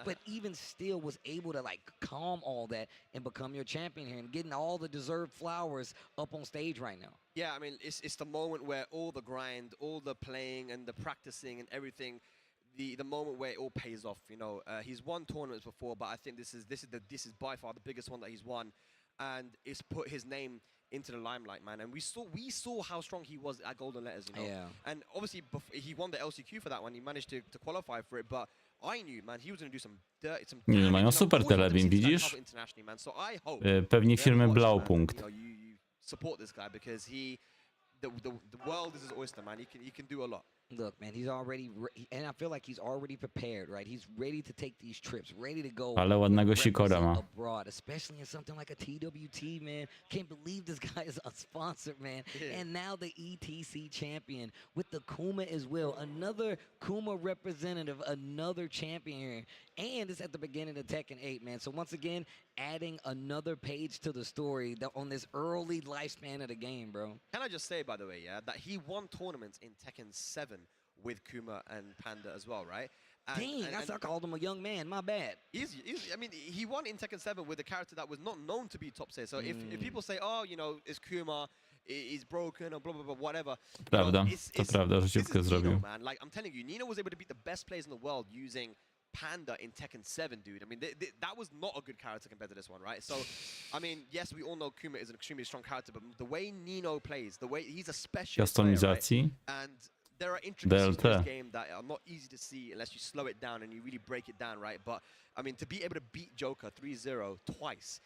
But even still was able to like calm all that and become your champion here and getting all the deserved flowers up on stage right now. Yeah, I mean, it's the moment where all the grind, all the playing and the practicing and everything, the moment where it all pays off. You know, he's won tournaments before, but I think this is by far the biggest one that he's won, and it's put his name into the limelight, man. And we saw how strong he was at Golden Letters, you know. Yeah. And obviously he won the LCQ for that one. He managed to qualify for it, but I knew, man, he was going to do some Nie, mają super telebim, widzisz? Pewnie firmy Blaupunkt. Support this guy, because the world is his oyster, man. He can do a lot. Look, man, he's already, and I feel like he's already prepared, right? He's ready to take these trips, ready to go. Ale ładnego sikora ma. Abroad, especially in something like a TWT, man. Can't believe this guy is a sponsor, man. Yeah. And now the ETC champion with the Kuma as well. Another Kuma representative, another champion here. And it's at the beginning of Tekken 8, man. So once again, adding another page to the story on this early lifespan of the game, bro. Can I just say, by the way, yeah, that he won tournaments in Tekken 7 with Kuma and Panda as well, right? I called him a young man. My bad. I mean, he won in Tekken 7 with a character that was not known to be top tier. So if people say, oh, you know, it's Kuma, is broken or blah, blah, blah, whatever. Prawda, to prawda, życiówkę zrobił. Man. Like, I'm telling you, Nino was able to beat the best players in the world using Panda in Tekken 7, dude. I mean, that was not a good character compared to this one, right? So, I mean, yes, we all know Kuma is an extremely strong character, but the way Nino plays, the way he's a specialist player, right? And there are intricacies in this game that are not easy to see unless you slow it down and you really break it down, right? But, I mean, to be able to beat Joker 3-0 twice,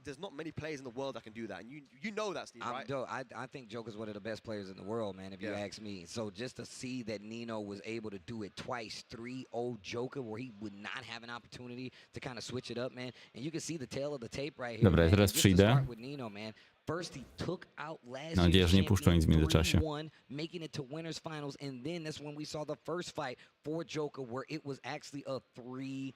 there's not many players in the world that can do that, and you know that, Steve, right? I think Joker's one of the best players in the world, man, if you ask me. So just to see that Nino was able to do it twice, 3-0 Joker, where he would not have an opportunity to kind of switch it up, man. And you can see the tail of the tape right here. Dobra, teraz przyjdę. First he took out last Mam nadzieję, że nie puszczą nic w międzyczasie. Making it to winners finals, and then that's when we saw the first fight for Joker, where it was actually a 3-0.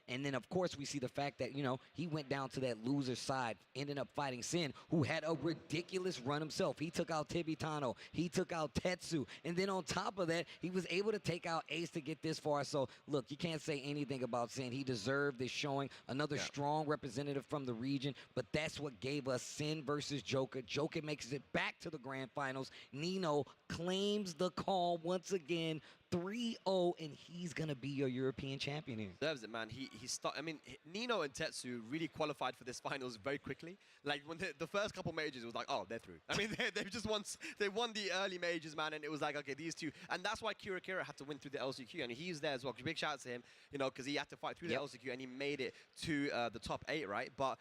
And then, of course, we see the fact that, you know, he went down to that loser side, ended up fighting Sin, who had a ridiculous run himself. He took out Tibetano. He took out Tetsu. And then on top of that, he was able to take out Ace to get this far. So, look, you can't say anything about Sin. He deserved this showing. Another strong representative from the region. But that's what gave us Sin versus Joker. Joker makes it back to the grand finals. Nino claims the call once again. 3-0, and he's gonna be your European champion here. Deserves it, man. I mean, Nino and Tetsu really qualified for this finals very quickly. Like when the first couple majors, it was like, oh, they're through. I mean, they won the early majors, man, and it was like, okay, these two, and that's why Kira had to win through the LCQ, and he's there as well. Big shout out to him, you know, because he had to fight through the LCQ, and he made it to the top 8, right? But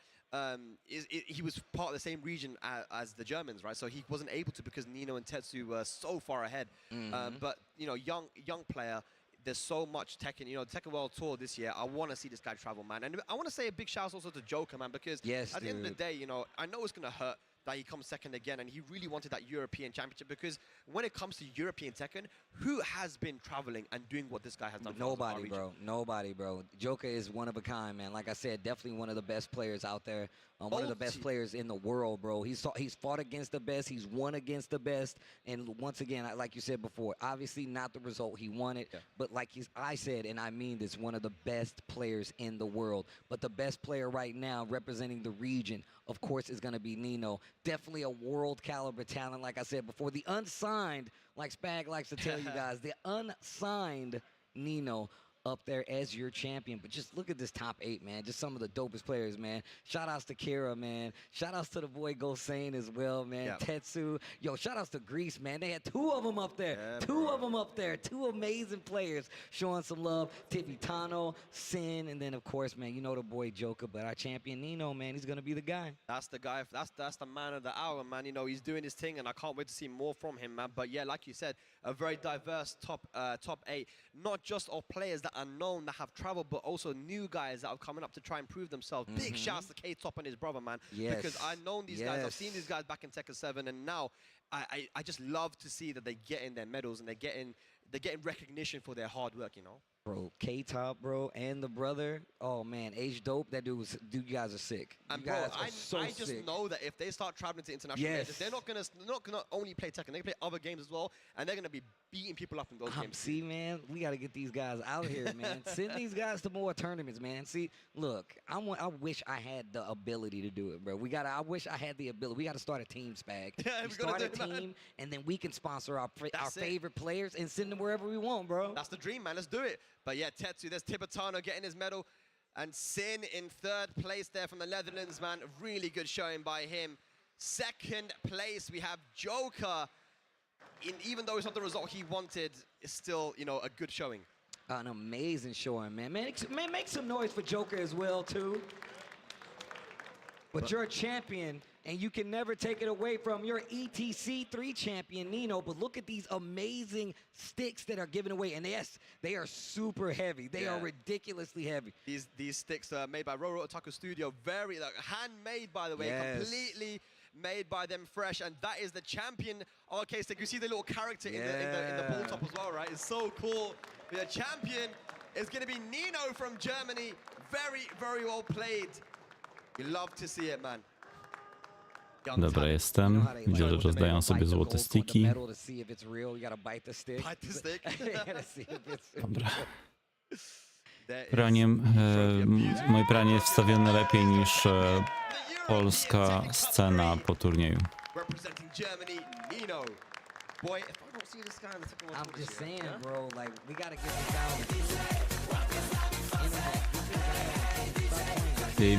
he was part of the same region as the Germans, right? So he wasn't able to because Nino and Tetsu were so far ahead. But you know, young player. There's so much Tekken, you know, the Tekken World Tour this year. I want to see this guy travel, man. And I want to say a big shout out also to Joker, man, because at the end of the day, you know, I know it's gonna hurt that he comes second again, and he really wanted that European championship, because when it comes to European Tekken, who has been traveling and doing what this guy has done? Nobody, bro. Nobody, bro. Joker is one of a kind, man. Like I said, definitely one of the best players out there. One of the best players in the world, bro. He's fought against the best. He's won against the best. And once again, like you said before, obviously not the result he wanted, but like I said, and I mean this, one of the best players in the world. But the best player right now representing the region, of course, is going to be Nino. Definitely a world caliber talent, like I said before. The unsigned, like Spag likes to tell you guys, the unsigned Nino up there as your champion. But just look at this top 8, man. Just some of the dopest players, man. Shout outs to Kira, man. Shout outs to the boy Goen as well, man. Yep. Tetsu. Yo, shout outs to Greece, man. They had 2 of them up there. Yeah, two of them up there. 2 amazing players showing some love. Tibetano, Sin, and then, of course, man, you know the boy Joker. But our champion Nino, man, he's going to be the guy. That's the guy. That's the man of the hour, man. You know, he's doing his thing, and I can't wait to see more from him, man. But yeah, like you said, a very diverse top 8, not just of players that are known, that have traveled, but also new guys that are coming up to try and prove themselves. Big shouts to K-Top and his brother, man. Yes. Because I've known these guys, I've seen these guys back in Tekken 7, and now I just love to see that they're getting their medals and they're getting recognition for their hard work, you know. Bro, K-Top, bro, and the brother. Oh man, Age Dope. That dude you guys are sick. And you bro, guys are so I just sick. know that if they start traveling to international majors, they're not gonna only play Tekken. They play other games as well, and they're gonna be beating people up in those games. See, man, we got to get these guys out here, man. Send these guys to more tournaments, man. See, look, I wish I had the ability to do it, bro. I wish I had the ability. We got to start a team, Spag. Yeah, we start a team, and then we can sponsor our favorite players and send them wherever we want, bro. That's the dream, man. Let's do it. But yeah, Tetsu, there's Tibetano getting his medal, and Sin in 3rd place there from the Netherlands, man. Really good showing by him. 2nd place, we have Joker. Even though it's not the result he wanted, it's still, you know, a good showing. An amazing showing, man. Man, make some noise for Joker as well, too. But you're a champion, and you can never take it away from your ETC 3 champion, Nino. But look at these amazing sticks that are given away. And yes, they are super heavy. They are ridiculously heavy. These sticks are made by Roro Otaku Studio. Very, handmade, by the way. Completely made by them fresh. And that is the champion arcade stick. You see the little character in the ball top as well, right? It's so cool. The champion is going to be Nino from Germany. Very, very well played. You love to see it, man. Dobra, jestem. Widzę, że rozdają sobie złote stiki. Dobra. Moje pranie jest wstawione lepiej niż polska scena po turnieju. I'm just saying, bro, like, we gotta get this out.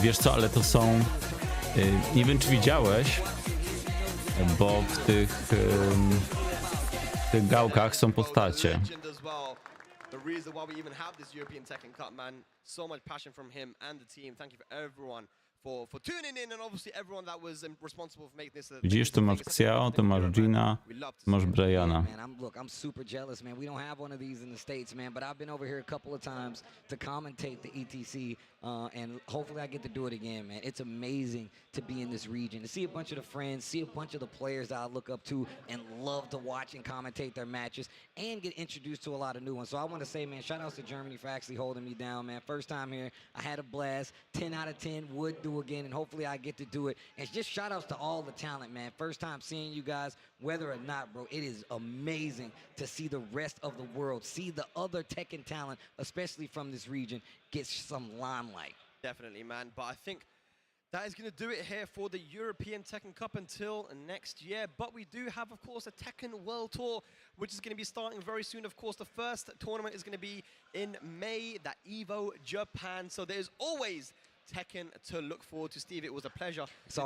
Wiesz co, ale to są... Nie wiem, czy widziałeś, bo w tych gałkach są postacie. The reason why we even have this European Tekken Cup, man. So much passion from him and the team. Thank you for everyone for tuning in, and obviously everyone that was responsible for making this. Widzisz, tu masz Xiao, tu masz Gina, masz Briana. Look, I'm super jealous, man. We don't have one of these in the States, man, but I've been over here a couple of times to commentate the ETC, and hopefully I get to do it again, man. It's amazing to be in this region, to see a bunch of the friends, see a bunch of the players that I look up to and love to watch and commentate their matches, and get introduced to a lot of new ones. So I want to say, man, shout outs to Germany for actually holding me down, man. First time here, I had a blast. 10 out of 10, would do again, and hopefully I get to do it. And just shout outs to all the talent, man. First time seeing you guys, whether or not, bro, it is amazing to see the rest of the world, see the other Tekken talent, especially from this region, get some limelight. Definitely, man. But I think that is going to do it here for the European Tekken Cup until next year. But we do have, of course, a Tekken World Tour, which is going to be starting very soon. Of course, the first tournament is going to be in May, that Evo Japan. So there's always Tekken to look forward to. Steve, it was a pleasure to do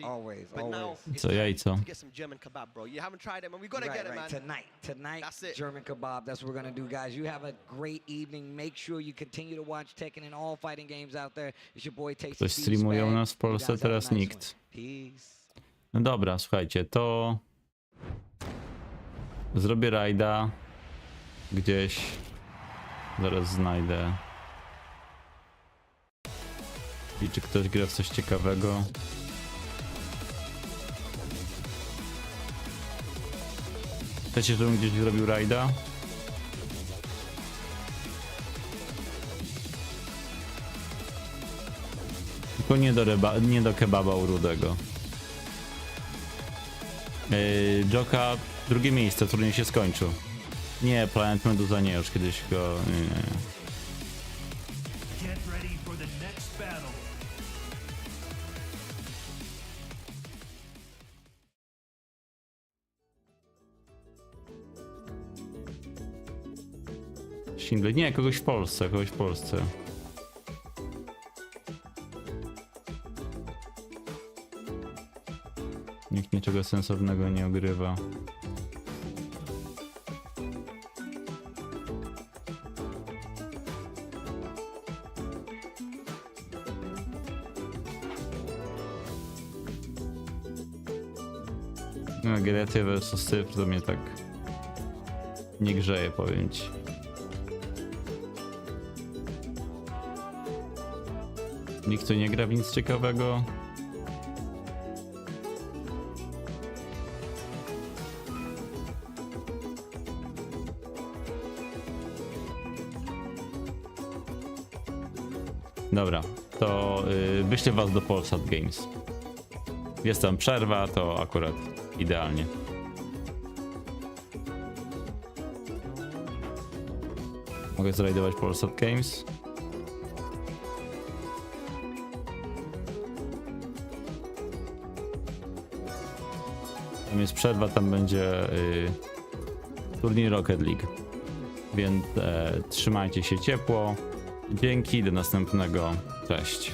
always. But now it's Co time jajco. to get some German kebab, bro. You haven't tried it, man. We've got to get it, man. Tonight, that's it. German kebab. That's what we're gonna do, guys. You have a great evening. Make sure you continue to watch Tekken and all fighting games out there. It's your boy Tasty. Ktoś streamuje u nas w Polsce, teraz nikt. No dobra, słuchajcie, to zrobię rajda gdzieś. Zaraz znajdę. I czy ktoś gra w coś ciekawego? Chcecie, żebym gdzieś zrobił rajda? Tylko nie do kebaba u Rudego. Joka, drugie miejsce, turniej się skończył. Nie, Planet Medusa nie, już kiedyś go... Nie. Kogoś innego. Nie, kogoś w Polsce, kogoś w Polsce. Nikt niczego sensownego nie ogrywa. No, Gretia versus Cypr to mnie tak nie grzeje, powiem ci. Nikt tu nie gra w nic ciekawego. Dobra, to wyślę was do Polsat Games. Jest tam przerwa, to akurat idealnie. Mogę zrajdować Polsat Games. Tam jest przerwa, tam będzie turniej Rocket League. Więc trzymajcie się ciepło. Dzięki, do następnego. Cześć.